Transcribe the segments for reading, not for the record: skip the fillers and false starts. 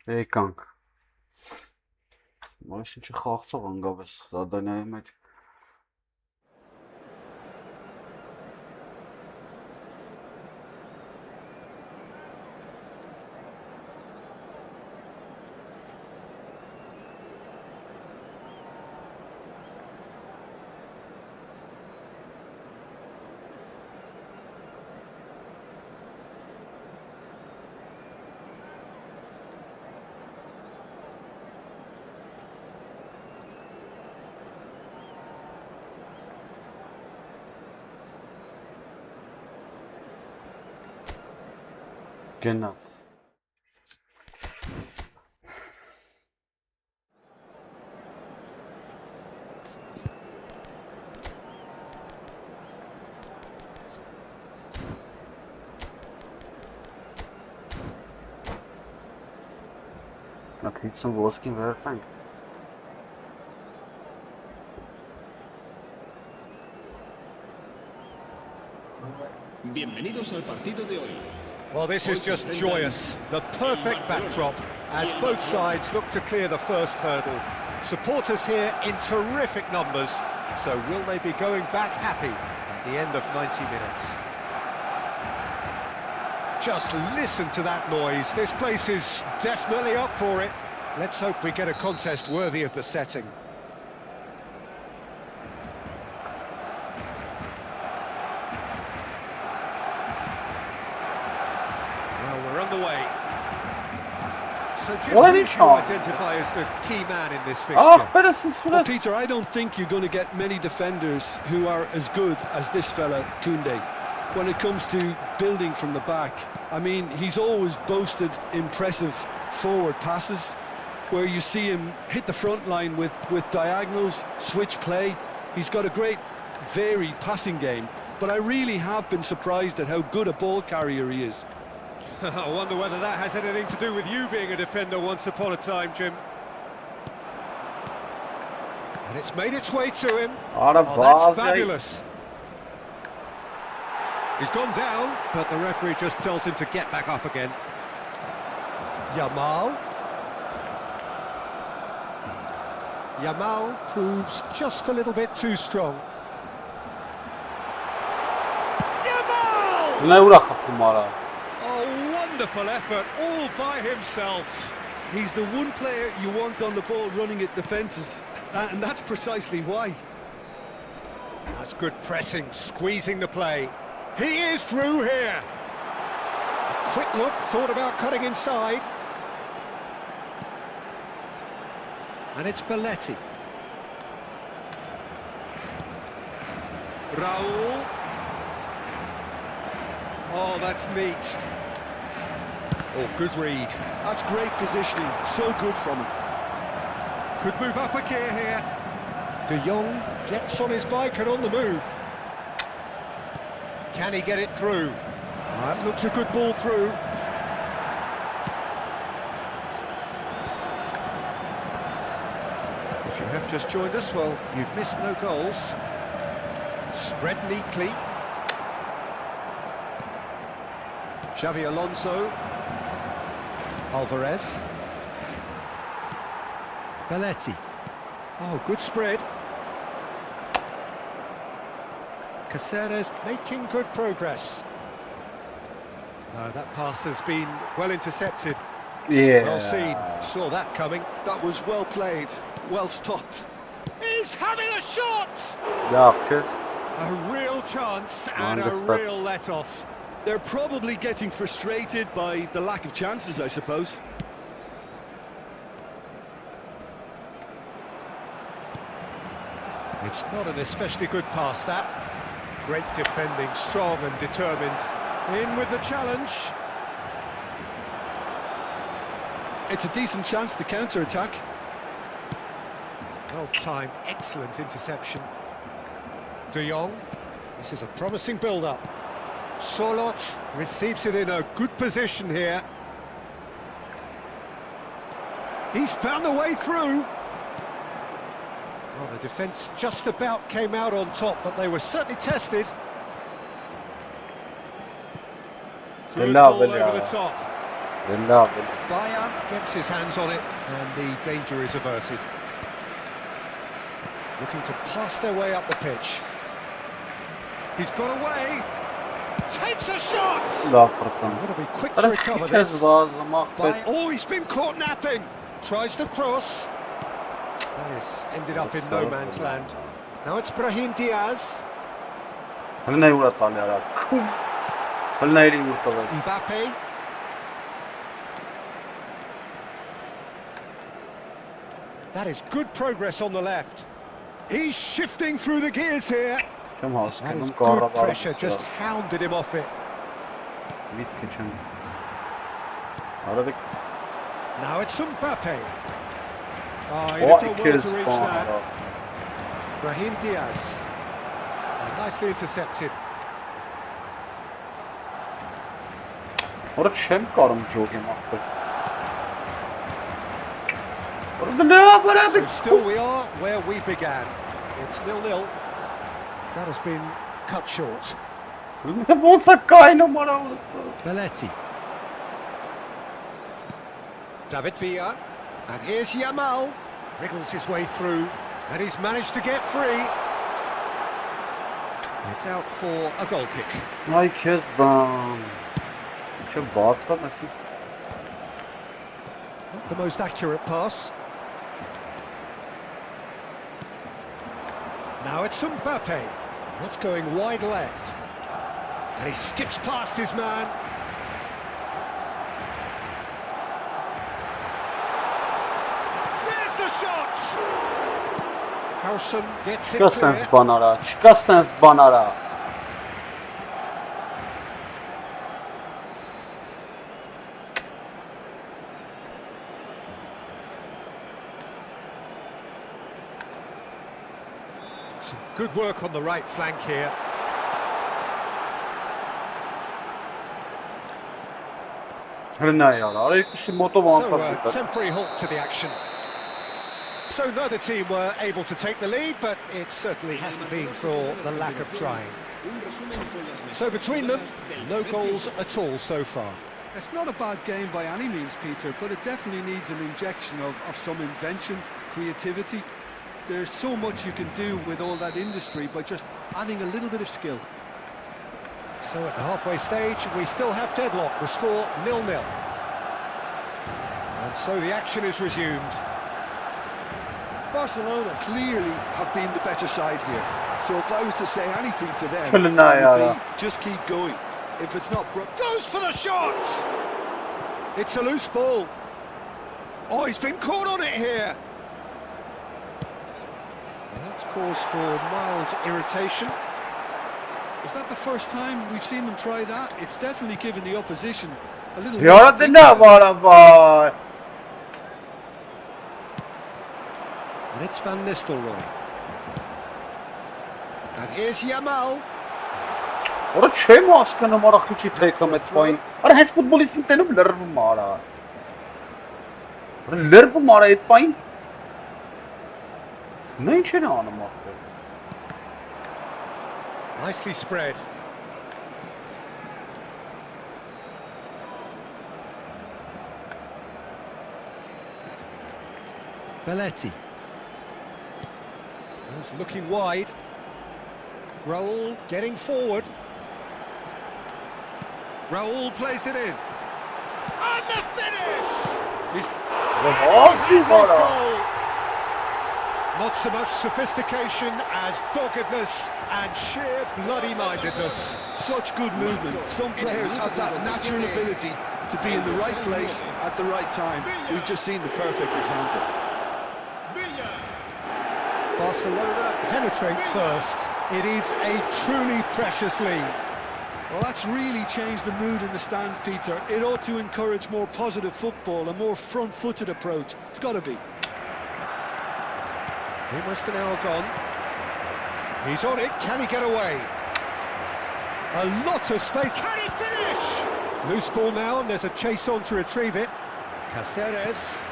Եկանք։ Այս ինչի խաղցող ընկավ էս Սադանյայի մեջ։ Գնաց։ Ակնիցում ոսկին վերցանք։ Bienvenidos al partido de hoy. Well, this is just joyous. The perfect backdrop as both sides look to clear the first hurdle. Supporters here in terrific numbers. So will they be going back happy at the end of 90 minutes? Just listen to that noise. This place is definitely up for it. Let's hope we get a contest worthy of the setting. Underway. So Jim, who do you identify as the key man in this fixture? Well, Peter, I don't think you're going to get many defenders who are as good as this fella, Koundé, when it comes to building from the back. I mean, he's always boasted impressive forward passes where you see him hit the front line with diagonals, switch play. He's got a great varied passing game, but I really have been surprised at how good a ball carrier he is. I wonder whether that has anything to do with you being a defender once upon a time, Jim. And it's made its way to him. Oh, that's fabulous. He's gone down, but the referee just tells him to get back up again. Yamal proves just a little bit too strong. Yamal! Wonderful effort, all by himself. He's the one player you want on the ball running at defences, and that's precisely why. That's good pressing, squeezing the play. He is through here. Quick look, thought about cutting inside. And it's Belletti. Raul. Oh, that's neat. Oh, good read. That's great positioning, so good from him. Could move up a gear here. De Jong gets on his bike and on the move. Can he get it through? That looks a good ball through. If you have just joined us, well, you've missed no goals. Spread neatly. Xavi Alonso. Alvarez. Belletti. Oh, good spread. Caceres making good progress. That pass has been well intercepted. Yeah. Well seen. Saw that coming. That was well played, well stopped. He's having a shot! Ne yapacağız? A real chance and a Understood. real let-off. They're probably getting frustrated by the lack of chances, I suppose. It's not an especially good pass, that. Great defending, strong and determined. In with the challenge. It's a decent chance to counter-attack. Well timed, excellent interception. De Jong, this is a promising build-up. Solot receives it in a good position here. He's found a way through. Well, the defence just about came out on top, but they were certainly tested. Good ball over the top. Bayern gets his hands on it, and the danger is averted. Looking to pass their way up the pitch. He's got away. Takes a shot. La fırtına. Got to be quick to recover this. Kez lazım affet. Oh, he's been caught napping. Tries to cross. This ended up in no man's land. Now it's Brahim Diaz. Hırnayı vuratan ya. Hırnayı vuratan. Mbappe. That is good progress on the left. He's shifting through the gears here. Kim That haskedim is kahra good pressure, just hounded him off it. Bit geçen. Aradık. Now it's Mbappe. Oh, he O did well ikiz to reach puan that. ara. Brahim Diaz. Nicely intercepted. Orada չեմ կարում ջոգեմ affet. Orada ne yapar So still we are where we began. It's 0-0. That has been cut short. Ոնց է կայնում արավսը. Belletti. David Villa. And here's Yamal. Wriggles his way through. And he's managed to get free. It's out for a goal kick. Ay քեզ բան. Չեմ բացվում ասի. Not the most accurate pass. Now it's Mbappe. That's going wide left. And he skips past his man. There's the shot! Howson gets it Չկա սենց clear. բան արա, չկա սենց բան արա. Some good work on the right flank here. Հրնայ արա, արա երկուսի մոտով So անկապ a դիտա. temporary halt to the action. So neither team were able to take the lead, but it certainly hasn't been for the lack of trying. So between them, no goals at all so far. It's not a bad game by any means, Peter, but it definitely needs an injection of some invention, creativity. There's so much you can do with all that industry by just adding a little bit of skill. So at the halfway stage, we still have deadlock, the score 0-0. And so the action is resumed. Barcelona clearly have been the better side here. So if I was to say anything to them, Pulling it that, would be just keep going. If it's not broke, Goes for the shot! It's a loose ball. Oh, he's been caught on it here. That's cause for mild irritation. is that the first time we've seen them try that? It's definitely given the opposition a little. Yaratında var ama. And it's Van Nistelrooy. And here's Yamal. Ora չեմ հասկանում արա խիչի թեքամ այդ պայն։ Արա հենց ֆուտբոլիստին տենում լրվում արա։ Արա լրվում արա այդ պայն։ Նա ինչ են անում ախր։ Nicely spread. Belletti. He's looking wide. Raul getting forward. Raul plays it in. And the finish! He's Ո՞վ goal! Not so much sophistication as doggedness and sheer bloody-mindedness. Such good movement. Some players have that natural ability to be in the right place at the right time. We've just seen the perfect example. Barcelona penetrate first. It is a truly precious lead. Well, that's really changed the mood in the stands, Peter. It ought to encourage more positive football, a more front-footed approach. It's got to be. Almost an hour gone. He's on it. Can he get away? A lot of space. Can he finish? Loose ball now, and there's a chase on to retrieve it. Cáceres.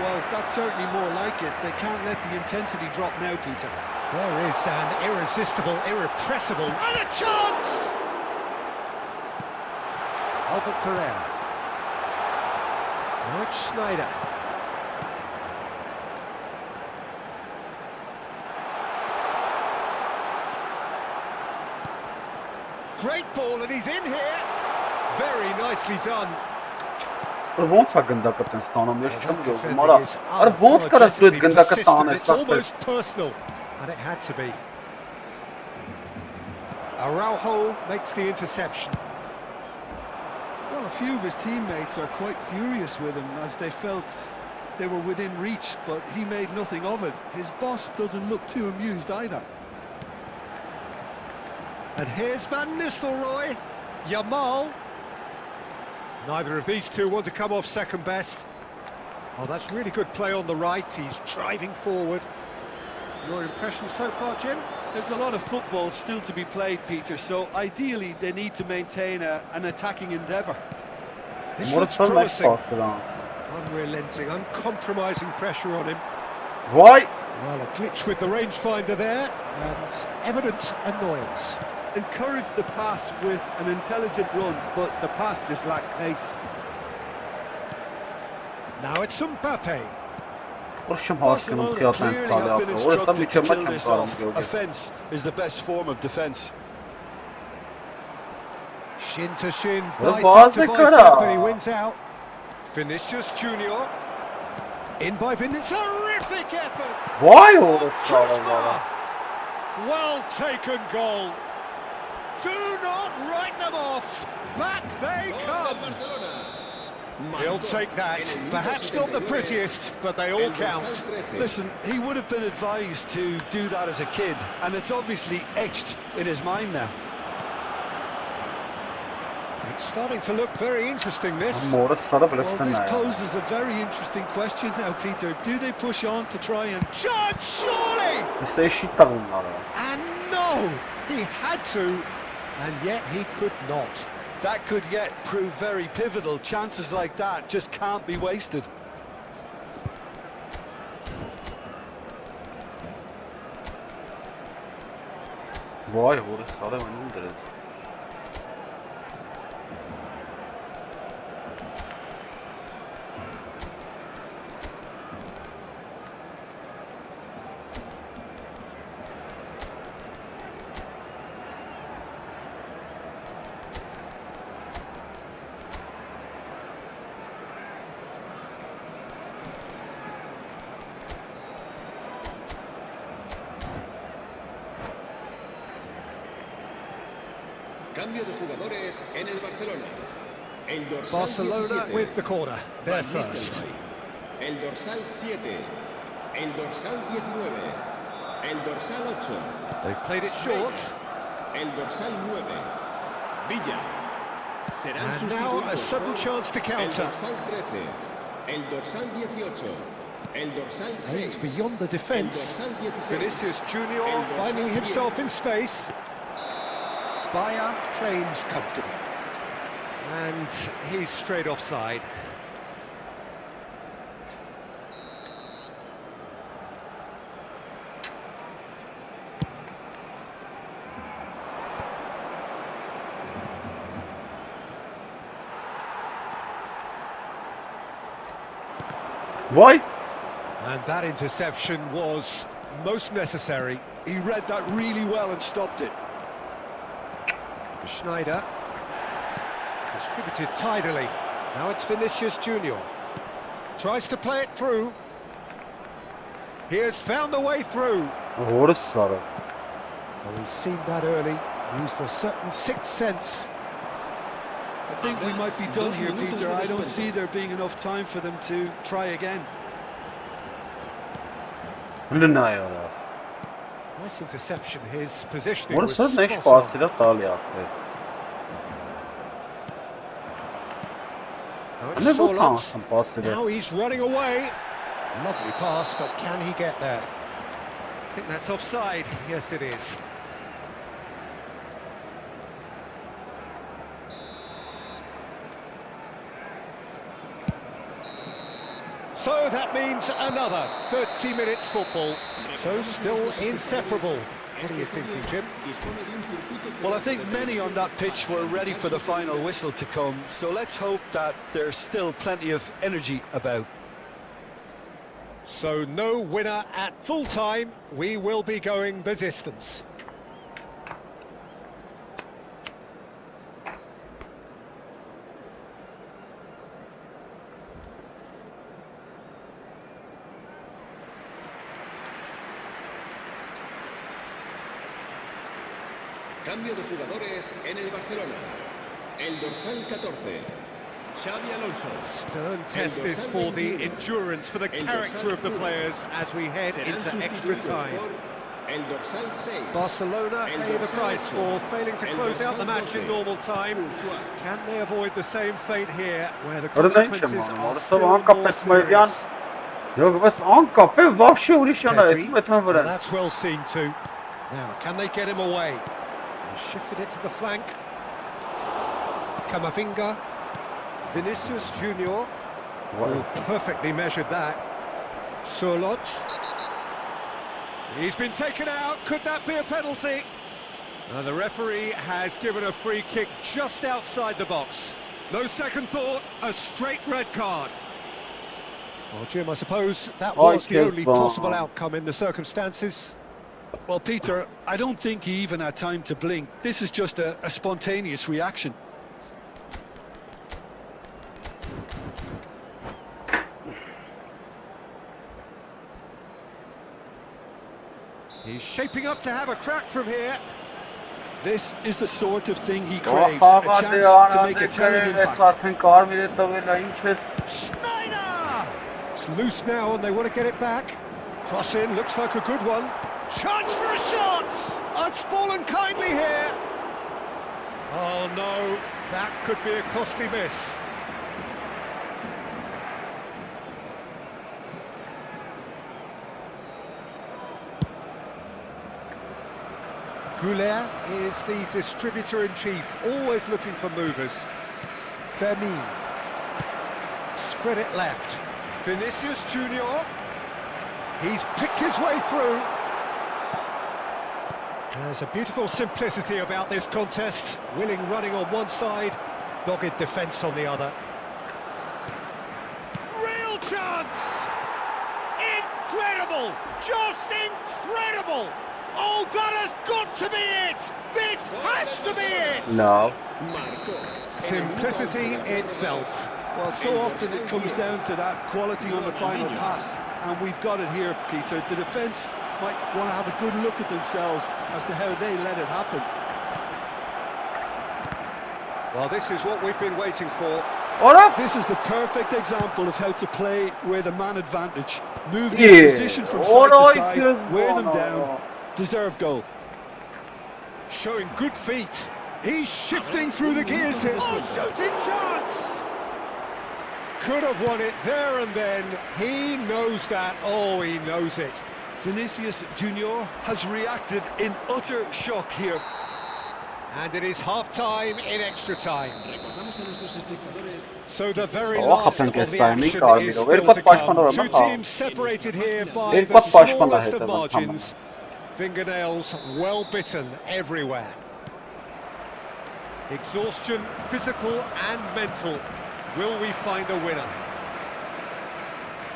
Well, that's certainly more like it. They can't let the intensity drop now, Peter. There is an irresistible, irrepressible, and a chance! Albert Ferrer. Rich Snyder. Great ball, and he's in here. Very nicely done. Ոնց է գնդակը տեն ստանում, ես չեմ գովում, արա, արա ոնց կարաս դու այդ գնդակը տանես, It's almost personal, and it had to be. Araujo makes the interception. Well, a few of his teammates are quite furious with him as they felt they were within reach, but he made nothing of it. His boss doesn't look too amused either. And here's Van Nistelrooy. Yamal. Neither of these two want to come off second best. Oh, that's really good play on the right. He's driving forward. Your impression so far, Jim? There's a lot of football still to be played, Peter, so ideally they need to maintain an attacking endeavour. This What looks a next promising. pass around. Unrelenting, uncompromising pressure on him. Why? Well, a glitch with the rangefinder there, and evident annoyance. Encouraged the pass with an intelligent run, but the pass just lacked pace. Now it's Mbappe. Որ շեմ հասկանում Barcelona քիաթ են clearly have տալի been ապրո, որ դա instructed մի to չեմ kill եմ this կարող off. գողել։ Offence is the best form of defence. Shin to shin, Well, bicep to Barca bicep, cara. and he wins out. Vinicius Junior. In by Vinicius. Terrific effort. Why all this Crispa. stuff? Well taken goal. Do not write them off. Back they come. He'll take that. Perhaps not the prettiest, but they all count. Listen, he would have been advised to do that as a kid, and it's obviously etched in his mind now. It's starting to look very interesting, this. Մորը սարը Well, վլստան this է։ poses a very interesting question now, Peter. Do they push on to try and... Chance, surely! Ես էշի տաղում արա։ And no! He had to, and yet he could not. That could yet prove very pivotal. Chances like that just can't be wasted. Վայ, որը սարը մնում դրեց։ Cambio de jugadores en el Barcelona. El dorsal Barcelona 17, with the corner. They're Van first. Nistelrooy. El dorsal 7. El dorsal 19. El dorsal 8. They've played it short. El dorsal 9. Villa. Serán And now a sustituidos sudden por chance to El counter. dorsal 13. El dorsal 18. El dorsal 6. Aims beyond the El defence. dorsal 16. Vinicius Junior El dorsal finding 10. himself in space. Bayer claims comfortable. And he's straight offside. Vay! And that interception was most necessary. He read that really well and stopped it. Schneider distributed tidily. Now it's Vinicius Junior. Tries to play it through. He has found the way through. What sarı. Well, he's seen that early. Used a certain sixth sense. I think we might be done here, Peter. I don't see there being enough time for them to try again. Lina ya. Nice interception. His positioning Orası was ne spot on. şifasıyla tal yaptı. Now Ne it's bu Sorloth. tansın pasıyla? Now he's running away. Lovely pass, but can he get there? I think that's offside. Yes, it is. So that means another 30 minutes football. So still inseparable. What are you thinking, Jim? Well, I think many on that pitch were ready for the final whistle to come, so let's hope that there's still plenty of energy about. So no winner at full time. We will be going the distance. Cambio de jugadores en el Barcelona. El dorsal 14. Xavi Alonso. Stern test this for the endurance, for the character of the players as we head Serán into extra sustituidos time. por El dorsal 6. Barcelona pay the price for failing to close out the match in normal time. Can they avoid the same fate here, where the Orada ne consequences işim var? are Orada still sabah more kapatmayacağın. serious? Yok bas ankapı vahşi urişana Pedri. etmeten Well, veren. that's well seen too. Now, can they get him away? He shifted it to the flank. Camavinga. Vinicius Junior. Oh, perfectly measured that. Sorloth. He's been taken out. Could that be a penalty? The referee has given a free kick just outside the box. No second thought, a straight red card. Well, Jim, I suppose that was the only possible outcome in the circumstances. Well, Peter, I don't think he even had time to blink. This is just a spontaneous reaction. He's shaping up to have a crack from here. This is the sort of thing he craves, a chance to make a telling impact. Zaten kar mı dedi tabii la inches. Schneider! It's loose now and they want to get it back. Cross in, looks like a good one. Chance for a shot! It's fallen kindly here. Oh no, that could be a costly miss. Goulet is the distributor-in-chief, always looking for movers. Vermin. Spread it left. Vinicius Junior. He's picked his way through. There's a beautiful simplicity about this contest. Willing running on one side, dogged defence on the other. Real chance! Incredible! Just incredible! Oh, that has got to be it! This has to be it! No. Simplicity itself. Well, so often it comes down to that quality on the final pass, and we've got it here, Peter. The defence might want to have a good look at themselves as to how they let it happen. Well, this is what we've been waiting for. Ora! This is the perfect example of how to play with a man advantage. Move the Yeah. opposition from side to Alright, side, just wear them one, down, deserve goal. Showing good feet. He's shifting through the gears here. Oh, shooting chance! Could have won it there and then. He knows that. Oh, he knows it. Vinicius Junior has reacted in utter shock here. And it is half-time in extra time. Recordamos a nuestros espectadores. So the very Oh, last happened of against the Miami, action Carmelo. is Very still good to pass come. from Two Ronaldo. teams separated here by Very the good pass from smallest the of head, margins. Fingernails well bitten everywhere. Exhaustion, physical and mental. Will we find a winner?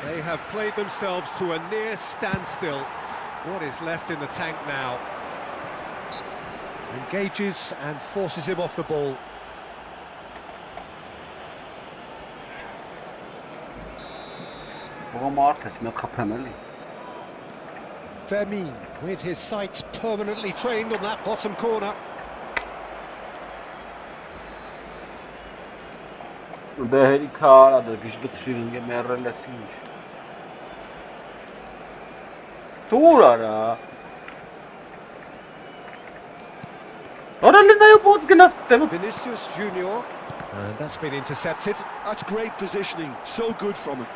They have played themselves to a near standstill. What is left in the tank now? Engages and forces him off the ball. Vermin with his sights permanently trained on that bottom corner. Դեհերի քարա դա գիշգծրին է մեռել է սինչ։ Դուր արա։ Արա լնայո ոնց գնաս դեմ։ Vinicius Junior. And that's been intercepted. That's great positioning, so good from him.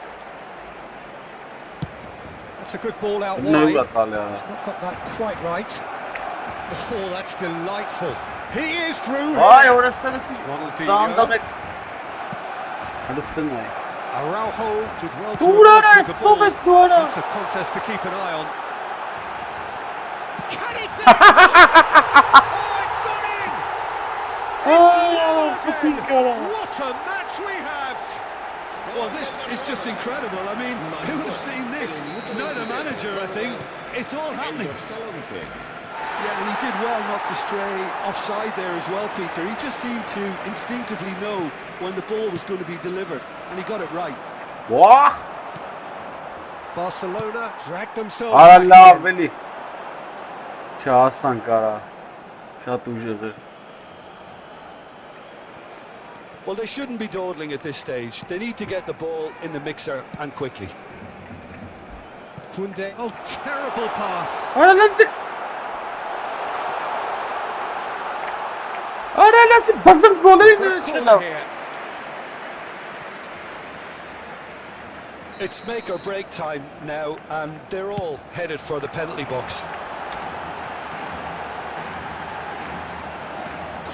That's a good ball out No, wide. that's all, He's not got that quite right. Oh, that's delightful. He is through. Ay, here. orası neresi? Ronaldinho. Dağında bek. Alıştın mı? Araujo did well to Dura avoid ne? the ball. Sobeş dura. That's a contest to keep an eye on. Can he finish? Oh, it's gone in! It's level again. What a match we have! Well, this is just incredible. I mean, who would have seen this? Not a manager, I think. It's all El happening. dorsal 11. Yeah, and he did well not to stray offside there as well, Peter. He just seemed to instinctively know when the ball was going to be delivered, and he got it right. Vah! Barcelona dragged themselves Արա back լավ in. էլի։ Չհասան կարա։ Շատ ուժեղ է։ Well, they shouldn't be dawdling at this stage. They need to get the ball in the mixer and quickly. Koundé. Oh, terrible pass. Արա լավ։ Արա լավ բազում գոլերի Got a corner նշելա։ here. It's make or break time now, and they're all headed for the penalty box.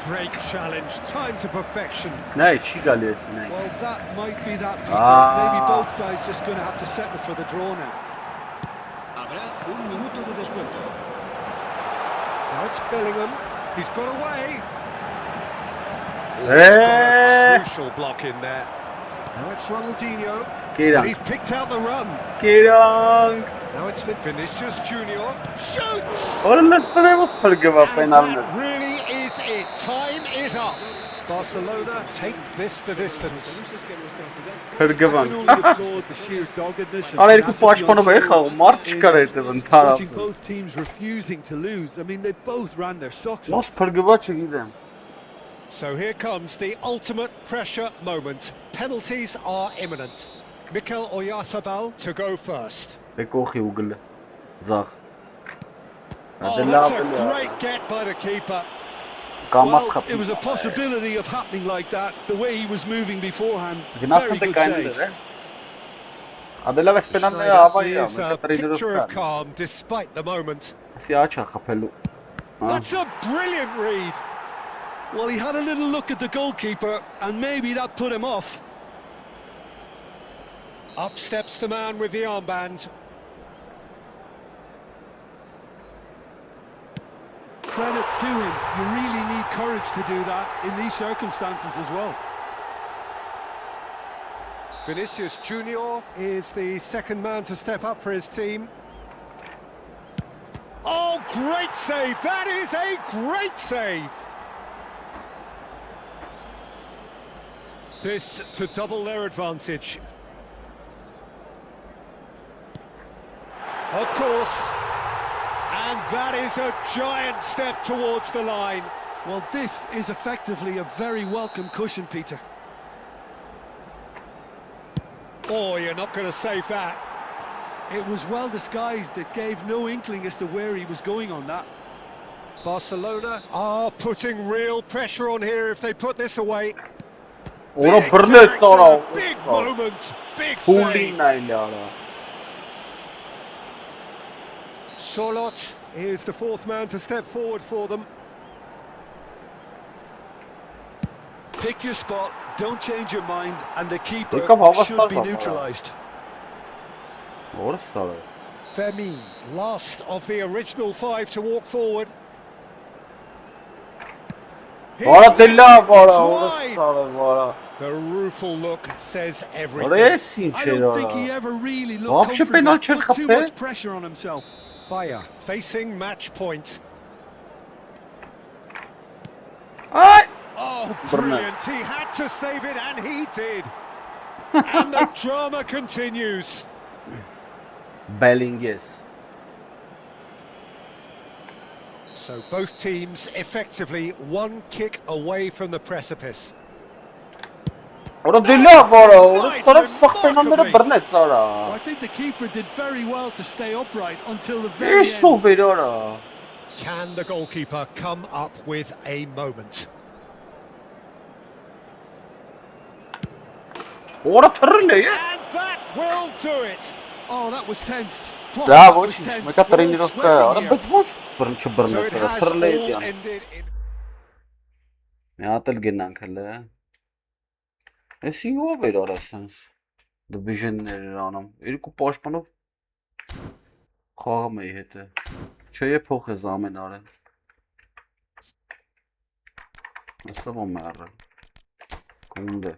Great challenge, time to perfection. Նայ, չի գալի էս նայ։ Well, that might be that, Peter. Ah. Maybe both sides just going to have to settle for the draw now. Habrá un minuto de descuento. Now it's Bellingham. He's got away. Oh, he's got a crucial block in there. Now it's Ronaldinho. And Կիրանք, he's picked out the run. կիրանք։ Now it's Vinicius Junior. Shoots! Որը լստրևս փրկվա And պենալներ։ that really is it. Time is up. Barcelona take this the distance. I Փրկվան։ can only applaud the sheer doggedness and Արա երկու tenacity on պաշտպանով է show. խաղում, մարդ չկար այդտեղ Watching ընդհանրապես։ both teams refusing to lose. I mean, they both ran their socks Ոնց off. փրկվա չգիտեմ։ So here comes the ultimate pressure moment. Penalties are imminent. Mikel Oyarzabal to go first. Եկողի ուգլը։ Ձախ։ Oh, that's a great get by the keeper. Well, it was a possibility of happening like that. The way he was moving beforehand, very good save. Ադելավ էս պենալները Schneider ավայ է, is a picture of calm despite the moment. Ասի աչա խփելու։ That's a brilliant read. Well, he had a little look at the goalkeeper, and maybe that put him off. Up steps the man with the armband. Credit to him. You really need courage to do that in these circumstances as well. Vinicius Junior is the second man to step up for his team. Oh, great save! That is a great save! This to double their advantage. Of course. And that is a giant step towards the line. Well, this is effectively a very welcome cushion, Peter. Oh, you're not going to save that. It was well disguised. It gave no inkling as to where he was going on that. Barcelona are putting real pressure on here if they put this away. Ora Big birlet character, sonra. big moment, big Holding save. naylara. Solot is the fourth man to step forward for them. Pick your spot, don't change your mind, and the keeper Come on, should be what's neutralised. Ora sarı. Fermin, last of the original five to walk forward. Ora dilla It's ora. Ora wide. sarı ora. The rueful look says everything. Oraya sin I şey don't think ora. he ever really Vapşı looked confident, penaltı put too kaptı. much pressure on himself. Bayer facing match point. Ay! Oh, Brilliant. brilliant. He had to save it, and he did. And the drama continues. Bellinges. So both teams effectively one kick away from the precipice. Ora dilla ora. Ora sarı saklananları birlet Well, sonra. I think the keeper did very well to stay upright until the very İş end. sohbeti ora. Can the goalkeeper come up with a moment? Ora tırlı ya. And that will do it. Oh, that was tense. Oh, Да, that was очень. tense. Мы как We're all тренировка. sweating Ora here. biz boş. Birinci So birlet it sonra has tırlı all ediyor. ended in... Ne atıl gelen kalle. Esin yok bir orasınız. Divisionleri anam. İlk başpanı خواهم هته چه پخ زامن آره مثل با مره کنده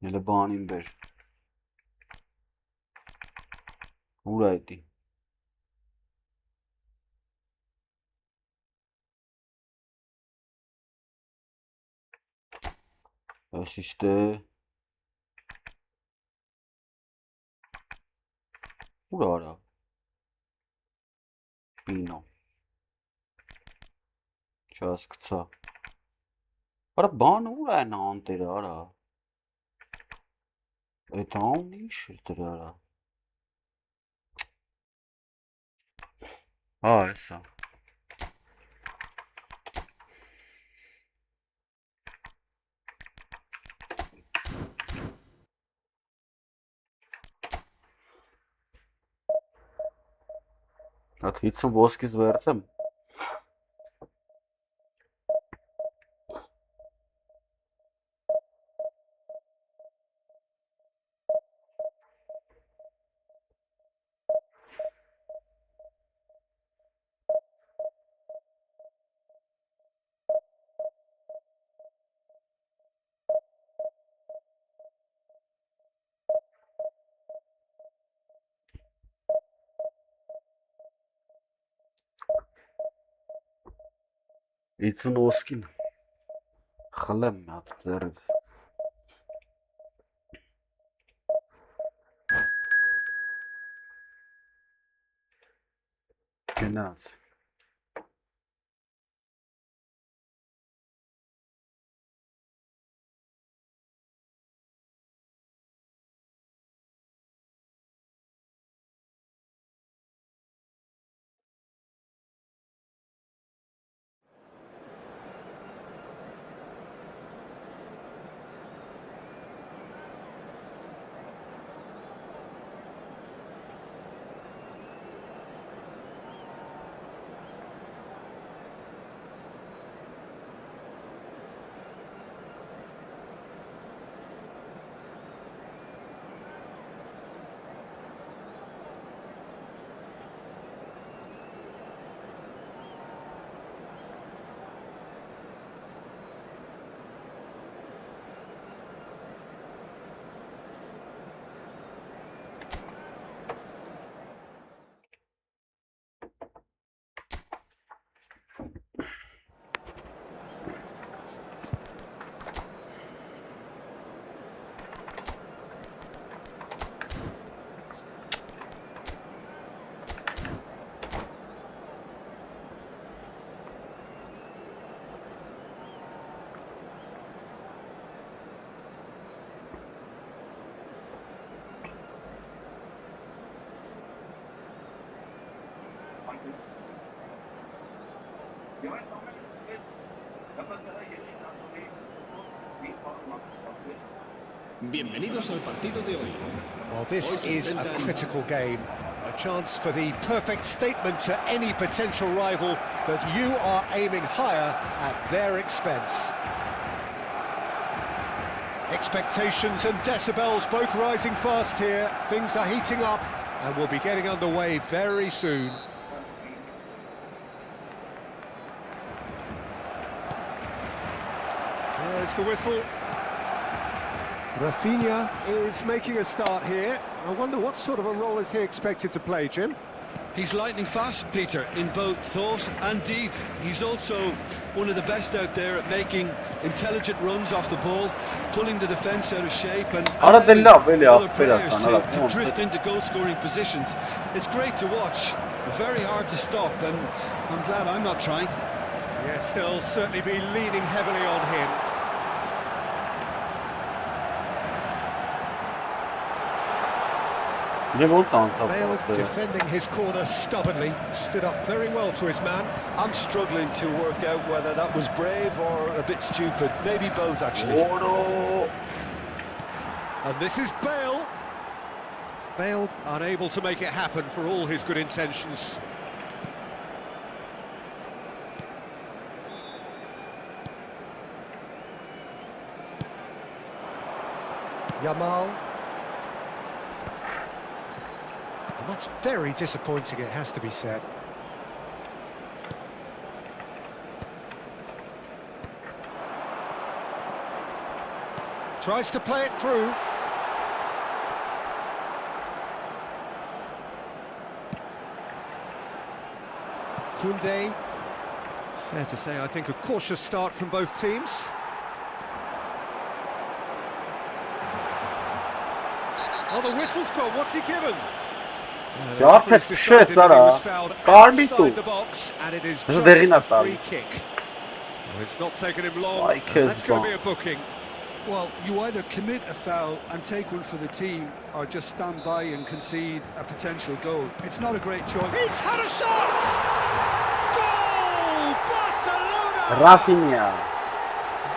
نله بانیم بر او رایدی بس işte Ura Pino Čas kısa Ara bana ura nanteri ara tamam değişirdir ara Ha esa Atlicam voski zvercem İçin oskin Xalem ya zerz Genaz Bienvenidos al partido de hoy. Well, this is a critical game. A chance for the perfect statement to any potential rival that you are aiming higher at their expense. Expectations and decibels both rising fast here. Things are heating up and we'll be getting underway very soon. There's the whistle. Rafinha is making a start here. I wonder what sort of a role is he expected to play, Jim? He's lightning fast, Peter, in both thought and deed. He's also one of the best out there at making intelligent runs off the ball, pulling the defence out of shape and allowing other players to drift into goal-scoring positions. It's great to watch, very hard to stop, and I'm glad I'm not trying. Yes, they'll certainly be leaning heavily on him. Bale defending his corner stubbornly, stood up very well to his man. I'm struggling to work out whether that was brave or a bit stupid. Maybe both, actually. And this is Bale. Bale unable to make it happen for all his good intentions. Yamal. And that's very disappointing, it has to be said. Tries to play it through. Koundé. Fair to say, I think, a cautious start from both teams. Oh, the whistle's gone. What's he given? Ja, shit, Zara. Karmi tu. And it is just a free kick. Well, it's not taken him long. That's going to be a booking. Well, you either commit a foul and take one for the team, or just stand by and concede a potential goal. It's not a great choice. He's had a shot! Goal! Barcelona! Rafinha.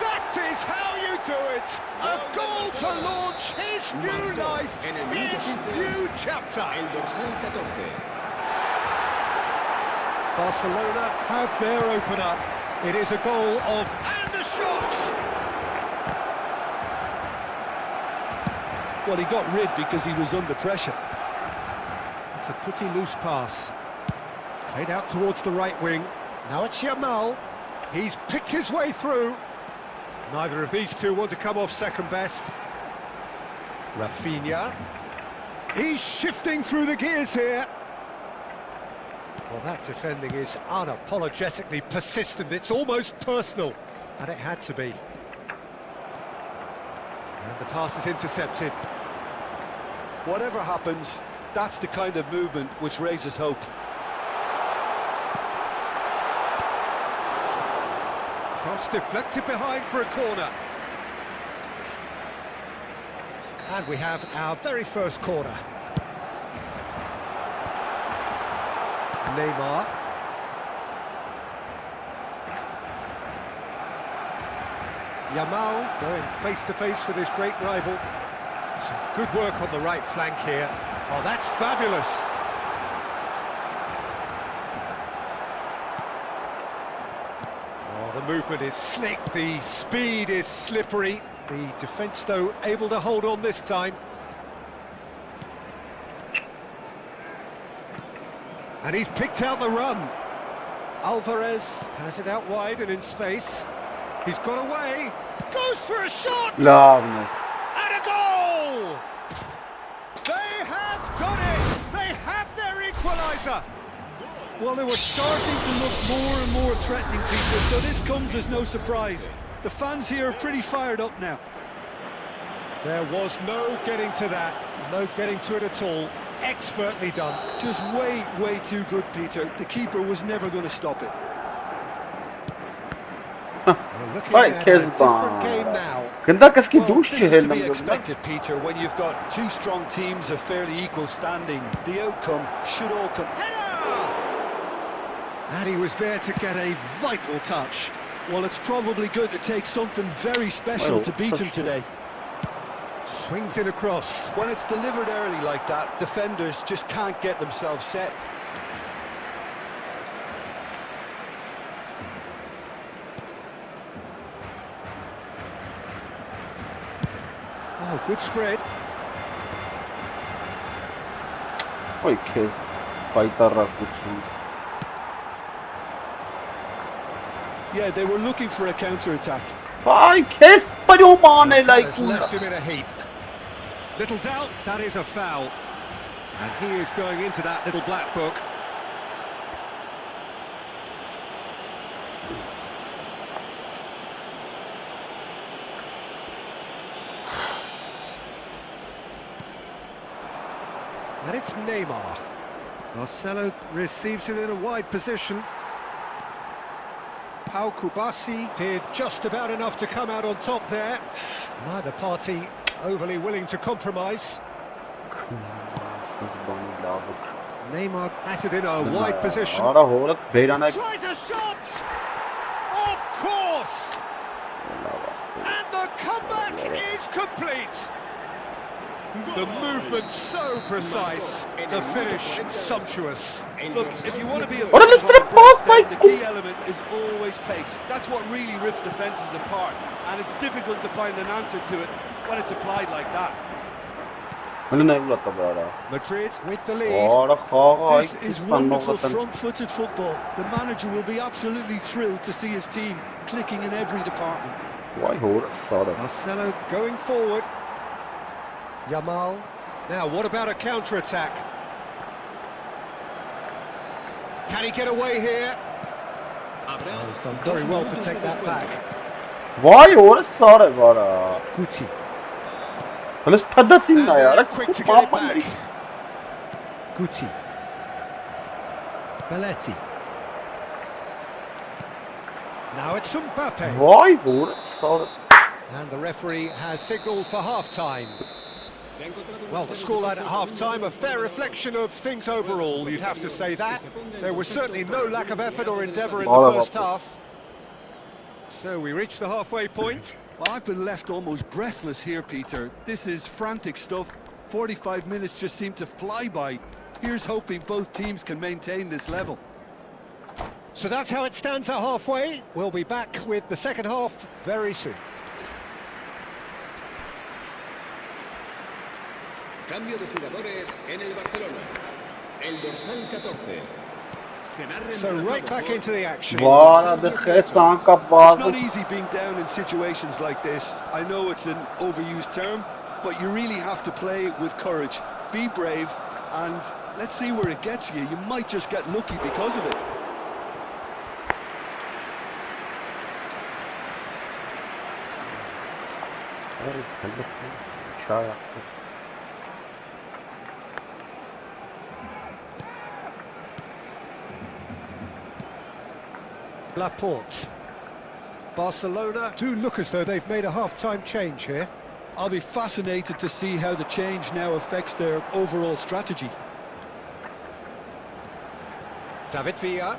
That is how you do it! A goal to launch his new life, his new chapter! El dorsal 14. Barcelona have their opener. It is a goal of... and a shot! Well, he got rid because he was under pressure. It's a pretty loose pass. Played out towards the right wing. Now it's Yamal. He's picked his way through. Neither of these two want to come off second best. Rafinha. He's shifting through the gears here. Well, that defending is unapologetically persistent. It's almost personal. And it had to be. And the pass is intercepted. Whatever happens, that's the kind of movement which raises hope. Cross deflected behind for a corner. And we have our very first corner. Neymar. Yamal going face-to-face with his great rival. Some good work on the right flank here. Oh, that's fabulous. Oh, the movement is slick, the speed is slippery. The defence, though, able to hold on this time. And he's picked out the run. Alvarez has it out wide and in space. He's got away, goes for a shot! Loveness. And a goal! They have done it! They have their equaliser! Well, they were starting to look more and more threatening, Peter, so this comes as no surprise. The fans here are pretty fired up now. There was no getting to that, no getting to it at all. Expertly done. Just way, way too good, Peter. The keeper was never going to stop it. Vai, Kezban. Ganda kaski duši This is to be expected, Peter, when you've got two strong teams of fairly equal standing. The outcome should all come. And he was there to get a vital touch. Well, it's probably going to take something very special to beat him today. Swings in across. When it's delivered early like that, defenders just can't get themselves set. Oh, good spread. Ой, քեզ պայտարակություն։ Yeah, they were looking for a counter-attack. Ay, քեզ պրում անել Has այգուն։ left him in a heap. Little doubt, that is a foul. And he is going into that little black book. And it's Neymar. Marcelo receives it in a wide position. Pau Kubasi did just about enough to come out on top there. Neither party overly willing to compromise. Neymar at it in a wide position. Արա հորը բերանակ։ Tries a shot! Of course! And the comeback is complete! The movement so precise, the finish sumptuous. Look, if you want to be a Ora, listen to the pass, then the like- key element is always pace. That's what really rips defences apart. And it's difficult to find an answer to it when it's applied like that. Madrid with the lead. Արա խաղը This is wonderful front-footed football. The manager will be absolutely thrilled to see his team clicking in every department. Վայ հորը սարը։ Marcelo going forward. Yamal. Now, what about a counter-attack? Can he get away here? Oh, he's done very well to take that back. Վայ հորը սարը վարա։ Guti. Հələ փդացին նա And յարա։ they're quick to get it back. Guti. Belletti. Now it's Mbappe. Վայ հորը սարը։ And the referee has signalled for half-time. Well, the scoreline at half-time, a fair reflection of things overall, you'd have to say that. There was certainly no lack of effort or endeavour in the first half. So we reach the halfway point. Well, I've been left almost breathless here, Peter. This is frantic stuff. 45 minutes just seem to fly by. Here's hoping both teams can maintain this level. So that's how it stands at halfway. We'll be back with the second half very soon. Cambio de jugadores en el Barcelona. El dorsal 14. So right back into the action. Վարա դե խես անկա It's բազը։ not easy being down in situations like this. I know it's an overused term, but you really have to play with courage. Be brave, and let's see where it gets you. You might just get lucky because of it. Laporte. Barcelona do look as though they've made a half-time change here. I'll be fascinated to see how the change now affects their overall strategy. David Villa.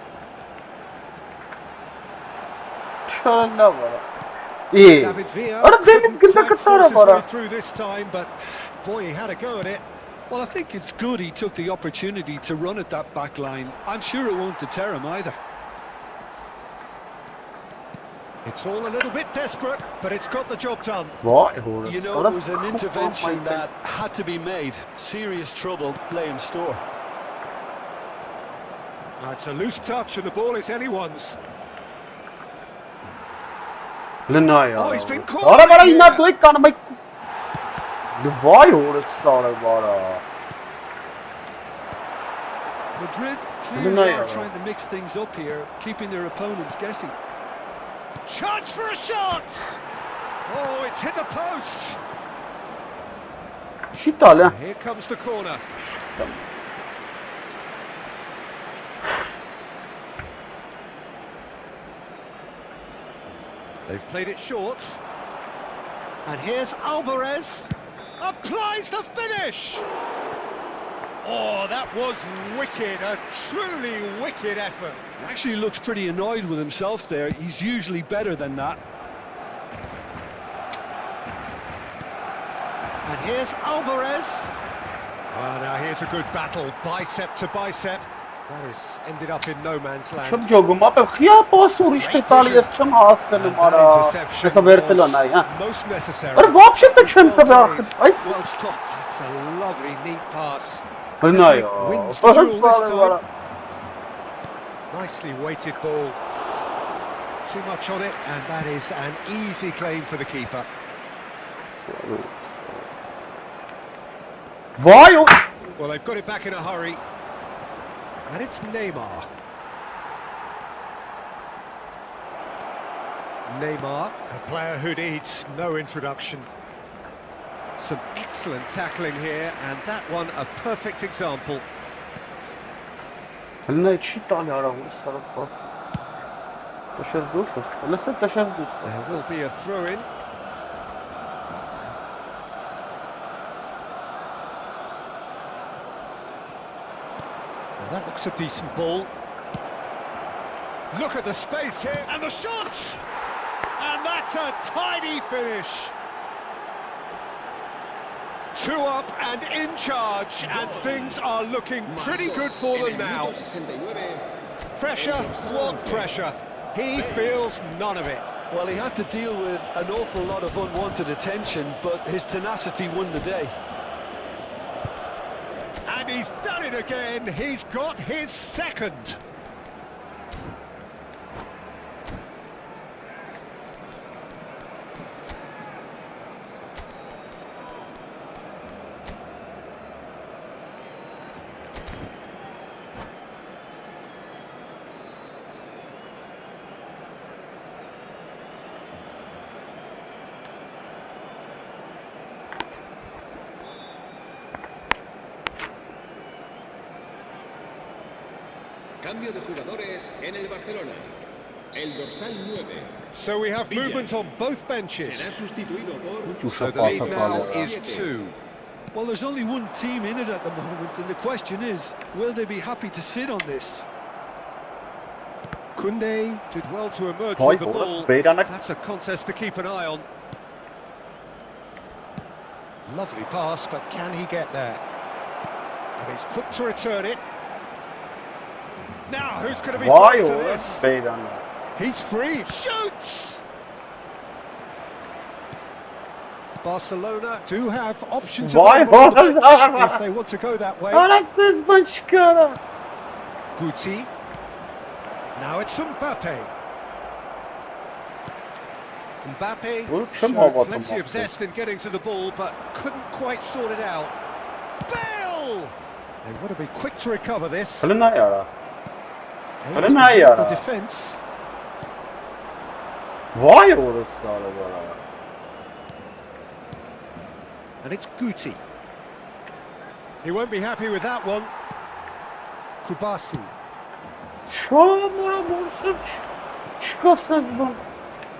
Չանա վարա։ Է։ David Villa Արա դենից couldn't գնդա quite կտարա force his վարա։ way through this time, but boy, he had a go at it. Well, I think it's good he took the opportunity to run at that back line. I'm sure it won't deter him either. It's all a little bit desperate, but it's got the job done. Վայ հորը։ You know, it was an intervention that had to be made. Serious trouble lay in store. It's a loose touch and the ball is anyone's. Լնայա։ Oh, he's been caught Արա վարա here. ինա դու եք կանում եք։ Վայ հորը սարը վարա։ Madrid clearly are trying to mix things up here, keeping their opponents guessing. Chance for a shot! Oh, it's hit the post! Չի տալը։ Here comes the corner. They've played it short. And here's Alvarez. Applies the finish! Oh, that was wicked, a truly wicked effort. He actually looks pretty annoyed with himself there. He's usually better than that. And here's Alvarez. Well, now here's a good battle, bicep to bicep. That has ended up in no man's land. Չեմ ջոգում, ապա խիա պաս ուրիշ է տալի, ես չեմ հասկանում արա։ Հեսա վերցել է նայ, հա։ Most necessary. Արա вообще то չեմ տվել ախր։ Այ Well stopped. It's a lovely, neat pass. բնայ։ Wins the duel this time. Nicely weighted ball. Too much on it, and that is an easy claim for the keeper. Vay. Well, they've got it back in a hurry. And it's Neymar. Neymar, a player who needs no introduction. Some excellent tackling here, and that one a perfect example. Հլնա չի տալի արա ուրիշ սարը պաս։ Տաշես դուսս, լսե տաշես դուսս։ There will be a throw-in. Well, that looks a decent ball. Look at the space here, and the shot! And that's a tidy finish. 2 up and in charge, and things are looking pretty good for them now. Pressure, what pressure? He feels none of it. Well, he had to deal with an awful lot of unwanted attention, but his tenacity won the day. And he's done it again. He's got his second. Cambio de jugadores en el Barcelona. El dorsal 9. So we have movement on both benches. Será sustituido por... So the lead now is 2. Well, there's only one team in it at the moment, and the question is, will they be happy to sit on this? Koundé did well to emerge Boy, with the that's ball. big, isn't it? That's a contest to keep an eye on. Lovely pass, but can he get there? And he's quick to return it. Now, who's going to be Vay first to oğlum. this? Beyden. He's free. Shoots! Barcelona do have options Vay available on the oğlum. pitch if they want to go that way. Anasız başkanı. Guti. Now it's Mbappe. Mbappe Oğlum kim showed hava plenty of atıyor? zest in getting to the ball, but couldn't quite sort it out. Bale! They want to be quick to recover this. Hılına yara. Able Öyle to mi break ya? the defence. Vay orası arabara. And it's Guti. He won't be happy with that one. Kubasi. Çamura borsa çıkasız bu.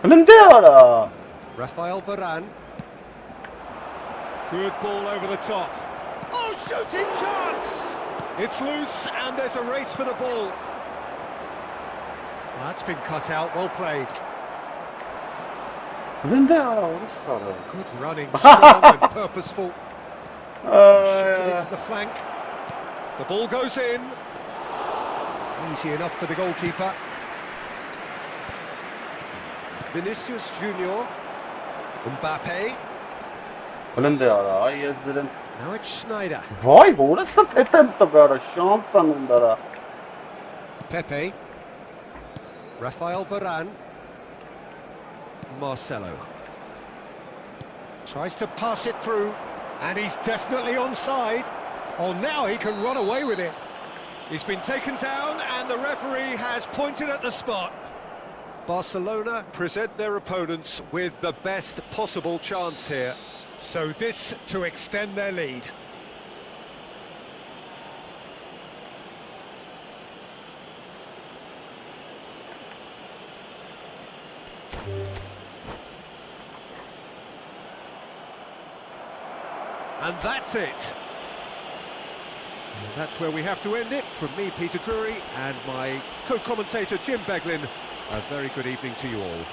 Hılında yara. Rafael Varane. Good ball over the top. Oh, shooting chance! It's loose and there's a race for the ball. That's been cut out, well played. Hılında yara orası arabara. Good running, strong and purposeful. Shifted into the flank. The ball goes in. Easy enough for the goalkeeper. Vinicius Junior. Mbappe. Hılında yara. Ay yazırın. Now it's Schneider. Vay orası tetemte böyle şansanın dara. Pepe. Rafael Varane. Marcelo. Tries to pass it through. And he's definitely onside. Oh, now he can run away with it. He's been taken down and the referee has pointed at the spot. Barcelona present their opponents with the best possible chance here. So this to extend their lead. And that's it. And that's where we have to end it. From me, Peter Drury, and my co-commentator, Jim Beglin. A very good evening to you all.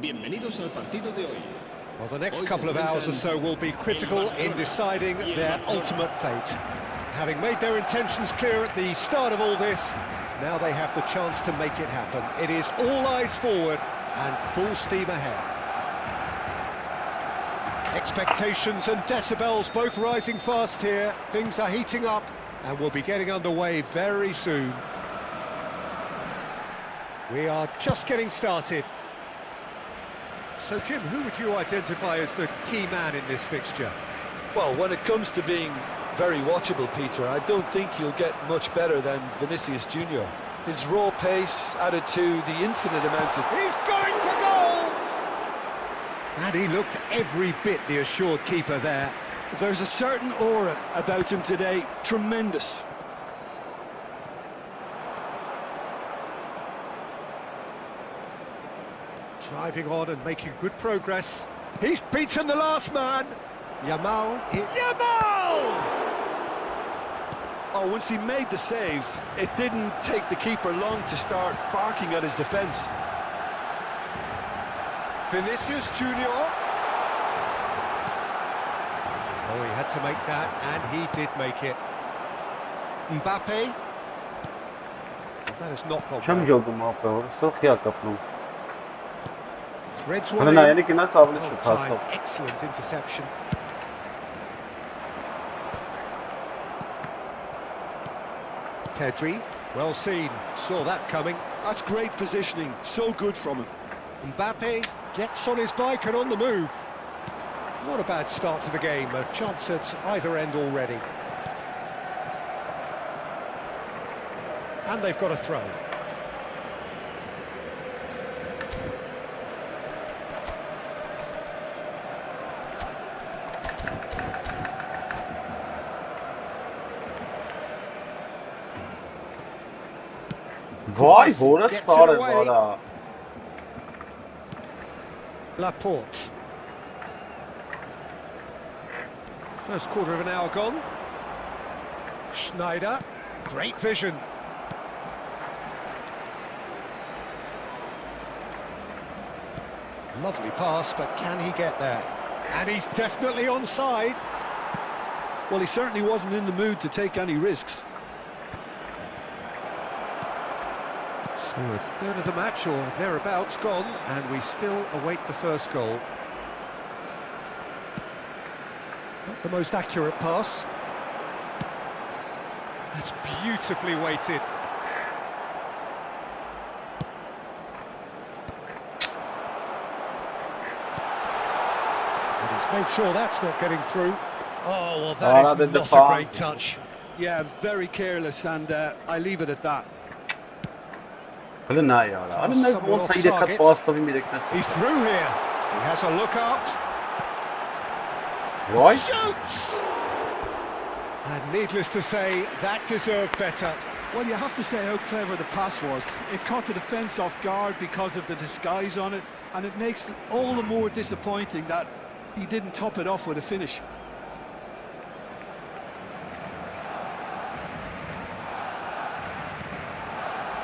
Bienvenidos al partido de hoy. Well, the next couple of hours or so will be critical in deciding their ultimate fate. Having made their intentions clear at the start of all this, now they have the chance to make it happen. It is all eyes forward and full steam ahead. Expectations and decibels both rising fast here. Things are heating up and we'll be getting underway very soon. We are just getting started. So, Jim, who would you identify as the key man in this fixture? Well, when it comes to being very watchable, Peter, I don't think you'll get much better than Vinicius Junior. His raw pace added to the infinite amount of... He's going for goal! And he looked every bit the assured keeper there. There's a certain aura about him today, tremendous. Driving on and making good progress. He's beaten the last man. Yamal is... Yamal! Oh, once he made the save, it didn't take the keeper long to start barking at his defence. Vinicius Junior. Oh, he had to make that, and he did make it. Mbappe. Well, that has not gone Չեմ well. ջոգում ապա, որսով խիա կապնում։ Threads Հələ one in. նայելի կինաս ավելի Well շուտ timed, հասավ։ excellent interception. Pedri, well seen, saw that coming. That's great positioning, so good from him. Mbappe gets on his bike and on the move. Not a bad start to the game, a chance at either end already. And they've got a throw. Վայ, որը Gets it սար է away. վարա։ Laporte. First quarter of an hour gone. Schneider, great vision. Lovely pass, but can he get there? And he's definitely onside. Well, he certainly wasn't in the mood to take any risks. So a third of the match or thereabouts gone, and we still await the first goal. Not the most accurate pass. That's beautifully weighted. And he's made sure that's not getting through. Oh, well, that Oh, is that not did the a great touch. Yeah, very careless, and I leave it at that. Հələ նայ արա։ Ալի նայ ոնց է իրեքա պաստովի միրեքնես։ He's through here. He has a look up. Վայ։ Shoots! And needless to say, that deserved better. Well, you have to say how clever the pass was. It caught the defence off guard because of the disguise on it, and it makes it all the more disappointing that he didn't top it off with a finish.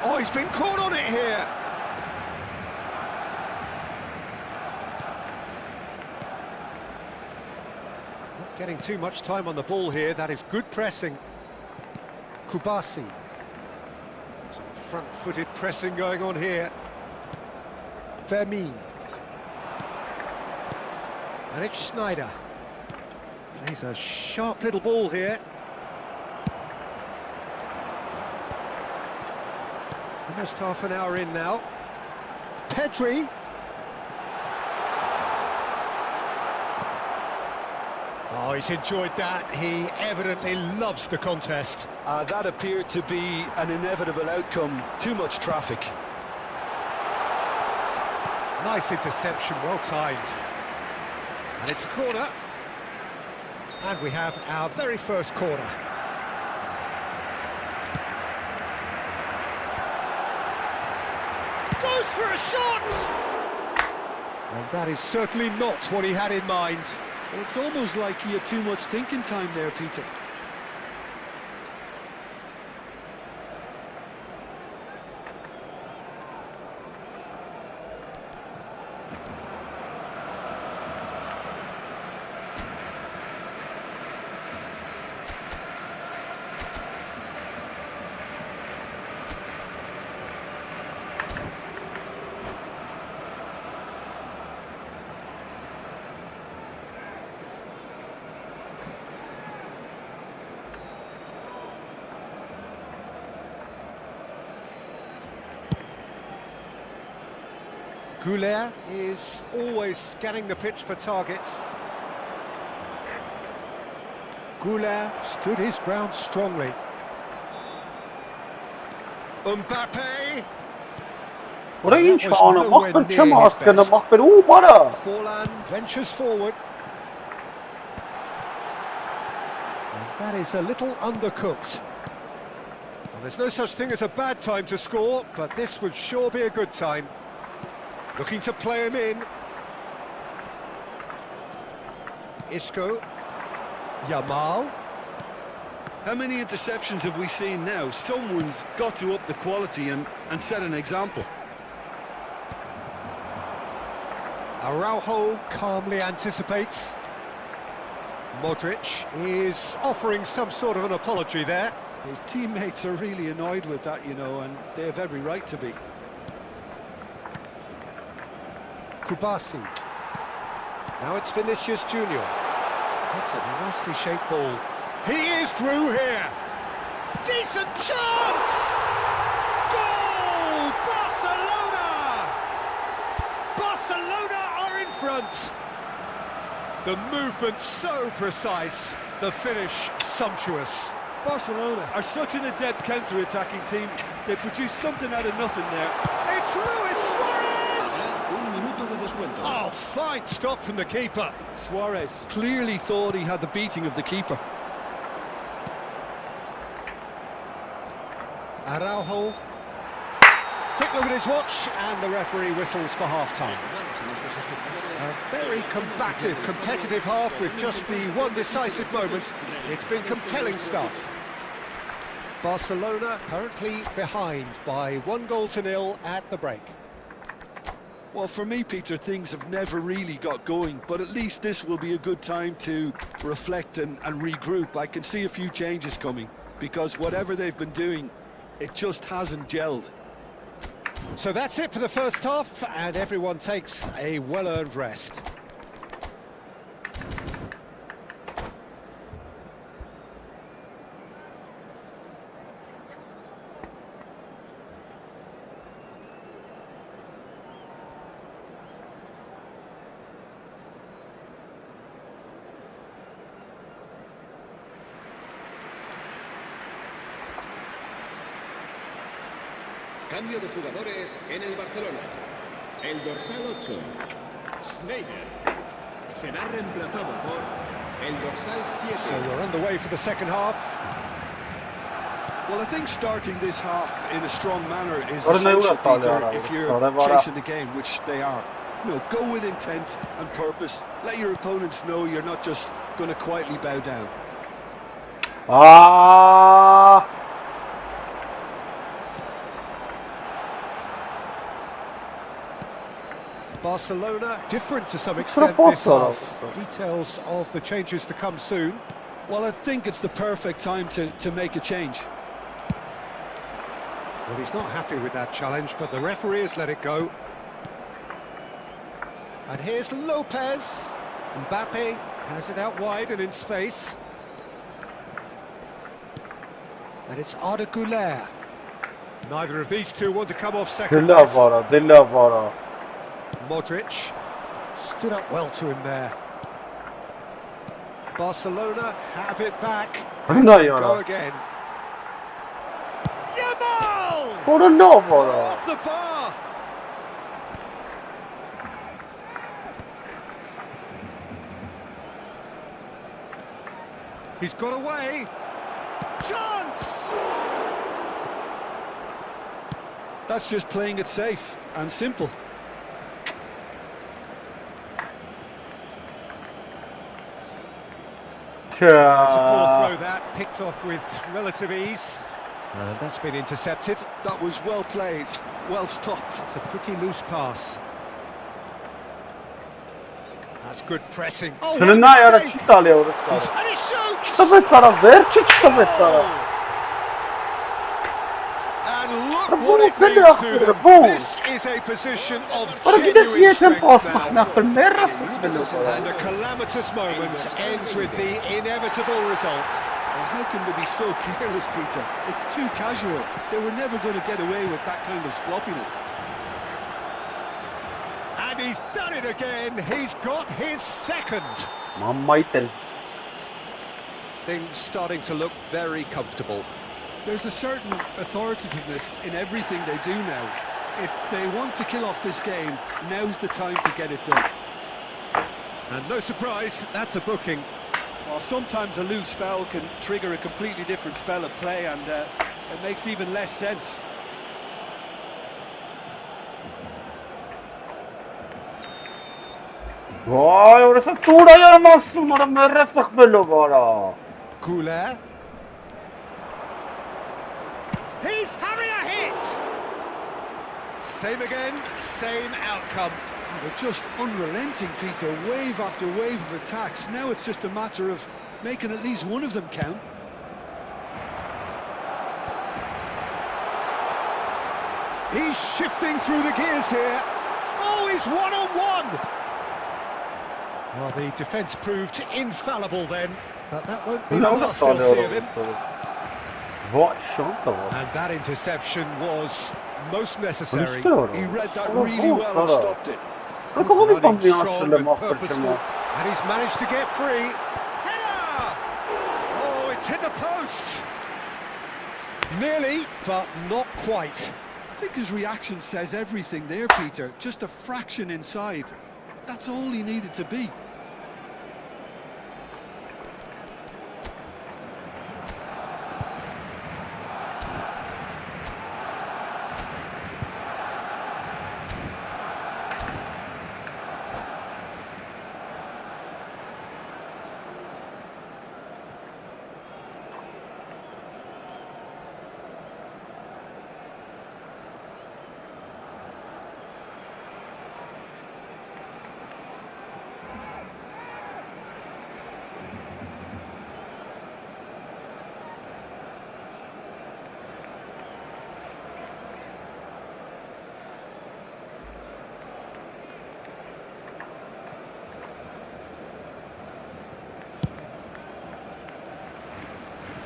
Oh, he's been caught on it here. Not getting too much time on the ball here. That is good pressing. Kubasi. Some front-footed pressing going on here. Vermeer. And it's Schneider. Plays a sharp little ball here. Almost half an hour in now. Pedri. Oh, he's enjoyed that. He evidently loves the contest. That appeared to be an inevitable outcome. Too much traffic. Nice interception, well timed. And it's a corner. And we have our very first corner. Goes for a shot! And that is certainly not what he had in mind. Well, it's almost like he had too much thinking time there, Peter. Goulet is always scanning the pitch for targets. Goulet stood his ground strongly. Mbappe. Ora ինչ անում, ախր չեմ հասկանում, ախր ու բարա։ Forlan ventures forward. And that is a little undercooked. Well, there's no such thing as a bad time to score, but this would sure be a good time. Looking to play him in. Isco. Yamal. How many interceptions have we seen now? Someone's got to up the quality and set an example. Araujo calmly anticipates. Modric is offering some sort of an apology there. His teammates are really annoyed with that, you know, and they have every right to be. Kubasi. Now it's Vinicius Junior. That's a nicely shaped ball. He is through here. Decent chance! Goal! Barcelona! Barcelona are in front. The movement so precise, the finish sumptuous. Barcelona are such an adept counter-attacking team. They produce something out of nothing there. It's Luis Suarez! Un minuto de descuento. Oh, fine stop from the keeper. Suarez clearly thought he had the beating of the keeper. Araujo. Quick look at his watch, and the referee whistles for half-time. A very combative, competitive half with just the one decisive moment. It's been compelling stuff. Barcelona currently behind by 1-0 at the break. Well, for me, Peter, things have never really got going, but at least this will be a good time to reflect and regroup. I can see a few changes coming, because whatever they've been doing, it just hasn't gelled. So that's it for the first half, and everyone takes a well-earned rest. Cambio de jugadores en el Barcelona. El dorsal 8, Sneijder, será reemplazado por el dorsal 7. So we're underway for the second half. Well, I think starting this half in a strong manner is Ora nem essential, ura Peter, talha, if you're ora vara. chasing the game, which they are. You know, go with intent and purpose. Let your opponents know you're not just going to quietly bow down. Ah! Barcelona different to some extent this half. Details of the changes to come soon. Well, I think it's the perfect time to make a change. Well, he's not happy with that challenge, but the referee has let it go. And here's Lopez. Mbappe has it out wide and in space. And it's Arda Güler. Neither of these two want to come off second best. Dilla Modric stood up well to him there. Barcelona have it back. Go again. Yamal! Ora no, Off the bar. He's got away. Chance! That's just playing it safe and simple. It's a poor throw that, picked off with relative ease. And that's been intercepted. That was well played, well stopped. It's a pretty loose pass. That's good pressing. Oh, what a mistake! And he shoots! And look what it means to them. This is a position of genuine strength now. And a calamitous moment ends with the inevitable result. Well, how can they be so careless, Peter? It's too casual. They were never going to get away with that kind of sloppiness. He's done it again. He's got his second. Mammaytel. Things starting to look very comfortable. There's a certain authoritativeness in everything they do now. If they want to kill off this game, now's the time to get it done. And no surprise, that's a booking. While sometimes a loose foul can trigger a completely different spell of play, and it makes even less sense. Vay orası tuğra yaramazsın bana merrefek bello bara. Goulet. He's having a hit! Same again, same outcome. They're just unrelenting, Peter, wave after wave of attacks. Now it's just a matter of making at least one of them count. He's shifting through the gears here. Oh, he's one-on-one! Well, the defence proved infallible then, but that won't be the last we'll see of him. What shot var? And that interception was most necessary. He read that really well and stopped it. Look at Running what strong and purposeful, and he's managed to get free. Header! Oh, it's hit the post. Nearly, but not quite. I think his reaction says everything there, Peter. Just a fraction inside. That's all he needed to be.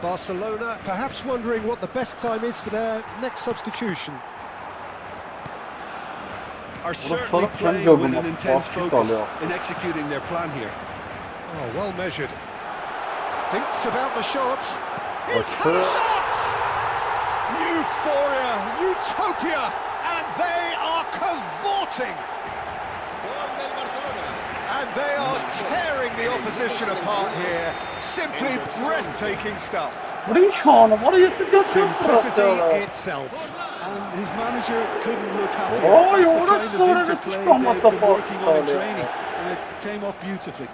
Barcelona perhaps wondering what the best time is for their next substitution. Are certainly playing with an intense focus in executing their plan here. Oh, well measured. Thinks about the shot. He's had a shot! Euphoria, utopia, and they are cavorting. And they are tearing the opposition apart here. Simply breathtaking stuff. What are you trying to? What are you suggesting? Simplicity itself. And his manager couldn't look happier. Oh, That's you the wanna kind sort of it interplay from they've the been working on in ball. training, and it came off beautifully.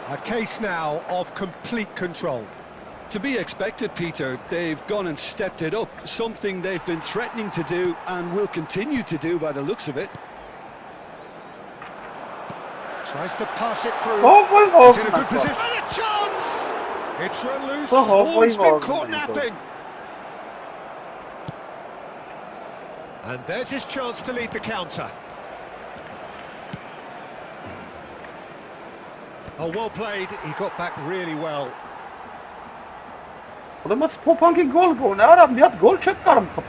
A case now of complete control. To be expected, Peter. They've gone and stepped it up, something they've been threatening to do and will continue to do by the looks of it. Tries to pass it through. Oh, He's in a good position. And a chance! It's run loose. Oh, he's been caught napping. And there's his chance to lead the counter. Oh, well played. He got back really well. Det måste på panken gol gå. Nej, vi har ett gol checkar dem på.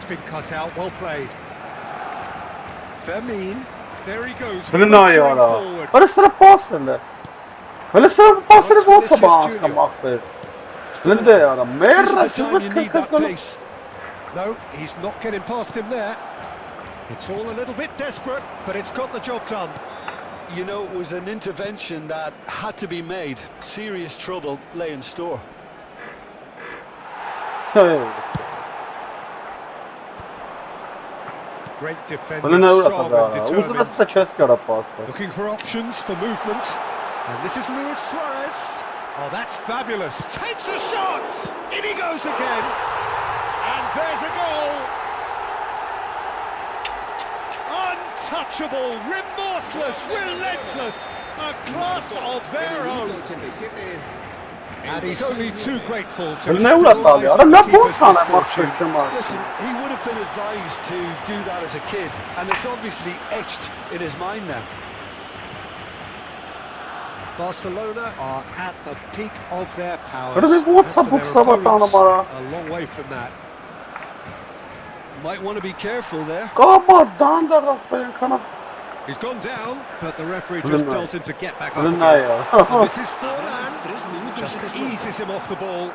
That's been cut out, well played. Fermin, there he goes. Skulle ni göra? Var det sådär passen där? Eller så passar det bort på banan mappet. Skulle det göra? Mer No, he's not getting past him there. It's all a little bit desperate, but it's got the job done. You know, it was an intervention that had to be made. Serious trouble lay in store. Great defending, strong and determined. Looking for options for movement. And this is Luis Suarez. Oh, that's fabulous. Takes a shot! In he goes again. And there's a goal. Untouchable, remorseless, relentless. A class of their own. And he's only too grateful to capitalize on the keeper's misfortune. Listen, he would have been advised to do that as a kid, and it's obviously etched in his mind now. Barcelona are at the peak of their powers. But I mean, what's As the for book their about opponents, Panama? a long way from that. Might want to be careful there. Come on, down there, kind of. He's gone down, but the referee just tells him to get back up Wouldn't again. I? And this is Forlan, just eases him off the ball.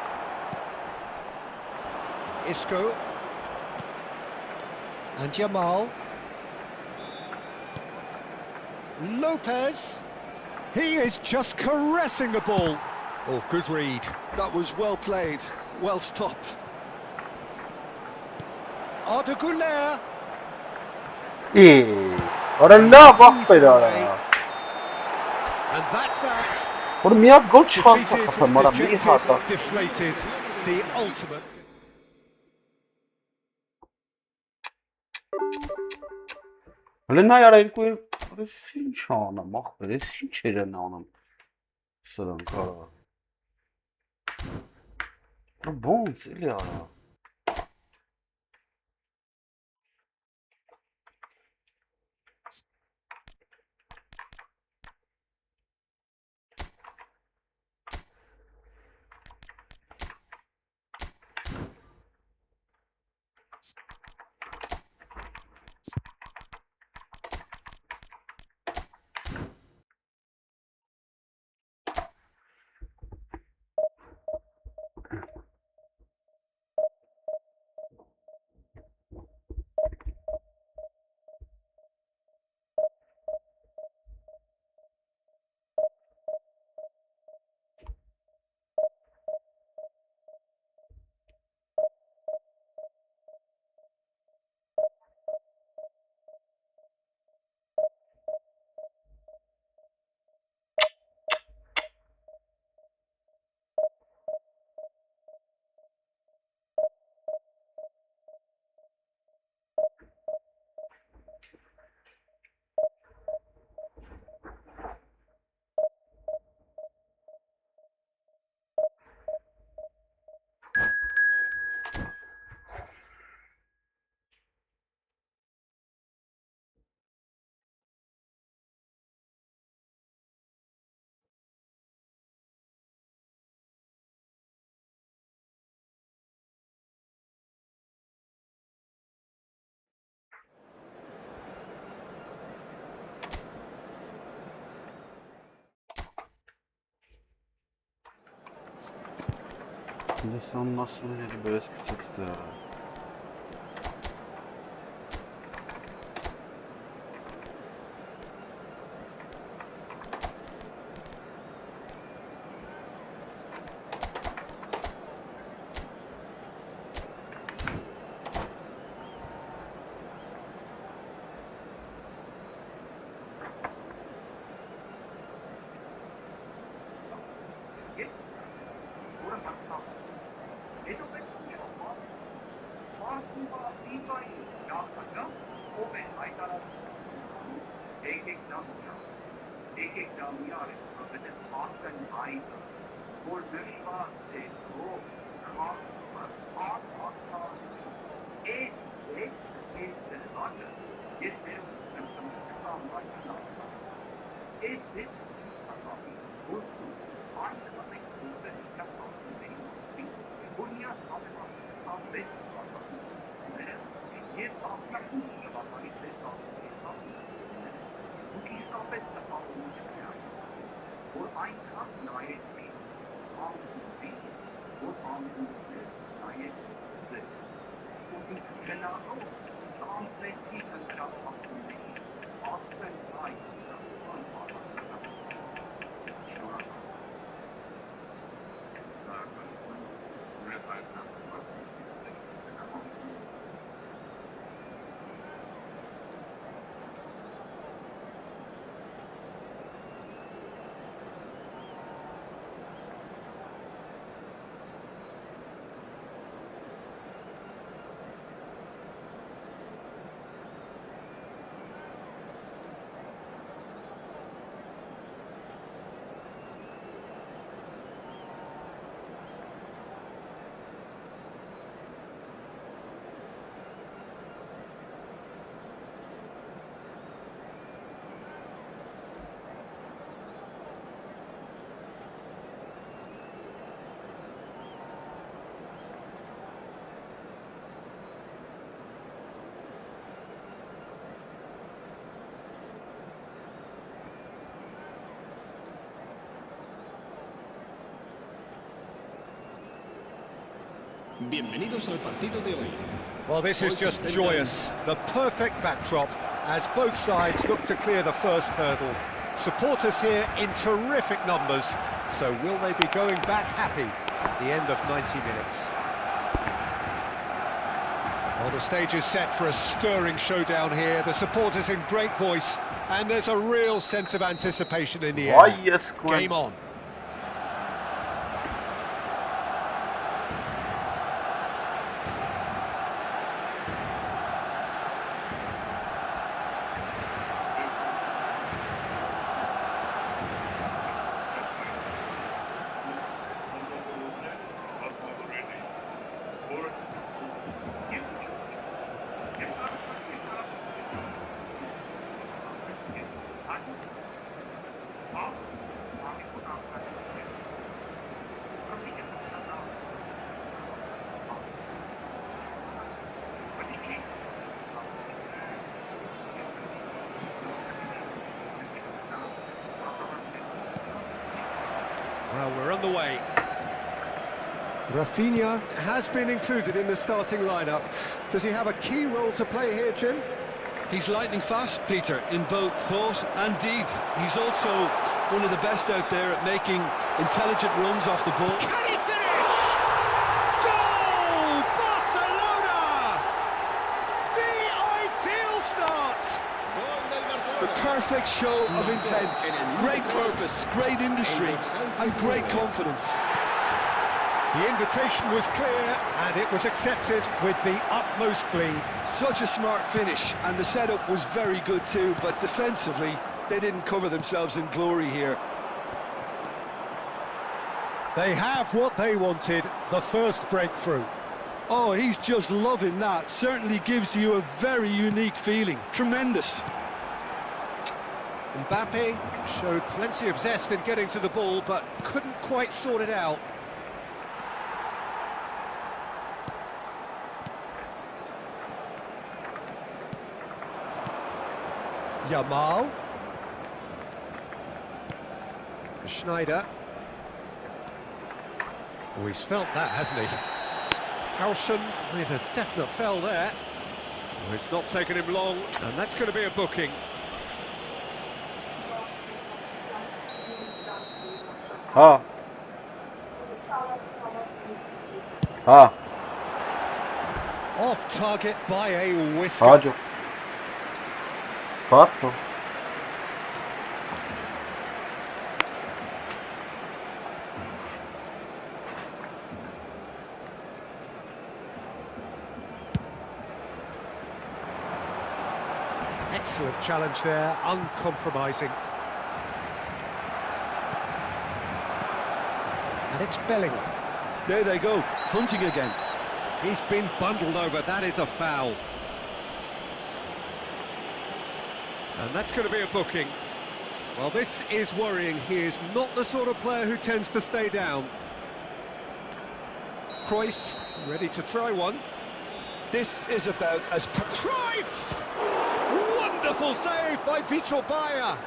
Isco. And Jamal. Lopez. He is just caressing the ball. Oh, good read. That was well played, well stopped. Arda Güler. Ora la bak be da. And that's that. Ora miya gol çıkarttı Defeated, kafam ara bir hata. deflated, the ultimate. Lena yara ilk oyun resim çağına bak be resim çeyrene onun. Sıran kara. Bom, ele ya. Şimdi sen nasıl bir böyle çıktı ya? Bienvenidos al partido de hoy. Well, this is just joyous. The perfect backdrop as both sides look to clear the first hurdle. Supporters here in terrific numbers, so will they be going back happy at the end of 90 minutes? Well, the stage is set for a stirring showdown here. The supporters in great voice, and there's a real sense of anticipation in the air. Vay yes, Game on. Well, we're on the way. Rafinha has been included in the starting lineup. Does he have a key role to play here, Jim? He's lightning fast, Peter, in both thought and deed. He's also one of the best out there at making intelligent runs off the ball. Can he finish? Goal! Barcelona! The ideal start! The perfect show of intent, great purpose, great industry, and great confidence. The invitation was clear, and it was accepted with the utmost glee. Such a smart finish, and the setup was very good too, but defensively, they didn't cover themselves in glory here. They have what they wanted, the first breakthrough. Oh, he's just loving that. Certainly gives you a very unique feeling. Tremendous. Mbappe showed plenty of zest in getting to the ball, but couldn't quite sort it out. Yamal. Schneider. Oh, he's felt that, hasn't he? Howson with a definite fell there. Oh, it's not taken him long, and that's going to be a booking. Ha. Ha. Off target by a whisker. Hacı. Bastım. Excellent challenge there, uncompromising. And it's Bellingham. There they go, hunting again. He's been bundled over, that is a foul. And that's going to be a booking. Well, this is worrying. He is not the sort of player who tends to stay down. Cruyff, ready to try one. This is about as... Cruyff! Wonderful save by Vitor Bayer.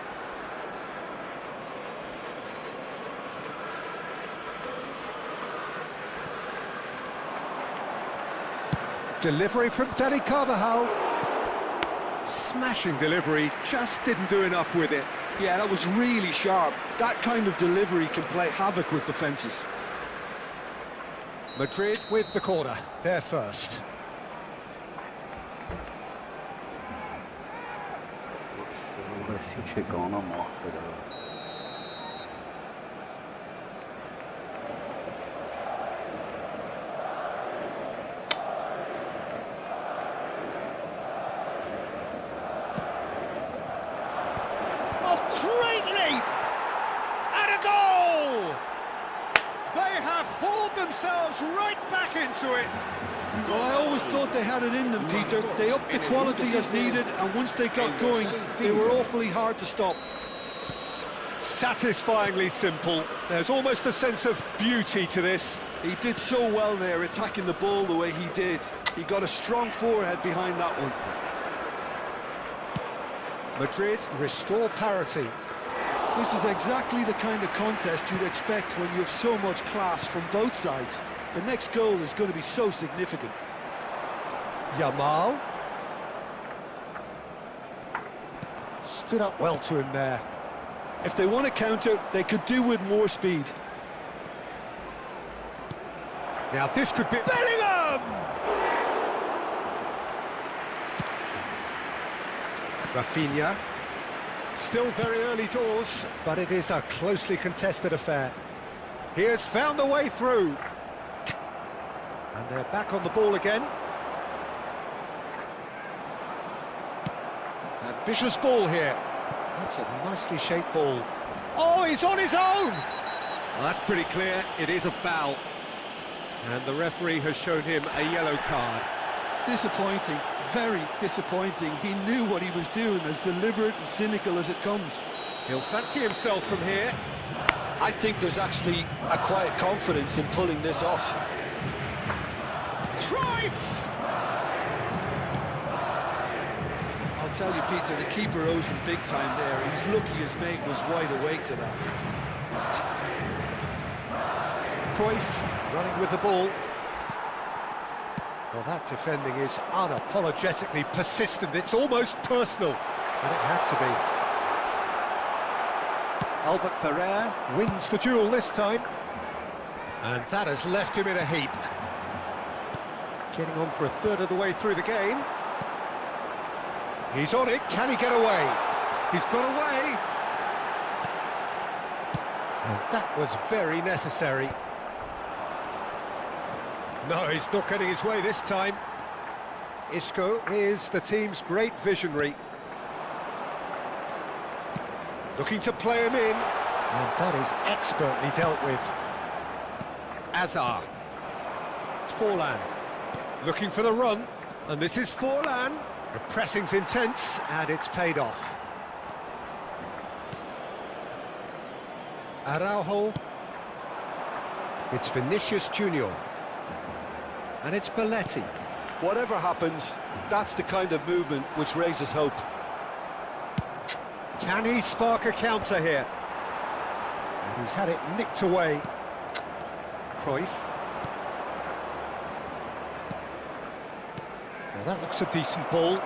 Delivery from Danny Carvajal. Smashing delivery, just didn't do enough with it. Yeah, that was really sharp. That kind of delivery can play havoc with defences. Madrid with the corner, they're first. Great leap! And a goal! They have hauled themselves right back into it. Well, I always thought they had it in them, Peter. They upped the quality as needed, and once they got going, they were awfully hard to stop. Satisfyingly simple. There's almost a sense of beauty to this. He did so well there, attacking the ball the way he did. He got a strong forehead behind that one. Madrid restore parity. This is exactly the kind of contest you'd expect when you have so much class from both sides. The next goal is going to be so significant. Yamal. Stood up well to him there. If they want to counter, they could do with more speed. Now this could be Bellingham! Rafinha. Still very early doors, but it is a closely contested affair. He has found the way through. And they're back on the ball again. Ambitious ball here. That's a nicely shaped ball. Oh, he's on his own! Well, that's pretty clear. It is a foul. And the referee has shown him a yellow card. Disappointing, very disappointing. He knew what he was doing, as deliberate and cynical as it comes. He'll fancy himself from here. I think there's actually a quiet confidence in pulling this off. Cruyff! I'll tell you, Peter, the keeper owes him big time there. He's lucky his mate was wide awake to that. Cruyff running with the ball. Well, that defending is unapologetically persistent. It's almost personal, and it had to be. Albert Ferrer wins the duel this time, and that has left him in a heap. Getting on for a third of the way through the game. He's on it. Can he get away? He's got away. And that was very necessary. No, he's not getting his way this time. Isco is the team's great visionary. Looking to play him in. And that is expertly dealt with. Azar. Forlan. Looking for the run. And this is Forlan. The pressing's intense, and it's paid off. Araujo. It's Vinicius Junior. And it's Belletti. Whatever happens, that's the kind of movement which raises hope. Can he spark a counter here? And he's had it nicked away. Cruyff. Now that looks a decent ball.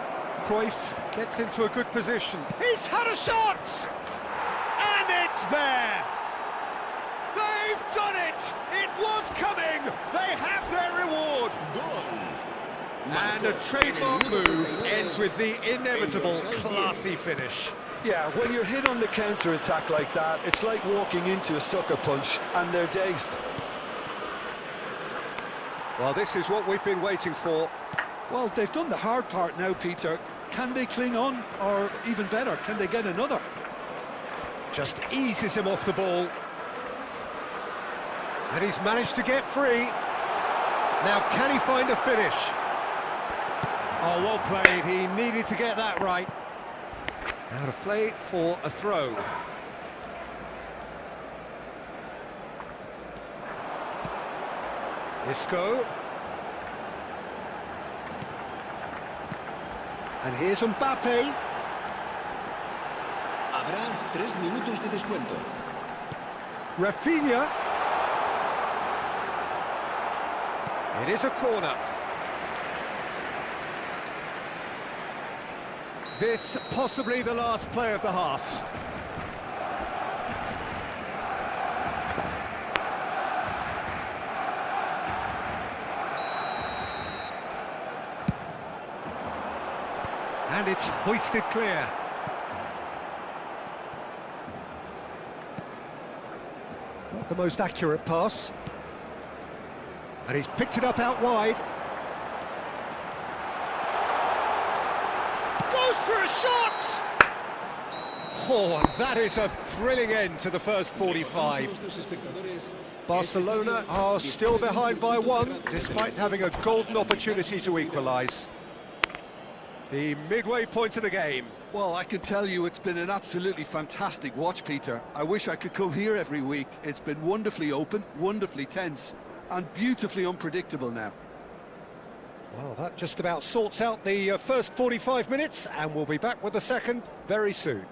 Cruyff gets into a good position. He's had a shot! And it's there! They've done it! It was coming! They have their reward! Goal. And a trademark move ends with the inevitable classy finish. Yeah, when you're hit on the counter-attack like that, it's like walking into a sucker punch, and they're dazed. Well, this is what we've been waiting for. Well, they've done the hard part now, Peter. Can they cling on, or even better, can they get another? Just eases him off the ball. And he's managed to get free. Now, can he find a finish? Oh, well played. He needed to get that right. Out of play for a throw. Isco. And here's Mbappe. Habrá 3 minutos de descuento. Rafinha. It is a corner. This possibly the last play of the half. And it's hoisted clear. Not the most accurate pass. And he's picked it up out wide. Goes for a shot! Oh, and that is a thrilling end to the first 45. Barcelona are still behind by 1, despite having a golden opportunity to equalise. The midway point of the game. Well, I can tell you it's been an absolutely fantastic watch, Peter. I wish I could come here every week. It's been wonderfully open, wonderfully tense, and beautifully unpredictable now. Well, that just about sorts out the first 45 minutes, and we'll be back with the second very soon.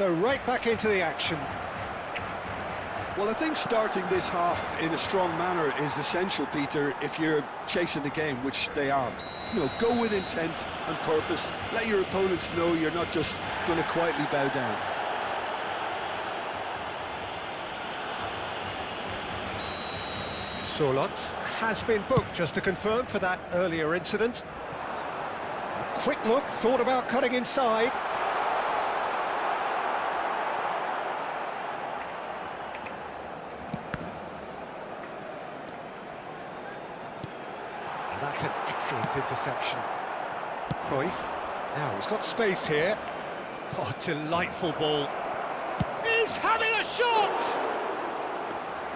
So right back into the action. Well, I think starting this half in a strong manner is essential, Peter, if you're chasing the game, which they are. You know, go with intent and purpose. Let your opponents know you're not just going to quietly bow down. Sorlot has been booked, just to confirm, for that earlier incident. A quick look, thought about cutting inside. That's an excellent interception. Cruyff. Now he's got space here. Oh, delightful ball. He's having a shot!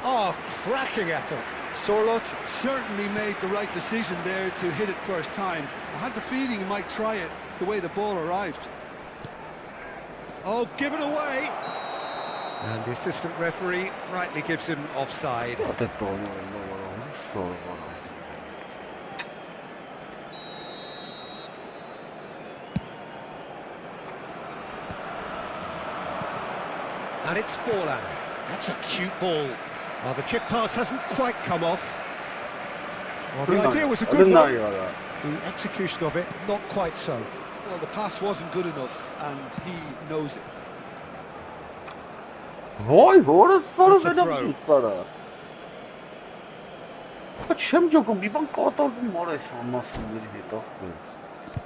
Oh, cracking effort. Sorlot certainly made the right decision there to hit it first time. I had the feeling he might try it the way the ball arrived. Oh, given away! And the assistant referee rightly gives him offside. And it's Forlan. That's a cute ball. Well, the chip pass hasn't quite come off. Well, the idea was a good one. The execution of it, not quite so. Well, the pass wasn't good enough, and he knows it. Vay be orası That's sonra a benim throw. tutsana. Kaçım jokum bir ben katardım oraya sanmasın biri bir dakika.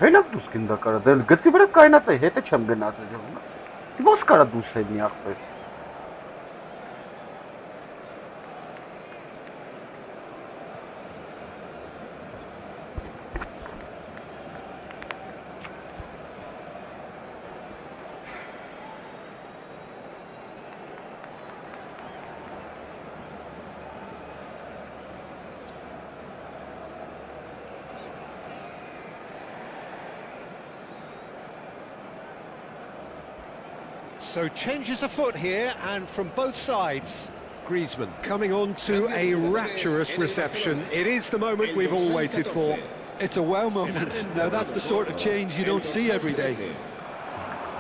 Հենակ դուս կինდა կարա դել գծի վրա կայնած է հետը չեմ գնաց է ջողնաս ո՞ս կարա դուս հենի ախպեր So changes afoot here, and from both sides. Griezmann coming on to a rapturous reception. It is the moment we've all waited for. It's a wow moment. Now that's the sort of change you don't see every day.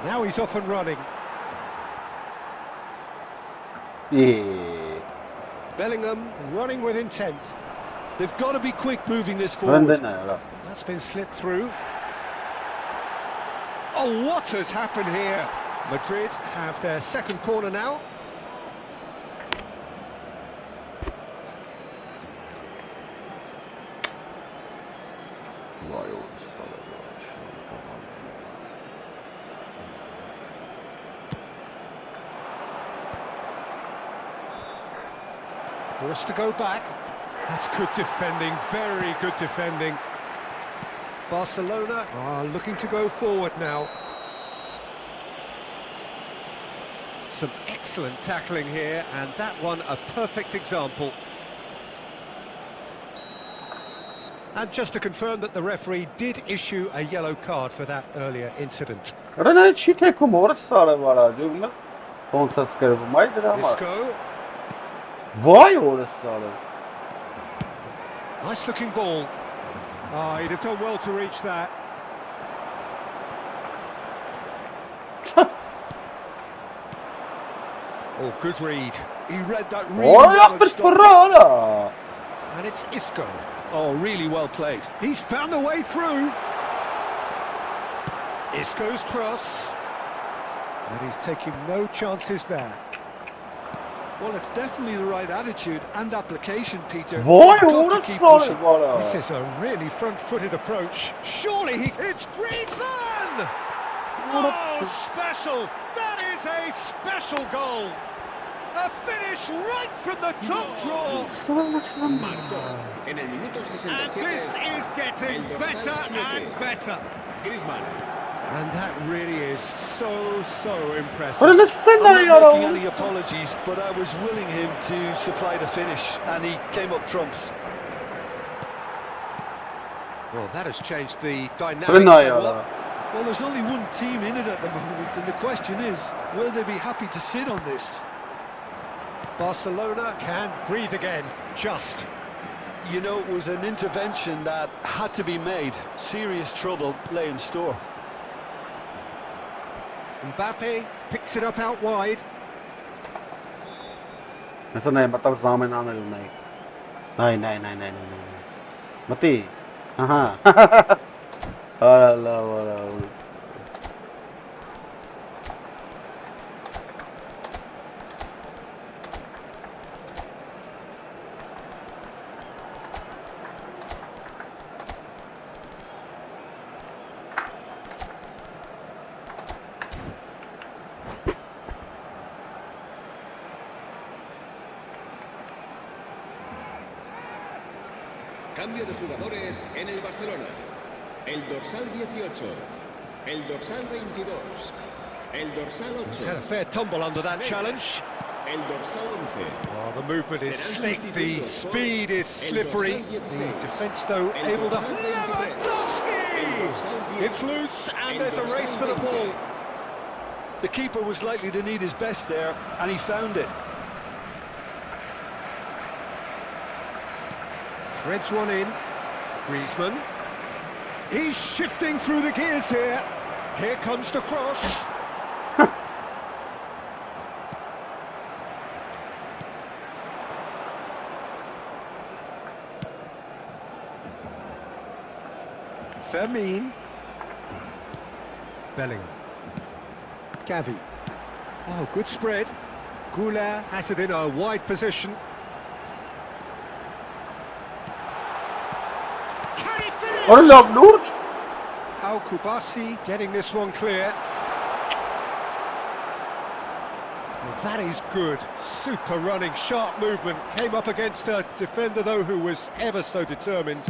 Now he's off and running. Yeah. Bellingham running with intent. They've got to be quick moving this forward. That's been slipped through. Oh, what has happened here? Madrid have their second corner now. Forced to go back. That's good defending, very good defending. Barcelona are looking to go forward now. Some excellent tackling here, and that one a perfect example. And just to confirm that the referee did issue a yellow card for that earlier incident. Isco. Vay orası abi. Nice looking ball. Oh, he'd have done well to reach that. Oh, good read. He read that really well and stopped. And it's Isco. Oh, really well played. He's found a way through. Isco's cross. And he's taking no chances there. Well, it's definitely the right attitude and application, Peter. Vay Got to keep pushing. This is a really front-footed approach. Surely it's Griezmann! Oh, special! That is a special goal! A finish right from the top draw! En el minuto And 67, this is getting el dorsal better 7, and better. Griezmann. And that really is so impressive. I'm not making any apologies, but I was willing him to supply the finish, and he came up trumps. Well, that has changed the dynamic somewhat. Well, there's only one team in it at the moment, and the question is, will they be happy to sit on this? Barcelona can breathe again, just. You know, it was an intervention that had to be made. Serious trouble lay in store. Mbappe picks it up out wide. Mesela ne batak zaman anlayın ne. Nay. Mati. Aha. Allah Allah. Cambio de jugadores en el Barcelona. El dorsal 18, el dorsal 22, el dorsal He's had a 8, fair tumble under that challenge. el dorsal 11. Oh, the movement is Serán slick, the sustituidos speed is por el slippery. dorsal The 16, defence, though, el able to... dorsal 23, el Lewandowski! dorsal 10, It's loose, and el there's a dorsal race for the 20. ball. The keeper was likely to need his best there, and he found it. Threads one in. Griezmann. He's shifting through the gears here. Here comes the cross. Fermin. Bellingham. Gavi. Oh, good spread. Goulart has it in a wide position. Can he finish? Allah Lurch. Al Kubasi getting this one clear. Well, that is good. Super running, sharp movement. Came up against a defender, though, who was ever so determined.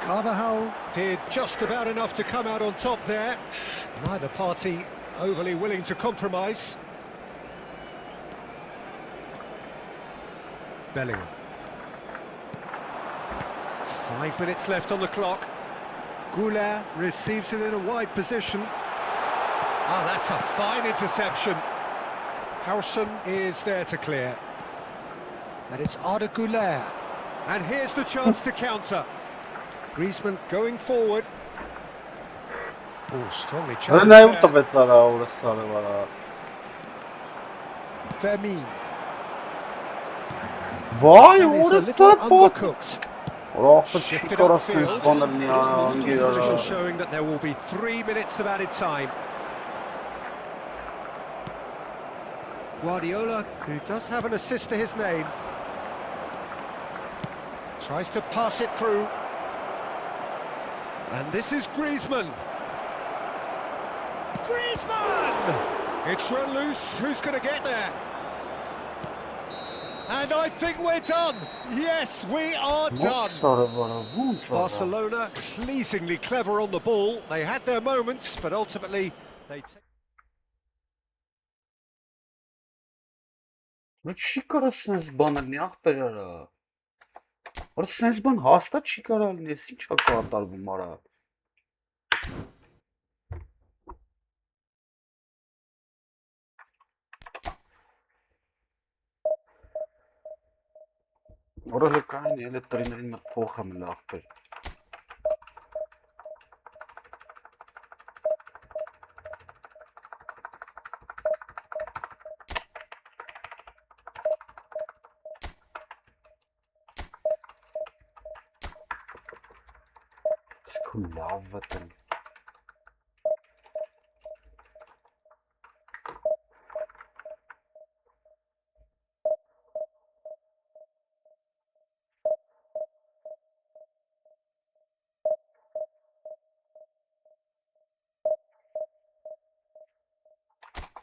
Carvajal did just about enough to come out on top there. Neither party overly willing to compromise. Bellingham. 5 minutes left on the clock. Goulart receives it in a wide position. Ah, that's a fine interception. Howson is there to clear. And it's Arda Goulart. And here's the chance to counter. Griezmann going forward. Oh, strongly Ne challenged yaptı there. be sana orası sana bana. Fermin. Vay That is a orası little sana pas. undercooked. Orası Shifted çık orası upfield. zbanır ya. Hangi Official yara. showing that there will be 3 minutes of added time. Guardiola, who does have an assist to his name, tries to pass it through. And this is Griezmann. Griezmann! It's run loose. Who's going to get there? And I think we're done. Yes, we are Vur done. sarı bana. Vur sarı. Barcelona pleasingly clever on the ball. They had their moments, but ultimately they... Ne çıkarırsın zbanır ne yaptı yara. Orası sen zban hasta çıkarar ne si çakarlar bunlara. Orası kayın ele trenerin poham laftır. Skullaveten.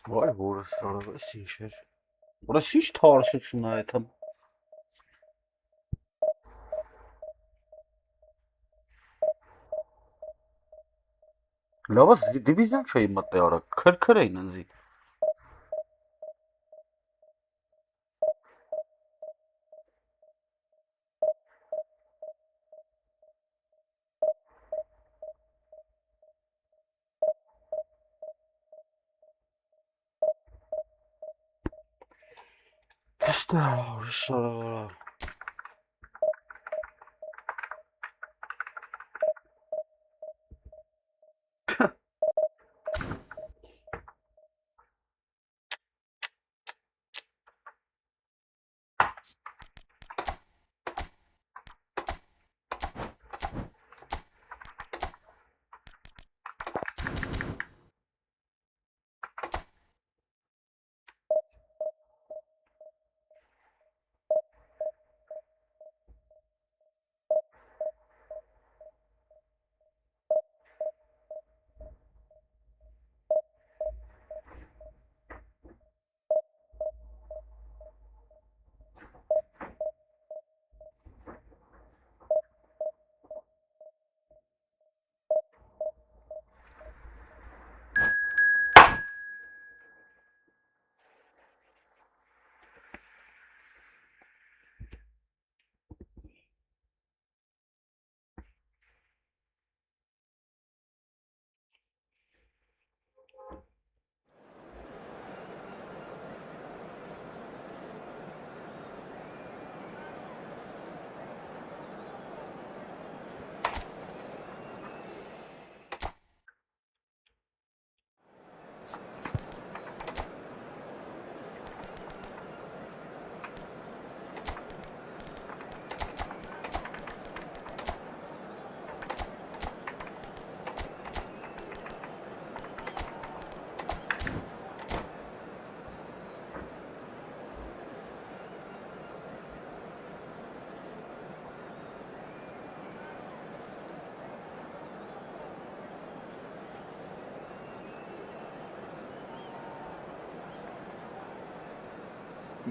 Vay burası araba sinşer. Burası hiç tarzı aytam. Lavas divizyon çayı madde yara. Kır aynı.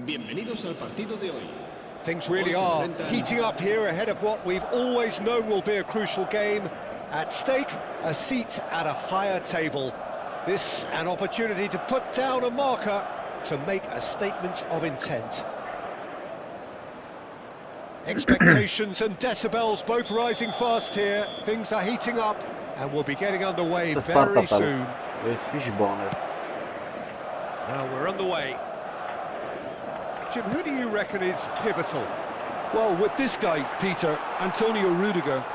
Bienvenidos al partido de hoy. Things really are heating up here ahead of what we've always known will be a crucial game. At stake, a seat at a higher table. This an opportunity to put down a marker to make a statement of intent. Expectations and decibels both rising fast here. Things are heating up and we'll be getting underway very soon. Now we're underway. Jim, who do you reckon is pivotal? Well, with this guy, Peter, Antonio Rudiger,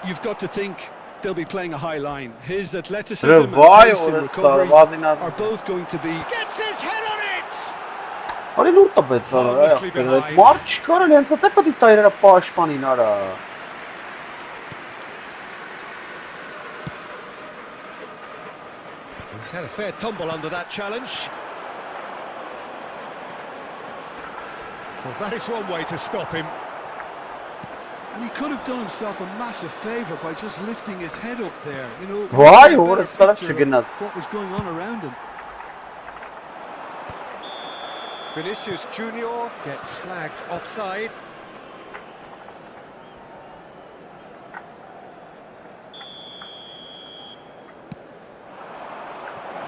you've got to think they'll be playing a high line. His athleticism and pace in recovery are both going to be... Gets his head on it! Արի լուր տպեց այդ մարդ չկարել հենց այդ է պետք է տայրերը պաշտպանին արա He's had a fair tumble under that challenge. Well, that is one way to stop him. And he could have done himself a massive favour by just lifting his head up there. You know, Why? a What better a sort picture of of what was going on around him. Vinicius Junior gets flagged offside.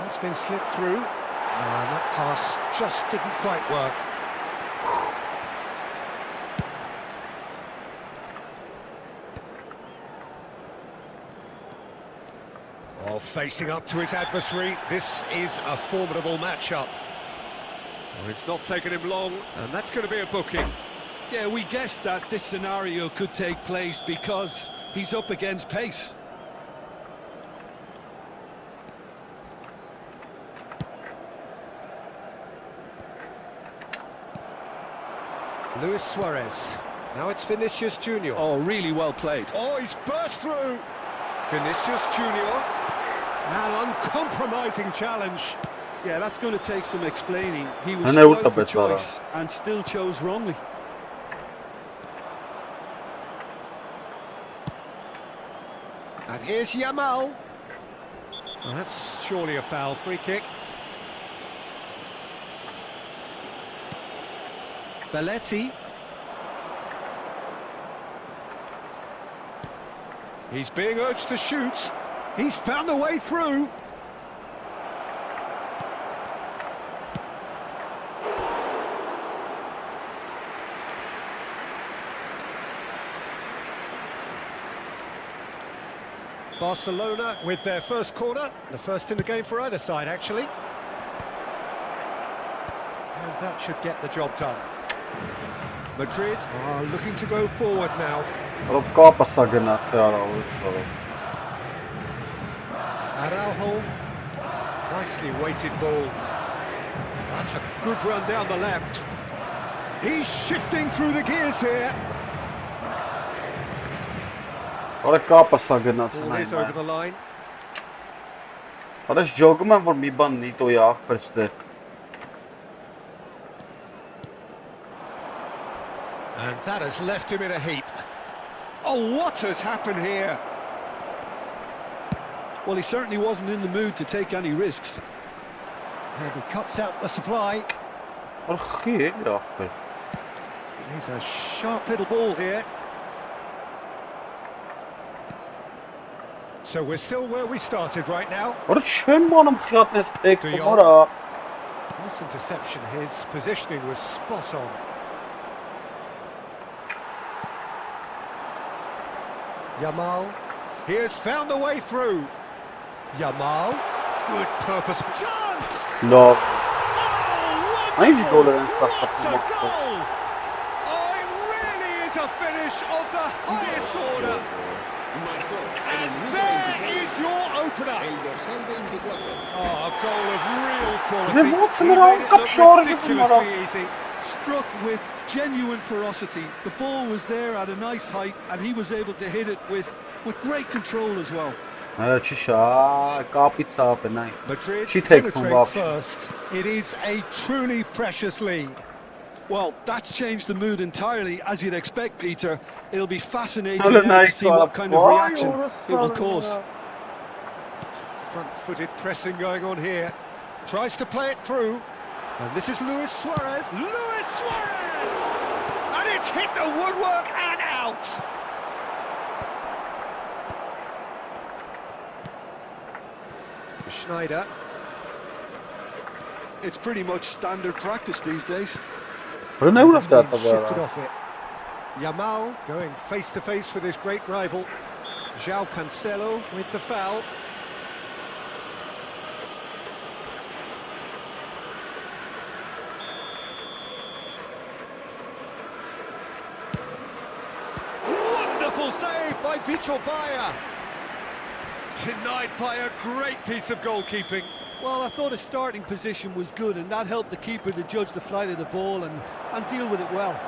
That's been slipped through. And that pass just didn't quite work. Oh, facing up to his adversary, this is a formidable matchup. Oh, it's not taken him long, and that's going to be a booking. Yeah, we guessed that this scenario could take place because he's up against pace. Luis Suarez. Now it's Vinicius Junior. Oh, really well played. Oh, he's burst through. Vinicius Junior. An uncompromising challenge. Yeah, that's going to take some explaining. He was spoiled for choice and still chose wrongly. And here's Yamal. Well, that's surely a foul. Free kick. Belletti. He's being urged to shoot. He's found a way through. Barcelona with their first corner, the first in the game for either side, actually. And that should get the job done. Madrid are looking to go forward now. Rob կապը սա գնացի արավ։ Araujo, nicely weighted ball. That's a good run down the left. He's shifting through the gears here. Արա կապը սա գնացի Ball is over the նայ։ line. Արաշ ջոգում եմ որ մի բան նիտոյի աղբեր ստե։ And that has left him in a heap. Oh, what has happened here? Well, he certainly wasn't in the mood to take any risks. And he cuts out the supply. Արա խի է աղբեր։ Here's a sharp little ball here. So we're still where we started right now. Արա չեմ անում խիատնես տեք Do you- որա։ Nice interception. His positioning was spot on. Yamal. He has found the way through. Yamal. Good purpose. Chance! Լավ։ Oh, Այն գոլը են what a ստացվում։ goal! Oh, it really is a finish of the highest order. Marcó en el And minuto there 24 is your opener. el dorsal 24. Oh, a goal of real quality. They want some He around made it cup look short of it, ridiculously easy. Struck with genuine ferocity. The ball was there at a nice height, and he was able to hit it with great control as well. Արա չի շա, կապից ապ է նայ։ Madrid She take penetrate from first. It is a truly precious lead. Well, that's changed the mood entirely, as you'd expect, Peter. It'll be fascinating Hello, now to nice see what kind of one. reaction it will cause. Front-footed pressing going on here. Tries to play it through. And this is Luis Suarez. Luis Suarez! And it's hit the woodwork and out. Schneider. It's pretty much standard practice these days. Արա նայ ուր է դա Shifted տաբարա։ off it. Yamal going face to face with his great rival. João Cancelo with the foul. Wonderful save by Vitor Baia. Denied by a great piece of goalkeeping. Well, I thought his starting position was good, and that helped the keeper to judge the flight of the ball and deal with it well.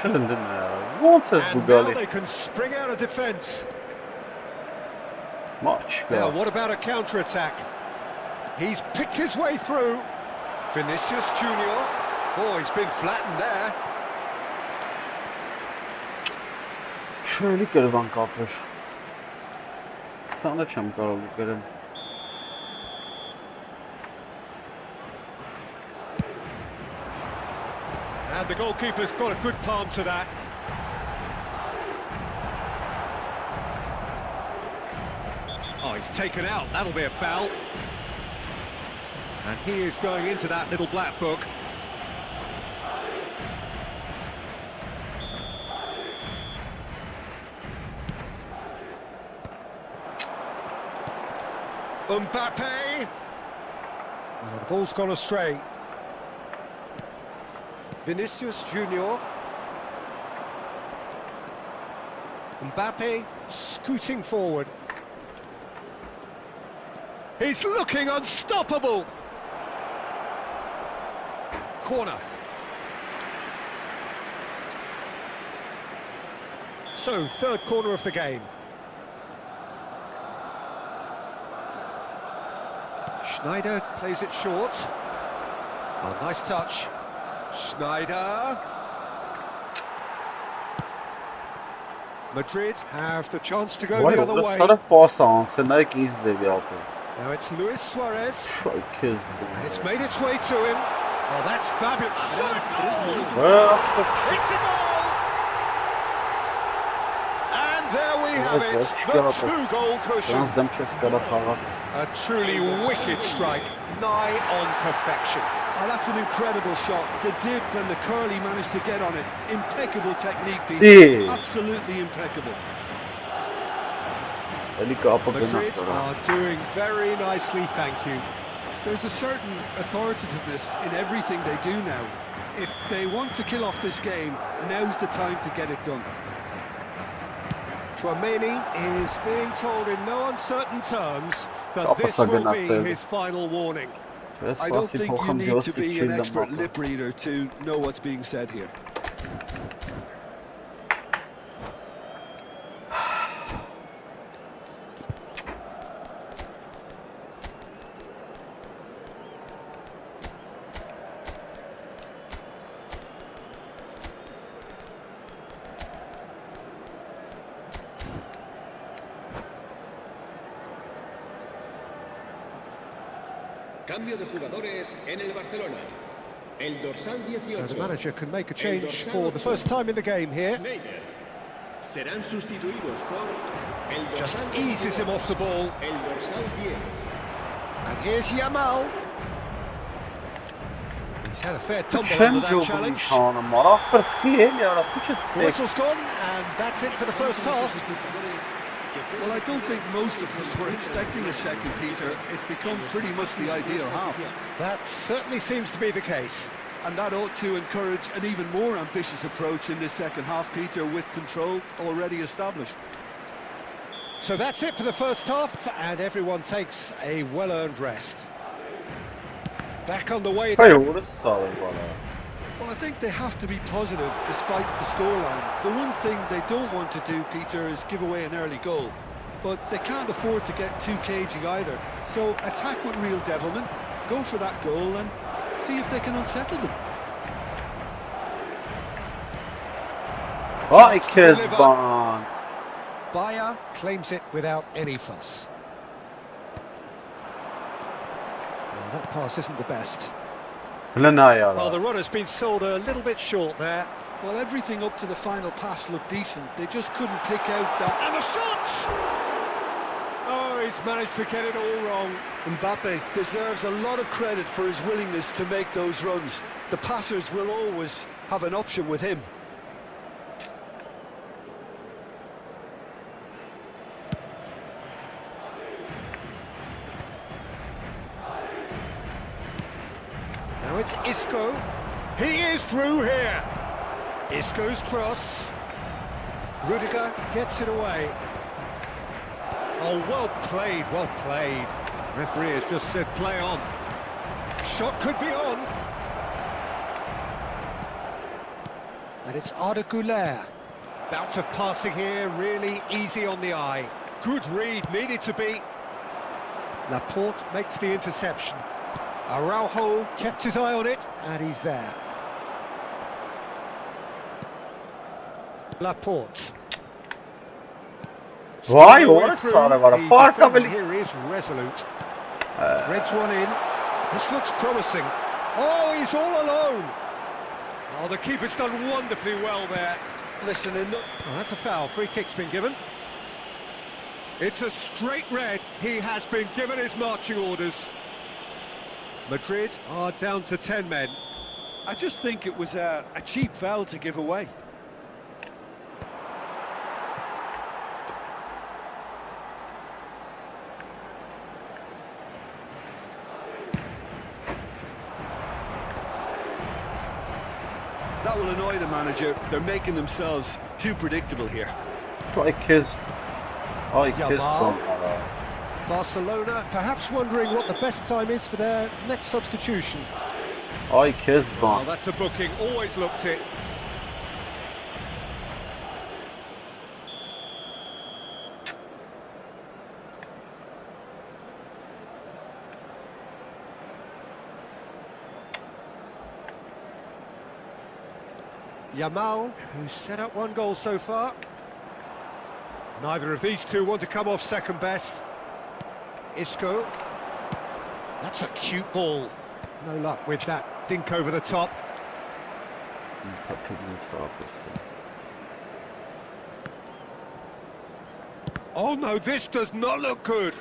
Չլնդն է։ Ոնց է And now զուգալի։ they can spring out of defence. Մարջ Now, կա։ what about a counter-attack? He's picked his way through. Vinicius Junior. Oh, he's been flattened there. Չելի կրվան կապեր։ Սանը չեմ կարող կրեմ։ And the goalkeeper's got a good palm to that. Oh, he's taken out. That'll be a foul. And he is going into that little black book. Mbappe. Oh, the ball's gone astray. Vinicius Junior. Mbappe scooting forward. He's looking unstoppable. Corner. So, third corner of the game. Schneider plays it short. Oh, nice touch. Schneider. Madrid have the chance to go the other way. Սարը պասը անցը նայք ինձ ձևի ապը։ Now it's Luis Suarez. Քեզ And it's made its way to him. Oh, that's fabulous. Shot a goal! դու։ It's a goal! And there we have it, the two-goal cushion. Դրանց դեմ չես կարա խաղաս։ A truly wicked strike, nigh on perfection. Oh, that's an incredible shot. The dip and the curl he managed to get on it. Impeccable technique, Yeah. Peter. Absolutely impeccable. Էլի կապը Madrid գնաց։ are doing very nicely, thank you. There's a certain authoritativeness in everything they do now. If they want to kill off this game, now's the time to get it done. Tchouaméni is being told in no uncertain terms that this will be his final warning. I don't think you need to be an expert lip reader to know what's being said here. Cambio de jugadores en el Barcelona. El dorsal 18. So the manager can make a change for the first time in the game here. Serán sustituidos por el dorsal Just eases him off the ball. El dorsal 10. And here's Yamal. He's had a fair tumble under that challenge. Whistle's gone, and that's it for the first half. Well, I don't think most of us were expecting a second, Peter. It's become pretty much the ideal half. That certainly seems to be the case. And that ought to encourage an even more ambitious approach in this second half, Peter, with control already established. So that's it for the first half, and everyone takes a well-earned rest. Back on the way there. Well, I think they have to be positive despite the scoreline. The one thing they don't want to do, Peter, is give away an early goal. But they can't afford to get too cagey either. So attack with real devilment, go for that goal and see if they can unsettle them. Bayer claims it without any fuss. Well, that pass isn't the best. Well, the runner's been sold a little bit short there. Well, everything up to the final pass looked decent. They just couldn't pick out that... And the shot! Oh, he's managed to get it all wrong. Mbappe deserves a lot of credit for his willingness to make those runs. The passers will always have an option with him. Now it's Isco. He is through here. Isco's cross. Rudiger gets it away. Oh, well played, well played. Referee has just said play on. Shot could be on. And it's Arda Güler. Bout of passing here, really easy on the eye. Good read, needed to be. Laporte makes the interception. Araujo kept his eye on it, and he's there. Laporte. Why? What? Here is resolute. Threads one in. This looks promising. Oh, he's all alone. Oh, the keeper's done wonderfully well there. Listen, oh, that's a foul. Free kick's been given. It's a straight red. He has been given his marching orders. Madrid are down to 10 men. I just think it was a cheap foul to give away. That will annoy the manager. They're making themselves too predictable here. Barcelona perhaps wondering what the best time is for their next substitution. Oh, that's a booking, always looked it. Yamal, who's set up one goal so far. Neither of these two want to come off second best. Isco. That's a cute ball. No luck with that dink over the top. Oh no, this does not look good.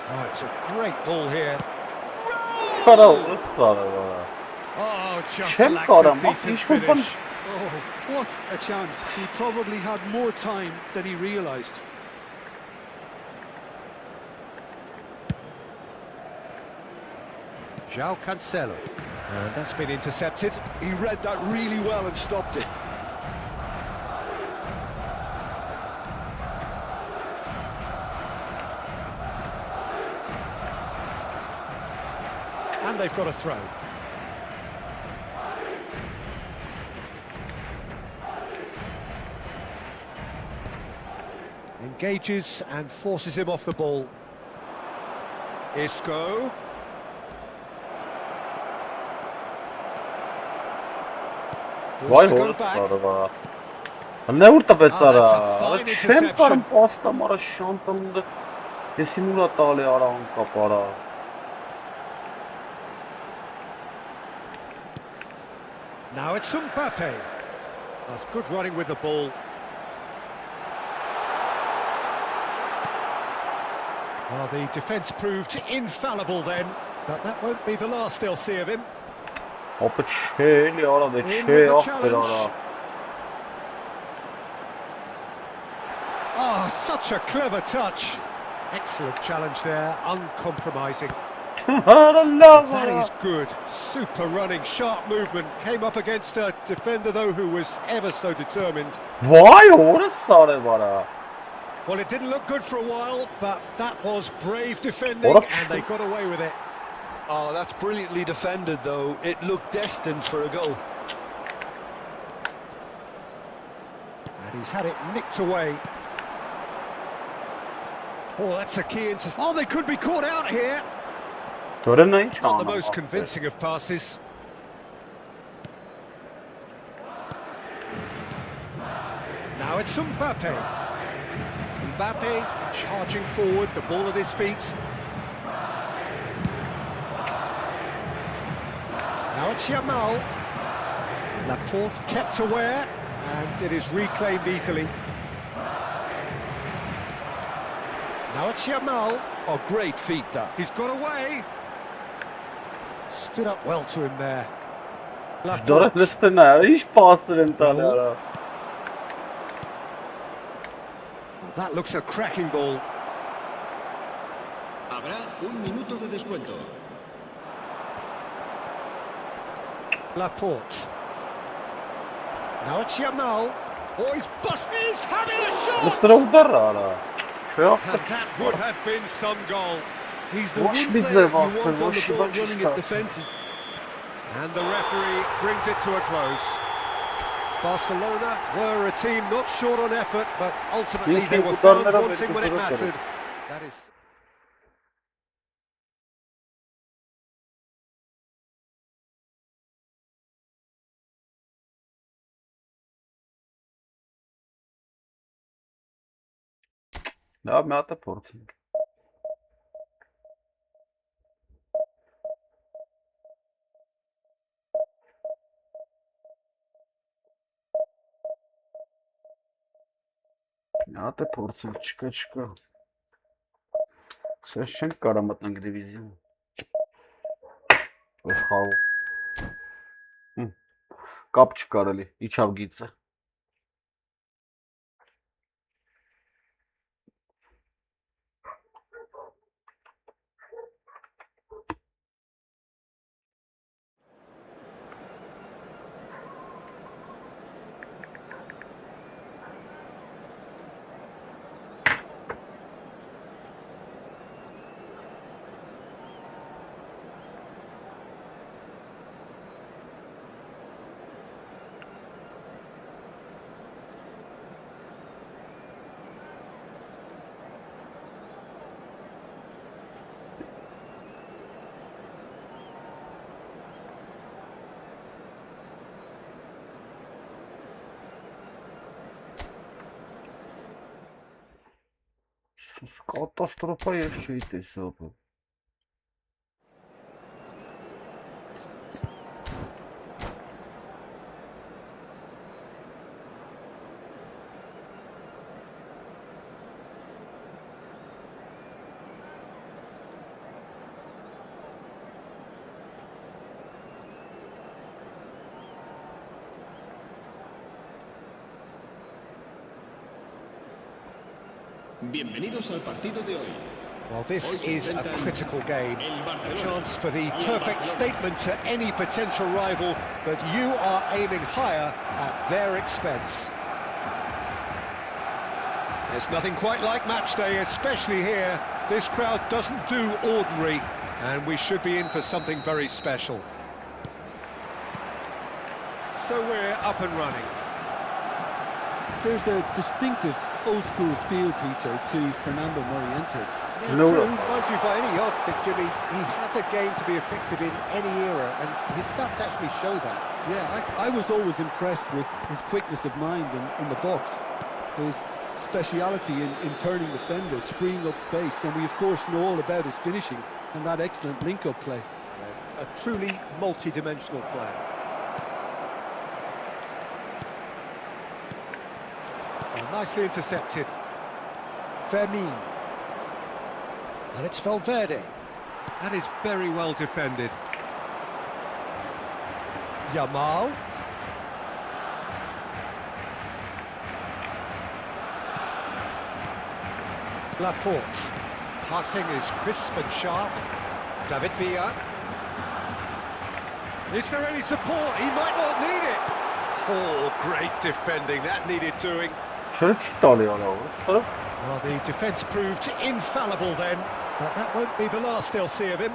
Oh, it's a great ball here. Oh, just lacked a decent finish. Oh, what a chance. He probably had more time than he realised. João Cancelo. And that's been intercepted. He read that really well and stopped it. And they've got a throw. Engages and forces him off the ball. Isco. Vay To go oğlum back. sarı var. Ne vurdu be Oh, that's a sarı? fine Çem interception. karım pasta mara şansımda. Desimura tali aran kapara. Now it's Mbappe. That's good running with the ball. Well, the defence proved infallible then, but that won't be the last they'll see of him. Abi çeli ara de In with çeli the ah challenge. ara. Oh, such a clever touch. Excellent challenge there, uncompromising. Allah That var. is good. Super running, sharp movement. Came up against a defender, though, who was ever so determined. Vay oğlum sarı var. Well, it didn't look good for a while, but that was brave defending, What a and they got away with it. Oh, that's brilliantly defended, though. It looked destined for a goal. And he's had it nicked away. Oh, that's a key into... Oh, they could be caught out here. Tören neyin Not the çağına most bak be. convincing of passes. Now it's Mbappe. Mbappe charging forward, the ball at his feet. Now it's Yamal. Laporte kept aware, and it is reclaimed easily. Now it's Yamal. Oh, great feat, that. He's got away. Stood up well to him there. Dora Laporte. listene hiç pasırın tali Raul. ara. Oh, that looks a cracking ball. Habrá un minuto de descuento. Laporte. Now it's Yamal. Oh, he's busting, he's having a shot! Mısır'a udar ara. Şey And yaptı. that would have been some goal. He's the Watch one me player you there, want on the watch ball me running start. at defences. And the referee brings it to a close. Barcelona were a team not short on effort, but ultimately they were found wanting when it mattered. That is... Da mi ata porții. Ata porții, çıka. Ses չեն կարա մտնենք դիվիզիոն։ Ով խաղ։ Կապ չկարելի, իջավ գիծը։ Կատաստրոֆա ես չէի տեսել։ Bienvenidos al partido de hoy. Well, this is a critical game, a chance for the perfect statement to any potential rival that you are aiming higher at their expense. There's nothing quite like match day, especially here. This crowd doesn't do ordinary, and we should be in for something very special. So we're up and running. There's a distinctive old-school feel, Peter, to Fernando Morientes. Yeah, true, mind you, by any yardstick, Jimmy, he has a game to be effective in any era, and his stats actually show that. Yeah, I was always impressed with his quickness of mind in the box, his speciality in turning defenders, freeing up space, and we of course know all about his finishing and that excellent link-up play. A truly multi-dimensional player. Nicely intercepted. Fermin. And it's Valverde. That is very well defended. Yamal. Laporte. Passing is crisp and sharp. David Villa. Is there any support? He might not need it. Oh, great defending. That needed doing. Well, the defence proved infallible then, but that won't be the last they'll see of him.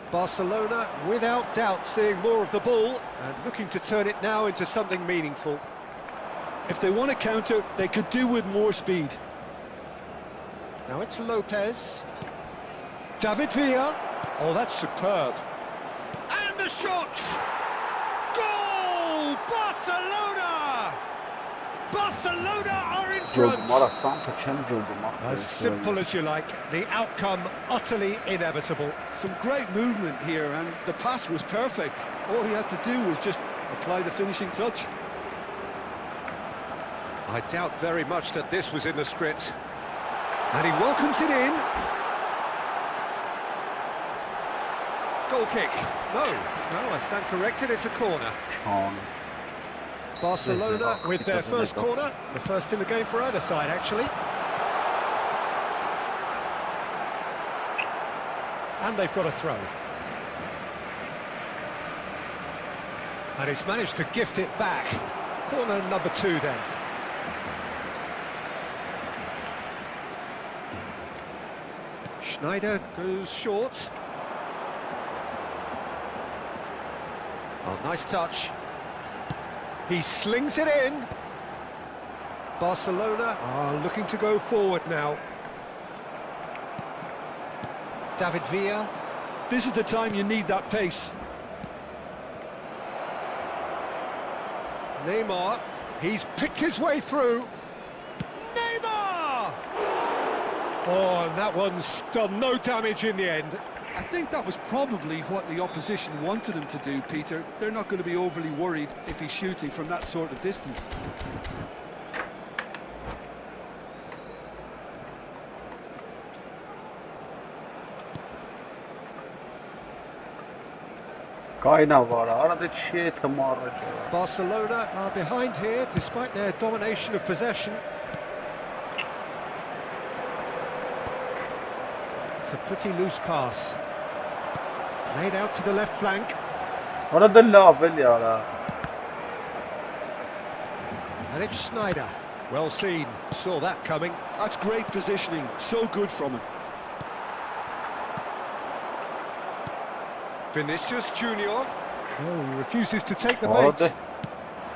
Barcelona, without doubt, seeing more of the ball and looking to turn it now into something meaningful. If they want to counter, they could do with more speed. Now it's Lopez. David Villa. Oh, that's superb. And the shot! Goal! Barcelona! Barcelona are in front! As simple as you like, the outcome utterly inevitable. Some great movement here, and the pass was perfect. All he had to do was just apply the finishing touch. I doubt very much that this was in the script. And he welcomes it in. Goal kick. No, I stand corrected, it's a corner. Barcelona with their first corner, the first in the game for either side, actually. And they've got a throw. And he's managed to gift it back. Corner number 2 then. Schneider goes short. Oh, nice touch. He slings it in. Barcelona are looking to go forward now. David Villa. This is the time you need that pace. Neymar. He's picked his way through. Neymar! Oh, and that one's done no damage in the end. I think that was probably what the opposition wanted him to do, Peter. They're not going to be overly worried if he's shooting from that sort of distance. Barcelona are behind here despite their domination of possession. It's a pretty loose pass. Played out to the left flank. And it's Schneider. Well seen. Saw that coming. That's great positioning. So good from him. Vinicius Junior. Oh, he refuses to take the bait.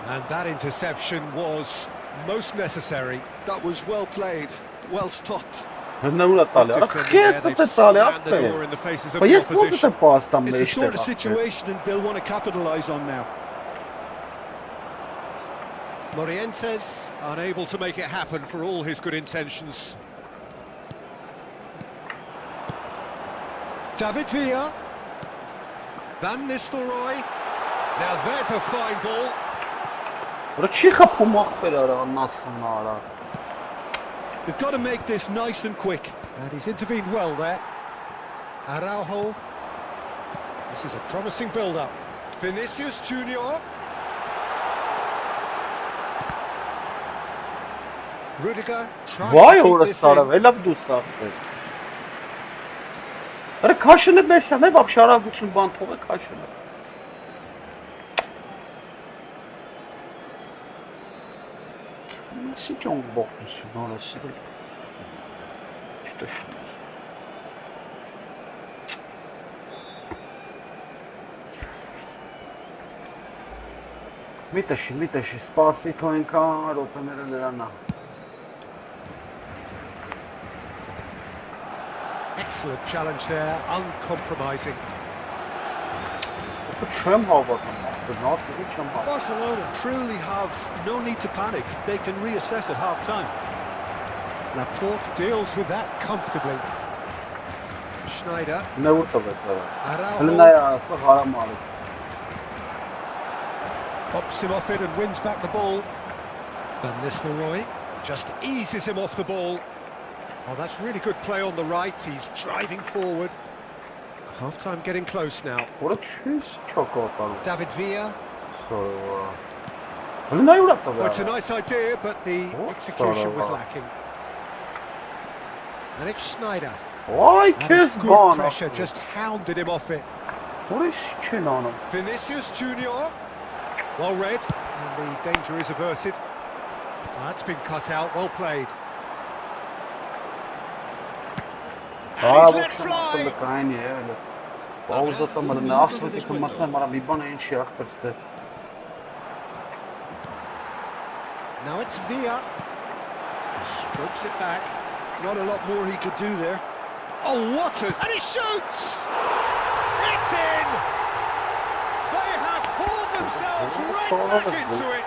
And that interception was most necessary. That was well played. Well stopped. It's the sort of situation that they'll want to capitalise on now. Morientes unable to make it happen for all his good intentions. David Villa. Van Nistelrooy. Now there's a fine ball. They've got to make this nice and quick. And he's intervened well there. Araujo. This is a promising build-up. Vinicius Junior. Rudiger trying Vay to keep orası this sarı. in. Elə bir sattı. Ara kaşını bəsən, nə bax şarab üçün bantoğa kaşını. Nasıl ki onu bakmışsın orası? İşte şunu. Միտաշի, սպասի թո ենքան ռոպեները լրանա։ Excellent challenge there, uncompromising. Չեմ հավատում, բնացի չեմ հավատում։ Barcelona truly have no need to panic. They can reassess at half-time. Laporte deals with that comfortably. Schneider. Nə vurtov է դա։ Araujo. Հələ նա ասա հարամ արեց։ Pops him off it and wins back the ball. Van Nistelrooy just eases him off the ball. Oh, that's really good play on the right. He's driving forward. Half-time getting close now. Ora չես չոկոտալ։ David Villa. Հələ նա վրտով Well, է։ it's a nice idea, but the execution was lacking. And it's Schneider. Ay And kes good bana. pressure just hounded him off it. Ora şikin anam. Vinicius Junior. Well read, and the danger is averted. That's been cut out, well played. And Aa he's bu let fly. şunu kayın ya öyle. Pauza tamam. Ne aslı tıkılmasına bana bir bana en şey aktarstı. Now it's Villa. Strokes it back. Not a lot more he could do there. Oh, what a... And he shoots! It's in! They have hauled themselves right back into it.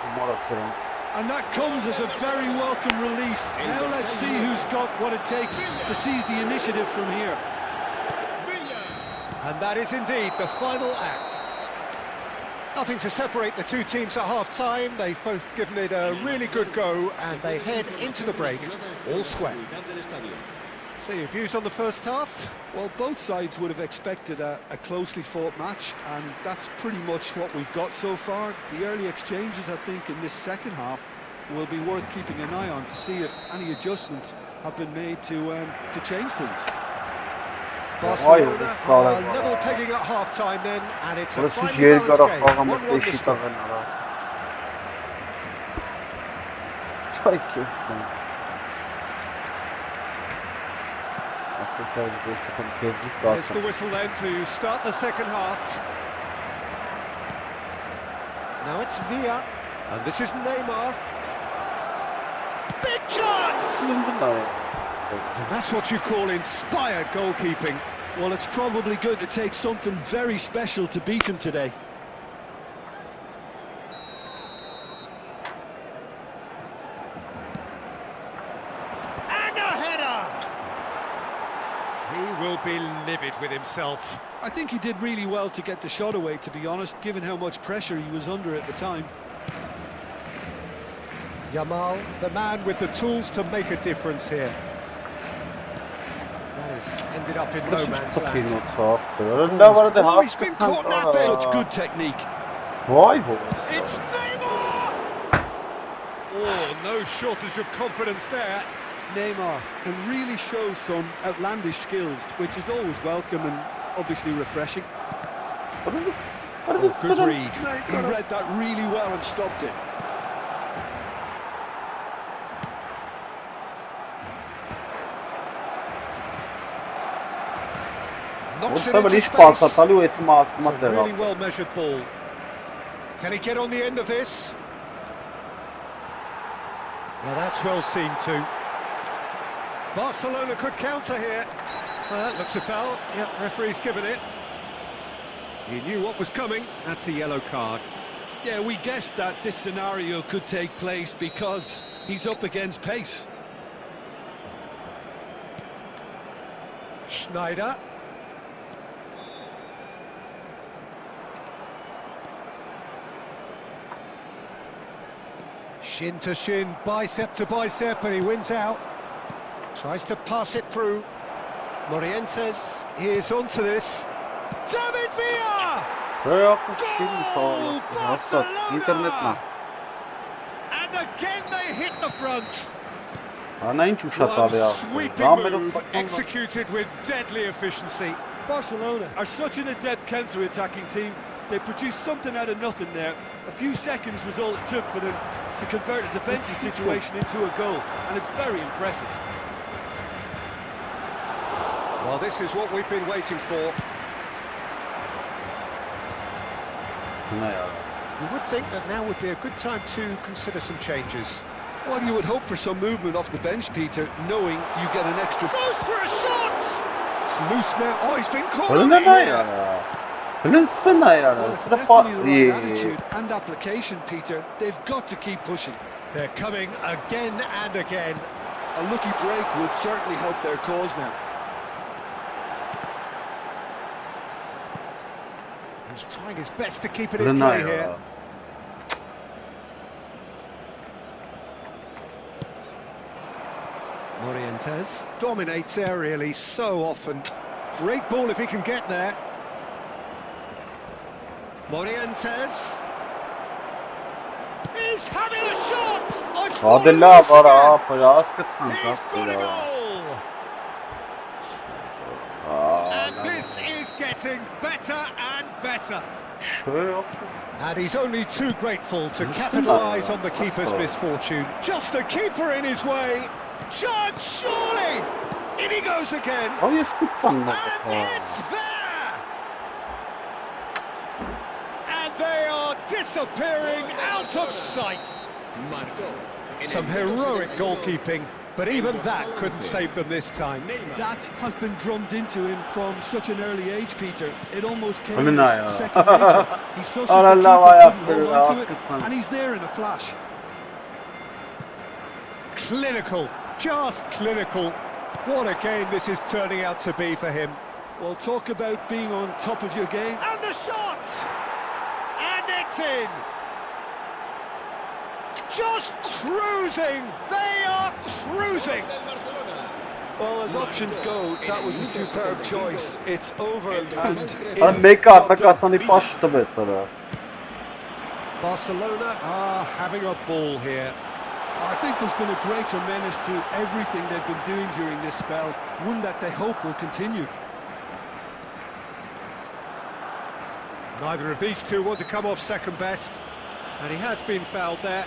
And that comes as a very welcome relief. Now let's see who's got what it takes to seize the initiative from here. And that is indeed the final act. Nothing to separate the two teams at half-time. They've both given it a really good go, and they head into the break all square. So your views on the first half? Well, both sides would have expected a closely fought match, and that's pretty much what we've got so far. The early exchanges, I think, in this second half will be worth keeping an eye on to see if any adjustments have been made to change things. Barcelona are level pegging at half-time then, and it's a finely balanced game. 1-1 the score. Çay kestim. There's the whistle then to start the second half. Now it's Villa, and this is Neymar. Big chance! And that's what you call inspired goalkeeping. Well, it's probably going to take something very special to beat him today. And a header! He will be livid with himself. I think he did really well to get the shot away, to be honest, given how much pressure he was under at the time. Yamal, the man with the tools to make a difference here. That has ended up in no man's land. Oh, he's been caught napping. Such good technique. It's Neymar! Oh, no shortage of confidence there. Neymar can really show some outlandish skills, which is always welcome and obviously refreshing. Oh, good read. He read that really well and stopped it. Knocks it into space. It's a really well measured ball. Can he get on the end of this? Now that's well seen too. Barcelona could counter here. Well, that looks a foul. Yep, referee's given it. He knew what was coming. That's a yellow card. Yeah, we guessed that this scenario could take place because he's up against pace. Schneider. Shin to shin, bicep to bicep, and he wins out. Tries to pass it through. Morientes is onto this. David Villa! Goal! Barcelona! And again they hit the front. Ana ինչ ուշացավ է One ասում։ sweeping Ռամերով move, սակայն executed with deadly efficiency. Barcelona are such an adept counter-attacking team. They produced something out of nothing there. A few seconds was all it took for them to convert a defensive situation into a goal, and it's very impressive. Well, this is what we've been waiting for. նա է։ You would think that now would be a good time to consider some changes. Well, you would hope for some movement off the bench, Peter, knowing you get an extra... Goes for a shot! It's loose now. Oh, he's been caught Հələ on նա it է here. արա։ Հələ ստենա է արա։ Well, it's Սրա definitely the right ֆա։ attitude and application, Peter. They've got to keep pushing. They're coming again and again. A lucky break would certainly help their cause now. He's trying his best to keep it in Հələ նա play է here. արա։ Morientes dominates aerially so often. Great ball if he can get there. Morientes. He's having a shot! Oh, it's fallen Հադե լավ loose արա, again. ապա հասկացան, He's got a կապտերա։ goal! And this is getting better and better. Շո։ And he's only too grateful to capitalise on the keeper's misfortune. Just the keeper in his way. Chance, surely! In he goes again. Ո ես կուտան And it's there! And they are disappearing out of sight. Marcó. Some heroic goalkeeping, but even that couldn't save them this time. That has been drummed into him from such an early age, Peter. It almost came Hëlle na ja. as second nature. He sussed the Ara keeper lava couldn't yaptı, hold on to it, hakikaten. and he's there in a flash. Clinical, just clinical. What a game this is turning out to be for him. Well, talk about being on top of your game. And the shot! And it's in! Just cruising! They are cruising! Del Barcelona. Well, as options go, that was a superb choice. It's over and Արա մեկը արտակասանի պաշտ տվեց արա։ Barcelona are having a ball here. I think there's been a greater menace to everything they've been doing during this spell, one that they hope will continue. Neither of these two want to come off second best, and he has been fouled there.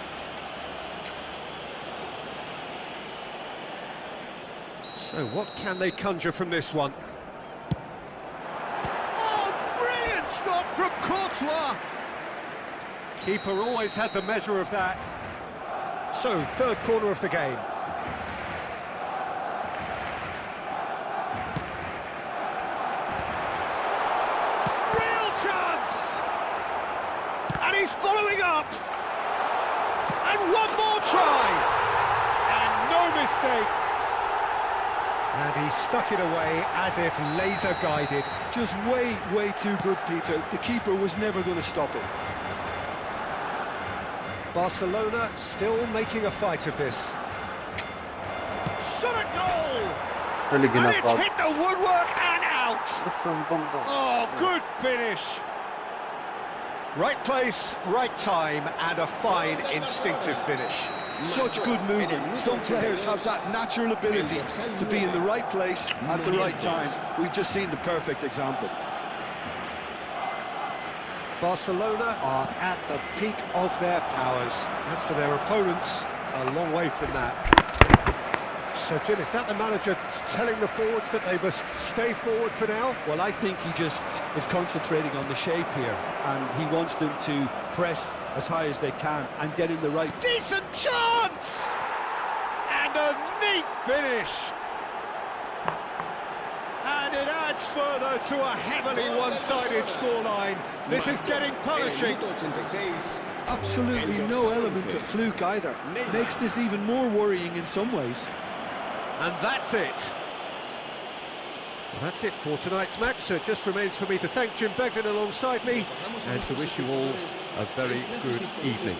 So what can they conjure from this one? Oh, brilliant stop from Courtois! Keeper always had the measure of that. So, third corner of the game. Real chance! And he's following up! And one more try! And no mistake! And he stuck it away as if laser guided. Just way too good, Peter. The keeper was never going to stop it. Barcelona still making a fight of this. Shot a goal! Հələ And գնա it's կապ։ hit the woodwork and out! Oh, good finish! Right place, right time, and a fine instinctive finish. Such good movement. Some players have that natural ability to be in the right place at the right time. We've just seen the perfect example. Barcelona are at the peak of their powers. As for their opponents, a long way from that. So, Jim, is that the manager telling the forwards that they must stay forward for now? Well, I think he just is concentrating on the shape here, and he wants them to press as high as they can and get in the right... Decent chance! And a neat finish! And it adds further to a heavily one-sided scoreline. This is getting punishing. Absolutely no element of fluke either. Makes this even more worrying in some ways. And that's it. That's it for tonight's match. So it just remains for me to thank Jim Begden alongside me and to wish you all a very good evening.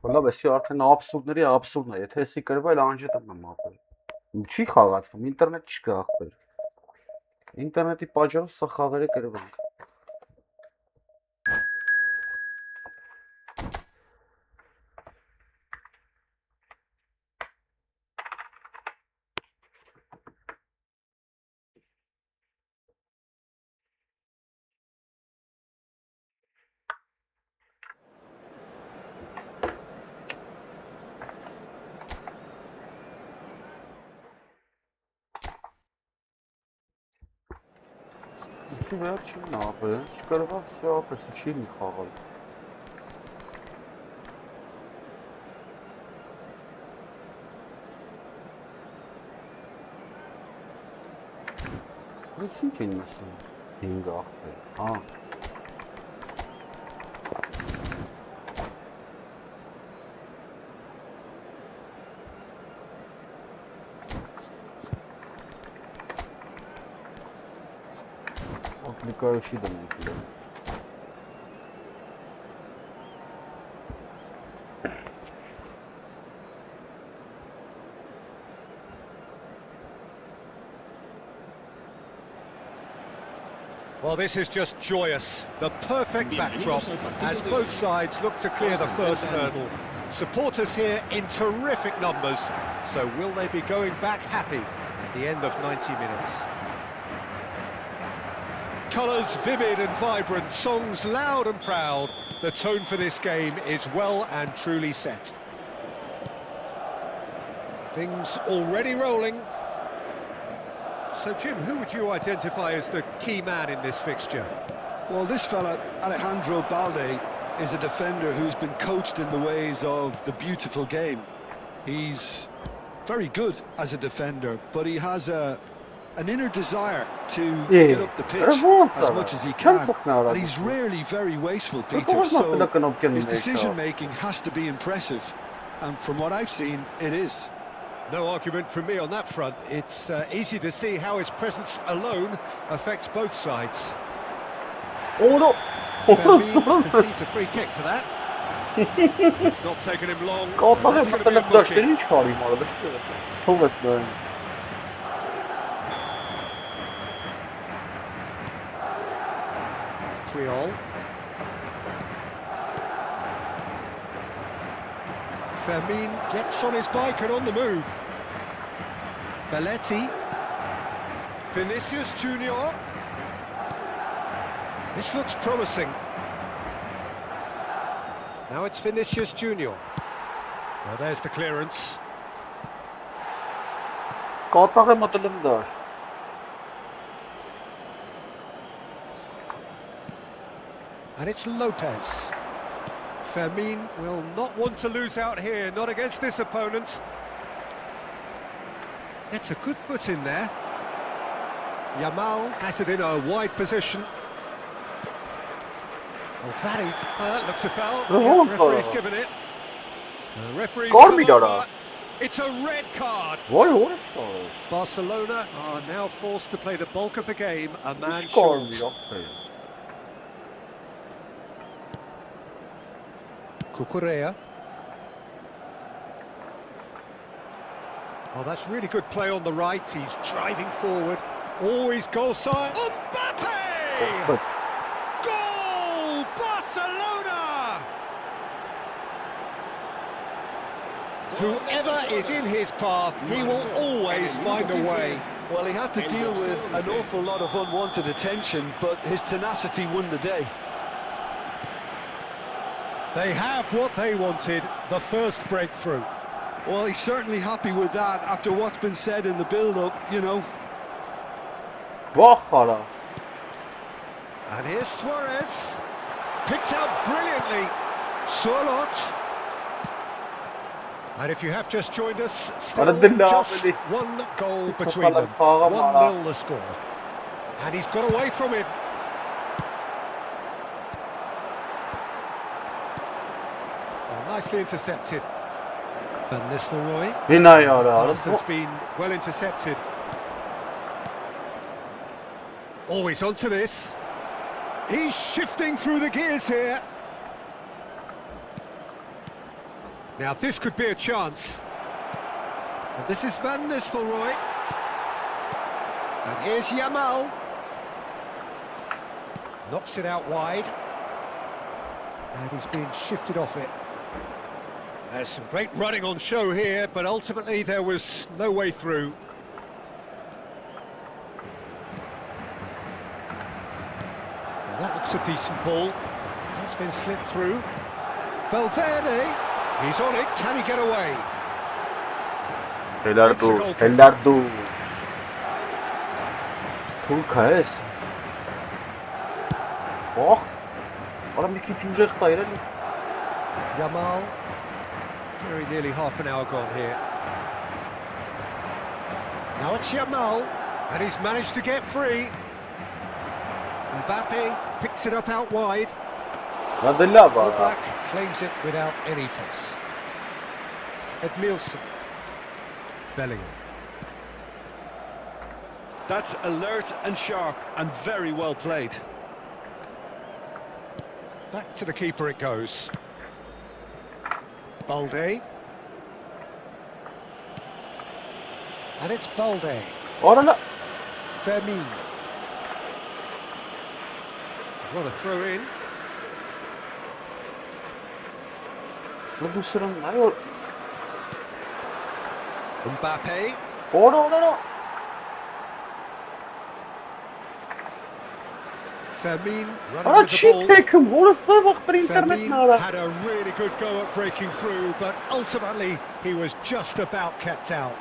Լավ, էսի արդեն աբսուրդների աբսուրդն է, եթե էսի կրվա, էլ անջետը եմ ապրել։ Չի խաղացվում, ինտերնետ չկա ախպեր։ Ինտերնետի պատճառով սա խաղերը կրվանք։ Ինչի վերջինն ապրել, չկրված սի ապրես, չի մի խաղալ։ Ինչ են նսում, հինգ ախպեր, հա։ Отвлекающий донейки, да. Well, this is just joyous. The perfect backdrop as both sides look to clear the first hurdle. Supporters here in terrific numbers. So will they be going back happy at the end of 90 minutes? Colours vivid and vibrant, songs loud and proud. The tone for this game is well and truly set. Things already rolling. So, Jim, who would you identify as the key man in this fixture? Well, this fella, Alejandro Balde, is a defender who's been coached in the ways of the beautiful game. He's very good as a defender, but he has an inner desire to get up the pitch as much as he can. And he's rarely very wasteful, Peter, so his decision-making has to be impressive. And from what I've seen, it is. No argument from me on that front. It's easy to see how his presence alone affects both sides. Oh no! Fermin concedes a free kick for that. It's not taken him long. That's going to be a booking. Triol. Fermin gets on his bike and on the move. Belletti. Vinicius Junior. This looks promising. Now it's Vinicius Junior. Well, there's the clearance. And it's Lopez. Fermin will not want to lose out here, not against this opponent. It's a good foot in there. Yamal has it in a wide position. Oh, that looks a foul. Yeah, referee's given it. The referee's come over. It's a red card. What? Barcelona are now forced to play the bulk of the game a man short. Cucurella. Oh, that's really good play on the right. He's driving forward. Always goal side. Mbappe! Goal! Barcelona! Whoever is in his path, he will always find a way. Well, he had to deal with an awful lot of unwanted attention, but his tenacity won the day. They have what they wanted, the first breakthrough. Well, he's certainly happy with that after what's been said in the build-up, you know. And here's Suarez. Picked out brilliantly. Sorlot. And if you have just joined us, still just one goal between them. 1-0 the score. And he's got away from him. Nicely intercepted. Van Nistelrooy. Pass has been well intercepted. Oh, he's onto this. He's shifting through the gears here. Now this could be a chance. And this is Van Nistelrooy. And here's Yamal. Knocks it out wide. And he's being shifted off it. There's some great running on show here, but ultimately there was no way through. Now that looks a decent ball. It's been slipped through. Valverde, he's on it. Can he get away? Hellardo. Tulkayes. Oh. Adam iki cücek daire. Yamal. Very nearly half an hour gone here. Now it's Yamal, and he's managed to get free. Mbappe picks it up out wide. Black claims it without any fuss. Edmilson. Bellingham. That's alert and sharp and very well played. Back to the keeper it goes. Balde. And it's Balde. Fermin. What a throw in. Mbappe. Oh no. Fermin running with the ball. Fermin had a really good go at breaking through, but ultimately he was just about kept out.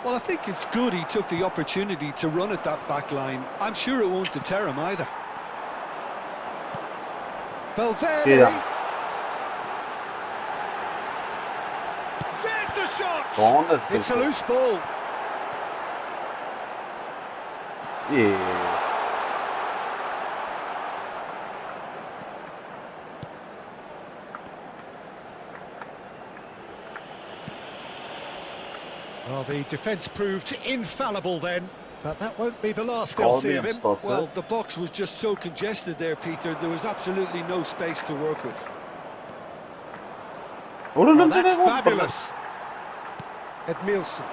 Well, I think it's good he took the opportunity to run at that back line. I'm sure it won't deter him either. Valverde. Yeah. There's the shot! It's a loose ball. Yeah. Well, the defence proved infallible then, but that won't be the last they'll see of him. Well, the box was just so congested there, Peter. There was absolutely no space to work with. Oh, that's fabulous. Edmilson.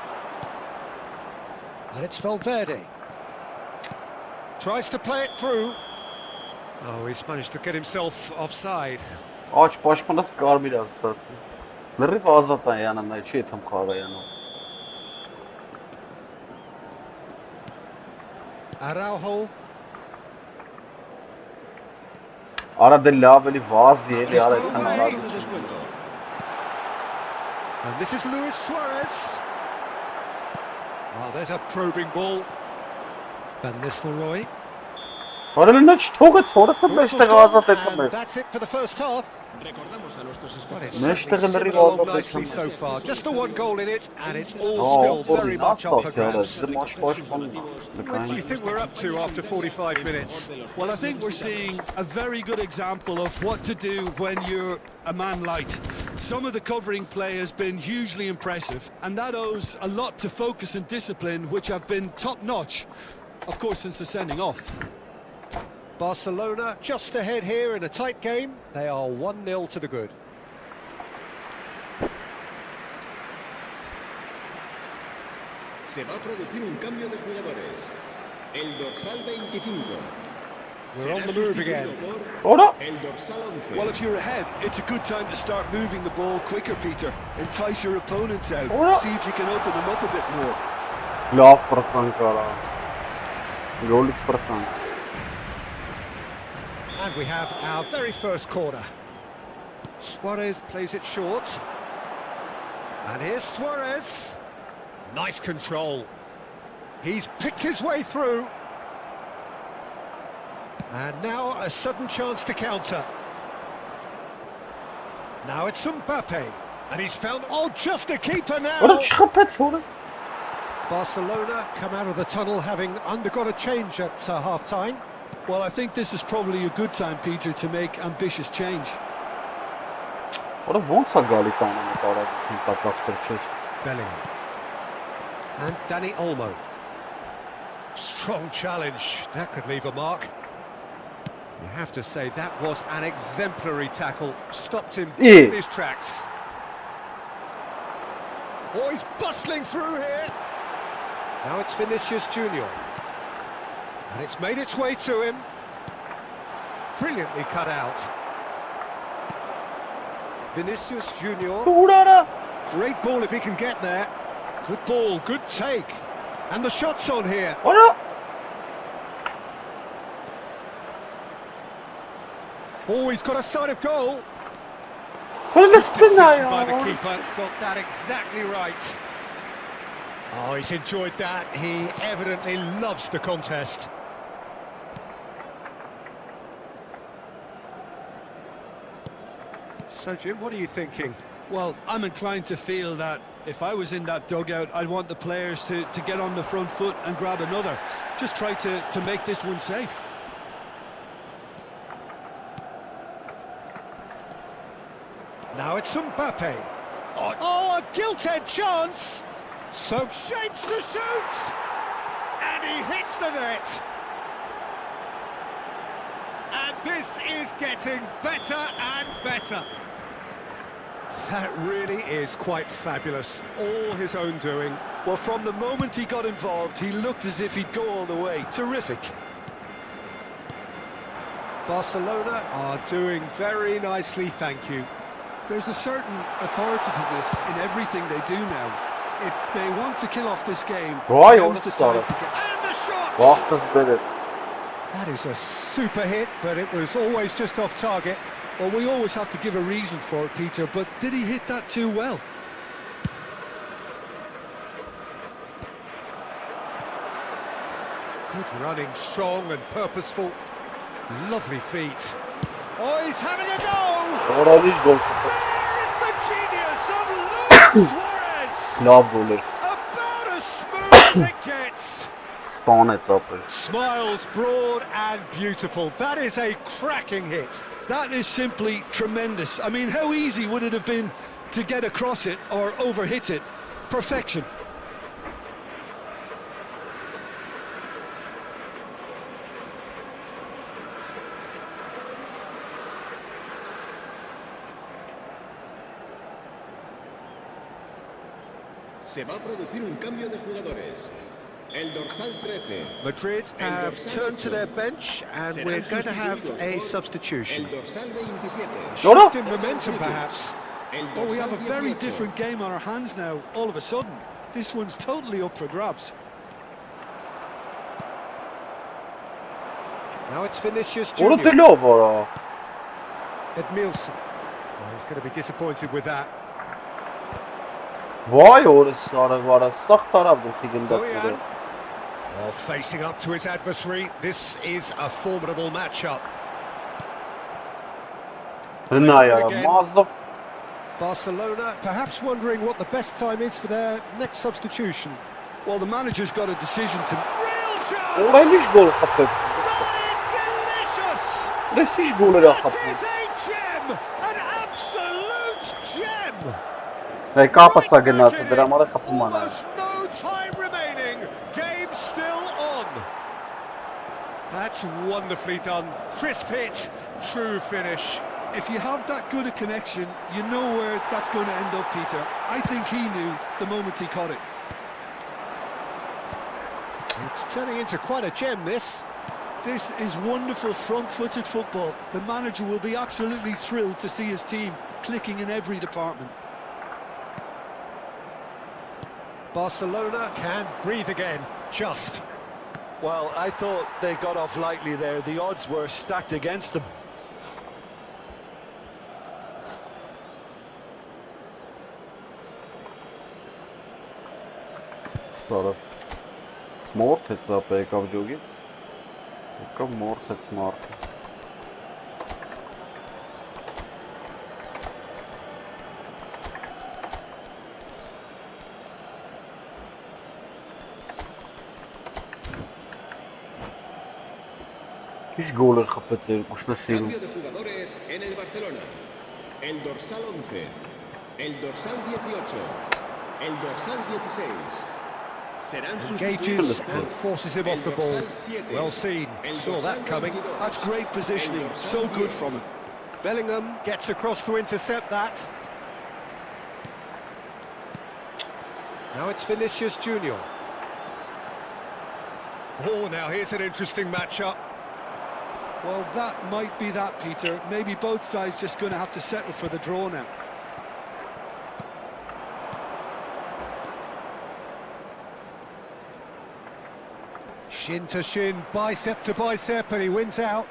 And it's Valverde. Tries to play it through. Oh, he's managed to get himself offside. Aç başmanız kar biraz tatsın. Lırıf azatan yanında çetim kara yanı. Araujo. Arada laveli vaz yeli And arada. this is Luis Suarez. Oh, there's a probing ball. Van Nistelrooy. Orada çok sonrası beşte gazat etmez. That's it for the first half. But it's Neşte certainly gazat along nicely so far. Just the one goal in it, and it's all still very much up for grabs. What do you think we're up to after 45 minutes? Well, I think we're seeing a very good example of what to do when you're a man light. Some of the covering play has been hugely impressive, and that owes a lot to focus and discipline, which have been top-notch, of course, since the sending off. Barcelona just ahead here in a tight game. They are 1-0 to the good. Se va a producir un cambio de jugadores. El dorsal 25. We're on the move again. El dorsal 11. Well, if you're ahead, it's a good time to start moving the ball quicker, Peter. Entice your opponents out. See if you can open them up a bit more. Laf %, kara. Gol %. And we have our very first corner. Suarez plays it short. And here's Suarez. Nice control. He's picked his way through. And now a sudden chance to counter. Now it's Mbappe. And he's found... Oh, just a keeper now! Barcelona come out of the tunnel having undergone a change at half-time. Well, I think this is probably a good time, Peter, to make ambitious change. Bellingham. And Dani Olmo. Strong challenge. That could leave a mark. You have to say that was an exemplary tackle. Stopped him in his tracks. Oh, he's bustling through here. Now it's Vinicius Junior. And it's made its way to him. Brilliantly cut out. Vinicius Junior. Great ball if he can get there. Good ball, good take. And the shot's on here. Oh, he's got a sight of goal. Good decision by the keeper. Got that exactly right. Oh, he's enjoyed that. He evidently loves the contest. So, Jim, what are you thinking? Well, I'm inclined to feel that if I was in that dugout, I'd want the players to get on the front foot and grab another. Just try to make this one safe. Now it's Mbappe. Oh, a gilt-edged chance! So shapes to shoot! And he hits the net! And this is getting better and better. That really is quite fabulous. All his own doing. Well, from the moment he got involved, he looked as if he'd go all the way. Terrific. Barcelona are doing very nicely, thank you. There's a certain authoritativeness in everything they do now. If they want to kill off this game, now's the time to get... And the shot! Vaxt's That is a super hit, but it was always just off target. Well, we always have to give a reason for it, Peter, but did he hit that too well? Good running, strong and purposeful. Lovely feet. Oh, he's having a go! There is the genius of Luis Suarez! Love About as smooth as it gets. Smiles broad and beautiful. That is a cracking hit. That is simply tremendous. I mean, how easy would it have been to get across it or overhit it? Perfection. Se va a producir un cambio de jugadores. El dorsal 13. Madrid have turned to their bench and we're going to have a substitution. El dorsal 27. Shift in momentum perhaps. Oh, we have a very different game on our hands now, all of a sudden. This one's totally up for grabs. Now it's Vinicius Junior. Edmilson. Oh, he's going to be disappointed with that. Vay orası var ya sağ taraf bu filmde. Oh, facing up to his adversary, this is a formidable matchup. Barcelona perhaps wondering what the best time is for their next substitution. Well, the manager's got a decision to... Real chance! That is delicious! That is a gem! An absolute gem! Almost no time remaining. Game still on. That's wonderfully done. Crisp hit, true finish. If you have that good a connection, you know where that's going to end up, Peter. I think he knew the moment he caught it. It's turning into quite a gem, this. This is wonderful front-footed football. The manager will be absolutely thrilled to see his team clicking in every department. Barcelona can breathe again, just. Well, I thought they got off lightly there. The odds were stacked against them. Sort of. Mortec up եկավ ջոգի։ Եկավ Mortec mark. Cambio de jugadores en el Barcelona. El dorsal 11, el dorsal 18, el dorsal 16. Serán engages and forces him off the ball. Well seen, saw that coming. That's great positioning, so good from him. Bellingham gets across to intercept that. Now it's Vinicius Junior. Oh, now here's an interesting matchup. Well, that might be that, Peter. Maybe both sides just going to have to settle for the draw now. Shin to shin, bicep to bicep, and he wins out.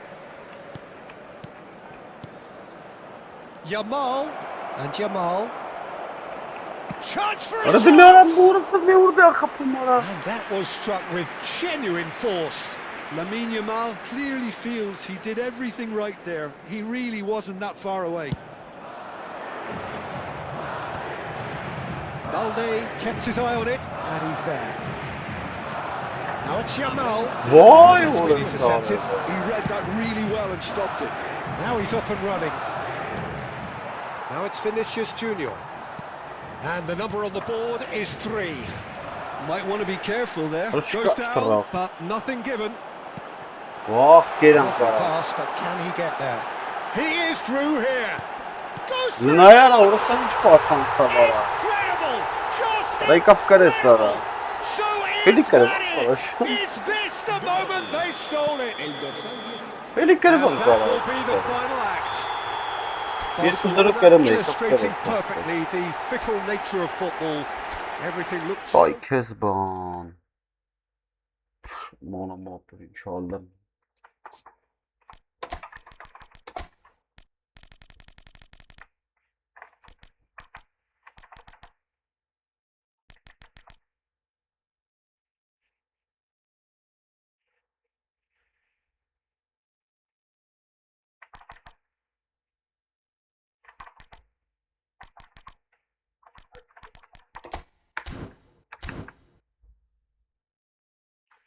Yamal, and Yamal. Chance for a Arada shot! Laran burası ne vurdu kapımara? And that was struck with genuine force. Lamine Yamal clearly feels he did everything right there. He really wasn't that far away. Balde kept his eye on it, and he's there. Now it's Yamal. Vay It's been oğlum intercepted. sana. He read that really well and stopped it. Now he's off and running. Now it's Vinicius Junior. And the number on the board is 3. Might want to be careful there. Goes down, but nothing given. Vah Kerem Awful sana. pass, but can he get there? He is through here. Goes through. Знаю, orası hiç pasan sana. Incredible! Just Дай капкарет sana. so Peki, is Kerem, that it? hoş. Is this the moment they stole it? El dorsal 10. Böyle Kerem And that will sana. be the final act. Bir Barcelona kızdırıp veremeyiz, illustrating çok perfectly the fickle nature of football. Everything looks Vay Kezban. Mono motor inşallah.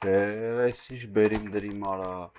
Esses berimlerim ara.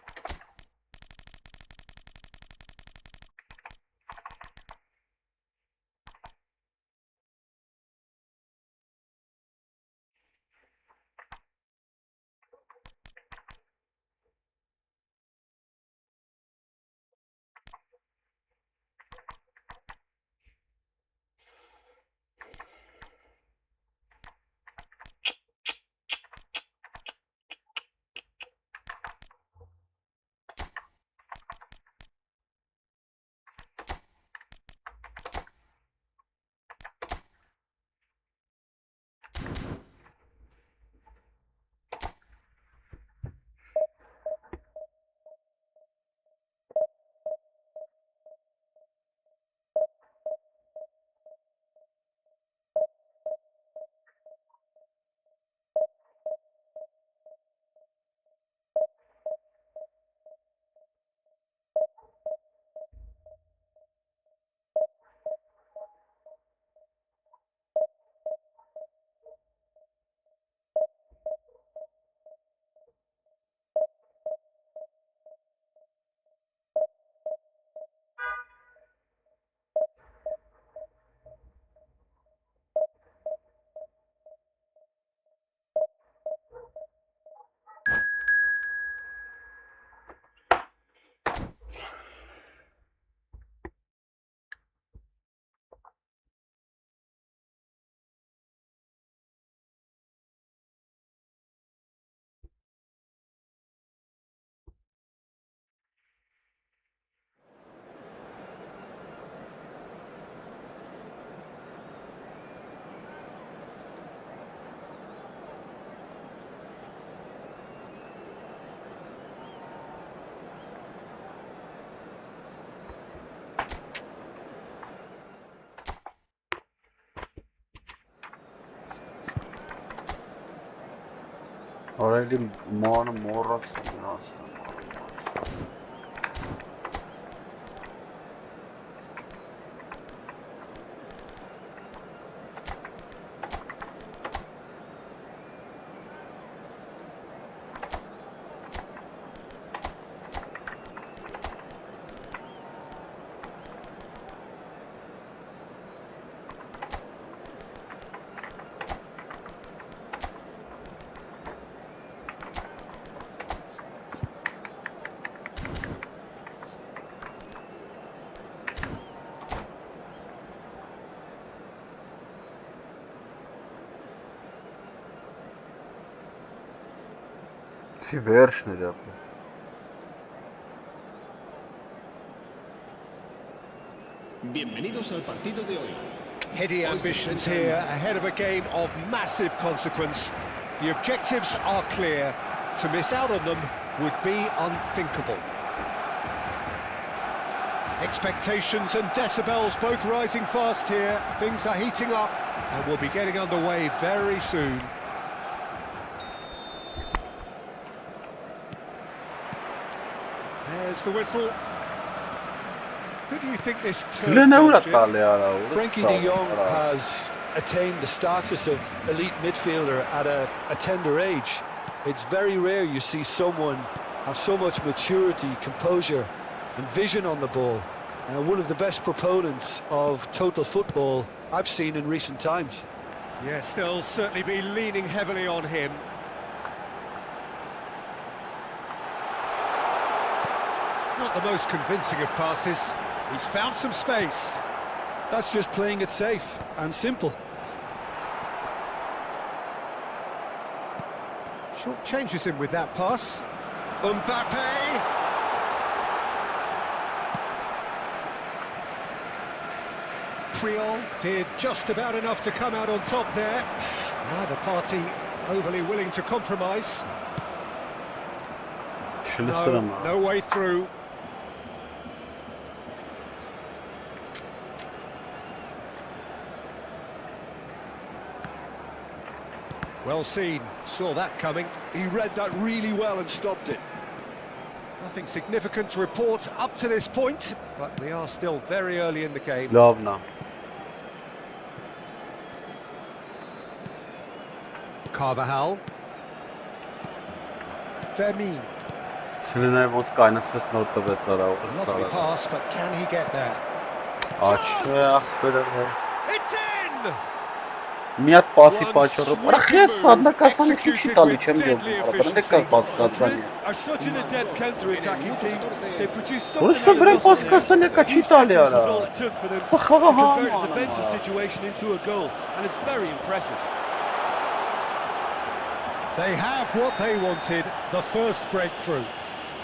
Already more of something else. Սի վերջն էր ապա։ Bienvenidos al partido de hoy. Heady ambitions here, ahead of a game of massive consequence. The objectives are clear. To miss out on them would be unthinkable. Expectations and decibels both rising fast here. Things are heating up and we'll be getting underway very soon. There's the whistle. Who do you think this turns on, Jim? Frankie de Jong has attained the status of elite midfielder at a tender age. It's very rare you see someone have so much maturity, composure and vision on the ball. One of the best proponents of total football I've seen in recent times. Yes, they'll certainly be leaning heavily on him. Not the most convincing of passes. He's found some space. That's just playing it safe and simple. Short changes him with that pass. Mbappe! Priol did just about enough to come out on top there. Neither party overly willing to compromise. No way through. Well seen, saw that coming. He read that really well and stopped it. Nothing significant to report up to this point, but we are still very early in the game. Լավն է։ Carvajal. Vermeer. Շնորհիվ ոնց կայնացած նոր տվեց արա։ Lovely pass, but can he get there? Աչքե ախպերը։ It's in! Մի հատ պասի պատճառով։ Ախես սանդակասանը քիչ չի տալի չեմ ջոկում։ Բռնեք կա պասկացանի։ Are such an adept counter-attacking team. They produce Ուրիշ something բրան պասկասանը կա չի տալի արա։ that's all it took for them to convert a defensive situation into a goal, and it's very impressive. They have what they wanted, the first breakthrough.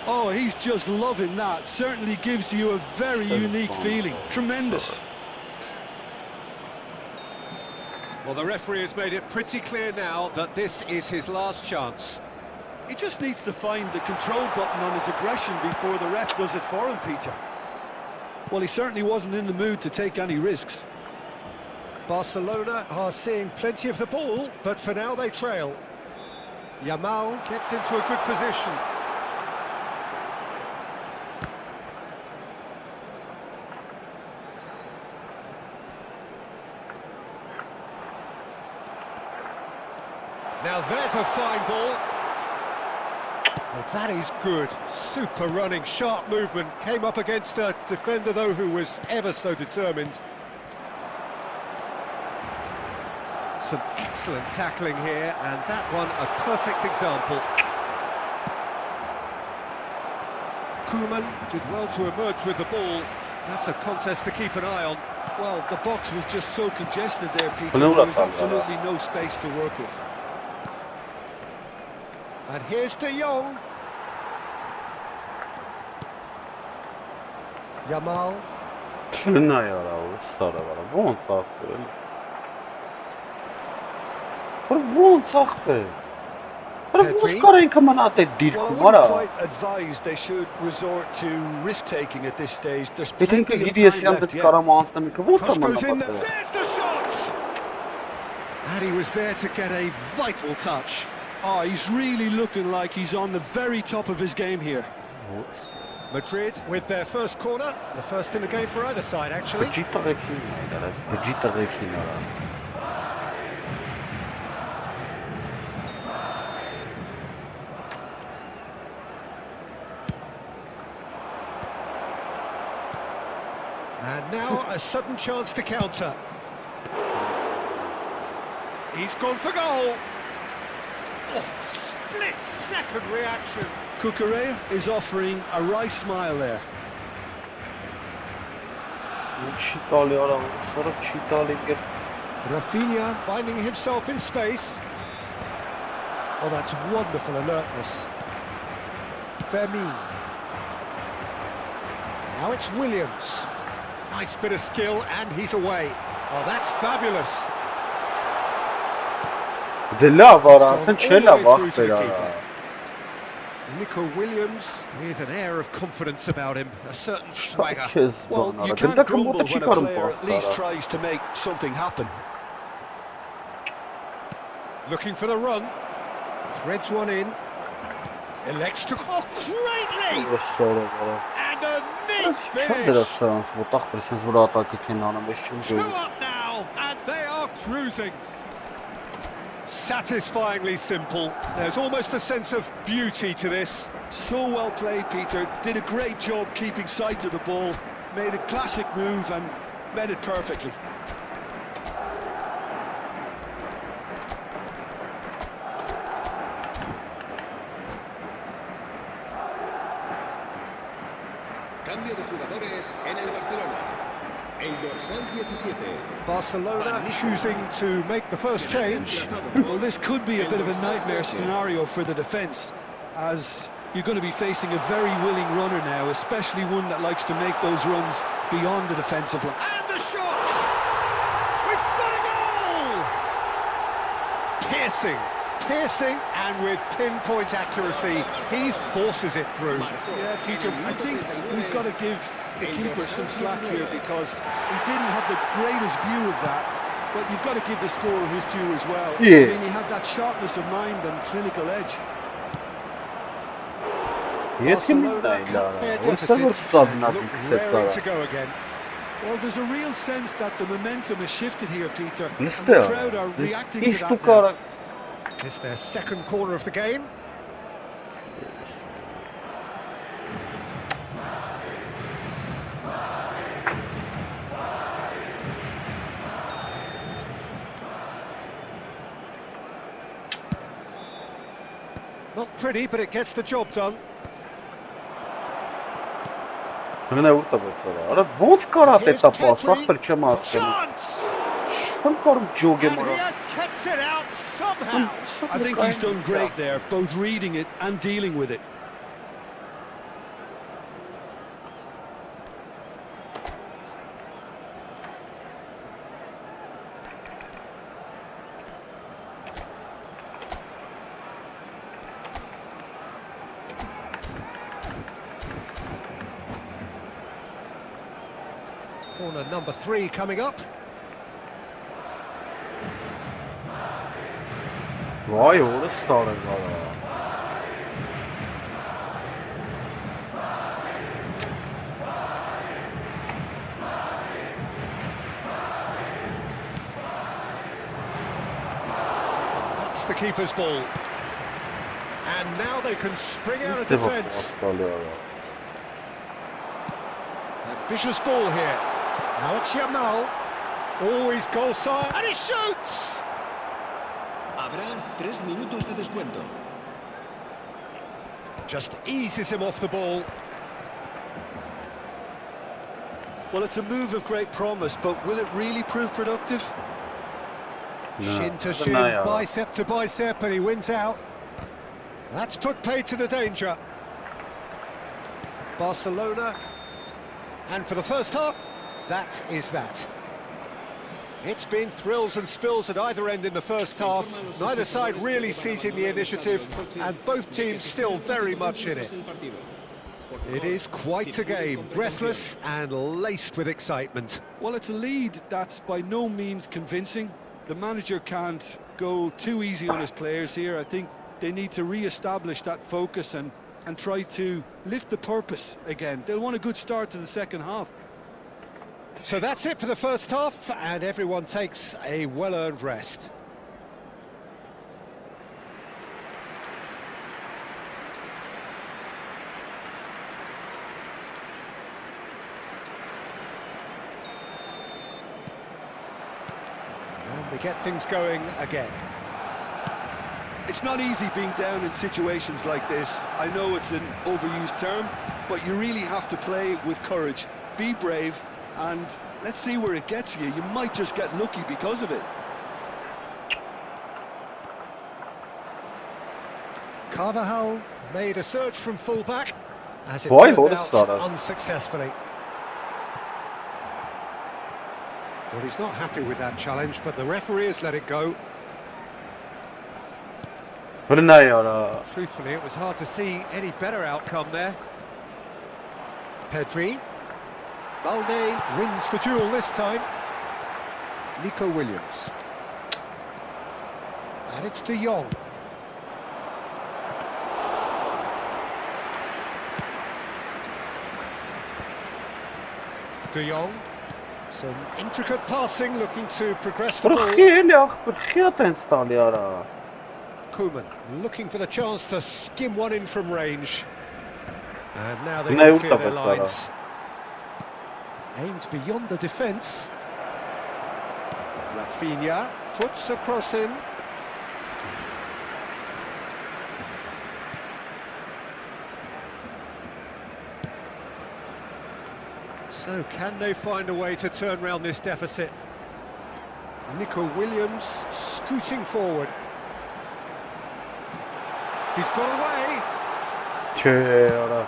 Oh, he's just loving that. Certainly gives you a very unique feeling. Tremendous. Well, the referee has made it pretty clear now that this is his last chance. He just needs to find the control button on his aggression before the ref does it for him, Peter. Well, he certainly wasn't in the mood to take any risks. Barcelona are seeing plenty of the ball, but for now they trail. Yamal gets into a good position. Now there's a fine ball. Well, that is good. Super running, sharp movement. Came up against a defender, though, who was ever so determined. Some excellent tackling here, and that one a perfect example. Koeman did well to emerge with the ball. That's a contest to keep an eye on. Well, the box was just so congested there, Peter. There was absolutely no space to work with. And here's De Jong. Yamal. Շննա արա, սարա վարա, ոնց ախպեր։ Ոնց ախպեր։ Ոնց կար ինքը մնատ այդ դիրքում, Well, I արա։ wouldn't quite advise they should resort to risk-taking at this stage. There's Եթե plenty ինքը of գիտի ես time իրան left դից yet. կարամ անցնեմ ինքը ոնց է Cross goes in there. մնա։ There's the shot! And he was there to get a vital touch. Oh, he's really looking like he's on the very top of his game here. Madrid with their first corner, the first in the game for either side, actually. Բջի տղեկին է, դարած, բջի տղեկին արա։ And now a sudden chance to counter. He's gone for goal. Oh, split-second reaction. Cucurella is offering a wry smile there. Չի տալի արա, սարը չի տալի գեր։ Rafinha finding himself in space. Oh, that's wonderful alertness. Vermeer. Now it's Williams. Nice bit of skill, and he's away. Oh, that's fabulous. Nico Williams with an air of confidence about him, a certain swagger. Well, you can't grumble when a player at least tries to make something happen. Looking for the run. Threads one in. Elects to... Oh, great leap! And a neat finish! 2 up now, and they are cruising. Satisfyingly simple. There's almost a sense of beauty to this. So well played, Peter. Did a great job keeping sight of the ball. Made a classic move and read it perfectly. Cambio de jugadores en el Barcelona. El dorsal 17. Barcelona choosing to make the first change. Well, this could be a bit of a nightmare scenario for the defence, as you're going to be facing a very willing runner now, especially one that likes to make those runs beyond the defensive line. And the shot! We've got a goal! Piercing, and with pinpoint accuracy, he forces it through. Yeah, Peter, I think we've got to give the keeper some slack here, because he didn't have the greatest view of that, but you've got to give the scorer his due as well. Yeah. I mean, he had that sharpness of mind and clinical edge. Barcelona cut their deficits and look raring to go again. Well, there's a real sense that the momentum has shifted here, Peter, and the crowd are reacting to that now. It's their second corner of the game. Not pretty, but it gets the job done. Ոնց կարա տետա պասախ չեմ ասկել։ Չեմ կարող ջոգեմ And he արա։ has kept it out somehow. I think he's done great there, both reading it and dealing with it. Corner number 3 coming up. Vay oğlu sarı qala. That's the keeper's ball. And now they can spring out of defence. Ambitious ball here. Now it's Yamal. Always goal side. And he shoots! Habrá 3 minutos de descuento. Just eases him off the ball. Well, it's a move of great promise, but will it really prove productive? Shin to shin, bicep to bicep, and he wins out. That's put paid to the danger. Barcelona. And for the first half, that is that. It's been thrills and spills at either end in the first half. Neither side really seizing the initiative, and both teams still very much in it. It is quite a game, breathless and laced with excitement. Well, it's a lead that's by no means convincing. The manager can't go too easy on his players here. I think they need to re-establish that focus and try to lift the purpose again. They'll want a good start to the second half. So that's it for the first half, and everyone takes a well-earned rest. And we get things going again. It's not easy being down in situations like this. I know it's an overused term, but you really have to play with courage. Be brave, and let's see where it gets you. You might just get lucky because of it. Carvajal made a search from full-back, as it Vay, turned orası out ara. unsuccessfully. Well, he's not happy with that challenge, but the referee has let it go. Bu ne ya? Truthfully, it was hard to see any better outcome there. Pedri. Balde wins the duel this time. Nico Williams. And it's De Jong. De Jong. Some intricate passing, looking to progress the ball. Բրխի տենց տալի արա։ Koeman looking for the chance to skim one in from range. And now they No, can clear their Tavares, lines. Aimed beyond the defence. Rafinha puts a cross in. So can they find a way to turn round this deficit? Nico Williams scooting forward. He's got away. Չէ, արա։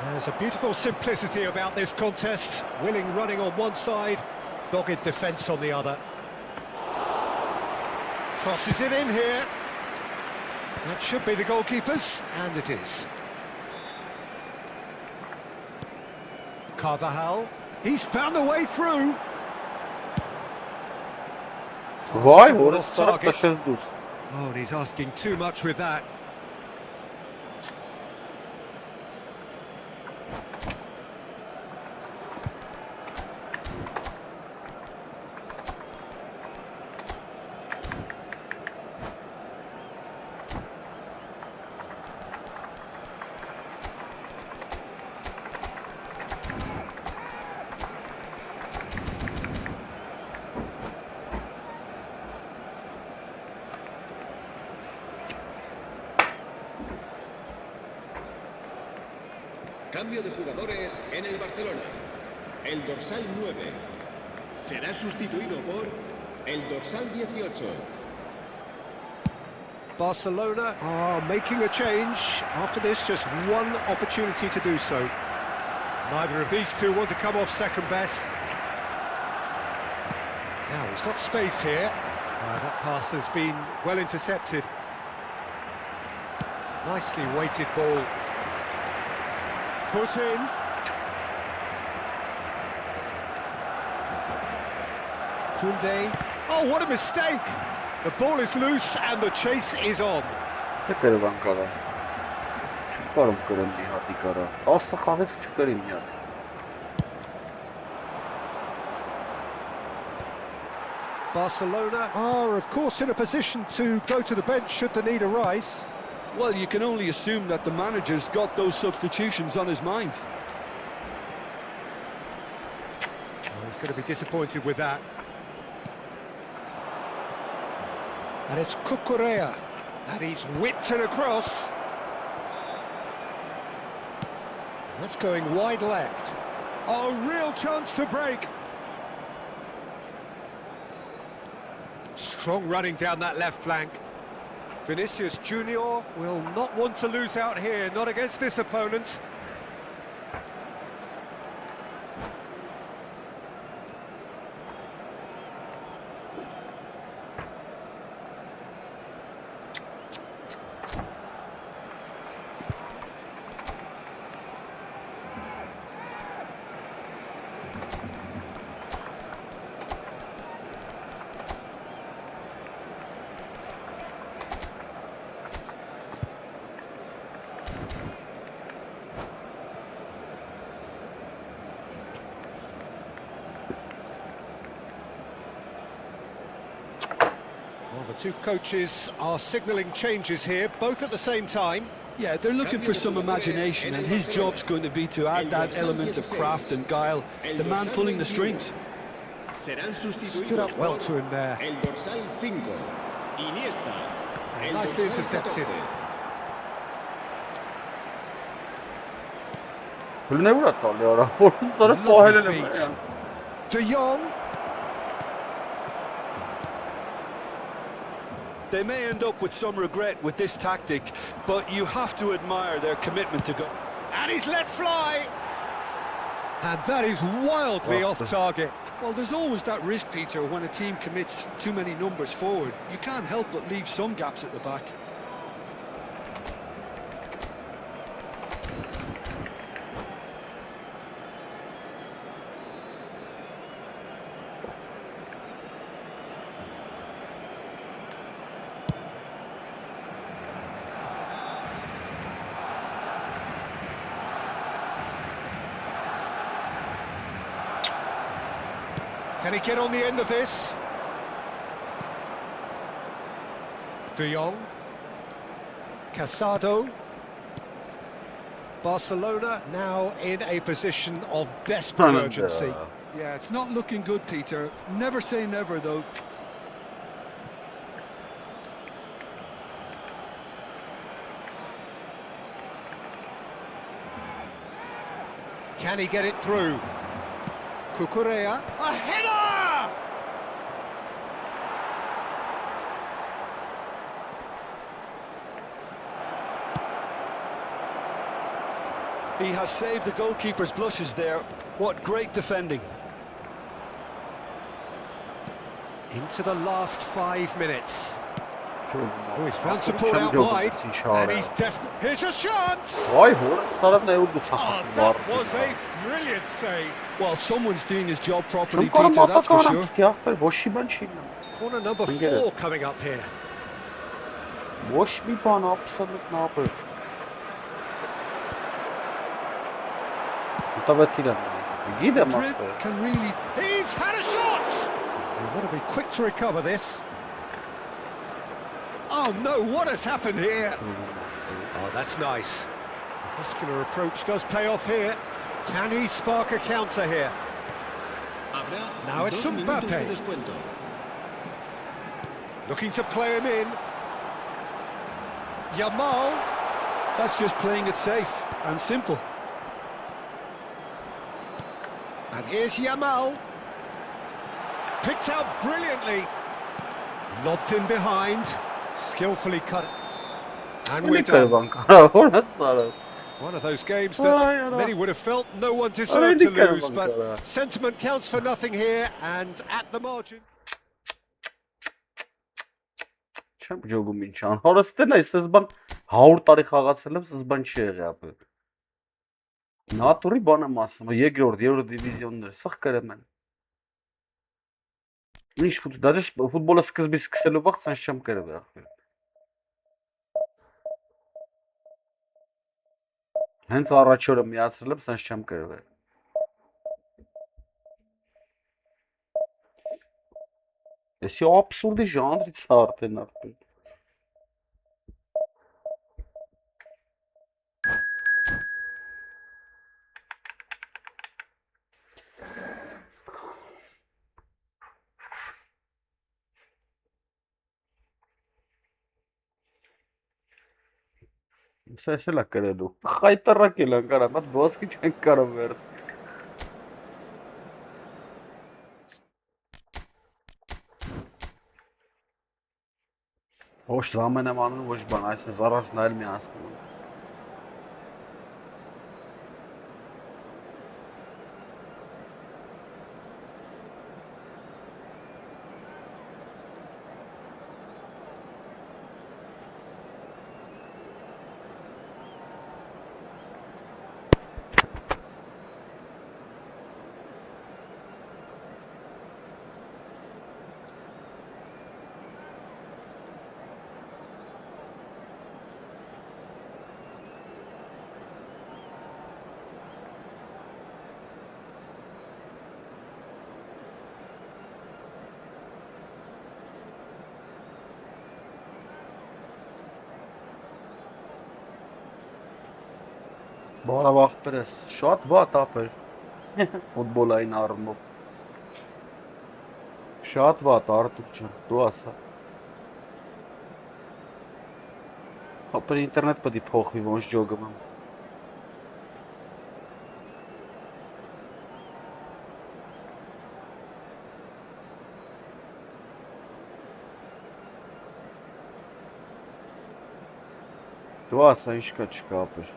There's a beautiful simplicity about this contest. Willing running on one side, dogged defence on the other. Crosses it in here. That should be the goalkeepers, and it is. Carvajal, he's found a way through. Vay, Still որը off սարը target. տշես դուս։ Oh, and he's asking too much with that. Cambio de jugadores en el Barcelona. El dorsal 9 será sustituido por el dorsal 18. Barcelona are making a change. After this, just one opportunity to do so. Neither of these two want to come off second best. Now he's got space here. That pass has been well intercepted. Nicely weighted ball. Foot in. Koundé. Oh, what a mistake! The ball is loose and the chase is on. Սա կերվան կարա։ Չկարում կրեմ մի հատի կարա։ 10 խաղից չկրի մի հատ։ Barcelona are, of course, in a position to go to the bench should the need arise. Well, you can only assume that the manager's got those substitutions on his mind. Well, he's going to be disappointed with that. And it's Cucurella. And he's whipped it across. That's going wide left. Oh, real chance to break. Strong running down that left flank. Vinicius Junior will not want to lose out here, not against this opponent. Well, the two coaches are signalling changes here, both at the same time. Yeah, they're looking for some imagination, and his job's going to be to add that element of craft and guile, the man pulling the strings. Stood up well to him there. El dorsal 5, Iniesta. El Nicely dorsal intercepted. 14. Բլնե ուրա տալի արա։ Որոնց դարը պահել են Lovely feet. De Jong. They may end up with some regret with this tactic, but you have to admire their commitment to go. And he's let fly. And that is wildly off target. Well, there's always that risk, Peter, when a team commits too many numbers forward. You can't help but leave some gaps at the back. Can he get on the end of this? De Jong. Casado. Barcelona now in a position of desperate urgency. Yeah, it's not looking good, Peter. Never say never, though. Can he get it through? Cucurella. A header! He has saved the goalkeeper's blushes there. What great defending. Into the last 5 minutes. Oh, he's found support out wide. And he's definitely... Here's a chance! Vay horas sarab ne oldu Oh, that was a brilliant save. Well, someone's doing his job properly, Չեմ Peter, that's for sure. մատակարած կյախտեր, ոչ մի բան չի նա։ Corner number 4 coming up here. Ոչ մի բան absolute նապեր։ Ուտավեց իրան։ Գիտեմ Madrid աստղը։ can really... He's had a shot! They've got to be quick to recover this. Oh no, what has happened here? Oh, that's nice. The muscular approach does pay off here. Can he spark a counter here? Now it's Mbappe. Looking to play him in. Yamal. That's just playing it safe and simple. And here's Yamal. Picked out brilliantly. Lobbed in behind. Skillfully cut. And we're done. One of those games that many would have felt no one deserved to lose, but sentiment counts for nothing here, and at the margin. Չեմ ջոգում ինչ ան։ Հորս տեն այս սկզբան 100 տարի խաղացել եմ, սկզբան չի եղի ապը։ Նատուրի բանը մասում, երկրորդ, երրորդ դիվիզիոններ, սխ կրեմ են։ Ինչ ֆուտբոլ, դաժե ֆուտբոլը սկզբից սկսելու վաղ ցանց չեմ կրել ախպեր։ Հենց առաջ օրը միացրել եմ, ցանց չեմ կրել։ Էսի абսուրդի ժանրից է արդեն ախպեր։ Սա էլա կրելու։ Խայտարակել են կարա, մատ ոսկի չեն կարող վերց։ Ոչ ռամեն եմ անում, ոչ բան, այսպես առանց նայել մի անցնում։ Բարավ ախպերս, շատ վատ ապեր, ֆուտբոլային առումով, շատ վատ Արտուր ջան, դու ասա, ապեր ինտերնետ պետք է փոխվի, ոնց ջոգում եմ, Դու ասա ինչ կա չկա ապեր։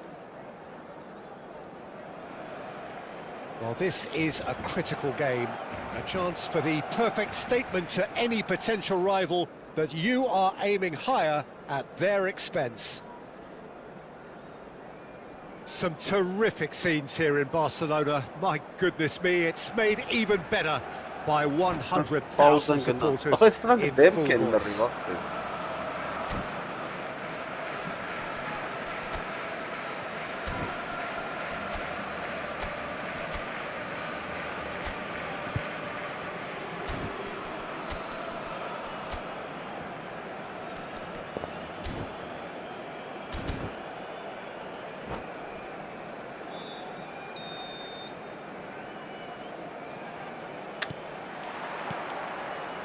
Well, this is a critical game, a chance for the perfect statement to any potential rival that you are aiming higher at their expense. Some terrific scenes here in Barcelona. My goodness me, it's made even better by 100,000 supporters in full force.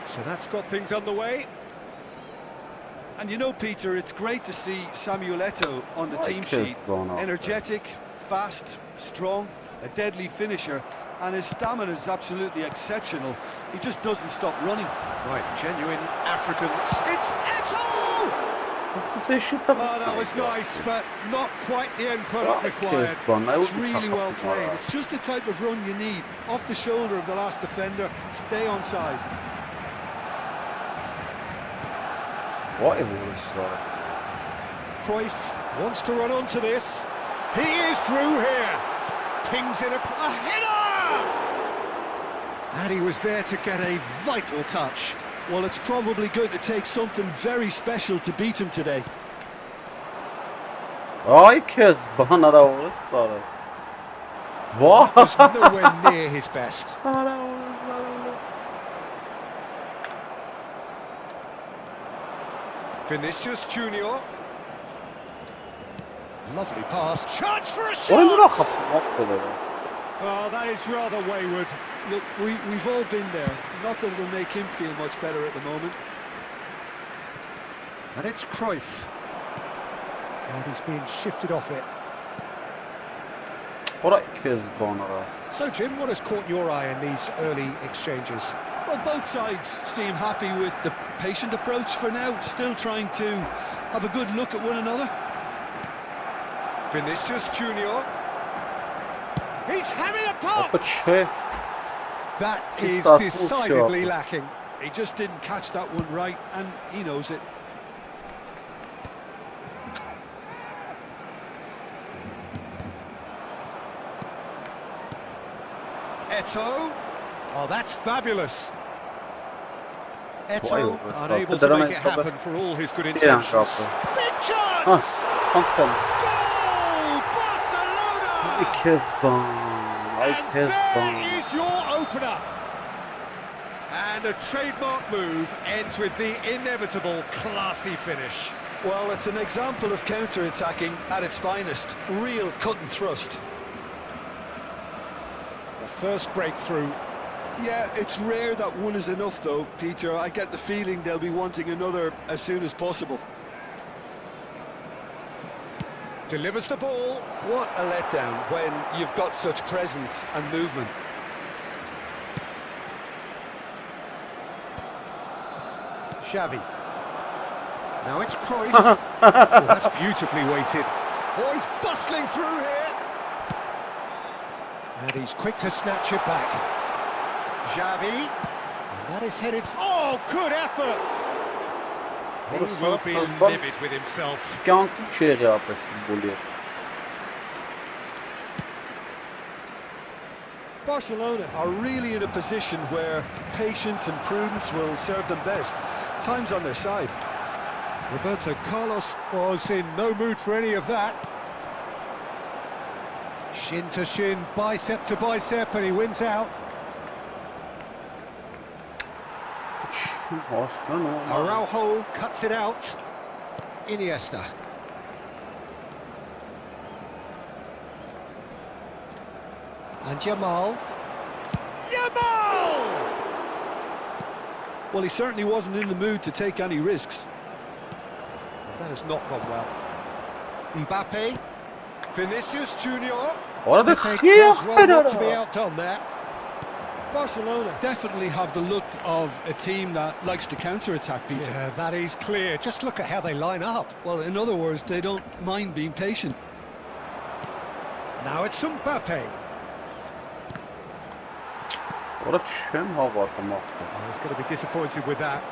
So that's got things underway. And you know, Peter, it's great to see Samuel Eto'o on the team sheet. Energetic, fast, strong, a deadly finisher, and his stamina is absolutely exceptional. He just doesn't stop running. Right, genuine African. It's Eto'o! Oh, that was nice, but not quite the end product required. It's really well played. It's just the type of run you need. Off the shoulder of the last defender, stay onside. What is this? Cruyff wants to run onto this. He is through here. Pings in a header! And he was there to get a vital touch. Well, it's probably going to take something very special to beat him today. Ay kez bana da olursa. That was nowhere near his best. Vinicius Junior. Lovely pass. Chance for a shot! Oh, that is rather wayward. Look, we've all been there. Not that it'll make him feel much better at the moment. And it's Cruyff. And he's being shifted off it. So, Jim, what has caught your eye in these early exchanges? Well, both sides seem happy with the patient approach for now, still trying to have a good look at one another. Vinicius Junior. He's having a pop! That is decidedly lacking. He just didn't catch that one right, and he knows it. Eto'o. Oh, that's fabulous. Eto'o unable to make it happen for all his good intentions. Big chance! Goal! Barcelona! And there is your opener. And a trademark move ends with the inevitable classy finish. Well, it's an example of counter-attacking at its finest. Real cut and thrust. The first breakthrough. Yeah, it's rare that one is enough though, Peter. I get the feeling they'll be wanting another as soon as possible. Delivers the ball. What a letdown when you've got such presence and movement. Xavi. Now it's Cruyff. Oh, that's beautifully weighted. Oh, he's bustling through here. And he's quick to snatch it back. Xavi. And that is headed... Oh, good effort! He will be livid with himself. Barcelona are really in a position where patience and prudence will serve them best. Time's on their side. Roberto Carlos was in no mood for any of that. Shin to shin, bicep to bicep, and he wins out. Araujo cuts it out. Iniesta. And Yamal. Well, he certainly wasn't in the mood to take any risks. That has not gone well. Mbappe. Vinicius Junior. What the does well not to be outdone there. Barcelona definitely have the look of a team that likes to counter-attack, Peter. Yeah, that is clear. Just look at how they line up. Well, in other words, they don't mind being patient. Now it's Mbappe. Ora չեմ հավատում ախտը։ Oh, he's going to be disappointed with that.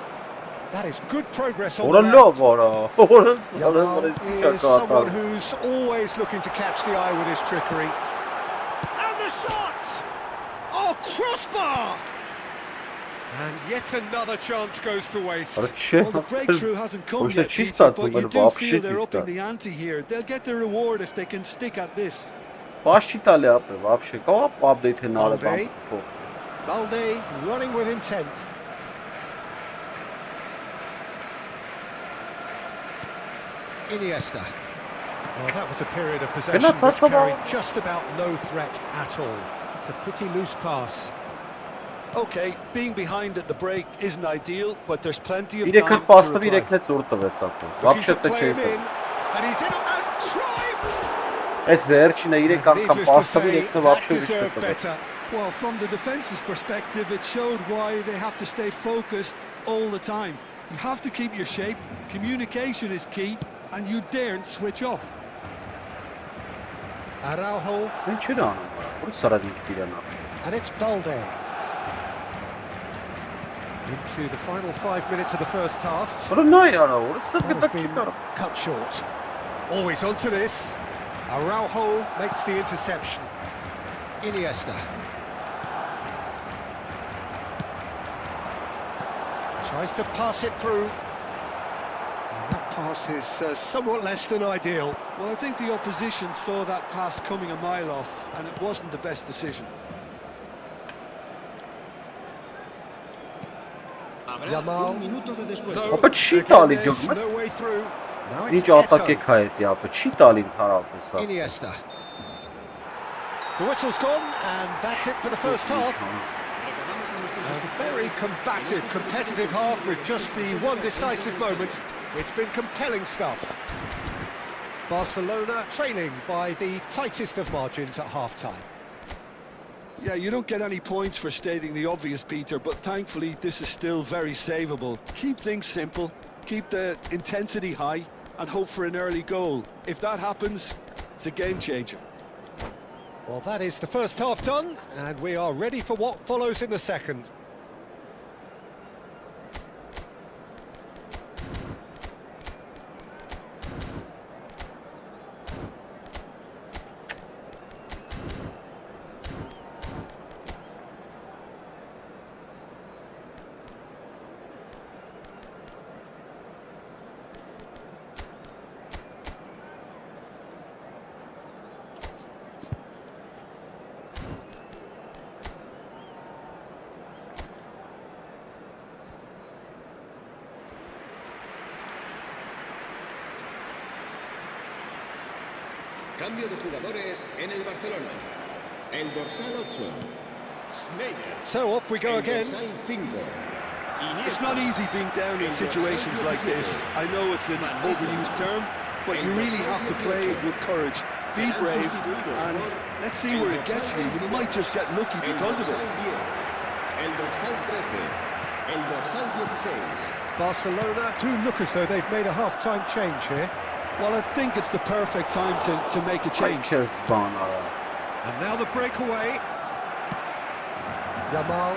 That is good progress on Ora the լավ left. արա։ Ora Yamal is someone who's always looking to catch the eye with his trickery. And the shot! Oh, crossbar! And yet another chance goes to waste. Well, the breakthrough hasn't come yet, Peter, but you do feel they're upping the ante here. They'll get the reward if they can stick at this. Բաշի տալի ապե, вообще, կա update են արել բան։ Balde running with intent. Iniesta. Well, that was a period of possession which carried just about no threat at all. It's a pretty loose pass. Okay, being behind at the break isn't ideal, but there's plenty of Իրեք time to պաստը reply. իրեք ծուր տվեց ապե։ Looking Вообще to տը play չէ։ him in, and he's in on Cruyff. Այս վերջինը 3 անգամ Needless to պաստը say, իրեքն that вообще ոչ deserved չտվեց։ better. Well, from the defence's perspective, it showed why they have to stay focused all the time. You have to keep your shape, communication is key, and you daren't switch off. Araujo, Ինչ էր անում։ Ո՞ր սարադինք դիրանա։ and it's Balde. Into the final 5 minutes of the first half. Ո՞ր նայ արա, ո՞ր That սրտը has չի been կարող։ cut short. Always onto this. Araujo makes the interception. Iniesta. Tries to pass it through. And that pass is somewhat less than ideal. Well, I think the opposition saw that pass coming a mile off, and it wasn't the best decision. Yamal. Ապա չի տալի There's ջոգմես։ no way through. Now it's Ինչ ատակեք Eto'o. հայ էտի ապա չի տալի ընդհանրապես սա։ Iniesta. The whistle's gone, and that's it for the first half. A very combative, competitive half with just the one decisive moment. It's been compelling stuff. Barcelona trailing by the tightest of margins at half-time. Yeah, you don't get any points for stating the obvious, Peter, but thankfully this is still very savable. Keep things simple, keep the intensity high, and hope for an early goal. If that happens, it's a game changer. Well, that is the first half done, and we are ready for what follows in the second. Cambio de jugadores en el Barcelona. El dorsal 8, Sneijder. So off we go El again. dorsal 5, It's Iniesta. not easy being down in situations like this. I know it's an overused term, but you really have to play with courage. Be brave, and let's see where it gets you. You might just get lucky El because of dorsal it. 10, el dorsal 13, el dorsal 16. Barcelona do look as though they've made a half-time change here. Well, I think it's the perfect time to make a change. Չես բան արա։ And now the breakaway. Yamal.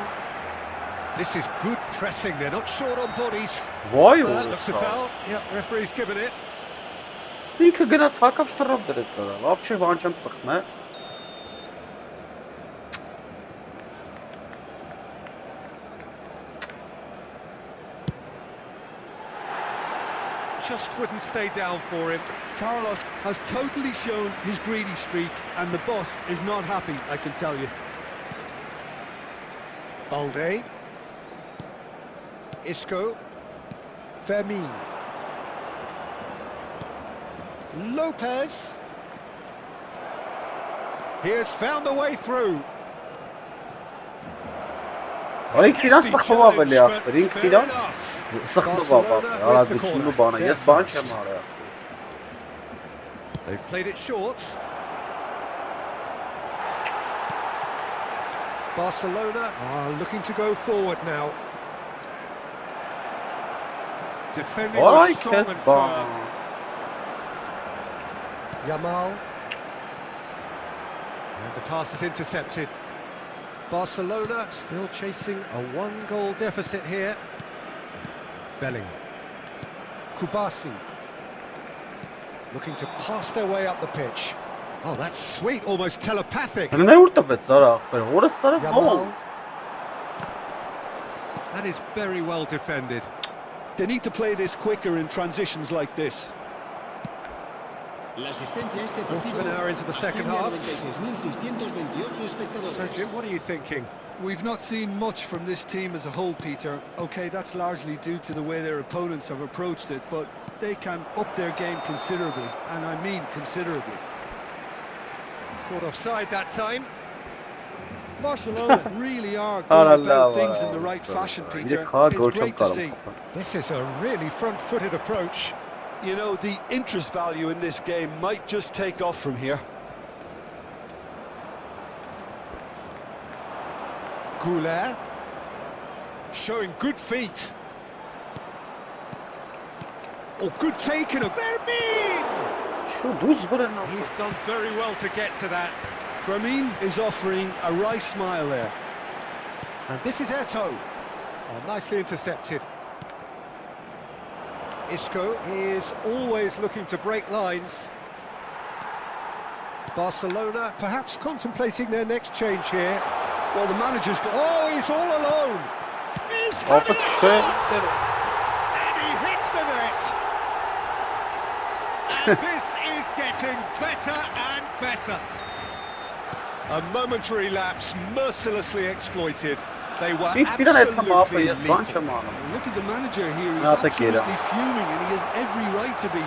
This is good pressing, they're not short on bodies. Վայ That ու։ looks a foul. Yep, referee's given it. Ինքը գնաց հակապ շտրապ դրեց արա։ Вообще վանջամ սխմե։ Just wouldn't stay down for him. Carlos has totally shown his greedy streak, and the boss is not happy, I can tell you. Balde. Isco. Fermin. Lopez. He has found the way through. Այք իրան սխմով ավելի ախտեր, ինքը իրան սխմով ապա, արագությունն ու բանը, ես բան չեմ արա։ They've played it short. Barcelona are looking to go forward now. Defending was strong and firm. Yamal. And the pass is intercepted. Barcelona still chasing a one-goal deficit here. Bellingham. Kubasi. Looking to pass their way up the pitch. Oh, that's sweet, almost telepathic. Yamal. That is very well defended. They need to play this quicker in transitions like this. Quarter of an hour into the second half. So, Jim, what are you thinking? We've not seen much from this team as a whole, Peter. OK, that's largely due to the way their opponents have approached it, but they can up their game considerably, and I mean considerably. Caught offside that time. Barcelona really are going about things in the right fashion, Peter. It's great to see. This is a really front-footed approach. You know, the interest value in this game might just take off from here. Goulet. Showing good feet. Oh, good taken of Vermin! He's done very well to get to that. Vermin is offering a wry smile there. And this is Eto'o. Oh, nicely intercepted. Isco is always looking to break lines. Barcelona perhaps contemplating their next change here. Well, the manager's got... Oh, he's all alone. He's having a shot! And he hits the net. And this is getting better and better. A momentary lapse mercilessly exploited. They were absolutely lethal. Look at the manager here, he's absolutely fuming and he has every right to be.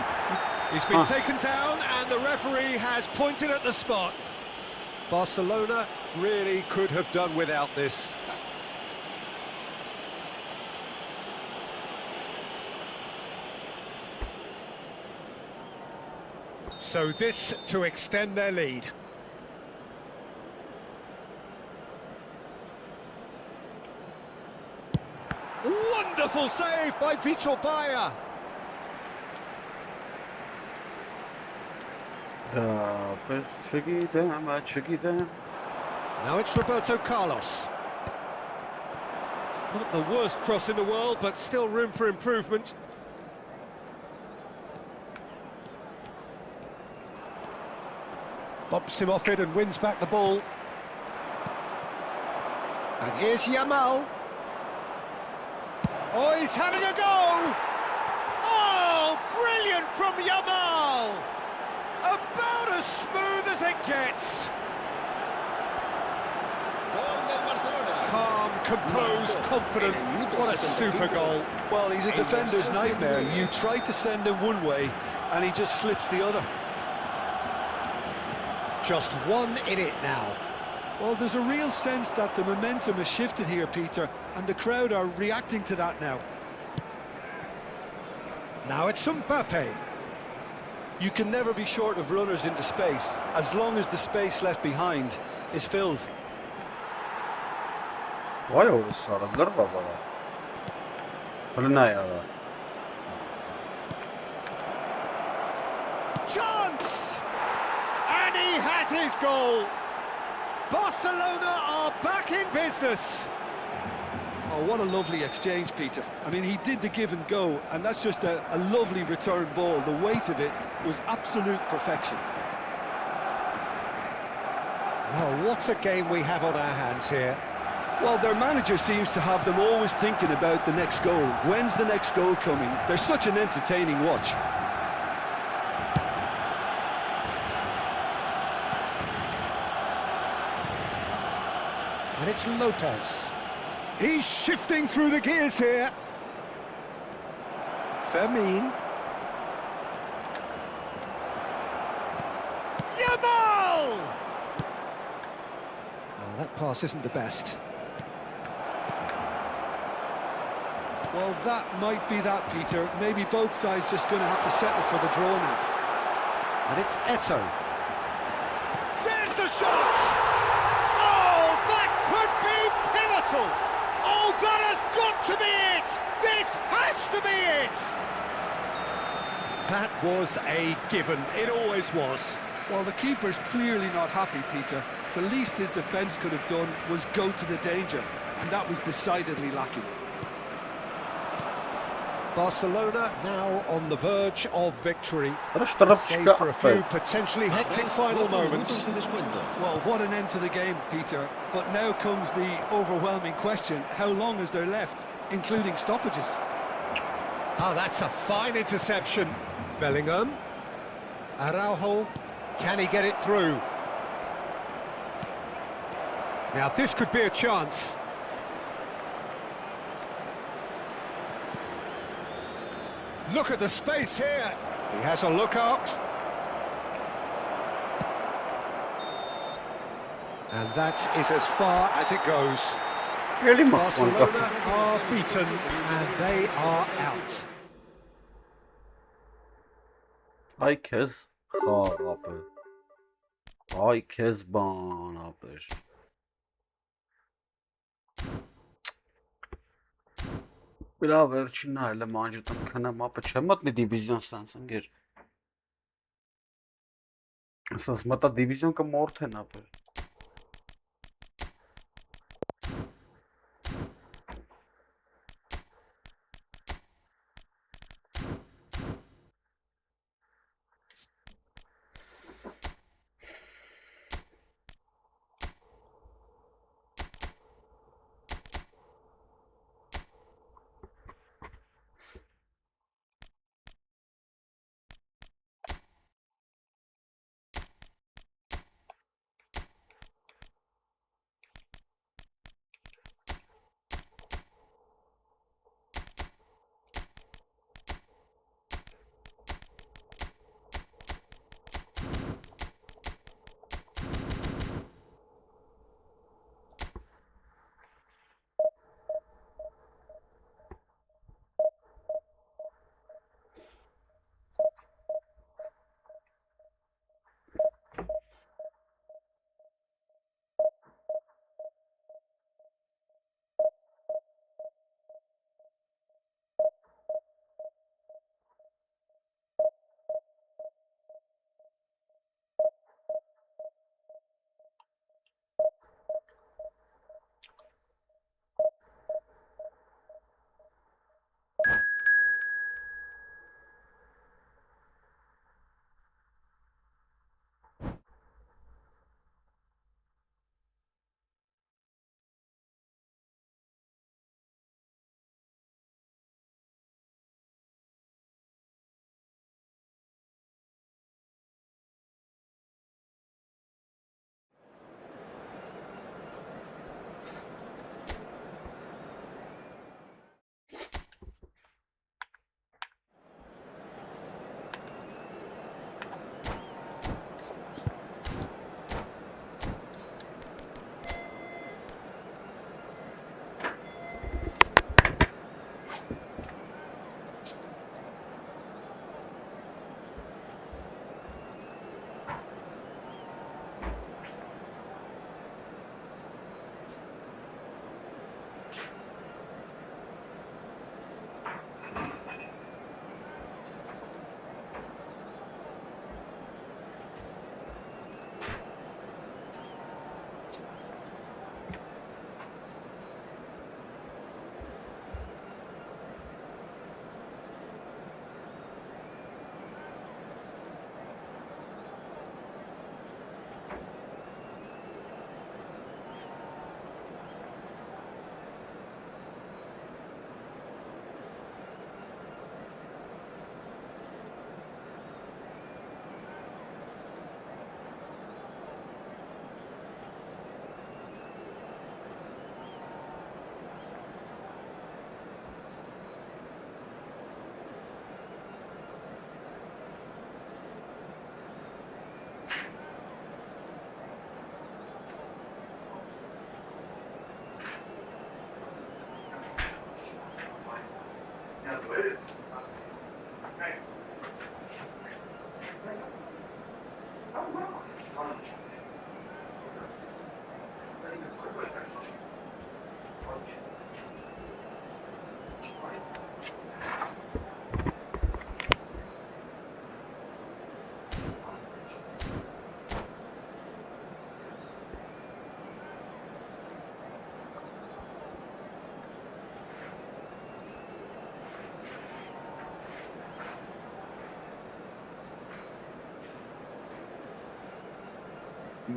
He's been taken down and the referee has pointed at the spot. Barcelona really could have done without this. So this to extend their lead. Wonderful save by Vitor Baia. Now it's Roberto Carlos. Not the worst cross in the world, but still room for improvement. Bumps him off it and wins back the ball. And here's Yamal. Oh, he's having a go! Oh, brilliant from Yamal! About as smooth as it gets. Calm, composed, confident. What a super goal. Well, he's a defender's nightmare. You try to send him one way, and he just slips the other. Just one in it now. Well, there's a real sense that the momentum has shifted here, Peter, and the crowd are reacting to that now. Now it's Mbappe. You can never be short of runners into space, as long as the space left behind is filled. Chance! And he has his goal! Barcelona are back in business. Oh, what a lovely exchange, Peter. I mean, he did the give and go, and that's just a lovely return ball. The weight of it was absolute perfection. Well, what a game we have on our hands here. Well, their manager seems to have them always thinking about the next goal. When's the next goal coming? They're such an entertaining watch. And it's Lopez. He's shifting through the gears here. Fermin. Yamal! Oh, that pass isn't the best. Well, that might be that, Peter. Maybe both sides just going to have to settle for the draw now. And it's Eto'o. There's the shot! Oh, that could be it! That was a given. It always was. Well, the keeper's clearly not happy, Peter. The least his defence could have done was go to the danger, and that was decidedly lacking. Barcelona now on the verge of victory. Штраф Save for a few potentially hectic final moments. Well, what an end to the game, Peter. But now comes the overwhelming question, how long is there left, including stoppages? Oh, that's a fine interception. Bellingham. Araujo. Can he get it through? Now, this could be a chance. Look at the space here. He has a look out. And that is as far as it goes. Barcelona are beaten and they are out. Ay kez խաղապը Ay kez բանապեր Բրա վերջին նայել եմ անջտում քնեմ ապը չեմ մտնի դիվիզիոն սենց ընկեր Ասած մտա դիվիզիոն կմորթեն ապեր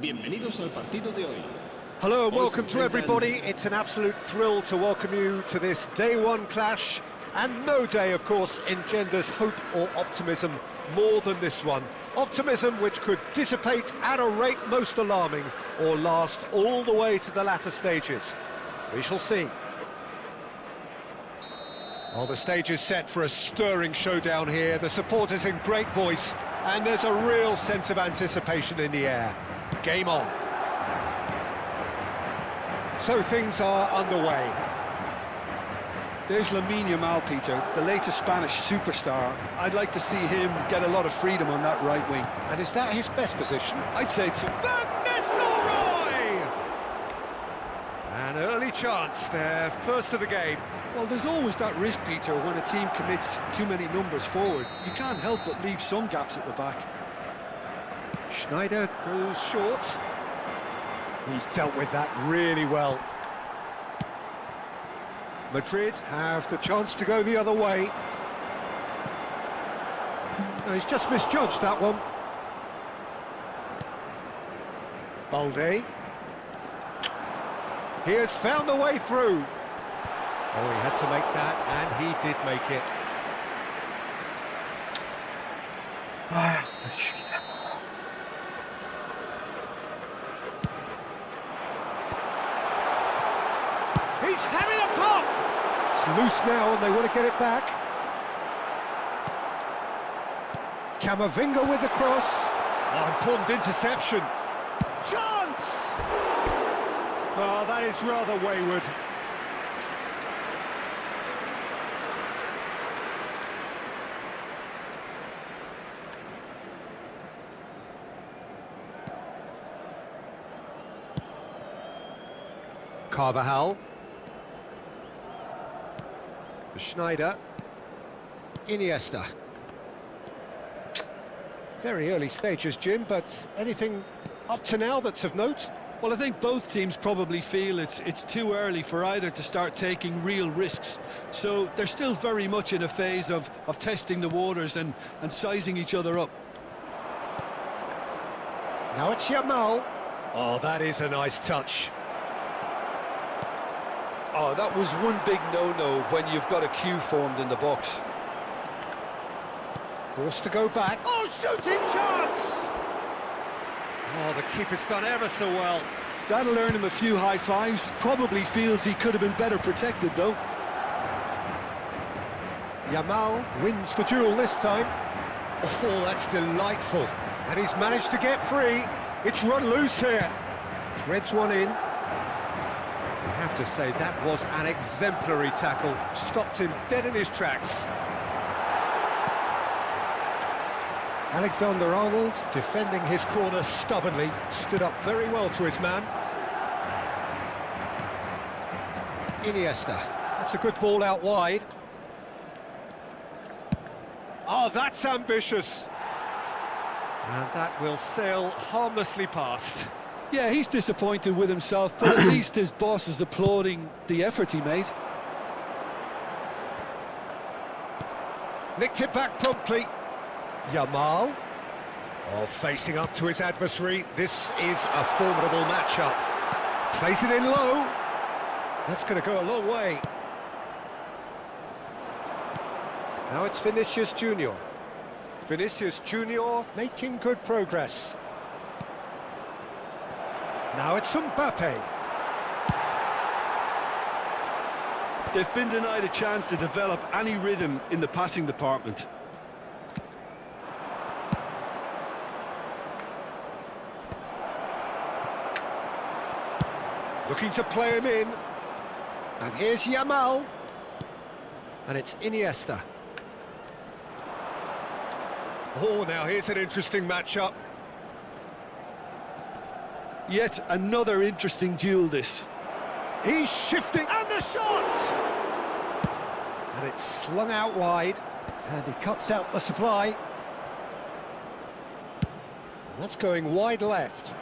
Bienvenidos al partido de hoy. Hello and welcome to everybody. It's an absolute thrill to welcome you to this day one clash. And no day, of course, engenders hope or optimism more than this one. Optimism which could dissipate at a rate most alarming or last all the way to the latter stages. We shall see. Well, the stage is set for a stirring showdown here. The supporters in great voice, and there's a real sense of anticipation in the air. Game on. So things are underway. There's Lamine Yamal, Peter, the latest Spanish superstar. I'd like to see him get a lot of freedom on that right wing. And is that his best position? I'd say it's... Van Nistelrooy! An early chance there, first of the game. Well, there's always that risk, Peter, when a team commits too many numbers forward. You can't help but leave some gaps at the back. Schneider goes short. He's dealt with that really well. Madrid have the chance to go the other way. No, he's just misjudged that one. Balde. He has found a way through. Oh, he had to make that, and he did make it. He's having a pop! It's loose now, and they want to get it back. Camavinga with the cross. Oh, important interception. Chance! Oh, that is rather wayward. Carvajal. Schneider. Iniesta. Very early stages, Jim, but anything up to now that's of note? Well, I think both teams probably feel it's too early for either to start taking real risks. So they're still very much in a phase of testing the waters and sizing each other up. Now it's Yamal. Oh, that is a nice touch. Oh, that was one big no-no when you've got a queue formed in the box. Forced to go back. Oh, shooting chance! Oh, the keeper's done ever so well. That'll earn him a few high fives. Probably feels he could have been better protected, though. Yamal wins the duel this time. Oh, that's delightful. And he's managed to get free. It's run loose here. Threads one in. I have to say, that was an exemplary tackle. Stopped him dead in his tracks. Alexander-Arnold, defending his corner stubbornly, stood up very well to his man. Iniesta. That's a good ball out wide. Oh, that's ambitious. And that will sail harmlessly past. Yeah, he's disappointed with himself, but at least his boss is applauding the effort he made. Nicked it back promptly. Yamal. Oh, facing up to his adversary. This is a formidable matchup. Plays it in low. That's going to go a long way. Now it's Vinicius Junior. Vinicius Junior making good progress. Now it's Mbappe. They've been denied a chance to develop any rhythm in the passing department. Looking to play him in. And here's Yamal. And it's Iniesta. Oh, now here's an interesting matchup. Yet another interesting duel, this. He's shifting, and the shot! And it's slung out wide, and he cuts out the supply. And that's going wide left.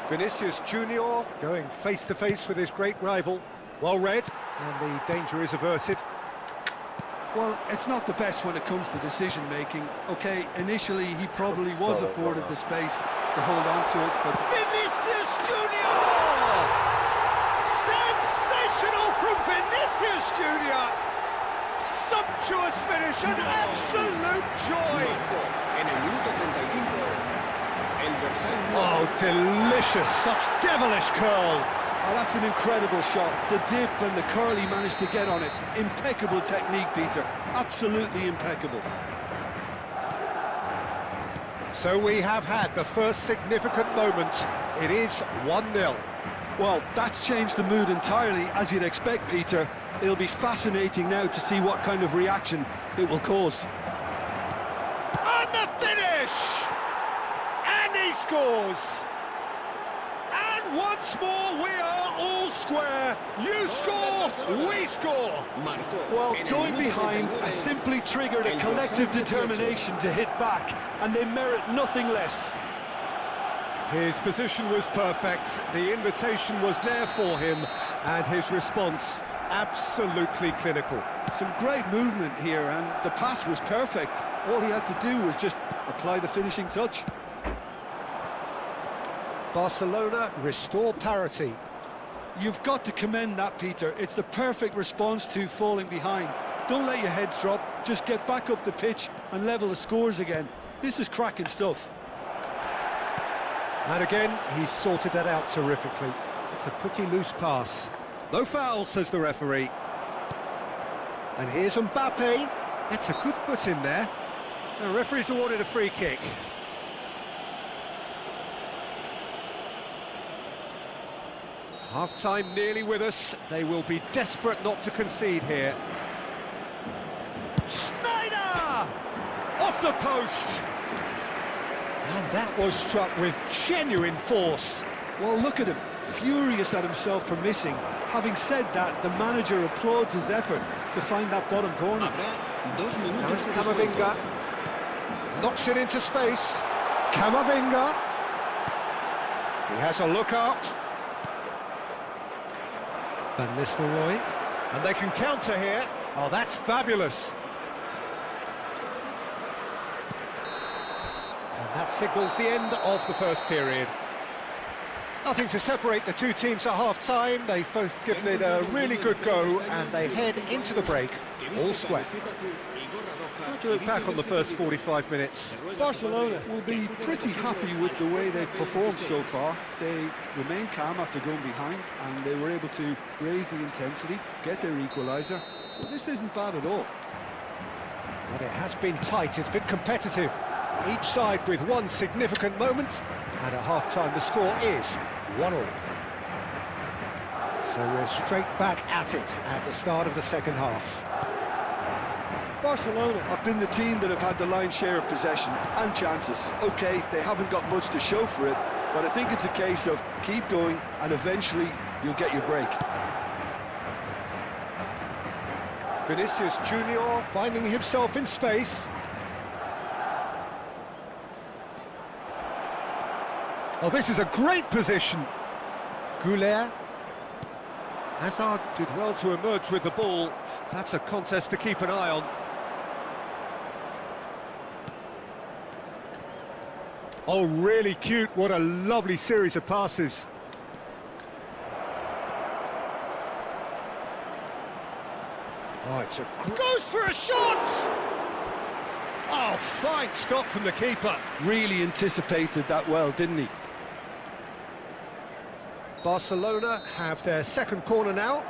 Vinicius Junior going face-to-face with his great rival. Well read, and the danger is averted. Well, it's not the best when it comes to decision-making. Okay, initially he probably was afforded the space to hold on to it, but... Vinicius Junior! Sensational from Vinicius Junior! Sumptuous finish, an absolute joy! En el minuto 35, el dorsal Oh, delicious, such devilish curl! Oh, that's an incredible shot. The dip and the curl he managed to get on it. Impeccable technique, Peter. Absolutely impeccable. So we have had the first significant moment. It is 1-0. Well, that's changed the mood entirely, as you'd expect, Peter. It'll be fascinating now to see what kind of reaction it will cause. And the finish! And he scores! And once more we are all square. You score, we score. marcó. Well, en el going minuto behind 39, has simply triggered a collective determination to hit back, and they merit nothing less. His position was perfect, the invitation was there for him, and his response absolutely clinical. Some great movement here, and the pass was perfect. All he had to do was just apply the finishing touch. Barcelona restore parity. You've got to commend that, Peter. It's the perfect response to falling behind. Don't let your heads drop, just get back up the pitch and level the scores again. This is cracking stuff. And again, he's sorted that out terrifically. It's a pretty loose pass. No foul, says the referee. And here's Mbappe. That's a good foot in there. The referee's awarded a free kick. Half-time nearly with us. They will be desperate not to concede here. Snyder! Off the post! And that was struck with genuine force. Well, look at him, furious at himself for missing. Having said that, the manager applauds his effort to find that bottom corner. Habrá 2 minutos Now it's de Camavinga. Knocks it into space. Camavinga. He has a look up. Van Nistelrooy. And they can counter here. Oh, that's fabulous. And that signals the end of the first period. Nothing to separate the two teams at half-time. They've both given it a really good go, and they head into the break all square. How do you look back on the first 45 minutes? Barcelona will be pretty happy with the way they've performed so far. They remain calm after going behind, and they were able to raise the intensity, get their equaliser. So this isn't bad at all. But it has been tight, it's been competitive. Each side with one significant moment, and at half-time the score is 1-1. So we're straight back at it at the start of the second half. Barcelona have been the team that have had the lion's share of possession and chances. Okay, they haven't got much to show for it, but I think it's a case of keep going and eventually you'll get your break. Vinicius Junior finding himself in space. Oh, this is a great position. Goulet. Hazard did well to emerge with the ball. That's a contest to keep an eye on. Oh, really cute. What a lovely series of passes. Oh, it's a... Goes for a shot! Oh, fine stop from the keeper. Really anticipated that well, didn't he? Barcelona have their second corner now.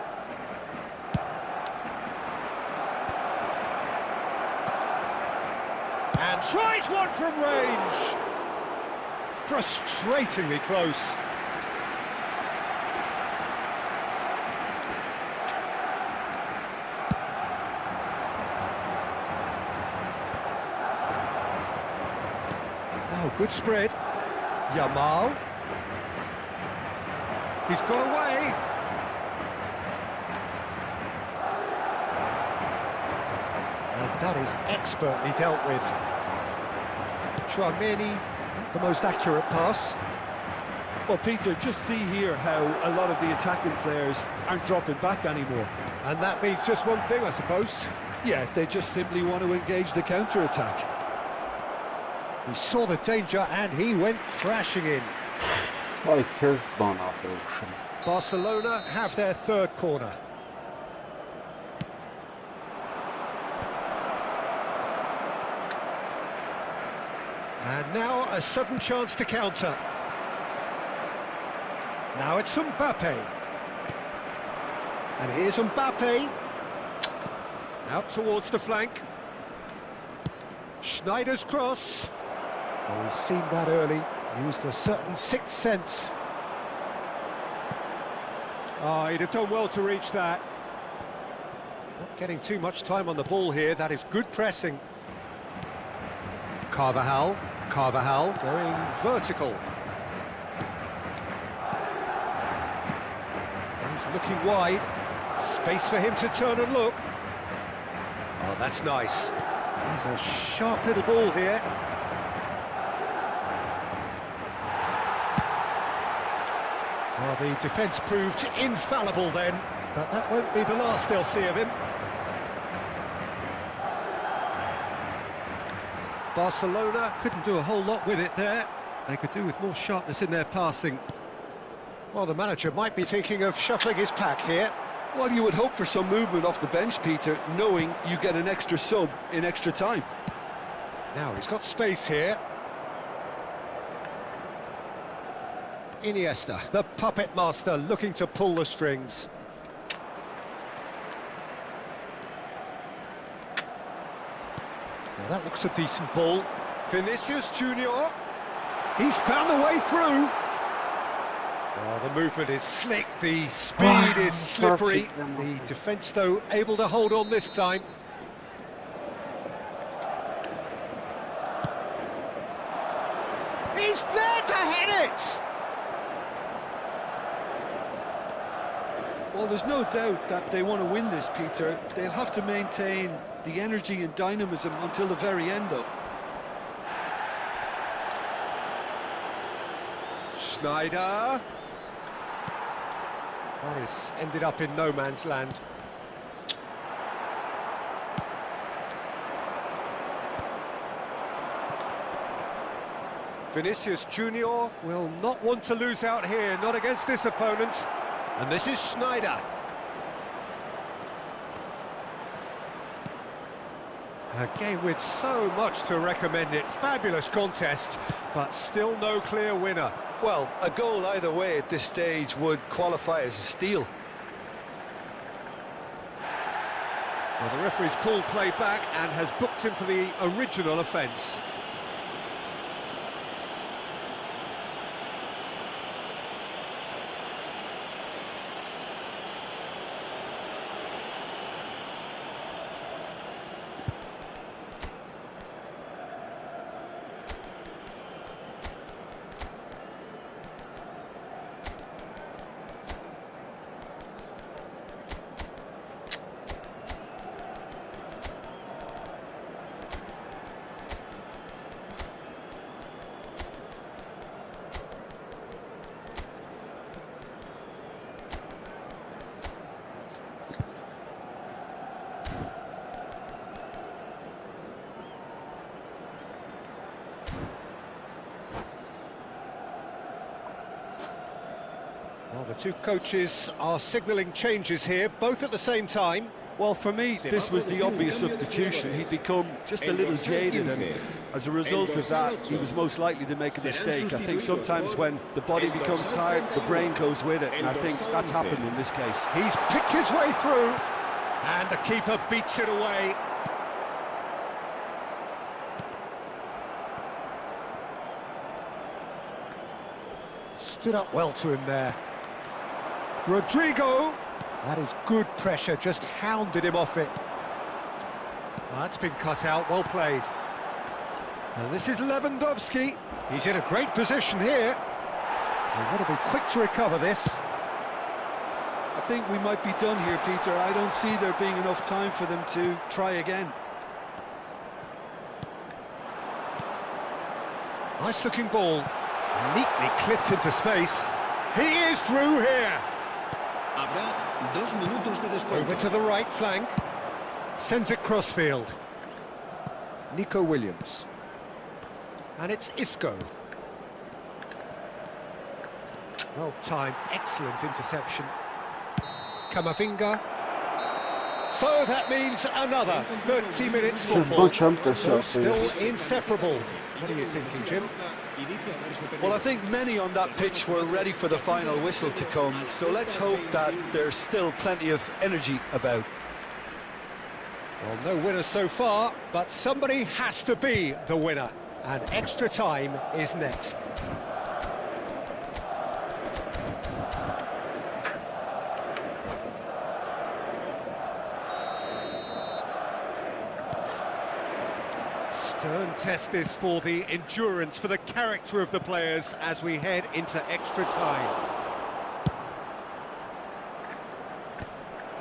And tries one from range. Frustratingly close. Oh, good spread. Yamal. He's got away. And that is expertly dealt with. Tchouaméni, the most accurate pass. Well, Peter, just see here how a lot of the attacking players aren't dropping back anymore. And that means just one thing, I suppose. Yeah, they just simply want to engage the counter-attack. He saw the danger and he went crashing in. Ay քեզ բան ապրում։ Barcelona have their third corner. And now a sudden chance to counter. Now it's Mbappe. And here's Mbappe. Out towards the flank. Schneider's cross. Oh, he's seen that early. Used a certain sixth sense. Oh, he'd have done well to reach that. Not getting too much time on the ball here. That is good pressing. Carvajal going vertical. He's looking wide. Space for him to turn and look. Oh, that's nice. He's a sharp little ball here. Well, the defence proved infallible then, but that won't be the last they'll see of him. Barcelona couldn't do a whole lot with it there. They could do with more sharpness in their passing. Well, the manager might be thinking of shuffling his pack here. Well, you would hope for some movement off the bench, Peter, knowing you get an extra sub in extra time. Now he's got space here. Iniesta, the puppet master, looking to pull the strings. Now that looks a decent ball. Vinicius Junior. He's found the way through. Oh, the movement is slick, the speed is slippery. The defence, though, able to hold on this time. He's there to head it! Well, there's no doubt that they want to win this, Peter. They'll have to maintain the energy and dynamism until the very end, though. Schneider. That is ended up in no man's land. Vinicius Junior will not want to lose out here, not against this opponent. And this is Schneider. A game with so much to recommend it. Fabulous contest, but still no clear winner. Well, a goal either way at this stage would qualify as a steal. Well, the referee's pulled play back and has booked him for the original offence. Well, the two coaches are signalling changes here, both at the same time. Well, for me, this was the obvious substitution. He'd become just a little jaded, and as a result of that, he was most likely to make a mistake. I think sometimes when the body becomes tired, the brain goes with it, and I think that's happened in this case. He's picked his way through, and the keeper beats it away. Stood up well to him there. Rodrigo, that is good pressure, just hounded him off it. Well, that's been cut out, well played. And this is Lewandowski, he's in a great position here. They want to be quick to recover this. I think we might be done here, Peter. I don't see there being enough time for them to try again. Nice looking ball, neatly clipped into space. He is through here. Habrá 2 minutos de descuento. Over to the right flank. Sends it crossfield. Nico Williams. And it's Isco. Well timed, excellent interception. Kamavinga. So that means another 30 minutes football. Still inseparable. What are you thinking, Jim? Well, I think many on that pitch were ready for the final whistle to come, so let's hope that there's still plenty of energy about. Well, no winners so far, but somebody has to be the winner. And extra time is next. Stern test this for the endurance, for the character of the players as we head into extra time.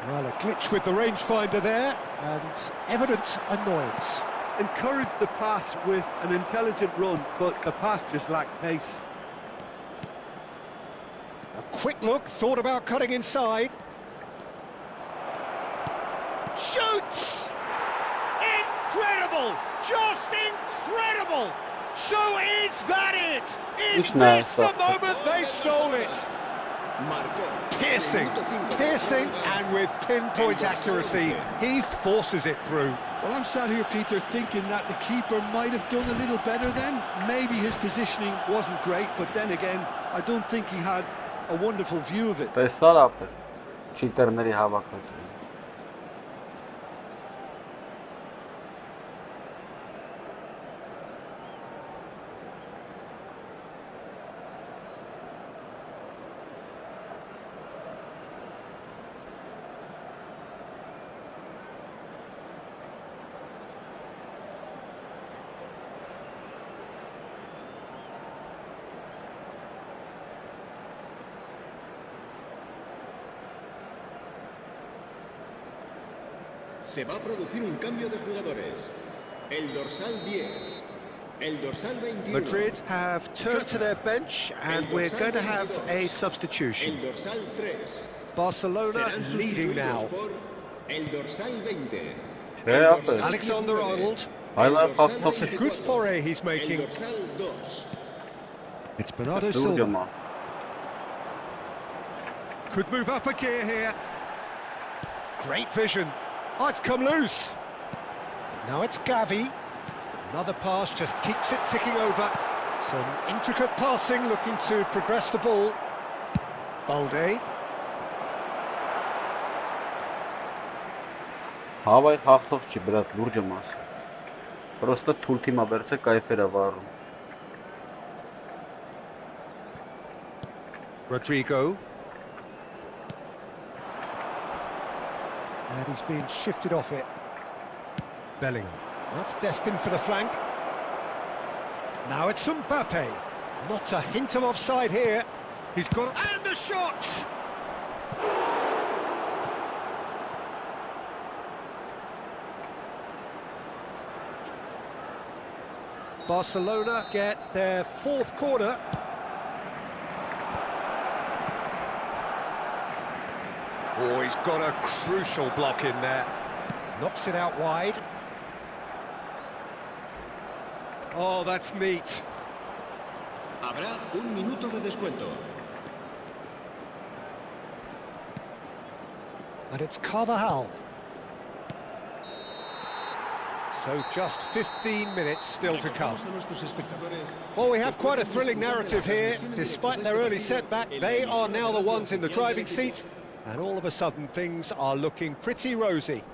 Well, a glitch with the rangefinder there, and evident annoyance. Encouraged the pass with an intelligent run, but the pass just lacked pace. A quick look, thought about cutting inside. Shoots! Incredible! Just incredible! So is that it? Is this the moment they stole it? Piercing, and with pinpoint accuracy, he forces it through. Well, I'm sat here, Peter, thinking that the keeper might have done a little better then. Maybe his positioning wasn't great, but then again, I don't think he had a wonderful view of it. Տեսար ապը չիտերների հավաքածուն։ Se va a producir un cambio de jugadores. El dorsal 10, el dorsal 21. Madrid have turned to their bench and we're going to have a substitution. El dorsal 3. Barcelona leading now. El dorsal 20. Alexander-Arnold. That's a good foray he's making. El dorsal 2. It's Bernardo Silva. Could move up a gear here. Great vision. Oh, it's come loose. Now it's Gavi. Another pass just keeps it ticking over. Some intricate passing, looking to progress the ball. Balde. Հավայ խախտով չի, բրատ, լուրջը մասը։ Պրոստը թուլ թիմա բերցե կայֆեր է վառում։ Rodrigo. And he's been shifted off it. Bellingham. That's destined for the flank. Now it's Mbappe. Not a hint of offside here. He's got... And the shot! Barcelona get their fourth corner. Oh, he's got a crucial block in there. Knocks it out wide. Oh, that's neat. Habrá un minuto de descuento. And it's Carvajal. So just 15 minutes still to come. Well, we have quite a thrilling narrative here. Despite their early setback, they are now the ones in the driving seat. And all of a sudden, things are looking pretty rosy.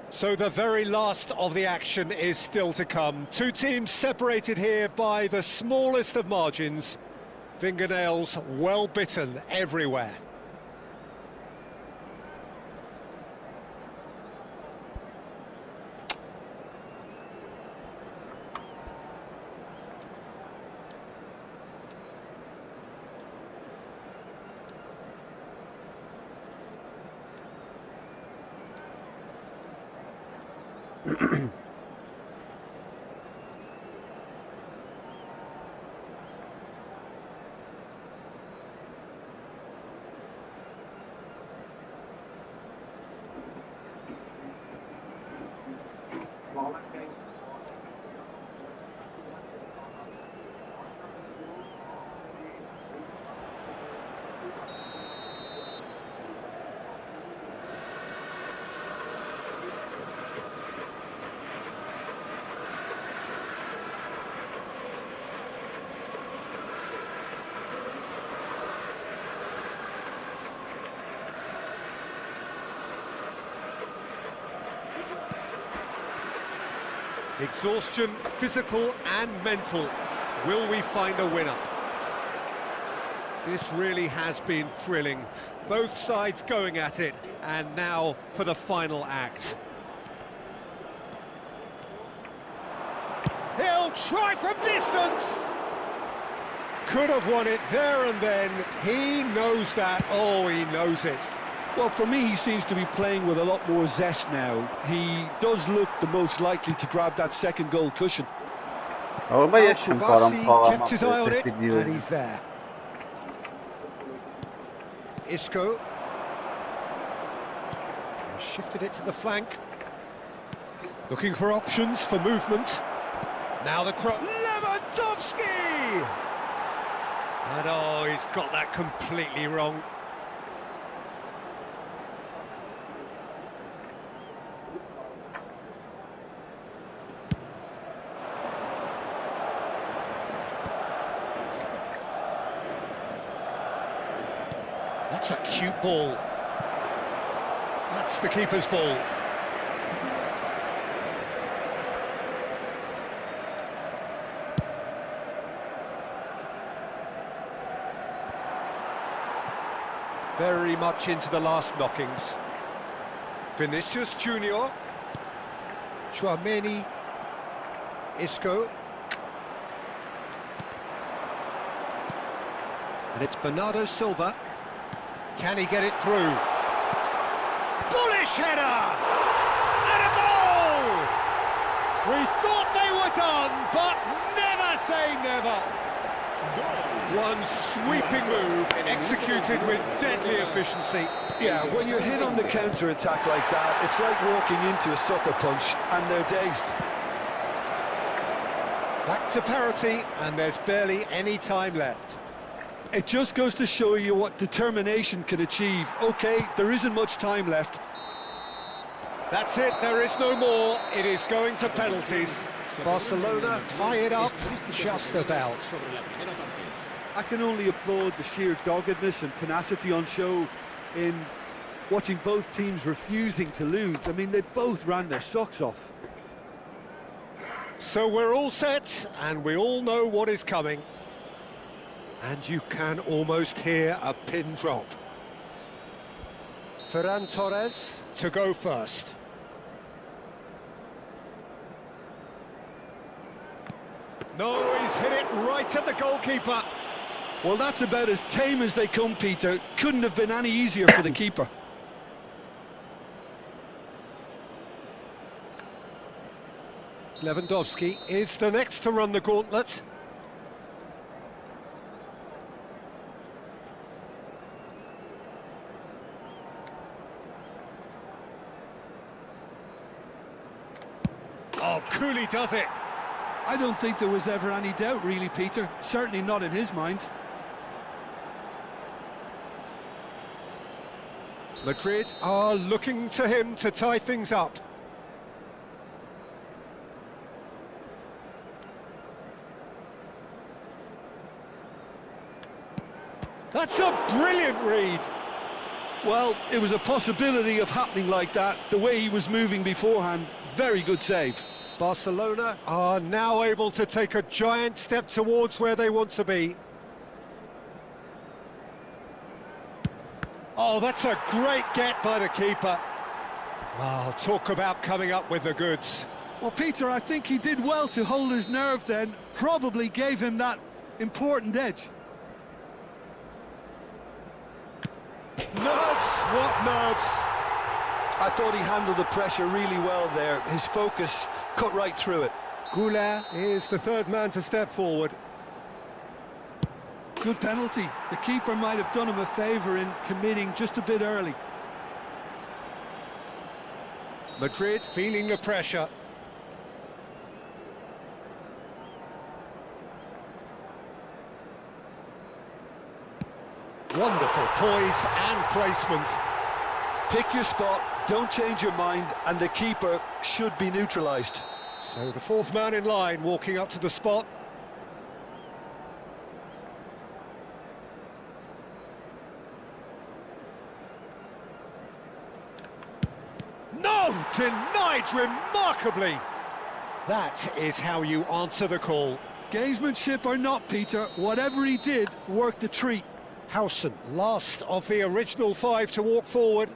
So the very last of the action is still to come. Two teams separated here by the smallest of margins. Fingernails well bitten everywhere. Exhaustion, physical and mental. Will we find a winner? This really has been thrilling. Both sides going at it, and now for the final act. He'll try from distance! Could have won it there and then. He knows that. Oh, he knows it. Well, for me, he seems to be playing with a lot more zest now. He does look the most likely to grab that second goal cushion. Al-Kubasi kept his eye on it, and he's there. Isco. Shifted it to the flank. Looking for options for movement. Now the cross. Lewandowski! And oh, he's got that completely wrong. That's a cute ball. That's the keeper's ball. Very much into the last knockings. Vinicius Junior. Chouameni. Isco. And it's Bernardo Silva. Can he get it through? Bullish header! And a goal! We thought they were done, but never say never. One sweeping move, executed with deadly efficiency. Yeah, when you're hit on the counter-attack like that, it's like walking into a sucker punch, and they're dazed. Back to parity, and there's barely any time left. It just goes to show you what determination can achieve. OK, there isn't much time left. That's it, there is no more. It is going to penalties. Barcelona tie it up just about. I can only applaud the sheer doggedness and tenacity on show in watching both teams refusing to lose. I mean, they both ran their socks off. So we're all set, and we all know what is coming. And you can almost hear a pin drop. Ferran Torres to go first. No, he's hit it right at the goalkeeper. Well, that's about as tame as they come, Peter. Couldn't have been any easier for the keeper. Lewandowski is the next to run the gauntlet. Oh, Cooley does it. I don't think there was ever any doubt, really, Peter. Certainly not in his mind. Madrid are looking to him to tie things up. That's a brilliant read. Well, it was a possibility of happening like that, the way he was moving beforehand. Very good save. Barcelona are now able to take a giant step towards where they want to be. Oh, that's a great get by the keeper. Well, talk about coming up with the goods. Well, Peter, I think he did well to hold his nerve then. Probably gave him that important edge. Nerves, what nerves? I thought he handled the pressure really well there. His focus cut right through it. Goulart is the third man to step forward. Good penalty. The keeper might have done him a favour in committing just a bit early. Madrid feeling the pressure. Wonderful poise and placement. Pick your spot, don't change your mind, and the keeper should be neutralised. So the fourth man in line walking up to the spot. No! Denied remarkably! That is how you answer the call. Gamesmanship or not, Peter, whatever he did worked a treat. Howson, last of the original five to walk forward.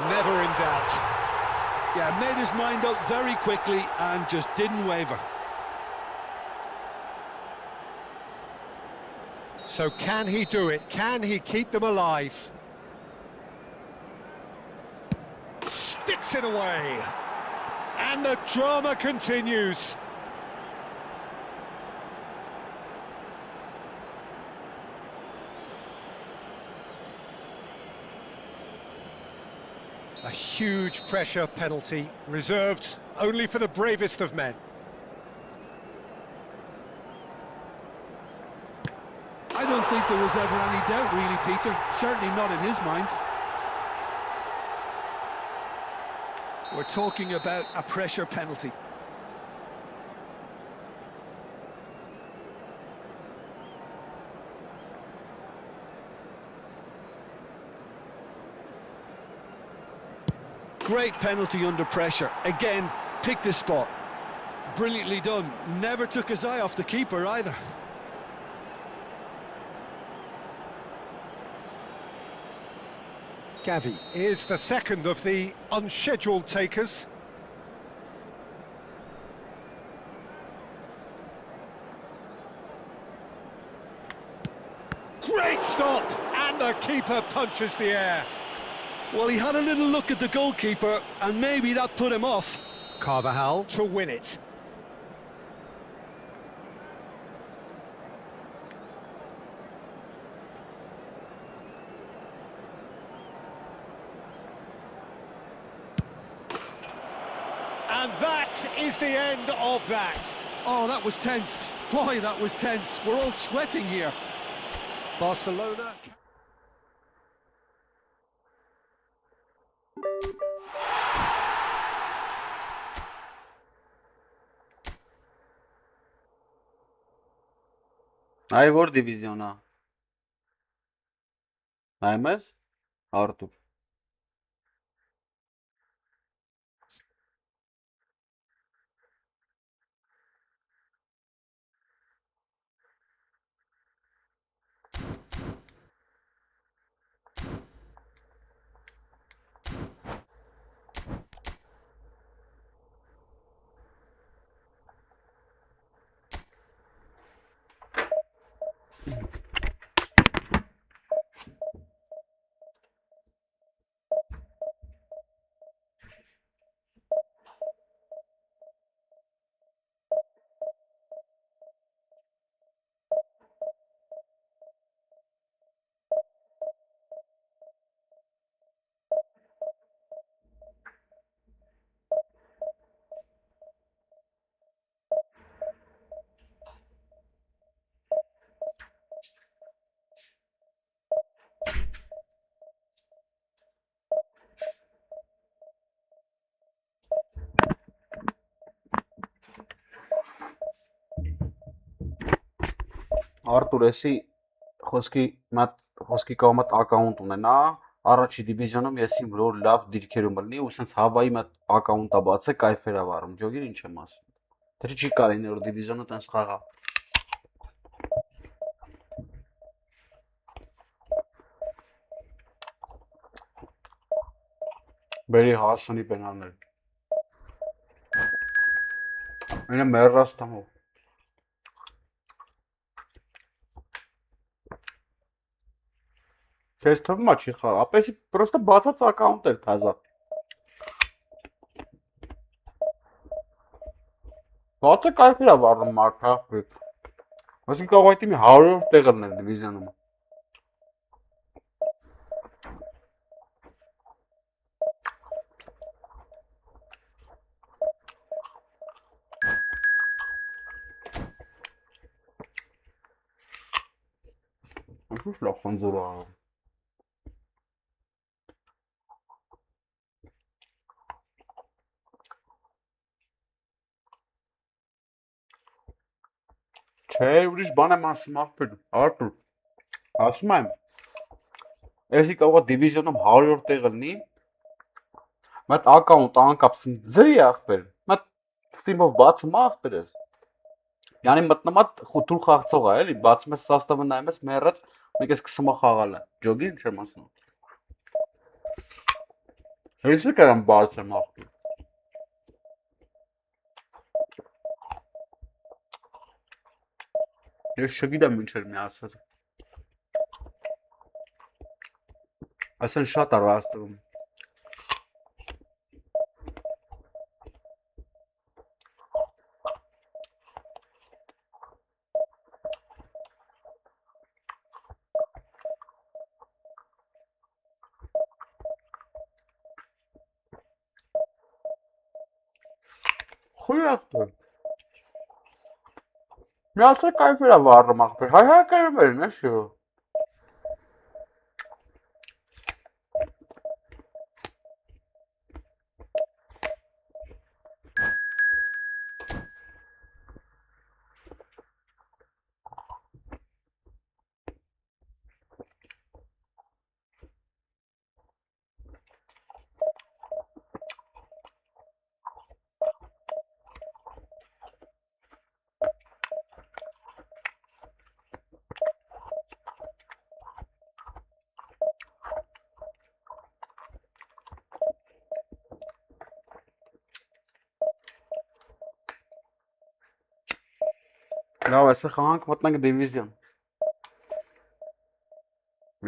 Never in doubt. Yeah, made his mind up very quickly and just didn't waver. So can he do it? Can he keep them alive? Sticks it away. And the drama continues. A huge pressure penalty, reserved only for the bravest of men. I don't think there was ever any doubt, really, Peter. Certainly not in his mind. We're talking about a pressure penalty. Great penalty under pressure. Again, picked the spot. Brilliantly done. Never took his eye off the keeper either. Gavi is the second of the unscheduled takers. Great stop! And the keeper punches the air. Well, he had a little look at the goalkeeper, and maybe that put him off. Carvajal to win it. And that is the end of that. Oh, that was tense. Boy, that was tense. We're all sweating here. Barcelona. Այ որ դիվիզիոն է։ Նայում ես, Արտուր։ Արտուր, էսի խոսքի կողմատ ակաունտ ունենա, առաջի դիվիզիոնում ես իմ որ լավ դիրքերում լինի ու սենց Հավայի մատ ակաունտա բացե կայֆերա վարում, ջոգին ինչ եմ ասում։ Թե չի կարի 9-րդ դիվիզիոնը տենց խաղա։ Բերի Հասունի պենալներ։ Մենը մեռած տամով։ Քեզ թվում է չի խաղա, ապեսի պրոստը բացած ակաունտ էր թազա։ Բացը կայֆերա վարում մարդ, հա։ Այսինքն կարող այդ իմի 100-ով տեղ լինել դիվիզիոնում։ Ուրիշ լավ խնձոր ա։ Չէ, ուրիշ բան եմ ասում ախպեր, Արտուր, ասում եմ, էսի կարող է դիվիզիոնում 100-րդ տեղը լինի, մատ ակաունտ անկապ ձրի ախպեր, մատ Steam-ով բացում ախպեր ես, yani մտնում է թուլ խաղացող է, էլի, բացում ես սաստավը նայում ես, մեռած, մեկ ես սկսում է խաղալը, ջոգի ինչ եմ ասում, հեսի կարամ բացեմ ախպեր, ես չգիտեմ ինչ էր մի ասած, ասեն շատ է ռաստվում, խույր ախպեր, միացա կայֆեր է վարրում ախպեր, հայ կարում էր, նեշ յո, լավ այսը խաղանք մտնենք դիվիզիոն,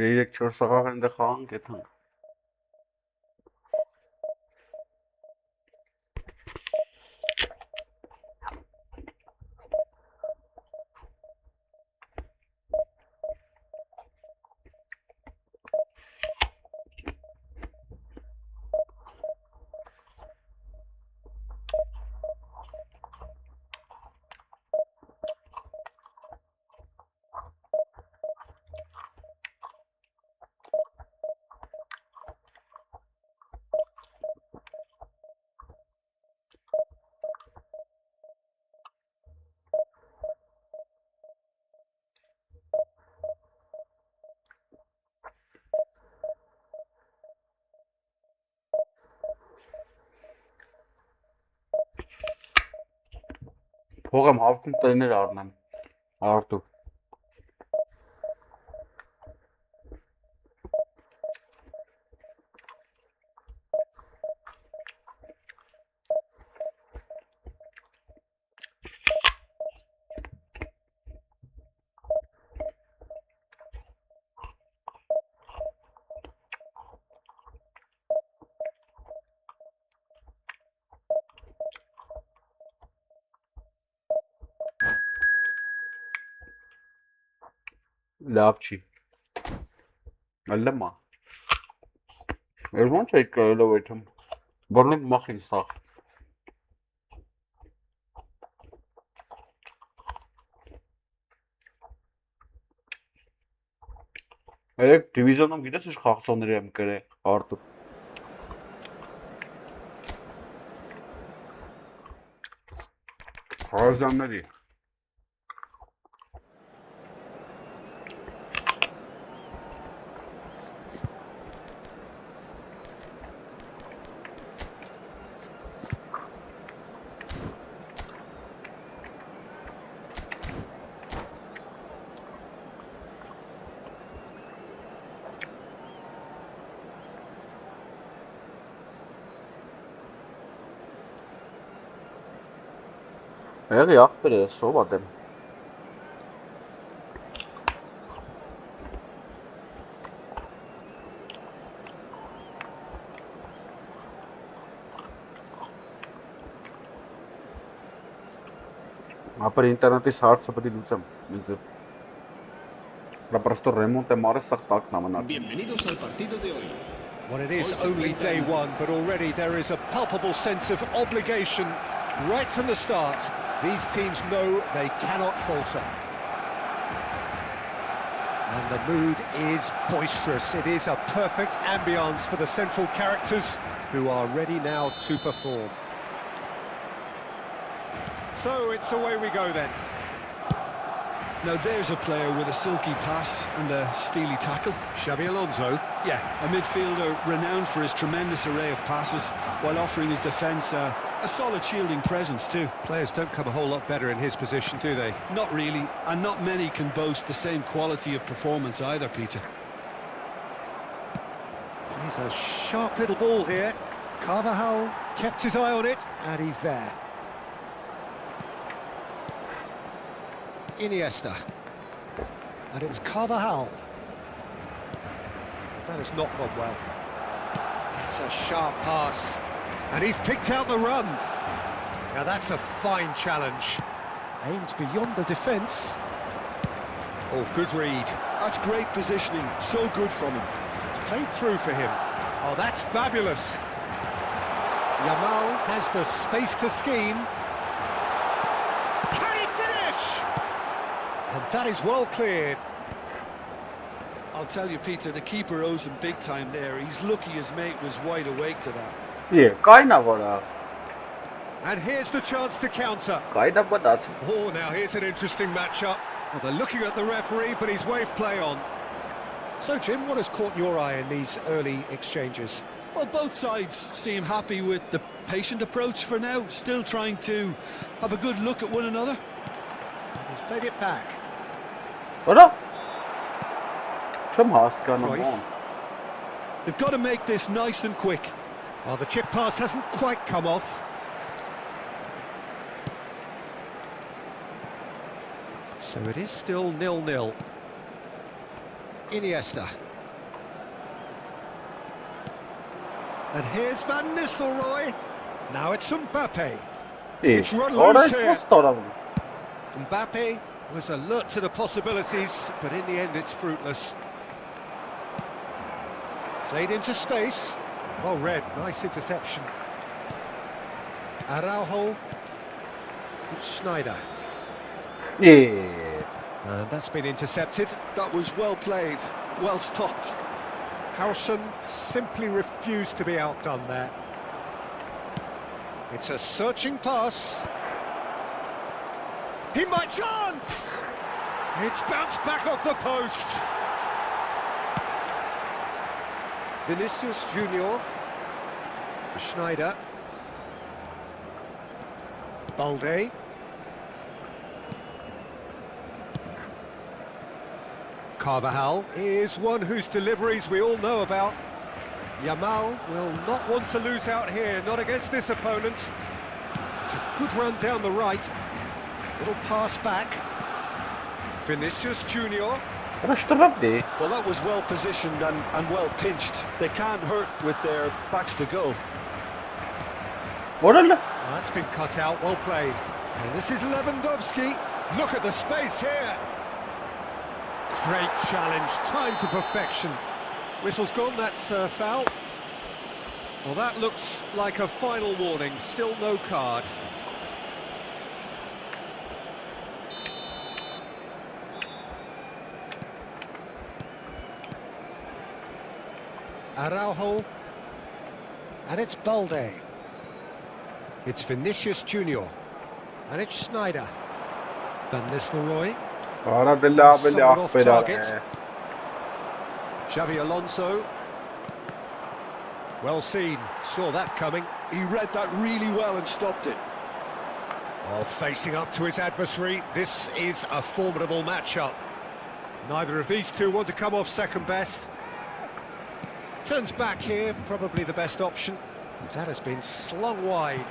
3-4 սաղաղ են դե խաղանք եթանք, փող եմ հավքում տրեներ առնեմ, Արտուր, լավ չի, ըլլմա, ես ոնց էի կարելով այդում, բորնիկ մախին սաղ, երեք դիվիզիոնում գիտես ինչ խաղացողների եմ կրել, Արտուր, Հարազանների, եղի աղբեր ես, ով ադեմ, ապեր ինտերնետիս հարցը պետի լուծեմ, պրոստո ռեմոնտ եմ արել սաղ տակն ամնաց, Bienvenidos al partido de hoy. Well, it is only day one, but already there is a palpable sense of obligation right from the start. These teams know they cannot falter. And the mood is boisterous. It is a perfect ambience for the central characters who are ready now to perform. So it's away we go then. Now there's a player with a silky pass and a steely tackle. Xabi Alonso. Yeah, a midfielder renowned for his tremendous array of passes while offering his defence a solid shielding presence too. Players don't come a whole lot better in his position, do they? Not really, and not many can boast the same quality of performance either, Peter. He's a sharp little ball here. Carvajal kept his eye on it, and he's there. Iniesta. And it's Carvajal. That has not gone well. It's a sharp pass. And he's picked out the run. Now that's a fine challenge. Aimed beyond the defence. Oh, good read. That's great positioning. So good from him. It's played through for him. Oh, that's fabulous. Yamal has the space to scheme. Can he finish? And that is well cleared. I'll tell you, Peter, the keeper owes him big time there. He's lucky his mate was wide awake to that. Yeah, kind of. And here's the chance to counter. Kind of, but that's. Oh, now here's an interesting matchup. Well, they're looking at the referee, but he's waved play on. So, Jim, what has caught your eye in these early exchanges? Well, both sides seem happy with the patient approach for now, still trying to have a good look at one another. He's played it back. Oder? Schon Haskell Cruyff. They've got to make this nice and quick. Well, the chip pass hasn't quite come off. So it is still 0-0. Iniesta. And here's Van Nistelrooy. Now it's Mbappe. It's run loose here. Mbappe was alert to the possibilities, but in the end it's fruitless. Played into space. Well read, nice interception. Araujo. It's Schneider. Yeah. And that's been intercepted. That was well played, well stopped. Howson simply refused to be outdone there. It's a searching pass. He might chance! It's bounced back off the post. Vinicius Junior. Schneider. Balde. Carvajal is one whose deliveries we all know about. Yamal will not want to lose out here, not against this opponent. It's a good run down the right. Little pass back. Vinicius Junior. Well, that was well positioned and well pinched. They can't hurt with their backs to goal. That's been cut out, well played. And this is Lewandowski. Look at the space here. Great challenge, time to perfection. Whistle's gone, that's a foul. Well, that looks like a final warning, still no card. Araujo. And it's Balde. It's Vinicius Junior. And it's Schneider. Van Nistelrooy. Someone off target. Xabi Alonso. Well seen, saw that coming. He read that really well and stopped it. Oh, facing up to his adversary, this is a formidable matchup. Neither of these two want to come off second best. Turns back here, probably the best option. That has been slung wide.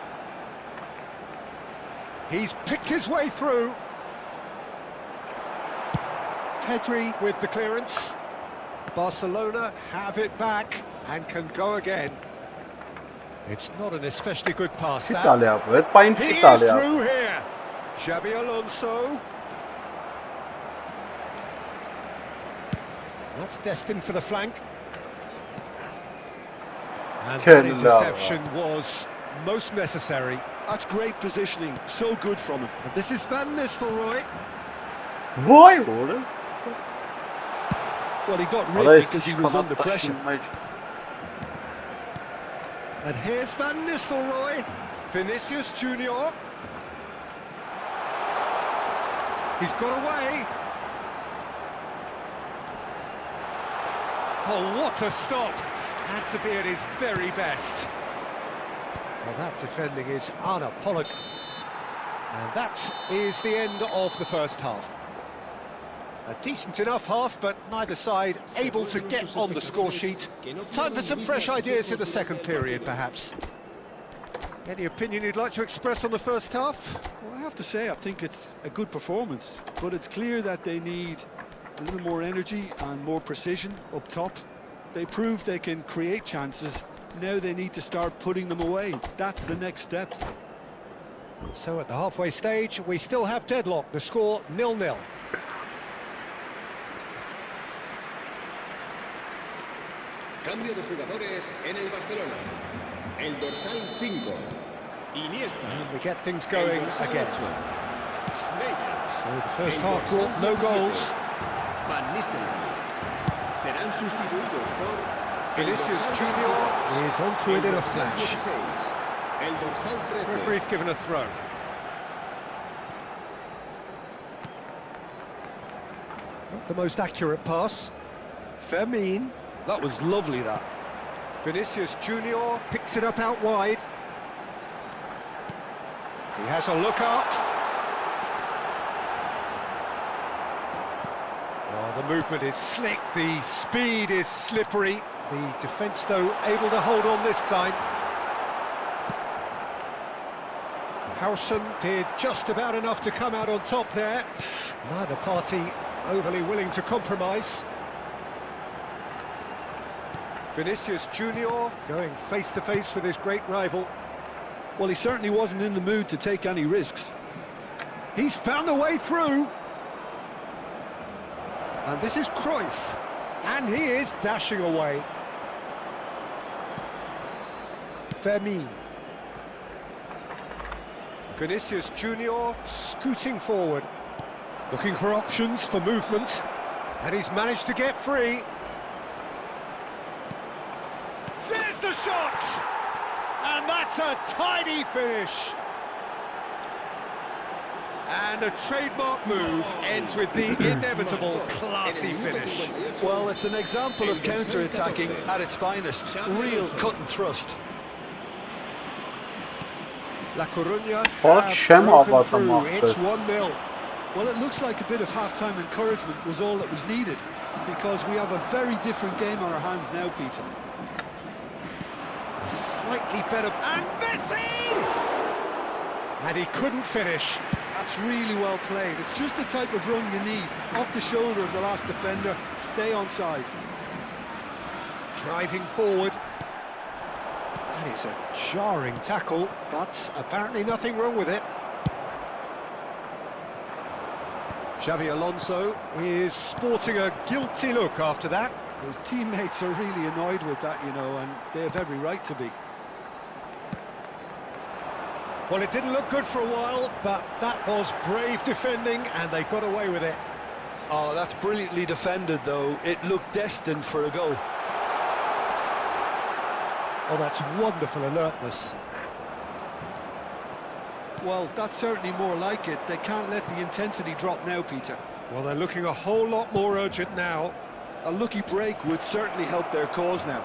He's picked his way through. Pedri with the clearance. Barcelona have it back and can go again. It's not an especially good pass, that. He is through here. Xabi Alonso. That's destined for the flank. And that interception was most necessary. That's great positioning, so good from him. But this is Van Nistelrooy. Well, he got Arada ripped because he was under pressure. And here's Van Nistelrooy. Vinicius Junior. He's got away. Oh, what a stop. Had to be at his very best. Well, that defending is unapologetic. And that is the end of the first half. A decent enough half, but neither side able to get on the score sheet. Time for some fresh ideas in the second period, perhaps. Any opinion you'd like to express on the first half? Well, I have to say, I think it's a good performance, but it's clear that they need a little more energy and more precision up top. They proved they can create chances. Now they need to start putting them away. That's the next step. So at the halfway stage, we still have deadlock. The score 0-0. Cambio de jugadores en el Barcelona. El dorsal 5. Iniesta. And we get things going again. Sneijder. So the first half brought no goals. Van Nistelrooy. Serán sustituidos por Vinicius Junior is onto it in a flash. El dorsal 13. Referee's given a throw. Not the most accurate pass. Fermin. That was lovely, that. Vinicius Junior picks it up out wide. He has a look up. Oh, the movement is slick, the speed is slippery. The defence, though, able to hold on this time. Howson did just about enough to come out on top there. Neither party overly willing to compromise. Vinicius Junior going face-to-face with his great rival. Well, he certainly wasn't in the mood to take any risks. He's found a way through. And this is Cruyff. And he is dashing away. Fermin. Vinicius Junior scooting forward. Looking for options for movement. And he's managed to get free. There's the shot! And that's a tidy finish. And a trademark move ends with the inevitable classy finish. Well, it's an example of counter-attacking at its finest. Real cut and thrust. La Coruña What have broken about through. the It's market? 1-0. Well, it looks like a bit of half-time encouragement was all that was needed, because we have a very different game on our hands now, Peter. Slightly better. And Messi! And he couldn't finish. That's really well played. It's just the type of run you need. Off the shoulder of the last defender, stay onside. Driving forward. That is a jarring tackle, but apparently nothing wrong with it. Xavi Alonso is sporting a guilty look after that. His teammates are really annoyed with that, you know, and they have every right to be. Well, it didn't look good for a while, but that was brave defending, and they got away with it. Oh, that's brilliantly defended, though. It looked destined for a goal. Oh, that's wonderful alertness. Well, that's certainly more like it. They can't let the intensity drop now, Peter. Well, they're looking a whole lot more urgent now. A lucky break would certainly help their cause now.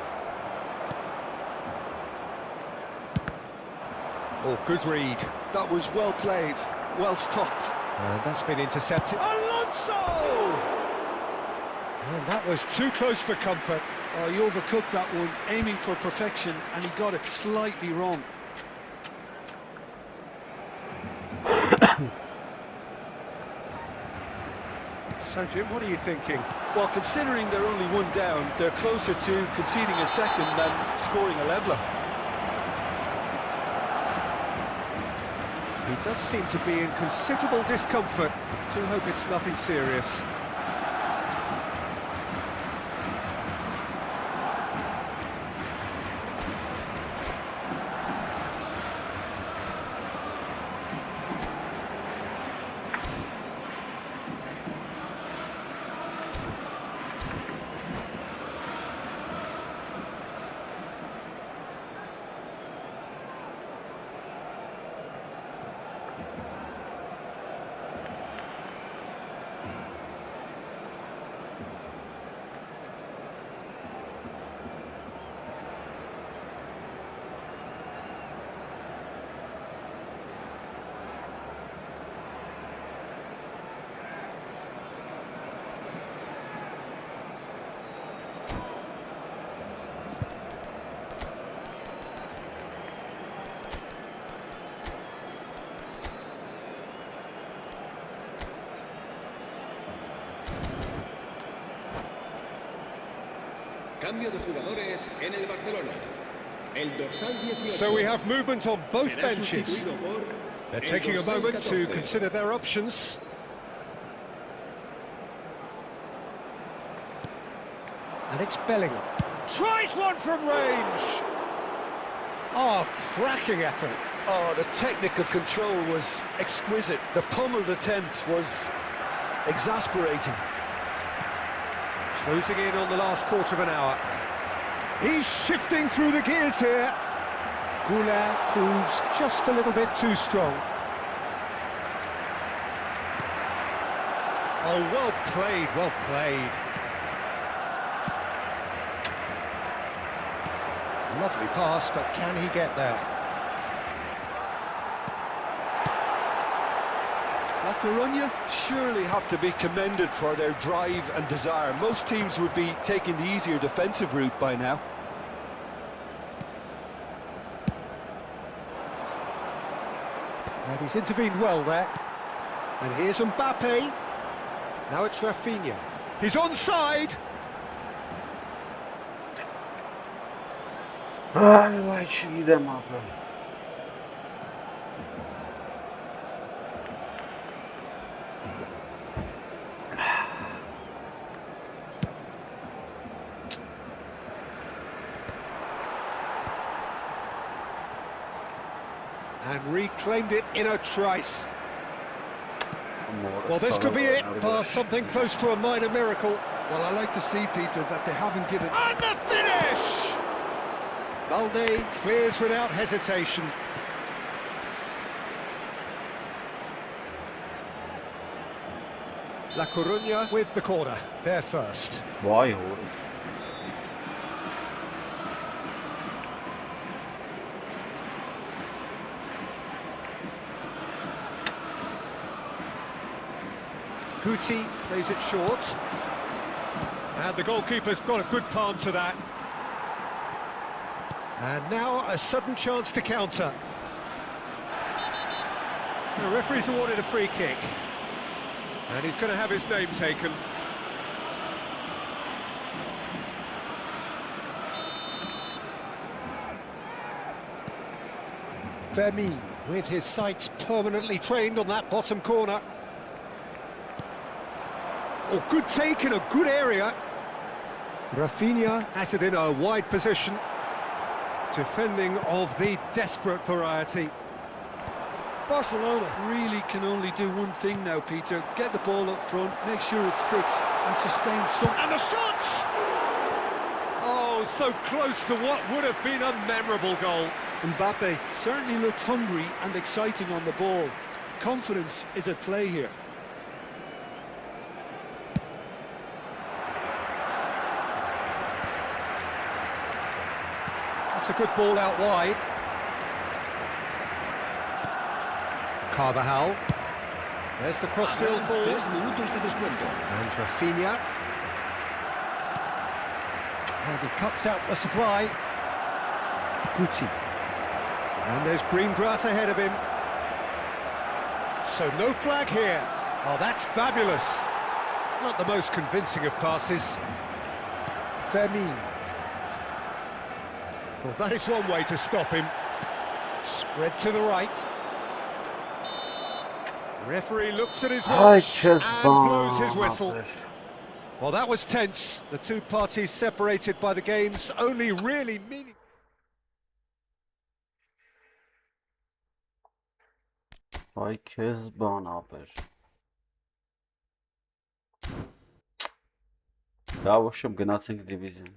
Oh, good read. That was well played, well stopped. And that's been intercepted. Alonso! And that was too close for comfort. Oh, he overcooked that one, aiming for perfection, and he got it slightly wrong. So, Jim, what are you thinking? Well, considering they're only one down, they're closer to conceding a second than scoring a leveller. He does seem to be in considerable discomfort. Do hope it's nothing serious. Cambio de jugadores en el Barcelona. El dorsal 18. So we have movement on both será benches. sustituido por They're el taking a dorsal moment to 14. consider their options. And it's Bellingham. Tries one from range. Oh, cracking effort. Oh, the technical control was exquisite. The pummeled attempt was exasperating. Closing in on the last quarter of an hour. He's shifting through the gears here. Goulart proves just a little bit too strong. Oh, well played, well played. Lovely pass, but can he get there? La Coruña surely have to be commended for their drive and desire. Most teams would be taking the easier defensive route by now. And he's intervened well there. And here's Mbappe. Now it's Rafinha. He's onside. Ay vay şu gidem abi. And reclaimed it in a trice. Well, this could be it, bar something close to a minor miracle. Well, I like to see, Peter, that they haven't given... And the finish! Balde clears without hesitation. La Coruña with the corner, there first. Vay horus. Guti plays it short. And the goalkeeper's got a good palm to that. And now a sudden chance to counter. The referee's awarded a free kick. And he's going to have his name taken. Vermin with his sights permanently trained on that bottom corner. Oh, good take in a good area. Rafinha has it in a wide position. Defending of the desperate variety. Barcelona really can only do one thing now, Peter. Get the ball up front, make sure it sticks, and sustain some... And the shots! Oh, so close to what would have been a memorable goal. Mbappe certainly looked hungry and exciting on the ball. Confidence is at play here. That's a good ball out wide. Carvajal. There's the crossfield ball. 3 minutos de descuento. And Rafinha. And he cuts out the supply. Guti. And there's green grass ahead of him. So no flag here. Oh, that's fabulous. Not the most convincing of passes. Vermin. Well, that is one way to stop him. Spread to the right. Referee looks at his watch and blows his whistle. Well, that was tense. The two parties separated by the game's only really meaning. Ay Kezban abi. Davuşum gnatsing division.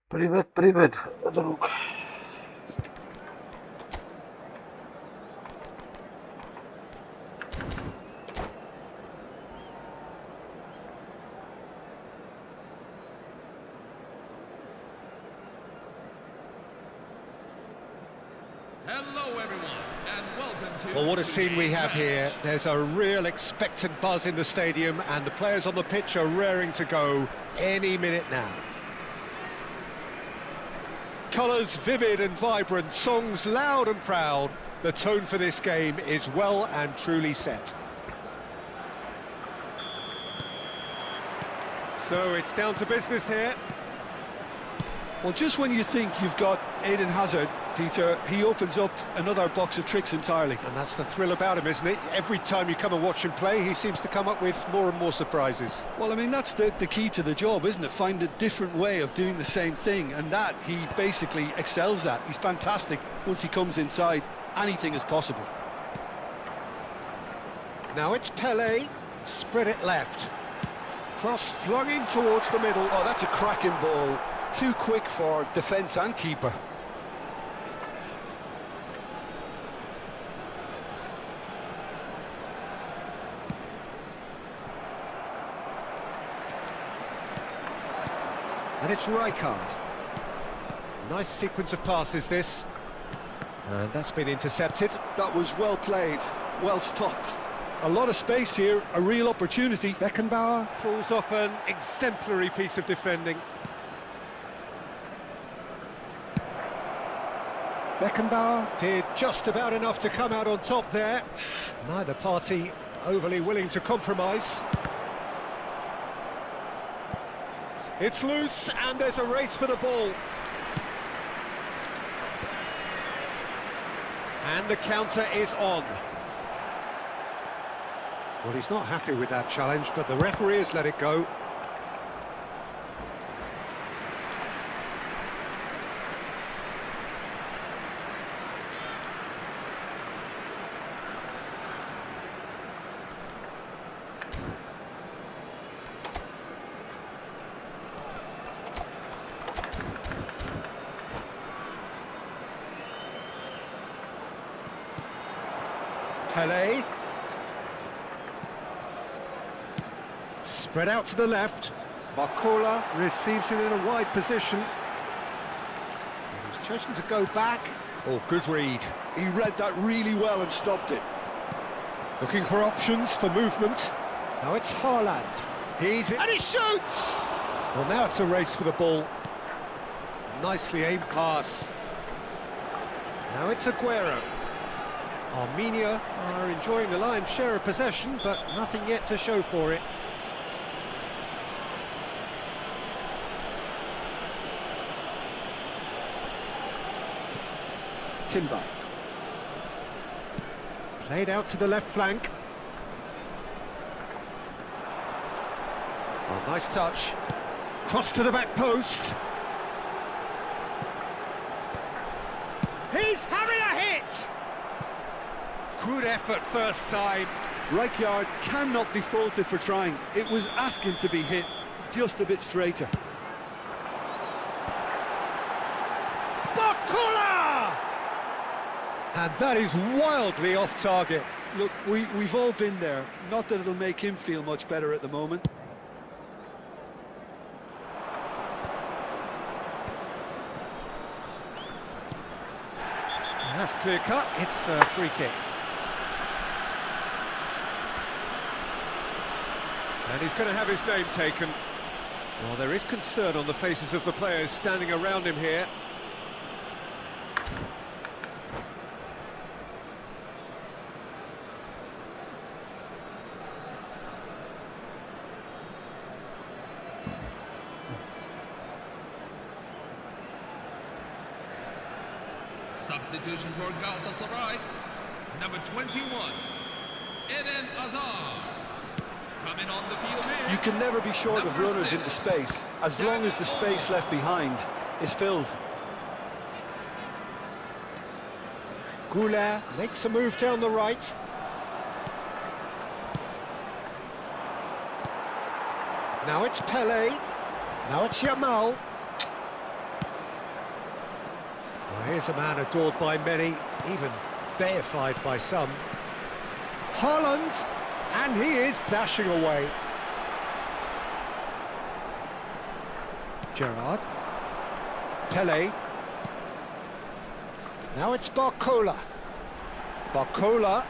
Привет, друг. Hello everyone, and welcome to... Well, what a scene we have here. There's a real expectant buzz in the stadium, and the players on the pitch are raring to go any minute now. Colours vivid and vibrant, songs loud and proud. The tone for this game is well and truly set. So it's down to business here. Well, just when you think you've got Eden Hazard, Peter, he opens up another box of tricks entirely. And that's the thrill about him, isn't it? Every time you come and watch him play, he seems to come up with more and more surprises. Well, I mean, that's the key to the job, isn't it? Find a different way of doing the same thing, and that he basically excels at. He's fantastic. Once he comes inside, anything is possible. Now it's Pelé, spread it left. Cross flung in towards the middle. Oh, that's a cracking ball. Too quick for defence and keeper. And it's Rijkaard. Nice sequence of passes, this. And that's been intercepted. That was well played, well stopped. A lot of space here, a real opportunity. Beckenbauer pulls off an exemplary piece of defending. Beckenbauer did just about enough to come out on top there. Neither party overly willing to compromise. It's loose, and there's a race for the ball. And the counter is on. Well, he's not happy with that challenge, but the referee has let it go. Pelé. Spread out to the left. Barcola receives it in a wide position. He's chosen to go back. Oh, good read. He read that really well and stopped it. Looking for options for movement. Now it's Haaland. And he shoots! Well, now it's a race for the ball. Nicely aimed pass. Now it's Aguero. Armenia are enjoying the lion's share of possession, but nothing yet to show for it. Timber. Played out to the left flank. Oh, nice touch. Cross to the back post. He's having a hit! Good effort first time. Rijkaard cannot be faulted for trying. It was asking to be hit just a bit straighter. Bakula! And that is wildly off target. Look, we've all been there. Not that it'll make him feel much better at the moment. That's clear cut. It's a free kick. And he's going to have his name taken. Well, there is concern on the faces of the players standing around him here. Substitution for Galatasaray, number 21, Eden Hazard. Coming on the field here. You can never be short of runners into space, as long as the space left behind is filled. Goulart makes a move down the right. Now it's Pele. Now it's Yamal. Well, here's a man adored by many, even deified by some. Haaland, and he is dashing away. Gerrard. Pele. Now it's Barcola. Barcola.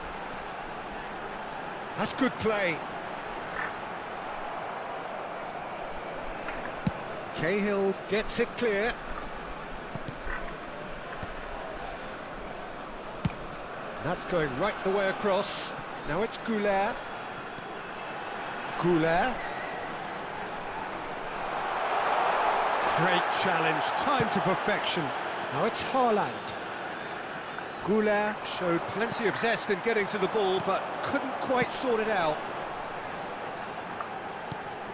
That's good play. Cahill gets it clear. That's going right the way across. Now it's Goulart. Goulart. Great challenge, time to perfection. Now it's Haaland. Goulart showed plenty of zest in getting to the ball, but couldn't quite sort it out.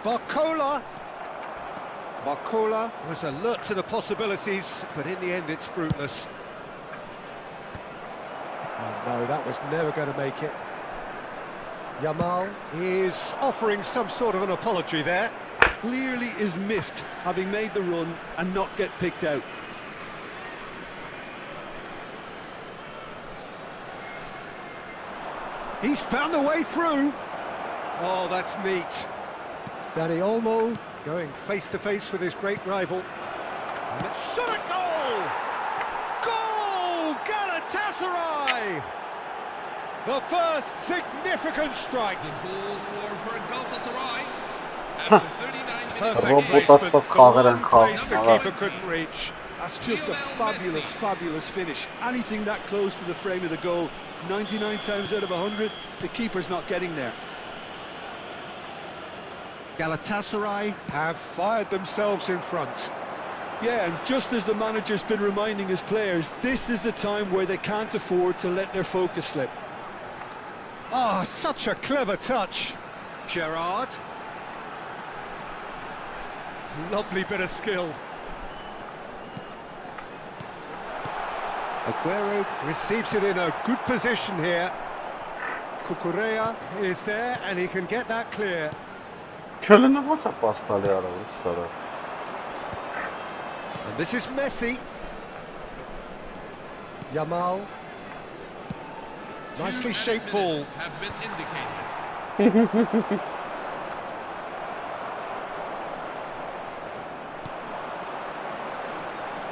Barcola. Barcola was alert to the possibilities, but in the end it's fruitless. Oh no, that was never going to make it. Yamal is offering some sort of an apology there. Clearly is miffed, having made the run and not get picked out. He's found a way through. Oh, that's neat. Dani Olmo going face-to-face with his great rival. And it's shot at goal! Goal! Galatasaray! The first significant strike. The goal scored for Galatasaray after 39 minutes. Perfect placement, the one place the keeper couldn't reach. That's just a fabulous, fabulous finish. Anything that close to the frame of the goal, 99 times out of 100, the keeper's not getting there. Galatasaray have fired themselves in front. Yeah, and just as the manager's been reminding his players, this is the time where they can't afford to let their focus slip. Ah, such a clever touch. Gerrard. Lovely bit of skill. Aguero receives it in a good position here. Cucurella is there and he can get that clear. And this is Messi. Yamal. Nicely shaped ball. Have been indicated.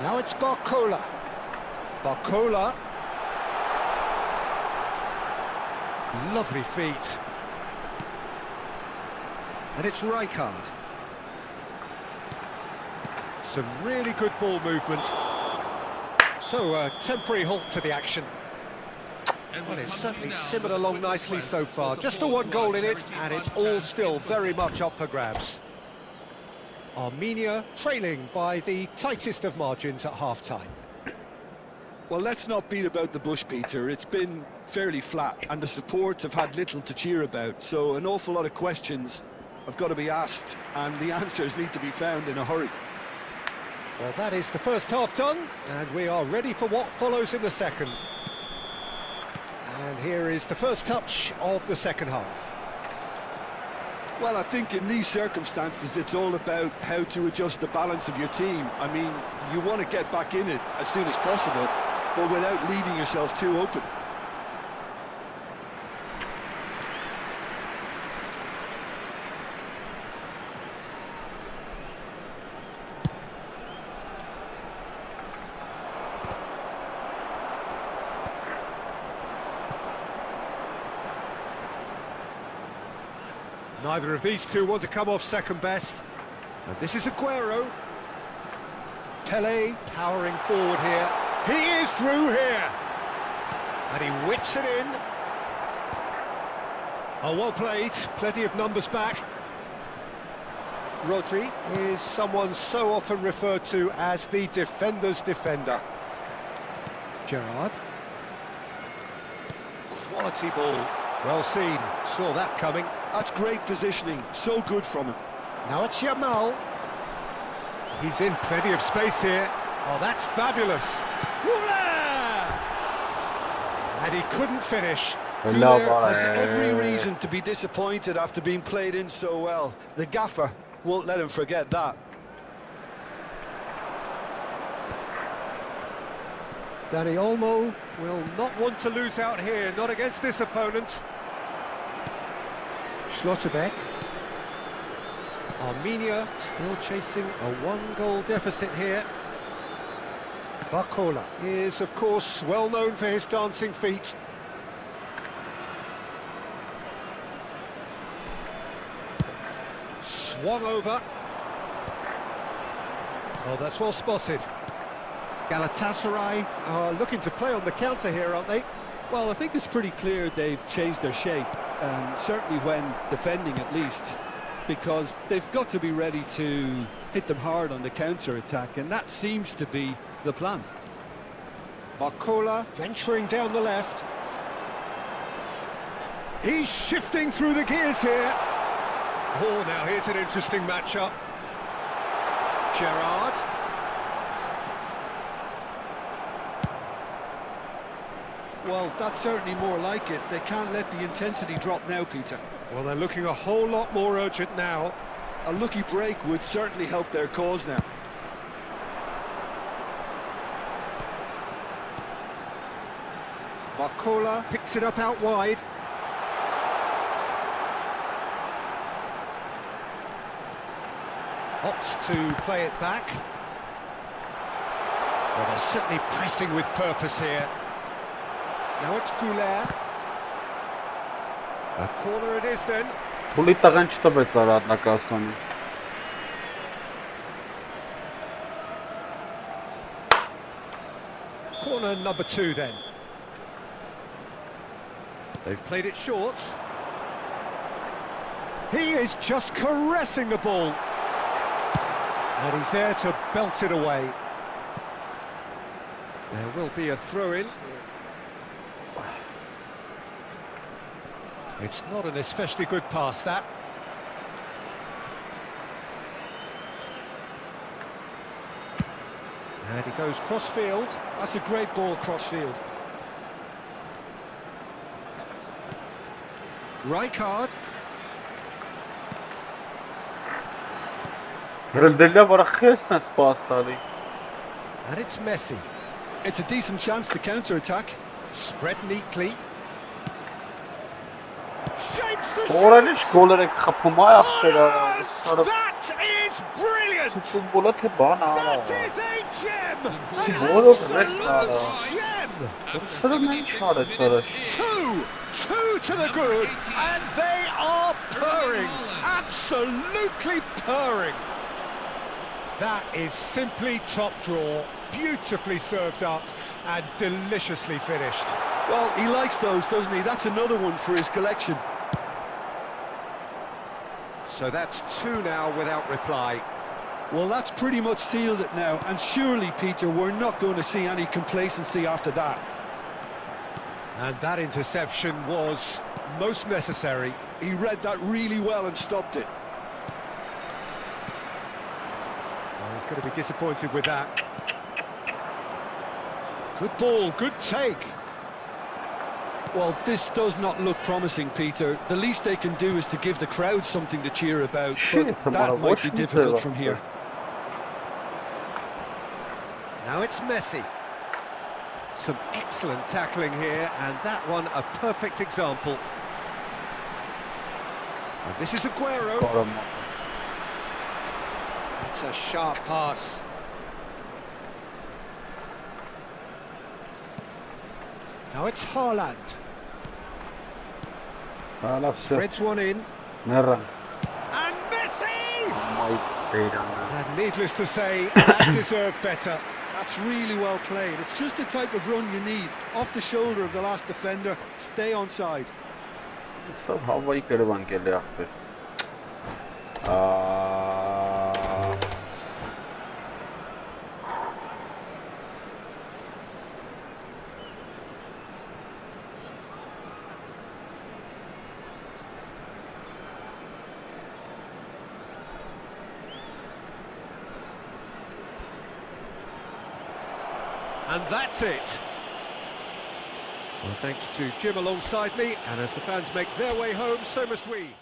Now it's Barcola. Barcola. Lovely feet. And it's Rijkaard. Some really good ball movement. So a temporary halt to the action. And Well, we've it's come to certainly you now simmered with a along quick nicely request so far. for Just the one support goal in by it, Turkey and it's fans all and still very fans. much up for grabs. Armenia trailing by the tightest of margins at half-time. Well, let's not beat about the bush, Peter. It's been fairly flat, and the support have had little to cheer about. So an awful lot of questions have got to be asked, and the answers need to be found in a hurry. Well, that is the first half done, and we are ready for what follows in the second. And here is the first touch of the second half. Well, I think in these circumstances, it's all about how to adjust the balance of your team. I mean, you want to get back in it as soon as possible, but without leaving yourself too open. Neither of these two want to come off second best. And this is Aguero. Pele powering forward here. He is through here. And he whips it in. Oh, well played. Plenty of numbers back. Rodri is someone so often referred to as the defender's defender. Gerrard. Quality ball. Well seen. Saw that coming. That's great positioning. So good from him. Now it's Yamal. He's in plenty of space here. Oh, that's fabulous. Woola! And he couldn't finish. Müller has every reason to be disappointed after being played in so well. The gaffer won't let him forget that. Dani Olmo will not want to lose out here, not against this opponent. Schlotterbeck. Armenia still chasing a one-goal deficit here. Barcola is, of course, well known for his dancing feet. Swung over. Oh, that's well spotted. Galatasaray are looking to play on the counter here, aren't they? Well, I think it's pretty clear they've changed their shape, certainly when defending at least, because they've got to be ready to hit them hard on the counter-attack, and that seems to be the plan. Barcola venturing down the left. He's shifting through the gears here. Oh, now here's an interesting matchup. Gerrard. Well, that's certainly more like it. They can't let the intensity drop now, Peter. Well, they're looking a whole lot more urgent now. A lucky break would certainly help their cause now. Barcola picks it up out wide. Opts to play it back. Well, they're certainly pressing with purpose here. Now it's Goulet. A corner it is then. Փուլի տղեն չտվեց արատնակասանի։ Corner number 2 then. They've played it short. He is just caressing the ball. And he's there to belt it away. There will be a throw-in. It's not an especially good pass, that. And he goes cross-field. That's a great ball cross-field. Rijkaard. Ռնդելյա վրա խեսն է սպաս տալի։ And it's Messi. It's a decent chance to counter-attack. Spread neatly. Shapes the Օրենիշ shots! գոլեր եք խփում այ ախտերա։ That is brilliant! Ֆուտբոլը թե բան արա։ That is a gem! An Որով absolute gem! Սրում են չարեց արաշ։ Two to the good, and they are purring, absolutely purring. That is simply top draw, beautifully served up and deliciously finished. Well, he likes those, doesn't he? That's another one for his collection. So that's 2 now without reply. Well, that's pretty much sealed it now, and surely, Peter, we're not going to see any complacency after that. And that interception was most necessary. He read that really well and stopped it. Oh, he's going to be disappointed with that. Good ball, good take. Well, this does not look promising, Peter. The least they can do is to give the crowd something to cheer about, Shit, but that man, might be what difficult is from it? here. Now it's Messi. Some excellent tackling here, and that one a perfect example. And this is Aguero. It's a sharp pass. Now it's Haaland. Threads one in. Never. And Messi! My And needless to say, that deserved better. That's really well played. It's just the type of run you need. Off the shoulder of the last defender, stay onside. सब हवाई करवान के लिए आप And that's it. Well, thanks to Jim alongside me, and as the fans make their way home, so must we.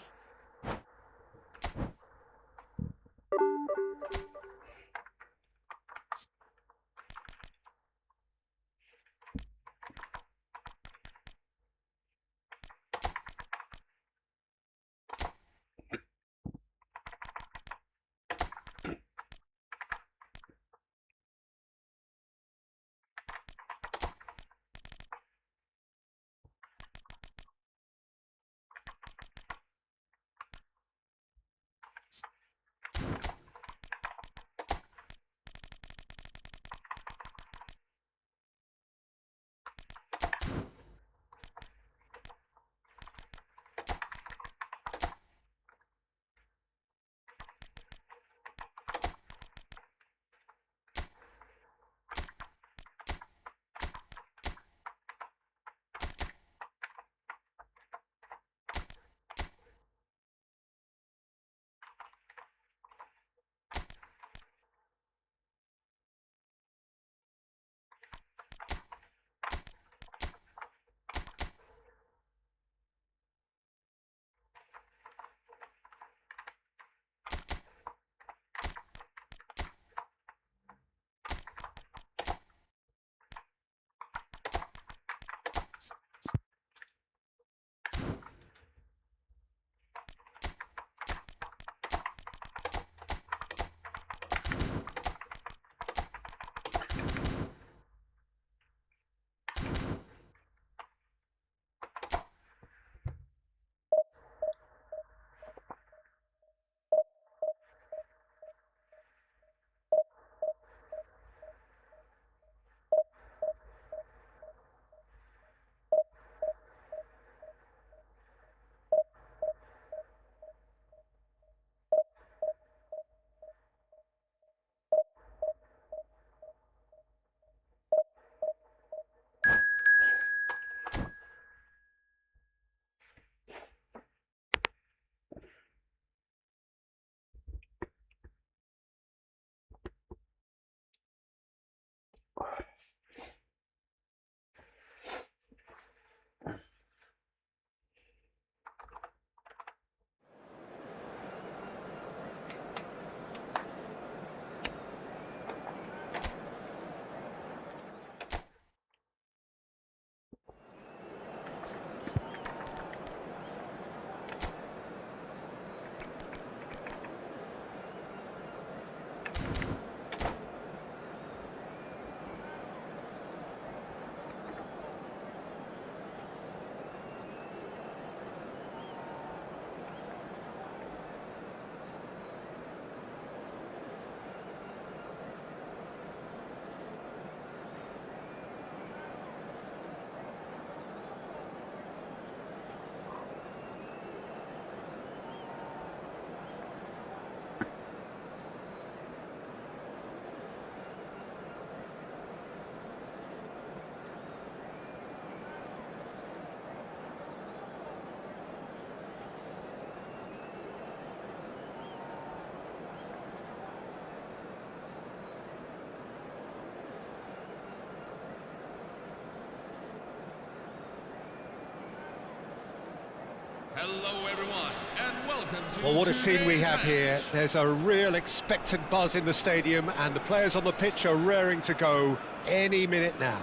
Hello, everyone, and welcome to. Well, what a scene we today's have here. match. There's a real expectant buzz in the stadium, and the players on the pitch are raring to go any minute now.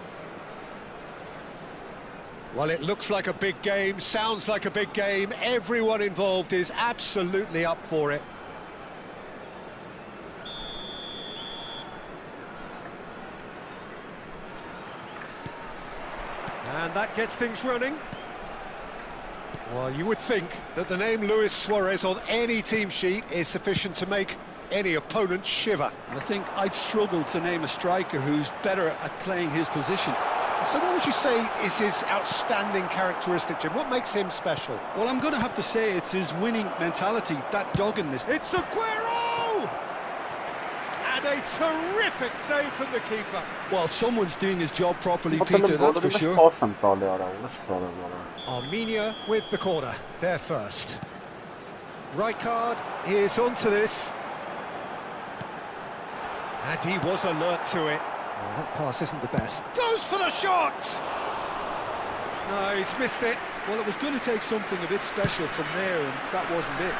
Well, it looks like a big game, sounds like a big game. Everyone involved is absolutely up for it. And that gets things running. Well, you would think that the name Luis Suarez on any team sheet is sufficient to make any opponent shiver. I think I'd struggle to name a striker who's better at playing his position. So what would you say is his outstanding characteristic, Jim? What makes him special? Well, I'm going to have to say it's his winning mentality, that doggedness. It's Aguero! And a terrific save from the keeper. Well, someone's doing his job properly, Bakalım Peter, that's golü for bir sure. Olsen sağlıyor ara. Uğraş sağlıyor. Armenia with the corner, there first. Rijkaard is onto this. And he was alert to it. Oh, that pass isn't the best. Goes for the shot! No, he's missed it. Well, it was going to take something a bit special from there, and that wasn't it.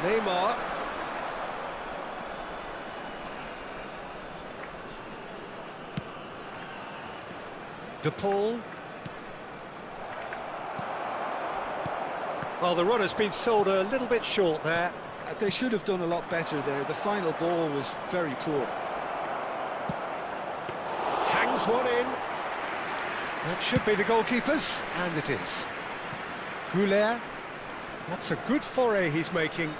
Neymar. De Paul. Well, the run has been sold a little bit short there. They should have done a lot better there. The final ball was very poor. Hangs one in. That should be the goalkeeper's, and it is. Goulet. That's a good foray he's making.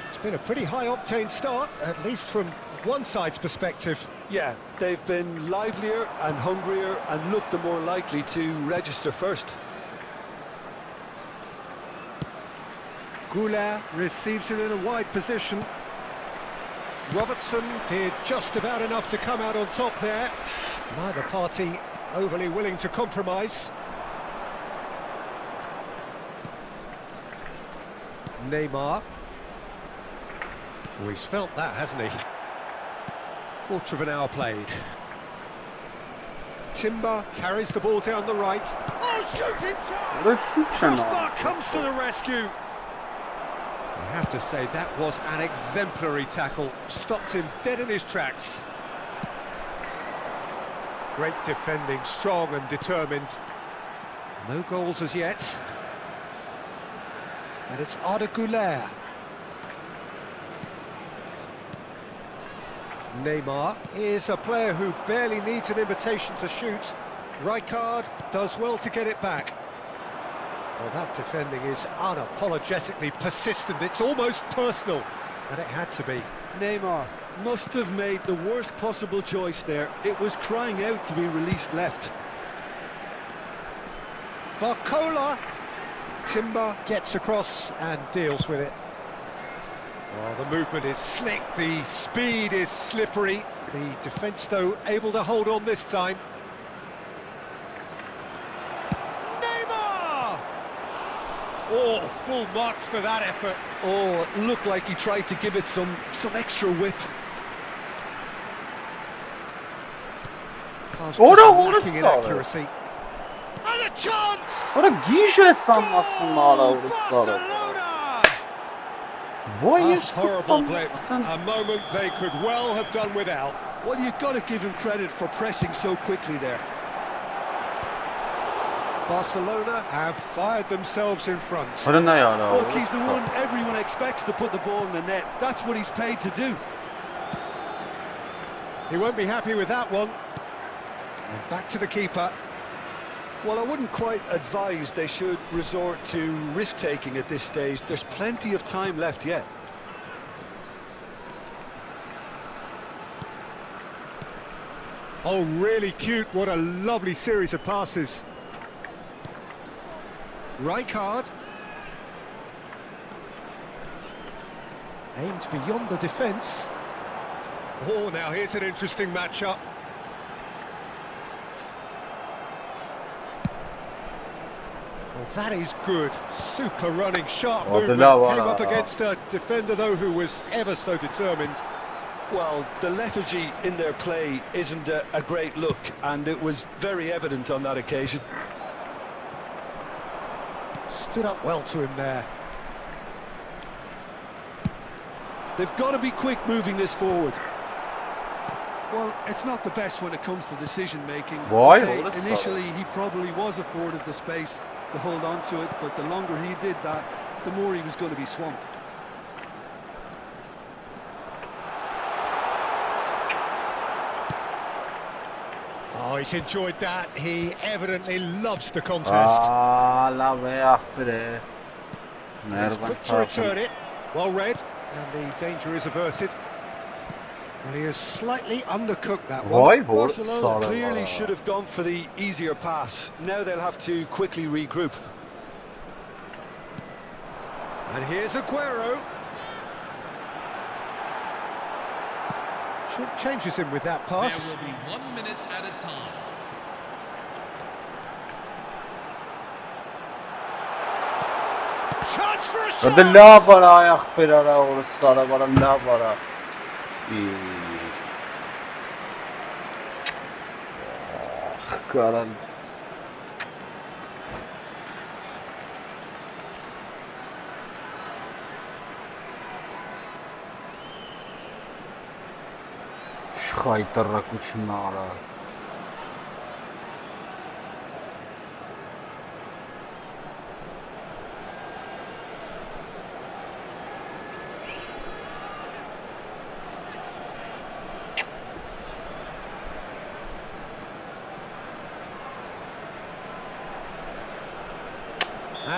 It's been a pretty high-octane start, at least from one side's perspective. Yeah, they've been livelier and hungrier and looked the more likely to register first. Goulet receives it in a wide position. Robertson did just about enough to come out on top there. Neither party overly willing to compromise. Neymar. Oh, he's felt that, hasn't he? Quarter of an hour played. Timber carries the ball down the right. Oh, shooting chance! Crossbar comes to the rescue. I have to say, that was an exemplary tackle. Stopped him dead in his tracks. Great defending, strong and determined. No goals as yet. And it's Arda Güler. Neymar is a player who barely needs an invitation to shoot. Rijkaard does well to get it back. Well, that defending is unapologetically persistent. It's almost personal, and it had to be. Neymar must have made the worst possible choice there. It was crying out to be released left. Barcola. Timber gets across and deals with it. Well, the movement is slick, the speed is slippery. The defence, though, able to hold on this time. Neymar! Oh, full marks for that effort. Oh, it looked like he tried to give it some extra whip. Pass just Orada lacking in sağladı. accuracy. And a chance! Orada Gije sanmasın hala Goal, uğraş sağlıyor. Barcelona! Vay A horrible blip, a moment they could well have done without. Well, you've got to give him credit for pressing so quickly there. Barcelona have fired themselves in front. Hadi ne ya? Look, he's the one everyone expects to put the ball in the net. That's what he's paid to do. He won't be happy with that one. And back to the keeper. Well, I wouldn't quite advise they should resort to risk-taking at this stage. There's plenty of time left yet. Oh, really cute. What a lovely series of passes. Rijkaard. Aimed beyond the defence. Oh, now here's an interesting matchup. Well, that is good. Super running, sharp Oh, movement. the Came up against a defender, though, who was ever so determined. Well, the lethargy in their play isn't a great look, and it was very evident on that occasion. Stood up well to him there. They've got to be quick moving this forward. Well, it's not the best when it comes to decision-making. Why? Okay, Oh, that's initially, he probably was afforded the space to hold on to it, but the longer he did that, the more he was going to be swamped. Oh, he's enjoyed that. He evidently loves the contest. La ve aspire. He's quick to return it. Well read, and the danger is averted. Well, he has slightly undercooked that one. Why? Barcelona clearly should have gone for the easier pass. Now they'll have to quickly regroup. And here's Aguero. Short changes him with that pass. There will be 1 minute at a time. Chance for a shot! The lavara yakhpirara or sara bara lavara. Karan. Շխայտռակությունն արա։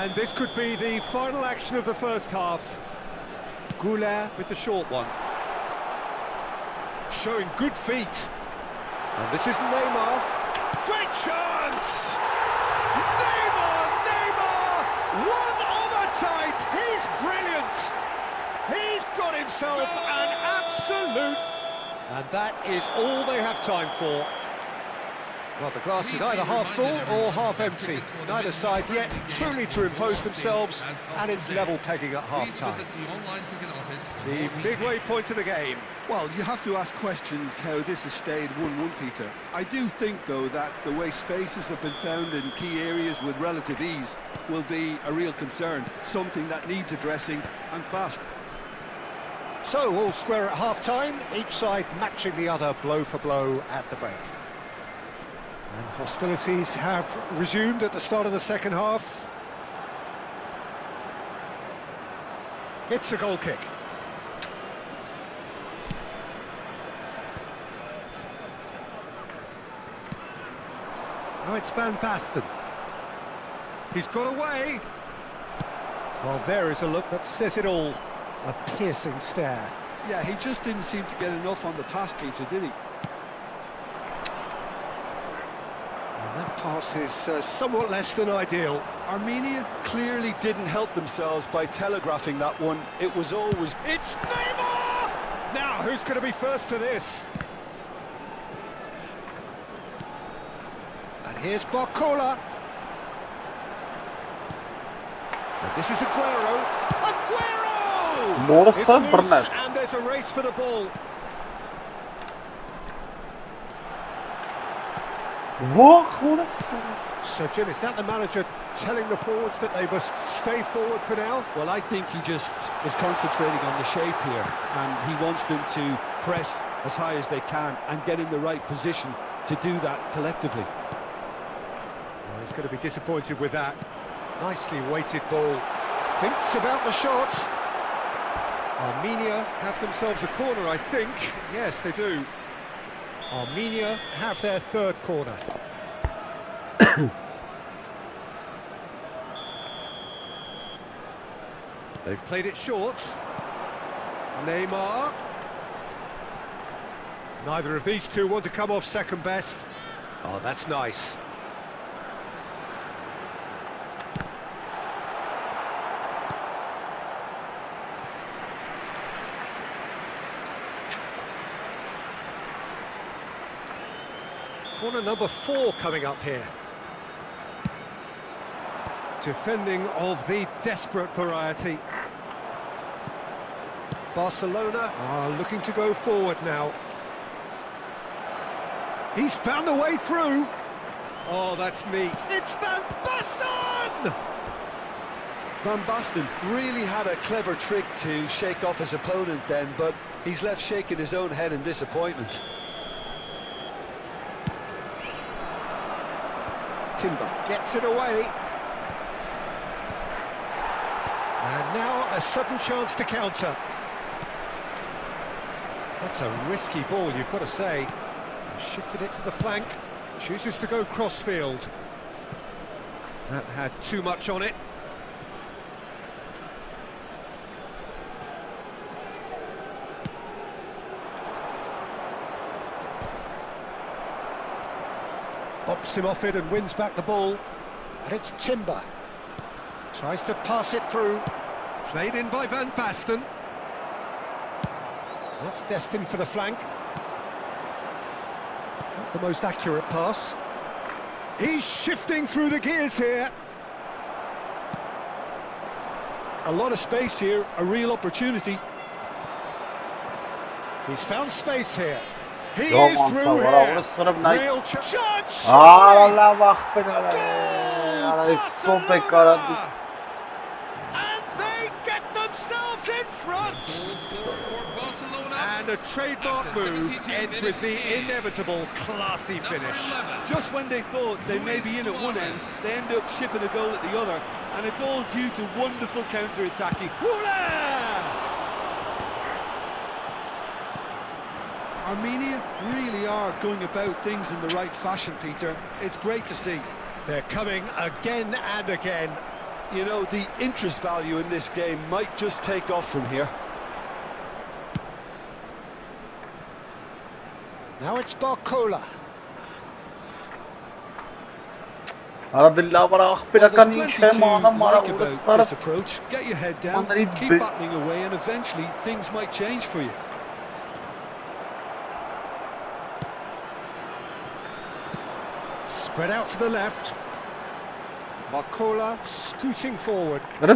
And this could be the final action of the first half. Goulet with the short one. Showing good feet. And this is Neymar. Great chance! Neymar! One of a type! He's brilliant! He's got himself an absolute... And that is all they have time for. Well, the glass is either half full or half empty. Neither side yet truly to impose themselves, and it's level pegging at half-time. The midway point of the game. Well, you have to ask questions how this has stayed 1-1, Peter. I do think, though, that the way spaces have been found in key areas with relative ease will be a real concern, something that needs addressing, and fast. So, all square at half-time, each side matching the other blow for blow at the break. And hostilities have resumed at the start of the second half. It's a goal kick. Now it's Van Basten. He's got away. Well, there is a look that says it all. A piercing stare. Yeah, he just didn't seem to get enough on the pass, Peter, did he? And that pass is somewhat less than ideal. Armenia clearly didn't help themselves by telegraphing that one. It was always... It's Neymar! Now, who's going to be first to this? And here's Barcola. And this is Aguero. Aguero! It's loose, and there's a race for the ball. So, Jim, is that the manager telling the forwards that they must stay forward for now? Well, I think he just is concentrating on the shape here, and he wants them to press as high as they can and get in the right position to do that collectively. Well, he's going to be disappointed with that. Nicely weighted ball. Thinks about the shot. Armenia have themselves a corner, I think. Yes, they do. Armenia have their third corner. They've played it short. Neymar. Neither of these two want to come off second best. Oh, that's nice. Corner number 4 coming up here. Defending of the desperate variety. Barcelona are looking to go forward now. He's found a way through. Oh, that's neat. It's Van Basten! Van Basten really had a clever trick to shake off his opponent then, but he's left shaking his own head in disappointment. Timber gets it away. And now a sudden chance to counter. That's a risky ball, you've got to say. Shifted it to the flank. Chooses to go crossfield. That had too much on it. Bops him off it and wins back the ball. And it's Timber. Tries to pass it through. Played in by Van Basten. That's destined for the flank. Not the most accurate pass. He's shifting through the gears here. A lot of space here, a real opportunity. He's found space here. He Yo, is man, through what here. a sort of night. Real chance. Allah Akbar. Barcelona! And they get themselves in front. Goal scored for Barcelona. And a trademark After move 72 ends with the minutes in. inevitable classy Number finish. 11. Just when they thought they may be in at one end, they end up shipping a goal at the other, and it's all due to wonderful counter-attacking. Hoola! Armenia really are going about things in the right fashion, Peter. It's great to see. They're coming again and again. You know, the interest value in this game might just take off from here. Now it's Barcola. Well, there's Plenty to like about this approach. Get your head down, keep battling away, and eventually things might change for you. Spread out to the left. Barcola scooting forward. The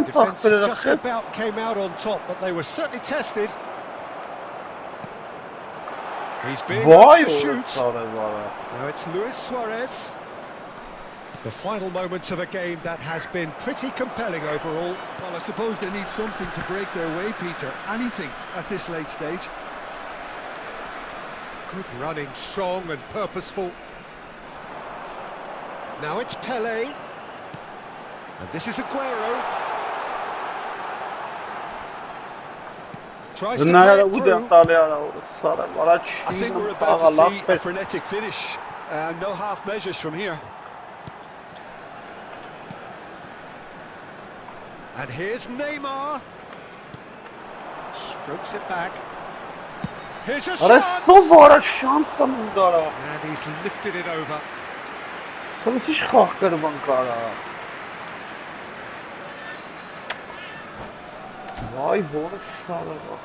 Defence just about came out on top, but they were certainly tested. He's being asked to shoot. Now it's Luis Suarez. The final moments of a game that has been pretty compelling overall. Well, I suppose they need something to break their way, Peter. Anything at this late stage. Good running, strong and purposeful. Now it's Pele. And this is Aguero. Tries to play it through. I think we're about to see a frenetic finish. No half measures from here. And here's Neymar. Strokes it back. Here's a shot! And he's lifted it over. Vay boru sağla bak.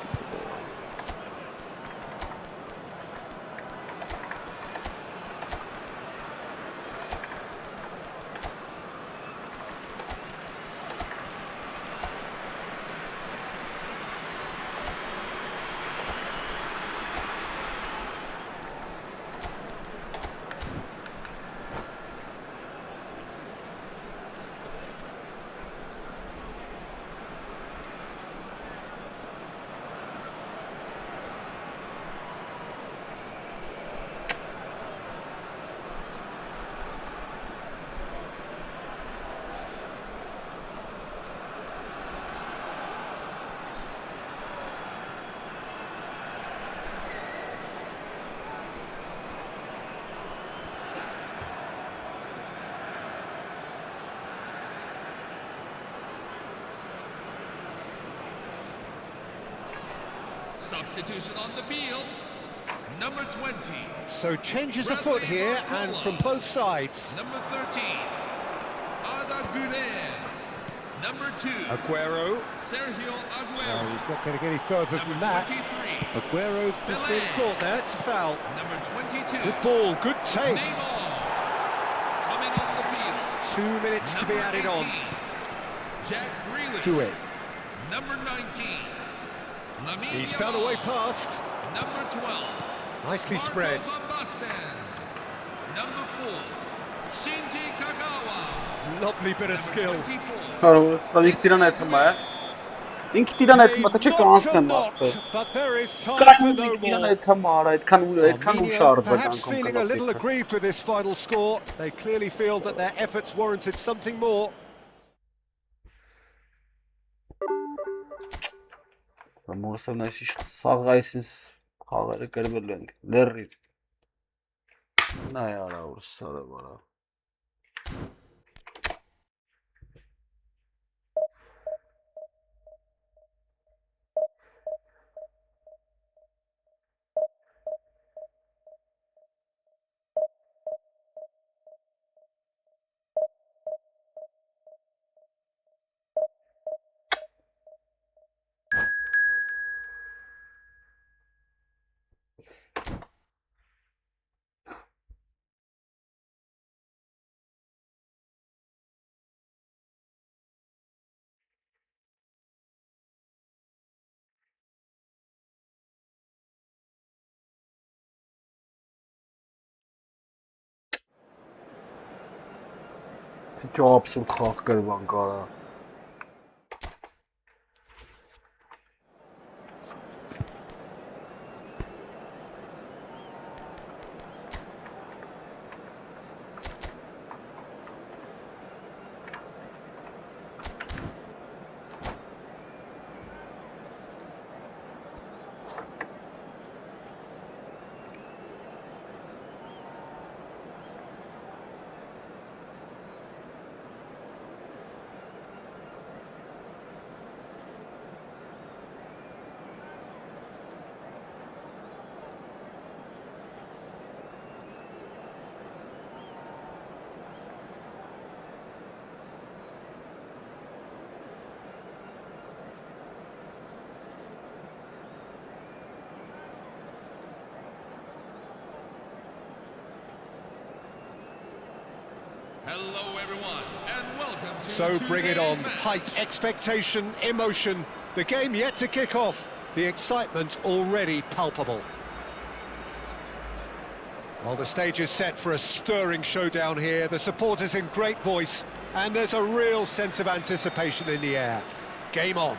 Substitution on the field. Number 20. So changes afoot here and from both sides. Number 13. Arda Güler. Number 2. Aguero. Sergio Aguero. Oh, he's not going to get any further than Number that. 23. Aguero has been caught there. It's a foul. Number 22. Good ball, good take. Neymar. Coming on the field. 2 minutes to be added on. Jack Grealish. Do it. Number 19. He's found a way past. Number 12. Nicely spread. Number 4. Shinji Kagawa. Lovely bit of skill. 24. Սալիքսիրան այդմա է։ Ինքը տիրան այդմա թե կանցնեմ ապը։ But there is time Կան for no տիրան more. այդմա արա այդքան Armenia ուշար perhaps feeling a little aggrieved with this final score. They clearly feel that their efforts warranted something more. Մորսովն այսիշ սաղայսինս խաղերը կրվել ենք, լերրիվ։ Նա է արա որ սարը վարա։ Čo absurd xalq qırban qara. Hello, everyone, and welcome to So bring it on. today's match. Height, expectation, emotion. The game yet to kick off. The excitement already palpable. Well, the stage is set for a stirring showdown here. The supporters in great voice, and there's a real sense of anticipation in the air. Game on.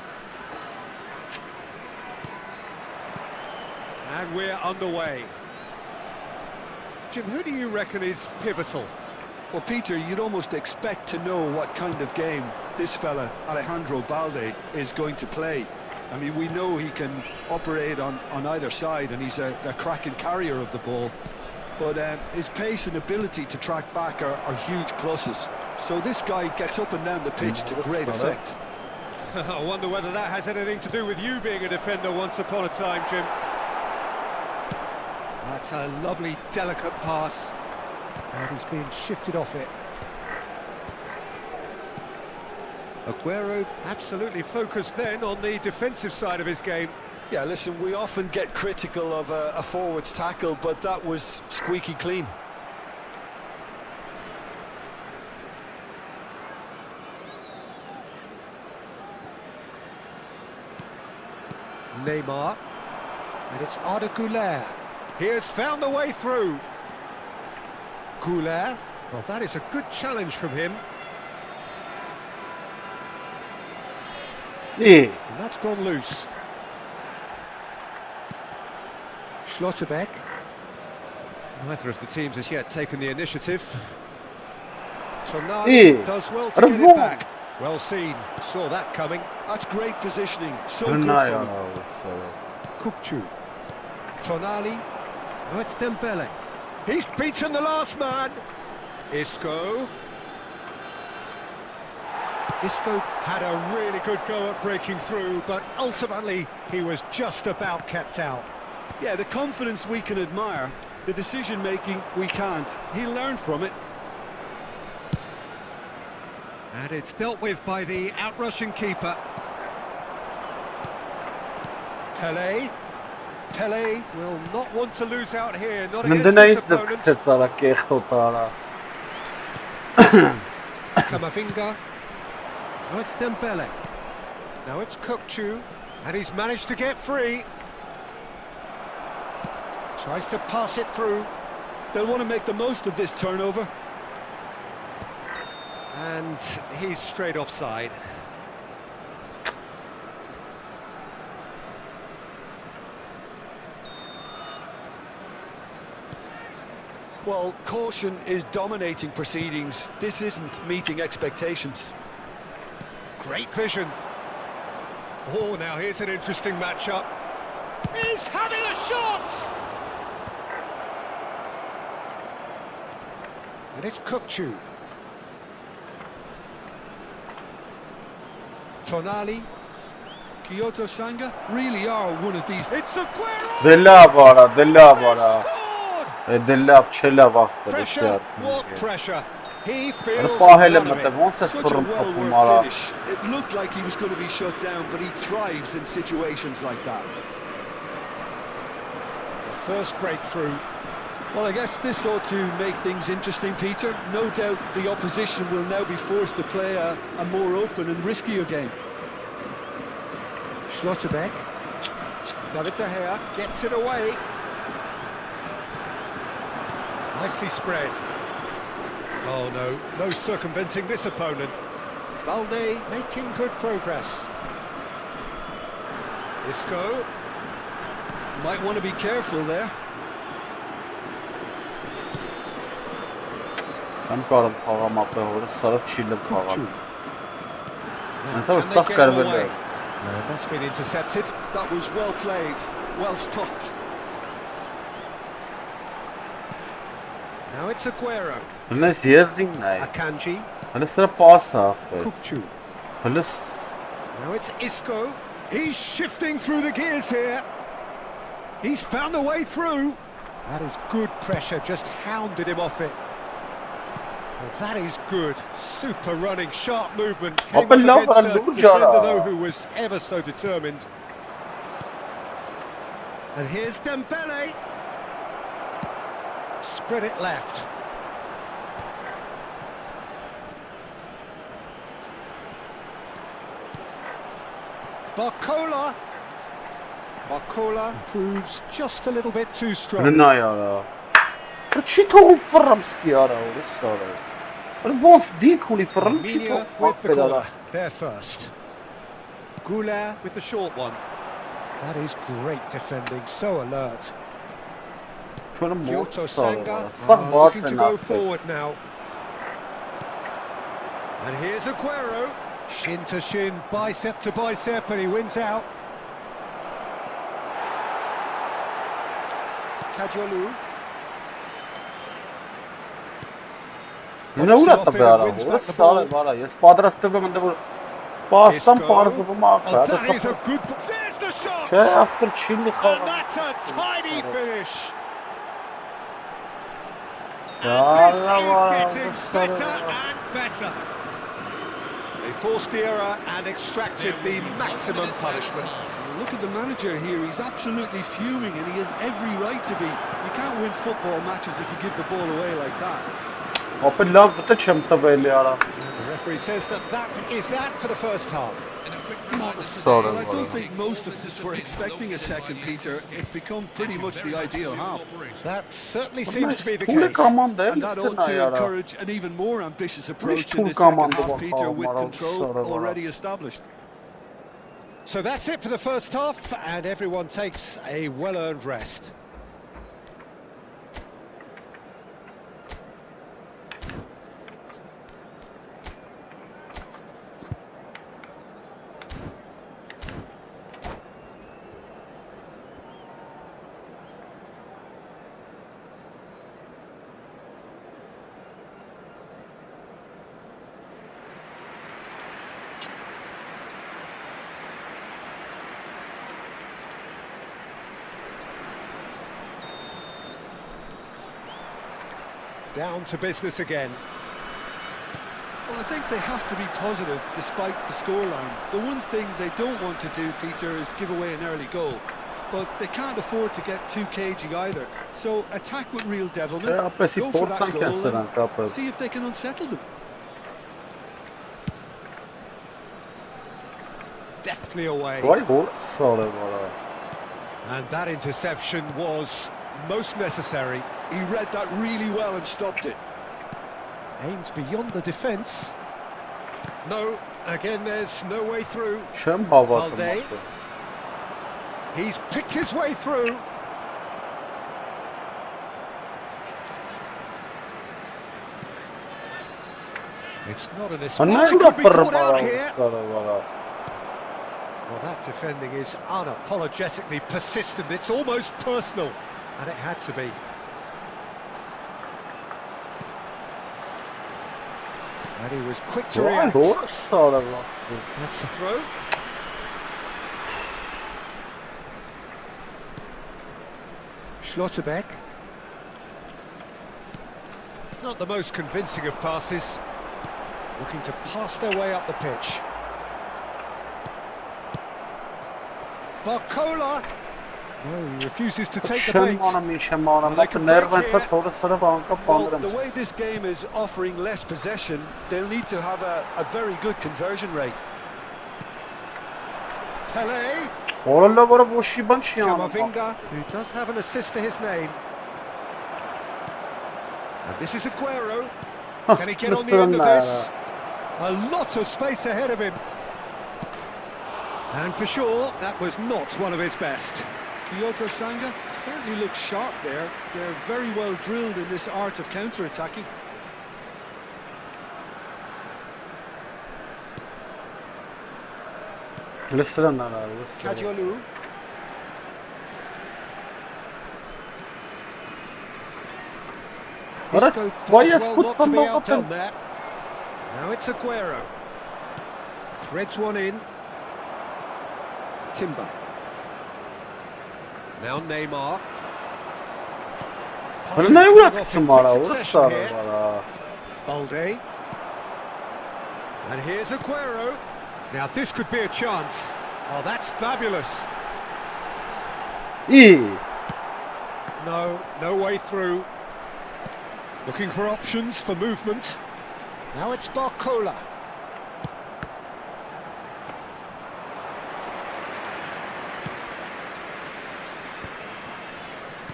And we're underway. Jim, who do you reckon is pivotal? Well, Peter, you'd almost expect to know what kind of game this fella, Alejandro Balde, is going to play. I mean, we know he can operate on either side, and he's a cracking carrier of the ball. But his pace and ability to track back are huge pluses. So this guy gets up and down the pitch to great effect. I wonder whether that has anything to do with you being a defender once upon a time, Jim. That's a lovely, delicate pass. And he's being shifted off it. Aguero absolutely focused then on the defensive side of his game. Yeah, listen, we often get critical of a forward's tackle, but that was squeaky clean. Neymar. And it's Arda Güler. He has found the way through. Güler. Well, that is a good challenge from him. Yeah. And that's gone loose. Schlotterbeck. Neither of the teams has yet taken the initiative. Tonali does well to get it back. Well seen, saw that coming. That's great positioning, so good from him. Kukçu. Tonali. Oh, it's Dembele. He's beaten the last man. Isco. Isco had a really good go at breaking through, but ultimately he was just about kept out. Yeah, the confidence we can admire, the decision-making we can't. He learned from it. And it's dealt with by the outrushing keeper. Pele. Pele will not want to lose out here, not against this opponent. Camavinga. Now it's Dembele. Now it's Kukçu, and he's managed to get free. Tries to pass it through. They'll want to make the most of this turnover. And he's straight offside. Well, caution is dominating proceedings. This isn't meeting expectations. Great vision. Oh, now here's an interesting matchup. He's having a shot! And it's Kukçu. Tonali. Kyoto Sanga really are one of these. It's Aguero! Pressure, what pressure? He feels none of it. Such a well-worked finish. It looked like he was going to be shut down, but he thrives in situations like that. The first breakthrough. Well, I guess this ought to make things interesting, Peter. No doubt the opposition will now be forced to play a more open and riskier game. Schlotterbeck. David De Gea gets it away. Nicely spread. Oh no, no circumventing this opponent. Balde making good progress. Isco. Might want to be careful there. Kukçu. That's been intercepted. That was well played, well stopped. Now it's Aguero. Akanji. Kukçu. Now it's Isco. He's shifting through the gears here. He's found a way through. That is good pressure, just hounded him off it. Well, that is good. Super running, sharp movement. Came up against a defender, though, who was ever so determined. And here's Dembele. Spread it left. Barcola. Barcola proves just a little bit too strong. Media with the corner. There first. Goulart with the short one. That is great defending, so alert. Kyoto Sanga looking to go forward now. And here's Aguero. Shin to shin, bicep to bicep, and he wins out. Kajolu. That is a good... There's the shot! And that's a tiny finish. And this is getting better and better. They forced the error and extracted the maximum punishment. Look at the manager here, he's absolutely fuming and he has every right to be. You can't win football matches if you give the ball away like that. The referee says that is that for the first half. Well, I don't think most of us were expecting a second, Peter. It's become pretty much the ideal half. That certainly seems to be the case. And that ought to encourage an even more ambitious approach in the second half, Peter, with control already established. So that's it for the first half, and everyone takes a well-earned rest. Down to business again. Well, I think they have to be positive despite the scoreline. The one thing they don't want to do, Peter, is give away an early goal. But they can't afford to get too cagey either. So attack with real devilment, go for that goal and see if they can unsettle them. deftly away. Vay gol sağladı bana. And that interception was most necessary. He read that really well and stopped it. Aimed beyond the defence. No, again there's no way through. Çem hava Balde. atılması. He's picked his way through. It's not an escape. Anne Could be yapar caught out bana. here. Bana. Well, that defending is unapologetically persistent. It's almost personal, and it had to be. And he was quick to Vay react. gol sağladı. That's the throw. Schlotterbeck. Not the most convincing of passes. Looking to pass their way up the pitch. Barcola. No, he refuses to take the bait. Bak nervensa sonra sarı banka Well, the bandırım. way this game is offering less possession, they'll need to have a very good conversion rate. Pele. Orada var boş yiban şey ama. Camavinga, who does have an assist to his name. And this is Aguero. Can he get on the end of this? A lot of space ahead of him. And for sure, that was not one of his best. Piotr Sanga certainly looks sharp there. They're very well drilled in this art of counter-attacking. Listen lan. Kadiolu. Alright, Isco why does is well good not to from be the outdone open? there. Now it's Aguero. Threads one in. Timber. Now Neymar. Hani ne Passes coming off bıraktın in bana? quick Orası succession sarı here. bana. Balde. And here's Aguero. Now this could be a chance. Oh, that's fabulous. İyi. No way through. Looking for options for movement. Now it's Barcola.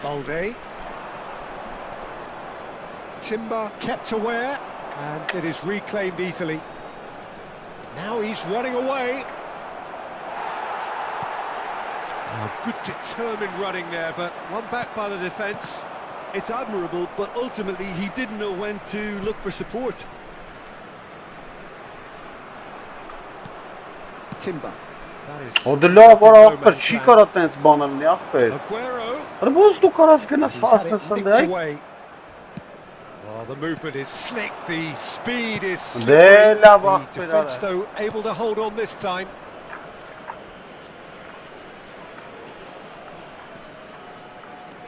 Balde. Timber kept aware, and it is reclaimed easily. Now he's running away. Oh, good determined running there, but one back by the defence. It's admirable, but ultimately he didn't know when to look for support. Timber. That is Odla var no after man's şikara land. tens banım ne after. Aguero. Hani boz du karas gene He's had it sahasında nicked sen de. away. Well, the movement is slick, the speed is De slippery. la bak The defence, birader. though, able to hold on this time.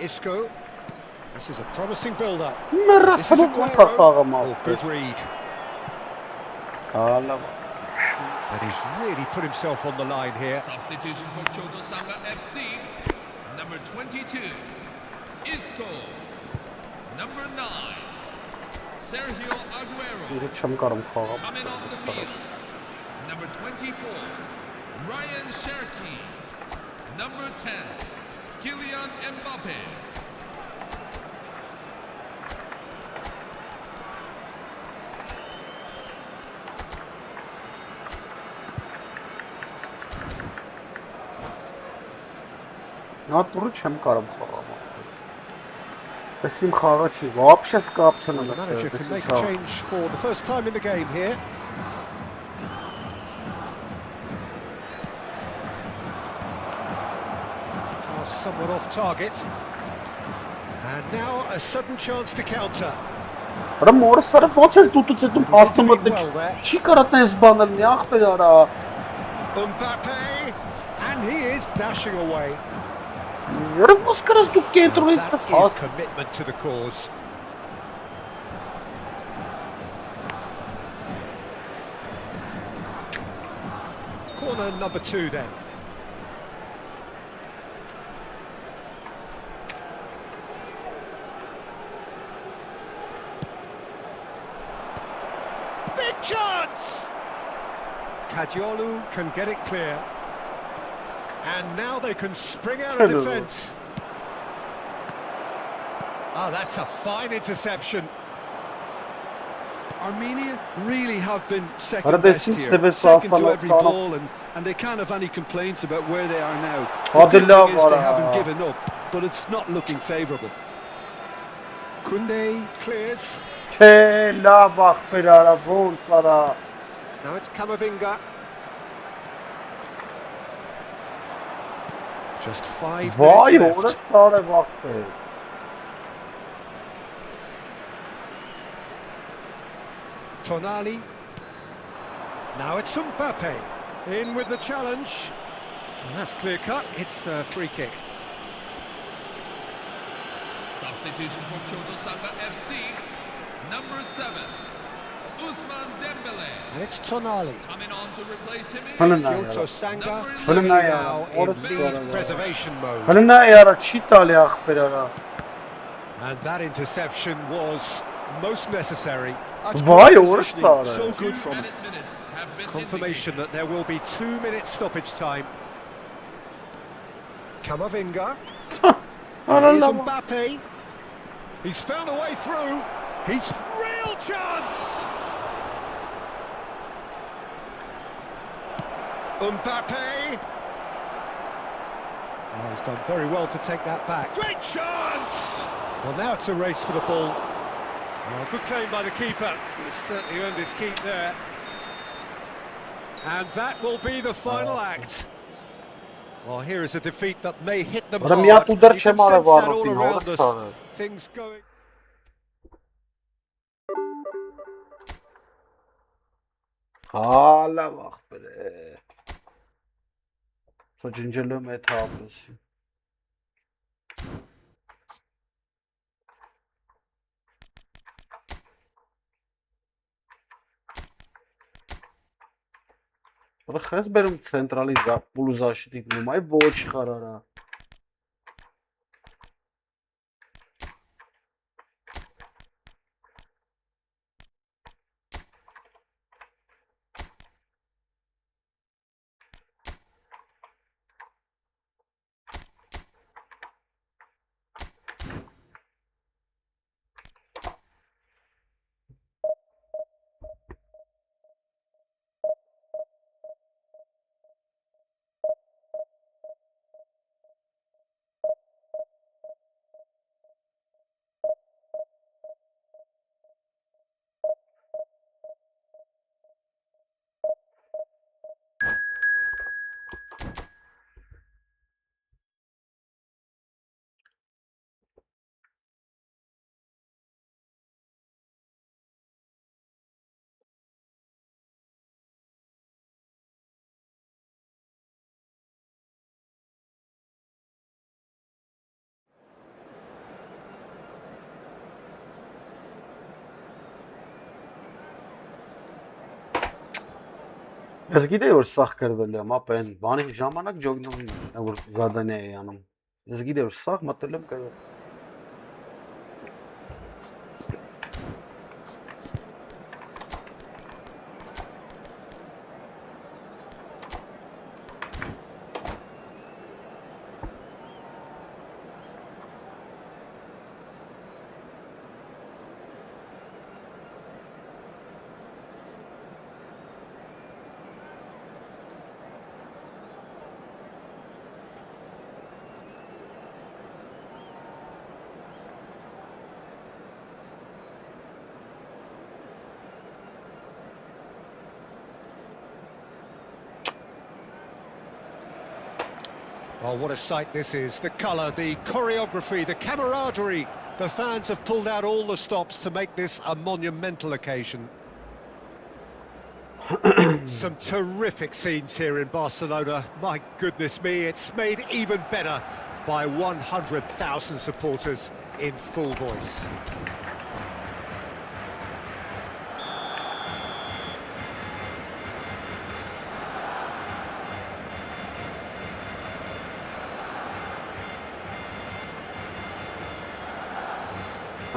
Isco. This is a promising build-up. Merra This is sabuk Aguero. takağım Oh, after. good read. Allah. And he's really put himself on the line here. Substitution for Kyoto Sanga FC. Number 22, Isco. Number 9, Sergio Aguero. Yürü çamkarım kağım. Coming on the field. Number 24, Ryan Cherky. Number 10, Kylian Mbappe. Натуру çamkarım kağım. Besim xağa çi. Вообще скапчено The mesela. manager can Besim make a xağa. change for the first time in the game here. Pass somewhat off target. And now a sudden chance to counter. Ora mora sarı poçes tutucetum astamadık. Şikara tens banım ne after ara. Mbappe, and he is dashing away. Yürü boz karas du kentro Now istas that is commitment to the cause. Corner number 2 then. Big chance! Kajiolu can get it clear. And now they can spring out of defence. Oh, that's a fine interception. Armenia really have been second best here, second to every ball, and they can't have any complaints about where they are now. The good thing is they haven't given up, but it's not looking favourable. Koundé clears. Now it's Camavinga. Just 5 minutes left. Tonali. Now it's Mbappe. In with the challenge. And that's clear cut. It's a free kick. Substitution for Kyoto Sanga FC. Number 7, Ousmane Dembele. And it's Tonali. Coming on to replace him. Kyoto Sanga now in lead preservation mode. And that interception was most necessary. So good from him. Confirmation that there will be 2 minutes stoppage time. Camavinga. Here's Mbappe. He's found a way through. He's real chance. Mbappe. Oh, he's done very well to take that back. Great chance. Well, now it's a race for the ball. Well, good claim by the keeper. He's certainly earned his keep there. And that will be the final act. Well, here is a defeat that may hit them hard. You can sense that all around us. Things going... Hala bak bre. Sonunculuğu metablısı. Ռխես բերում ցենտրալի պուլու защитник նոմայ ոչ խարարա։ Ես գիտեի որ սախ կրվել եմ, ապա այն բանի ժամանակ ջոգնում եմ, որ զադանիա էի անում։ Ես գիտեի որ սախ մտել եմ կրվել։ Oh, what a sight this is. The colour, the choreography, the camaraderie. The fans have pulled out all the stops to make this a monumental occasion. Some terrific scenes here in Barcelona. My goodness me, it's made even better by 100,000 supporters in full voice.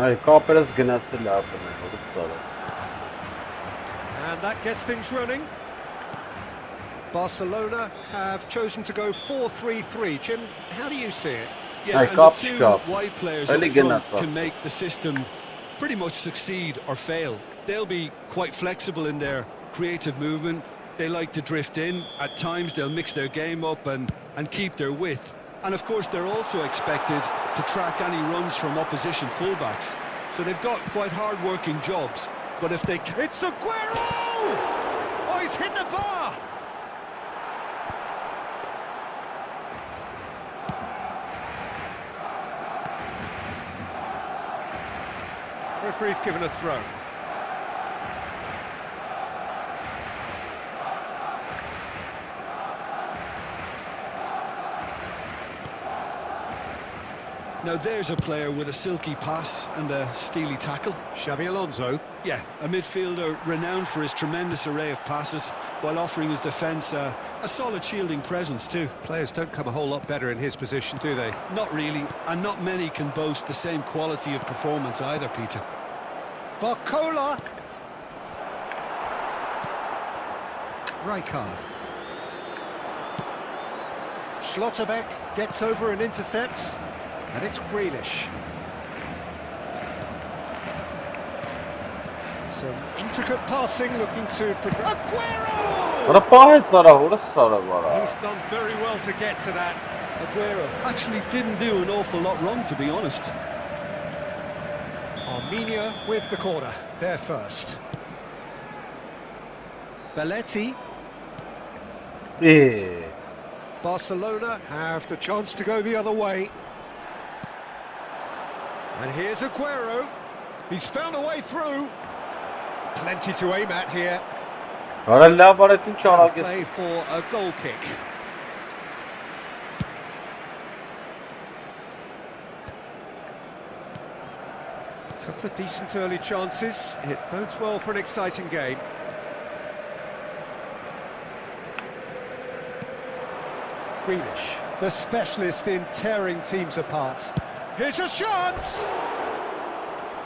Ay, կապերս գնացել է ապրել, որս սարը։ And that gets things running. Barcelona have chosen to go 4-3-3. Jim, how do you see it? Yeah, and the two wide players up front can make the system pretty much succeed or fail. They'll be quite flexible in their creative movement. They like to drift in. At times they'll mix their game up and keep their width. And of course they're also expected to track any runs from opposition fullbacks. So they've got quite hard-working jobs. But if they can... It's Aguero! Oh, he's hit the bar! Referee's given a throw. Now there's a player with a silky pass and a steely tackle. Xabi Alonso. Yeah, a midfielder renowned for his tremendous array of passes while offering his defence a solid shielding presence too. Players don't come a whole lot better in his position, do they? Not really, and not many can boast the same quality of performance either, Peter. Barcola. Rijkaard. Schlotterbeck gets over and intercepts. And it's Grealish. Some intricate passing, looking to progress. Aguero! He's done very well to get to that. Aguero actually didn't do an awful lot wrong, to be honest. Armenia with the corner, there first. Belletti. Yeah. Barcelona have the chance to go the other way. And here's Aguero. He's found a way through. Plenty to aim at here. Play for a goal kick. Couple of decent early chances. It bodes well for an exciting game. Grealish, the specialist in tearing teams apart. Here's a chance!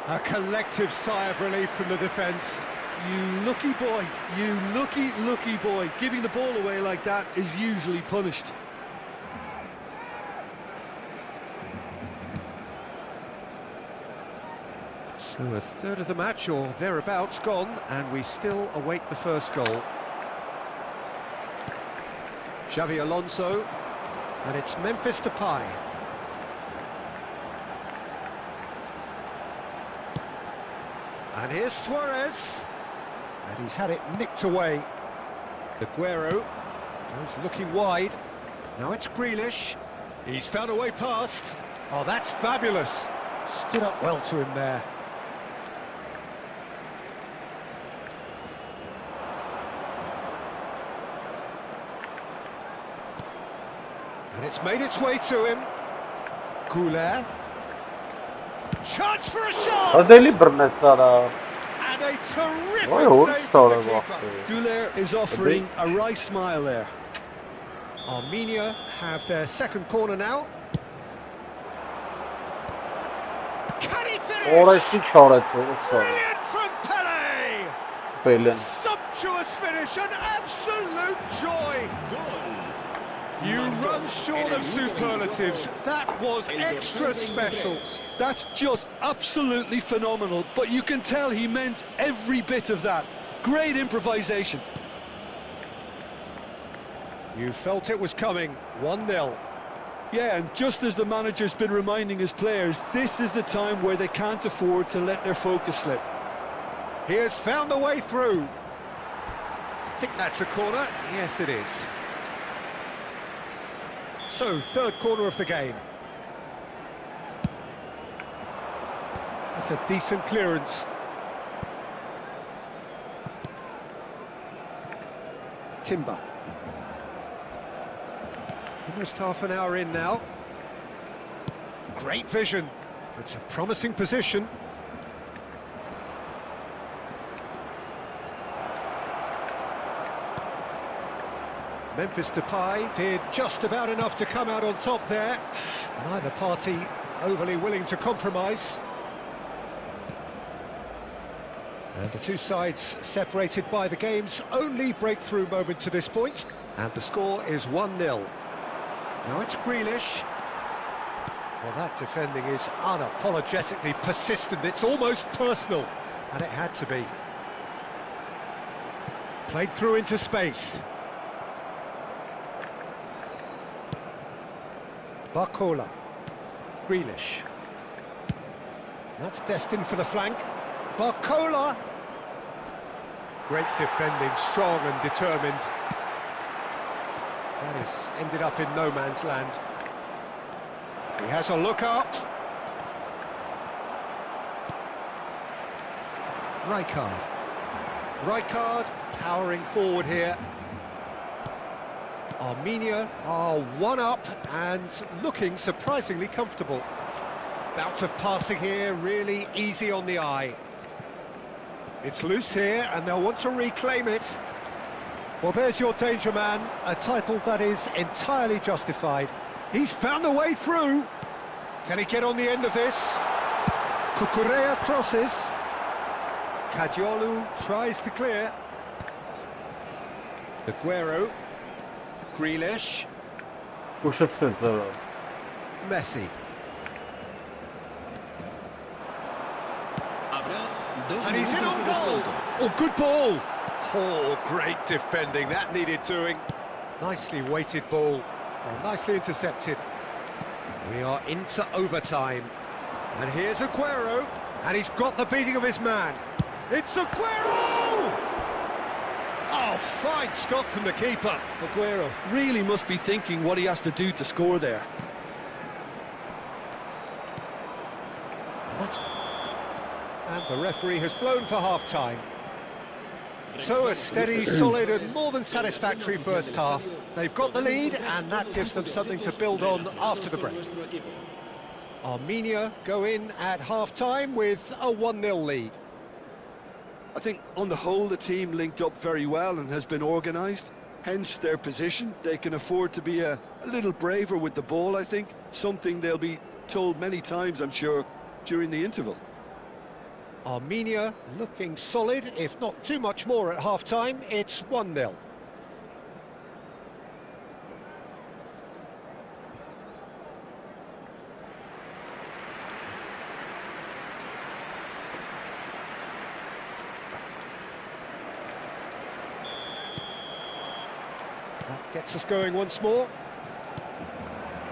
A collective sigh of relief from the defence. You lucky boy, you lucky boy. Giving the ball away like that is usually punished. So a third of the match or thereabouts gone, and we still await the first goal. Xabi Alonso, and it's Memphis Depay. And here's Suarez, and he's had it nicked away. Aguero goes looking wide. Now it's Grealish. He's found a way past. Oh, that's fabulous. Stood up well to him there. And it's made its way to him. Goulet. Chance for a shot! And a terrific save from the keeper. Goulet is offering a wry smile there. Armenia have their second corner now. Can he finish? Brilliant from Pele! Brilliant. Sumptuous finish, an absolute joy! You run short of superlatives. That was extra special. That's just absolutely phenomenal, but you can tell he meant every bit of that. Great improvisation. You felt it was coming. 1-0. Yeah, and just as the manager's been reminding his players, this is the time where they can't afford to let their focus slip. He has found the way through. I think that's a corner. Yes, it is. So, third corner of the game. That's a decent clearance. Timber. Almost half an hour in now. Great vision. It's a promising position. Memphis Depay did just about enough to come out on top there. Neither party overly willing to compromise. And the two sides separated by the game's only breakthrough moment to this point. And the score is 1-0. Now it's Grealish. Well, that defending is unapologetically persistent. It's almost personal. And it had to be. Played through into space. Barcola. Grealish. That's destined for the flank. Barcola! Great defending, strong and determined. That has ended up in no man's land. He has a look up. Rijkaard powering forward here. Armenia are one up and looking surprisingly comfortable. Bout of passing here, really easy on the eye. It's loose here and they'll want to reclaim it. Well, there's your danger man, a title that is entirely justified. He's found a way through. Can he get on the end of this? Cucurella crosses. Cadiolu tries to clear. Aguero. Grealish. Messi. And he's in on goal! Oh, good ball! Oh, great defending, that needed doing. Nicely weighted ball, oh, nicely intercepted. We are into overtime. And here's Aguero, and he's got the beating of his man. It's Aguero! Oh, fine stop from the keeper. Aguero really must be thinking what he has to do to score there. And the referee has blown for half-time. So a steady, solid and more than satisfactory first half. They've got the lead and that gives them something to build on after the break. Armenia go in at half-time with a 1-0 lead. I think on the whole the team linked up very well and has been organised. Hence their position. They can afford to be a little braver with the ball, I think. Something they'll be told many times, I'm sure, during the interval. Armenia looking solid, if not too much more at half-time. It's 1-0. That gets us going once more.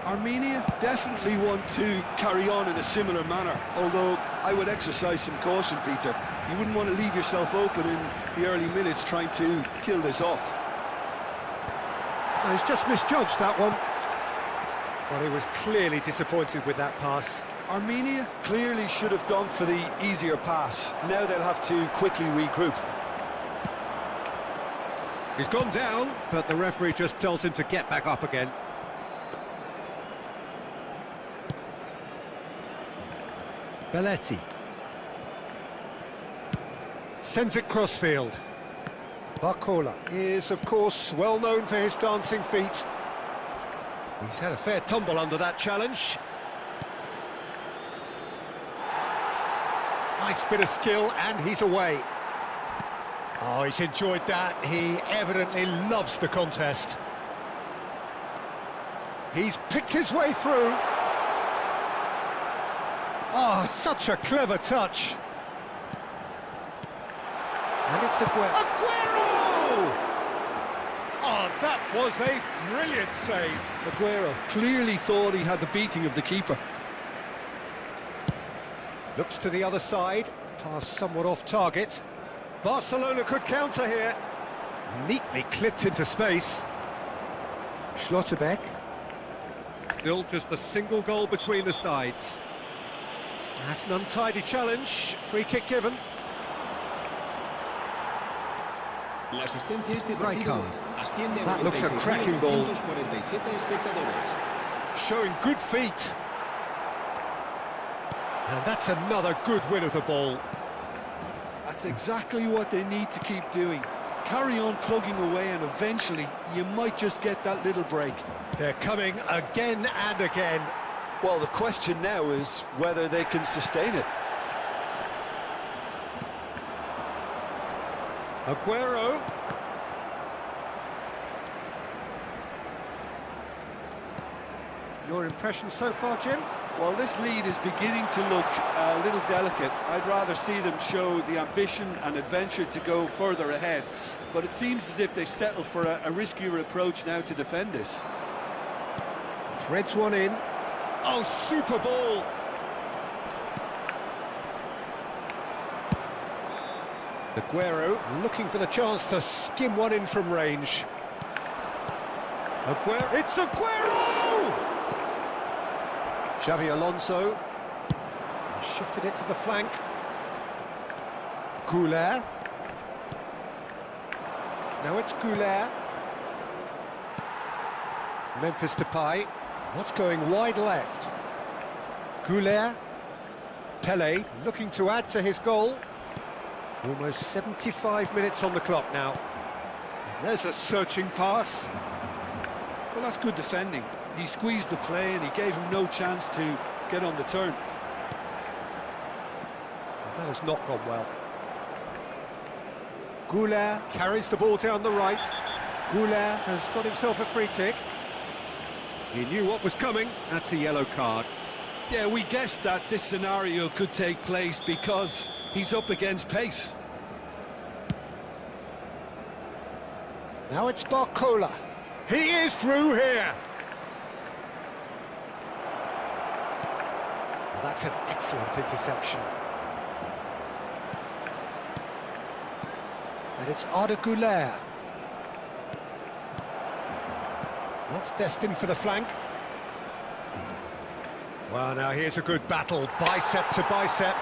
Armenia definitely want to carry on in a similar manner, although I would exercise some caution, Peter. You wouldn't want to leave yourself open in the early minutes trying to kill this off. Well, he's just misjudged that one. Well, he was clearly disappointed with that pass. Armenia clearly should have gone for the easier pass. Now they'll have to quickly regroup. He's gone down, but the referee just tells him to get back up again. Belletti. Sends it crossfield. Barcola is, of course, well known for his dancing feet. He's had a fair tumble under that challenge. Nice bit of skill, and he's away. Oh, he's enjoyed that. He evidently loves the contest. He's picked his way through. Oh, such a clever touch. And it's Aguero. Aguero! Oh, that was a brilliant save. Aguero clearly thought he had the beating of the keeper. Looks to the other side. Pass somewhat off target. Barcelona could counter here. Neatly clipped into space. Schlotterbeck. Still just a single goal between the sides. That's an untidy challenge. Free kick given. Rijkaard. That looks a cracking ball. Showing good feet. And that's another good win of the ball. That's exactly what they need to keep doing. Carry on plugging away and eventually you might just get that little break. They're coming again and again. Well, the question now is whether they can sustain it. Aguero. Your impression so far, Jim? Well, this lead is beginning to look a little delicate. I'd rather see them show the ambition and adventure to go further ahead. But it seems as if they settle for a riskier approach now to defend this. Threads one in. Oh, super ball! Aguero looking for the chance to skim one in from range. Aguero, it's Aguero! Xavi Alonso shifted it to the flank. Goulet. Now it's Goulet. Memphis Depay. What's going wide left? Goulet. Pele looking to add to his goal. Almost 75 minutes on the clock now. And there's a searching pass. Well, that's good defending. He squeezed the play and he gave him no chance to get on the turn. That has not gone well. Goulet carries the ball down the right. Goulet has got himself a free kick. He knew what was coming. That's a yellow card. Yeah, we guessed that this scenario could take place because he's up against pace. Now it's Barcola. He is through here. Well, that's an excellent interception. And it's Arda Goulet. That's destined for the flank. Well, now here's a good battle, bicep to bicep.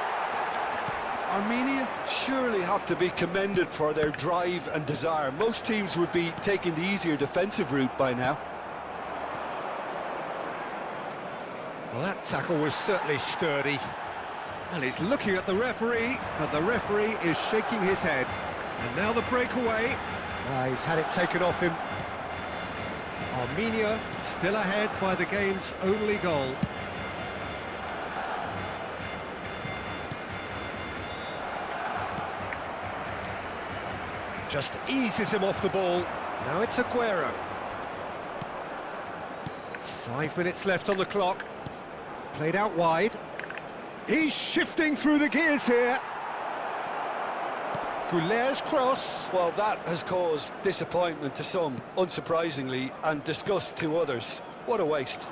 Armenia surely have to be commended for their drive and desire. Most teams would be taking the easier defensive route by now. Well, that tackle was certainly sturdy. And he's looking at the referee, but the referee is shaking his head. And now the breakaway. He's had it taken off him. Armenia still ahead by the game's only goal. Just eases him off the ball. Now it's Aguero. 5 minutes left on the clock. Played out wide. He's shifting through the gears here. Goulet's cross. Well, that has caused disappointment to some, unsurprisingly, and disgust to others. What a waste.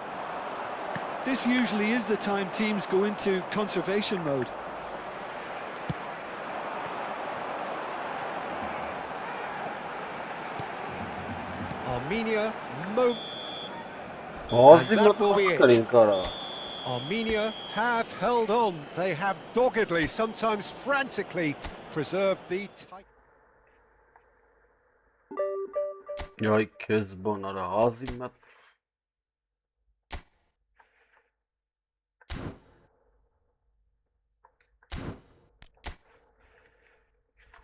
This usually is the time teams go into conservation mode. Armenia, Ağzıyla will be it. çıkarayım kara. Armenia have held on. They have doggedly, sometimes frantically, preserved the title. Yay kezbanara ağzıyla.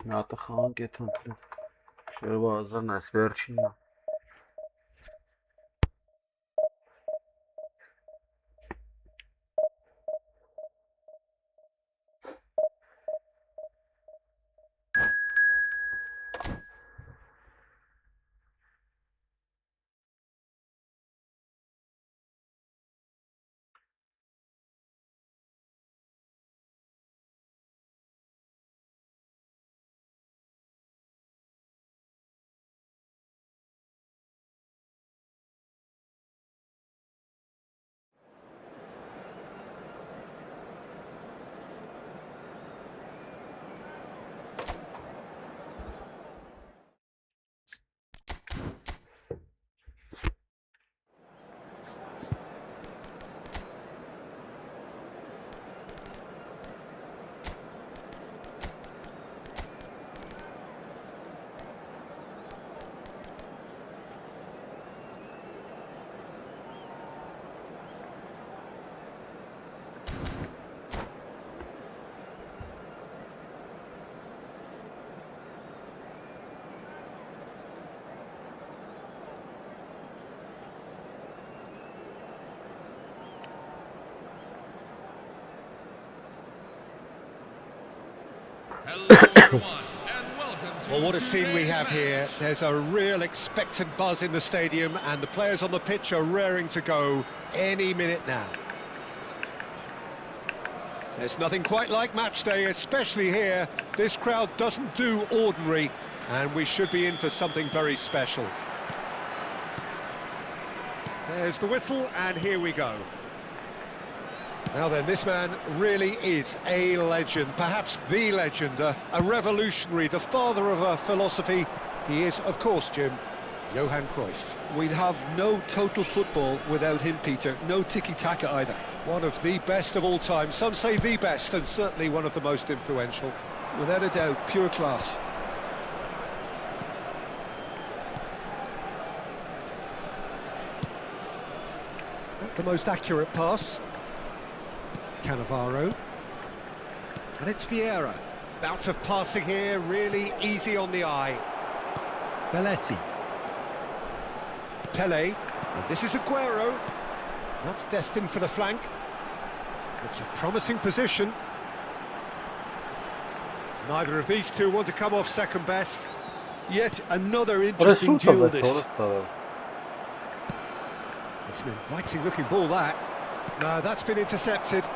Natı xan getan. Şerba hazır nesverçinna. Hello everyone, and welcome Well, what a scene we have here. There's a real expectant buzz in the stadium, and the players on the pitch are raring to go any minute now. There's nothing quite like match day, especially here. This crowd doesn't do ordinary, and we should be in for something very special. There's the whistle, and here we go. Now then, this man really is a legend, perhaps the legend, a revolutionary, the father of a philosophy. He is, of course, Jim, Johan Cruyff. We'd have no total football without him, Peter. No tiki-taka either. One of the best of all time. Some say the best, and certainly one of the most influential. Without a doubt, pure class. Not the most accurate pass. Cannavaro. And it's Vieira. Bout of passing here, really easy on the eye. Belletti. Pele. And this is Aguero. That's destined for the flank. It's a promising position. Neither of these two want to come off second best. Yet another interesting duel, this. It's an inviting looking ball, that. No, that's been intercepted.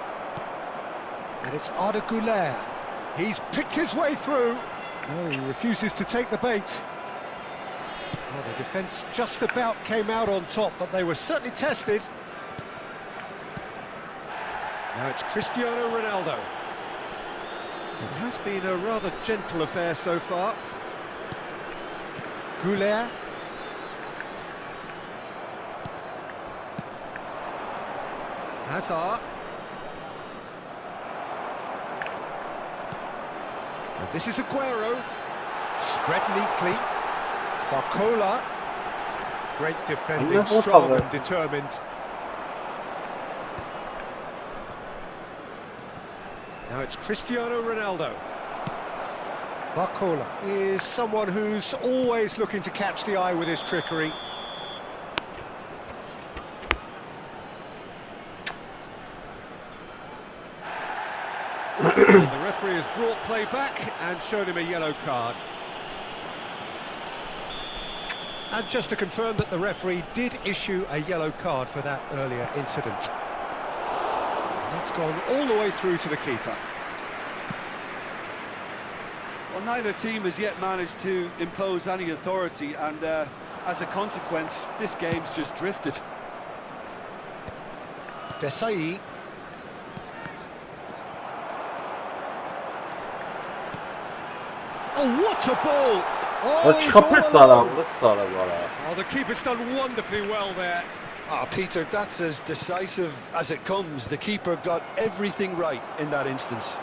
And it's Arda Güler. He's picked his way through. No, he refuses to take the bait. Well, the defence just about came out on top, but they were certainly tested. Now it's Cristiano Ronaldo. It has been a rather gentle affair so far. Güler. Hazard. And this is Aguero. Spread neatly. Barcola. Great defending, strong and determined. Now it's Cristiano Ronaldo. Barcola is someone who's always looking to catch the eye with his trickery. The referee has brought play back and shown him a yellow card. And just to confirm that the referee did issue a yellow card for that earlier incident. That's gone all the way through to the keeper. Well, neither team has yet managed to impose any authority, and as a consequence, this game's just drifted. Desai. Oh, what a ball! Oh, the keeper's done wonderfully well there. Ah, Peter, that's as decisive as it comes. The keeper got everything right in that instance.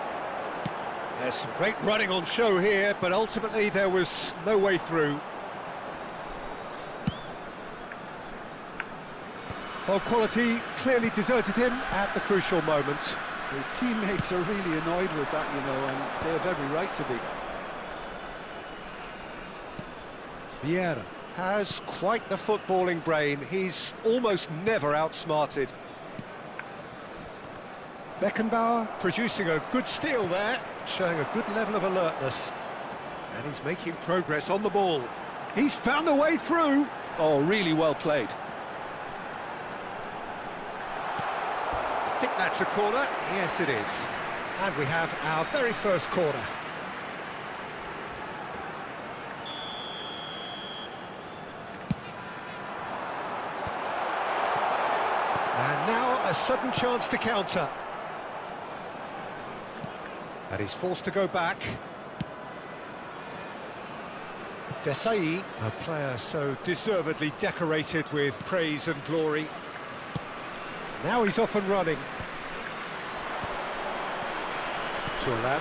There's some great running on show here, but ultimately there was no way through. Well, quality clearly deserted him at the crucial moment. His teammates are really annoyed with that, you know, and they have every right to be. Vieira has quite the footballing brain. He's almost never outsmarted. Beckenbauer producing a good steal there, showing a good level of alertness. And he's making progress on the ball. He's found a way through. Oh, really well played. I think that's a corner. Yes, it is. And we have our very first corner. And now a sudden chance to counter. And he's forced to go back. Desai, a player so deservedly decorated with praise and glory. Now he's off and running. Thuram.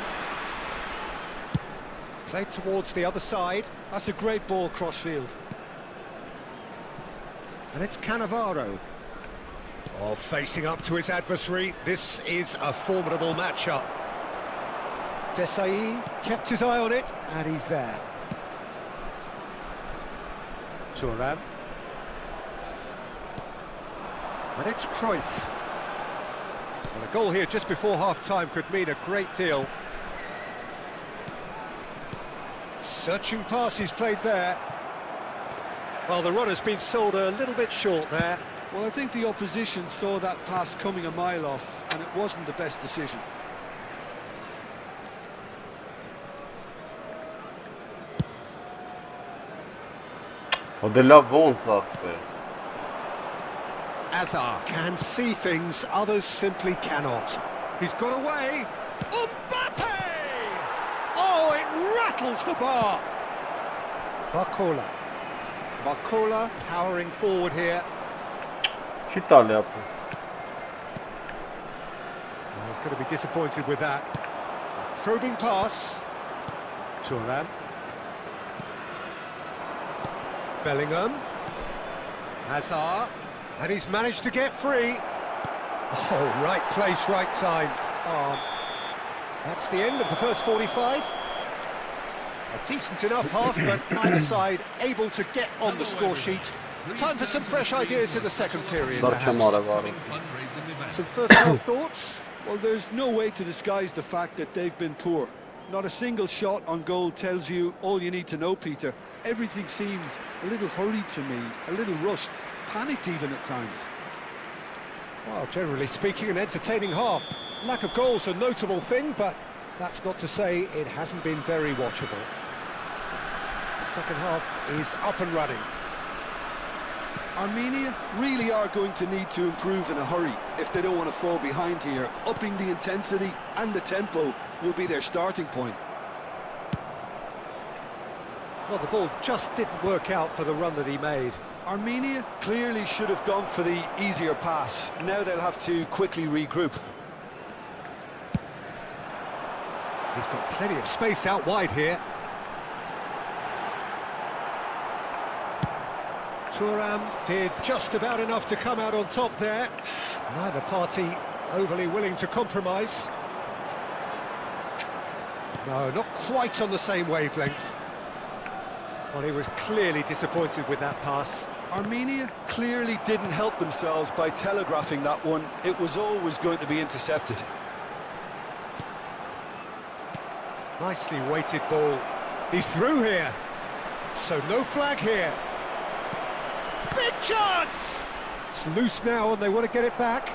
Played towards the other side. That's a great ball cross-field. And it's Cannavaro. Oh, facing up to his adversary. This is a formidable matchup. Desai kept his eye on it, and he's there. Thuram. And it's Cruyff. Well, a goal here just before half-time could mean a great deal. Searching pass he's played there. Well, the runner's been sold a little bit short there. Well, I think the opposition saw that pass coming a mile off, and it wasn't the best decision. O de la Vonsafte. Azar can see things others simply cannot. He's got away. Mbappe! Oh, it rattles the bar. Barcola powering forward here. Չի տալի ապա։ He's going to be disappointed with that. Probing pass. Thuram. Bellingham. Hazard. And he's managed to get free. Oh, right place, right time. Oh, that's the end of the first 45. A decent enough half, but neither side able to get on the score sheet. Time for some fresh ideas in the second period, perhaps. Some first half thoughts? Well, there's no way to disguise the fact that they've been poor. Not a single shot on goal tells you all you need to know, Peter. Everything seems a little hurried to me, a little rushed, panicked even at times. Well, generally speaking, an entertaining half. Lack of goals a notable thing, but that's not to say it hasn't been very watchable. The second half is up and running. Armenia really are going to need to improve in a hurry if they don't want to fall behind here. Upping the intensity and the tempo will be their starting point. Well, the ball just didn't work out for the run that he made. Armenia clearly should have gone for the easier pass. Now they'll have to quickly regroup. He's got plenty of space out wide here. Thuram did just about enough to come out on top there. Neither party overly willing to compromise. No, not quite on the same wavelength. Well, he was clearly disappointed with that pass. Armenia clearly didn't help themselves by telegraphing that one. It was always going to be intercepted. Nicely weighted ball. He's through here. So no flag here. Big chance! It's loose now and they want to get it back.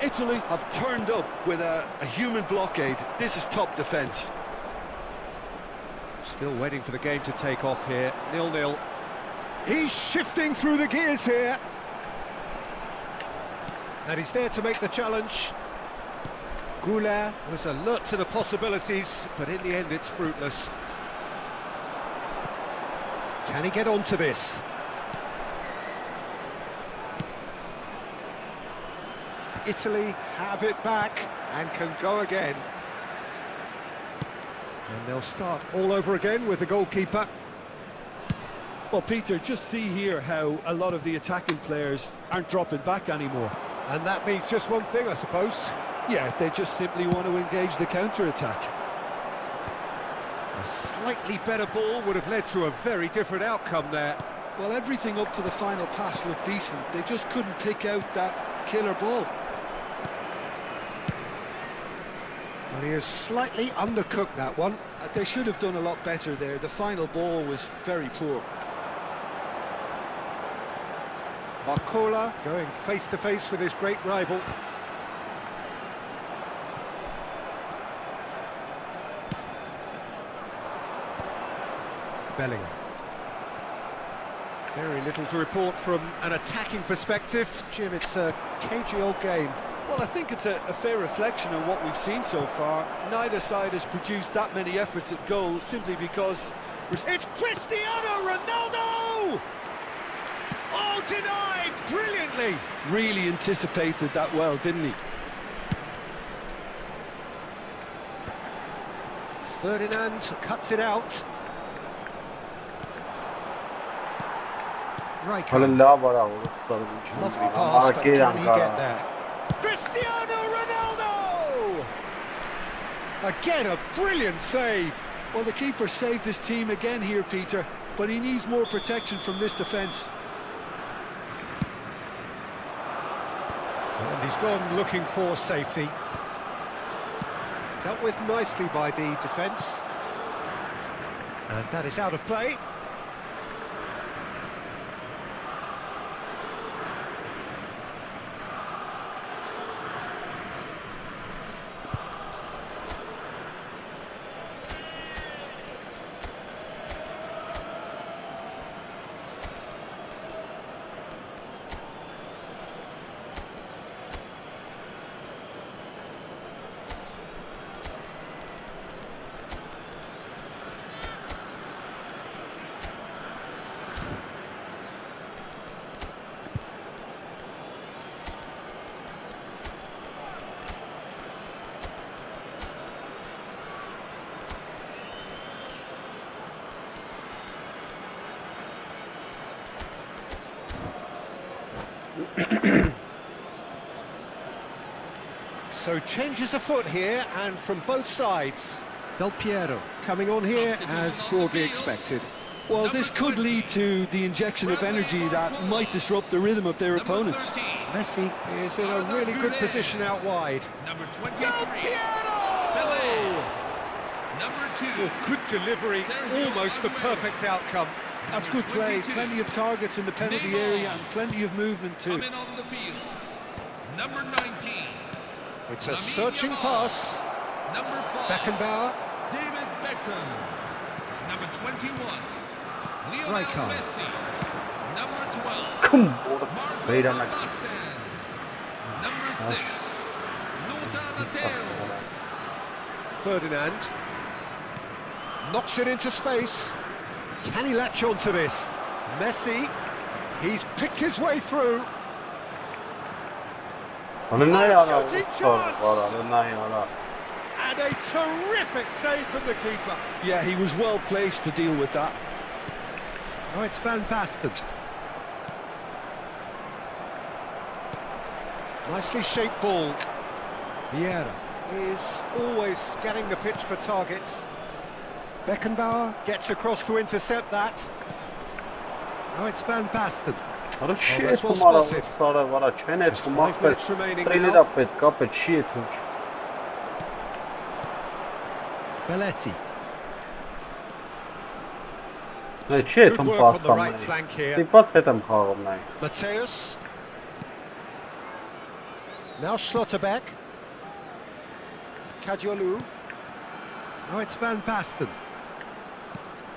Italy have turned up with a human blockade. This is top defence. Still waiting for the game to take off here. 0-0. He's shifting through the gears here. And he's there to make the challenge. Goulart was alert to the possibilities, but in the end it's fruitless. Can he get onto this? Italy have it back and can go again. And they'll start all over again with the goalkeeper. Well, Peter, just see here how a lot of the attacking players aren't dropping back anymore. And that means just one thing, I suppose. Yeah, they just simply want to engage the counter-attack. A slightly better ball would have led to a very different outcome there. Well, everything up to the final pass looked decent. They just couldn't pick out that killer ball. Well, he has slightly undercooked that one. They should have done a lot better there. The final ball was very poor. Barcola going face-to-face with his great rival. Bellingham. Very little to report from an attacking perspective. Jim, it's a cagey old game. Well, I think it's a fair reflection of what we've seen so far. Neither side has produced that many efforts at goal simply because... It's Cristiano Ronaldo! Oh, denied brilliantly! Really anticipated that well, didn't he? Ferdinand cuts it out. Right. Lovely pass, but can he get there? Cristiano Ronaldo! Again, a brilliant save. Well, the keeper saved his team again here, Peter, but he needs more protection from this defence. And he's gone looking for safety. Dealt with nicely by the defence. And that is out of play. So changes afoot here, and from both sides. Del Piero coming on here as broadly expected. Well, this could lead to the injection of energy that might disrupt the rhythm of their opponents. Messi is in a really good position out wide. Number Del 23. Piero! Pelé. Number 2. Oh, good delivery, almost the perfect outcome. That's good play. Plenty of targets in the penalty area and plenty of movement too. Coming on the field. Number 19. It's a searching pass. Number 5. Beckenbauer. David Beckham. Number 21. Lionel Rijkaard. Messi. Number 12. Come on. Marco Wait a minute. Bastan. Number 6. Lothar Matthäus. Ferdinand. Knocks it into space. Can he latch onto this? Messi. He's picked his way through. Shooting chance! And a terrific save from the keeper. Yeah, he was well placed to deal with that. Oh, it's Van Basten. Nicely shaped ball. Vieira is always scanning the pitch for targets. Beckenbauer gets across to intercept that. Oh, it's Van Basten. What a shit, that's well Kumara, spotted. sorry, what a channel, Just 5 minutes remaining train it now. up with cup and shit. Belletti. No, shit, Good I'm work on past the right flank here. See, what's it I'm calling now? Matthäus. Now Schlotterbeck. Kadiolu. Oh, it's Van Basten.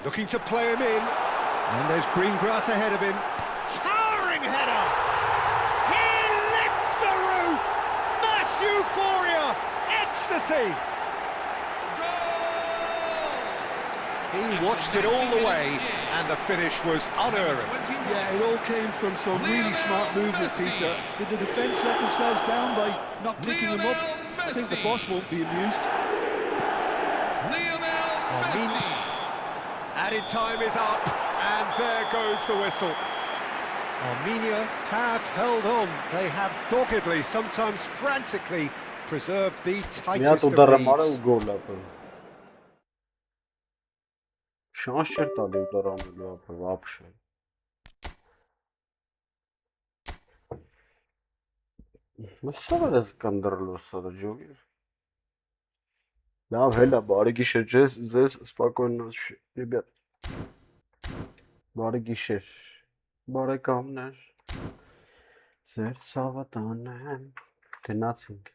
Looking to play him in. And there's green grass ahead of him. Towering header! He lifts the roof! Mass euphoria! Ecstasy! He watched it all the way, and the finish was unerring. Yeah, it all came from some really smart movement, Peter. Did the defence let themselves down by not picking him up? I think the boss won't be amused. Messi. Added time is up, and there goes the whistle. Armenia have held on. They have doggedly, sometimes frantically, preserved the Միա tightest ուդարը of մարը leads. ու գոլ ապը։ Շանս չէր տալի ուդարանելու ապը, вообще։ Մսով էր ես կնդրլու սարը ջոգիր։ Լավ հելա, բարի գիշեր, ձեզ спокойно ночи, ребят։ Բարի գիշեր, բարեկամներ։ Ձեր ցավը տանեմ, գնացինք։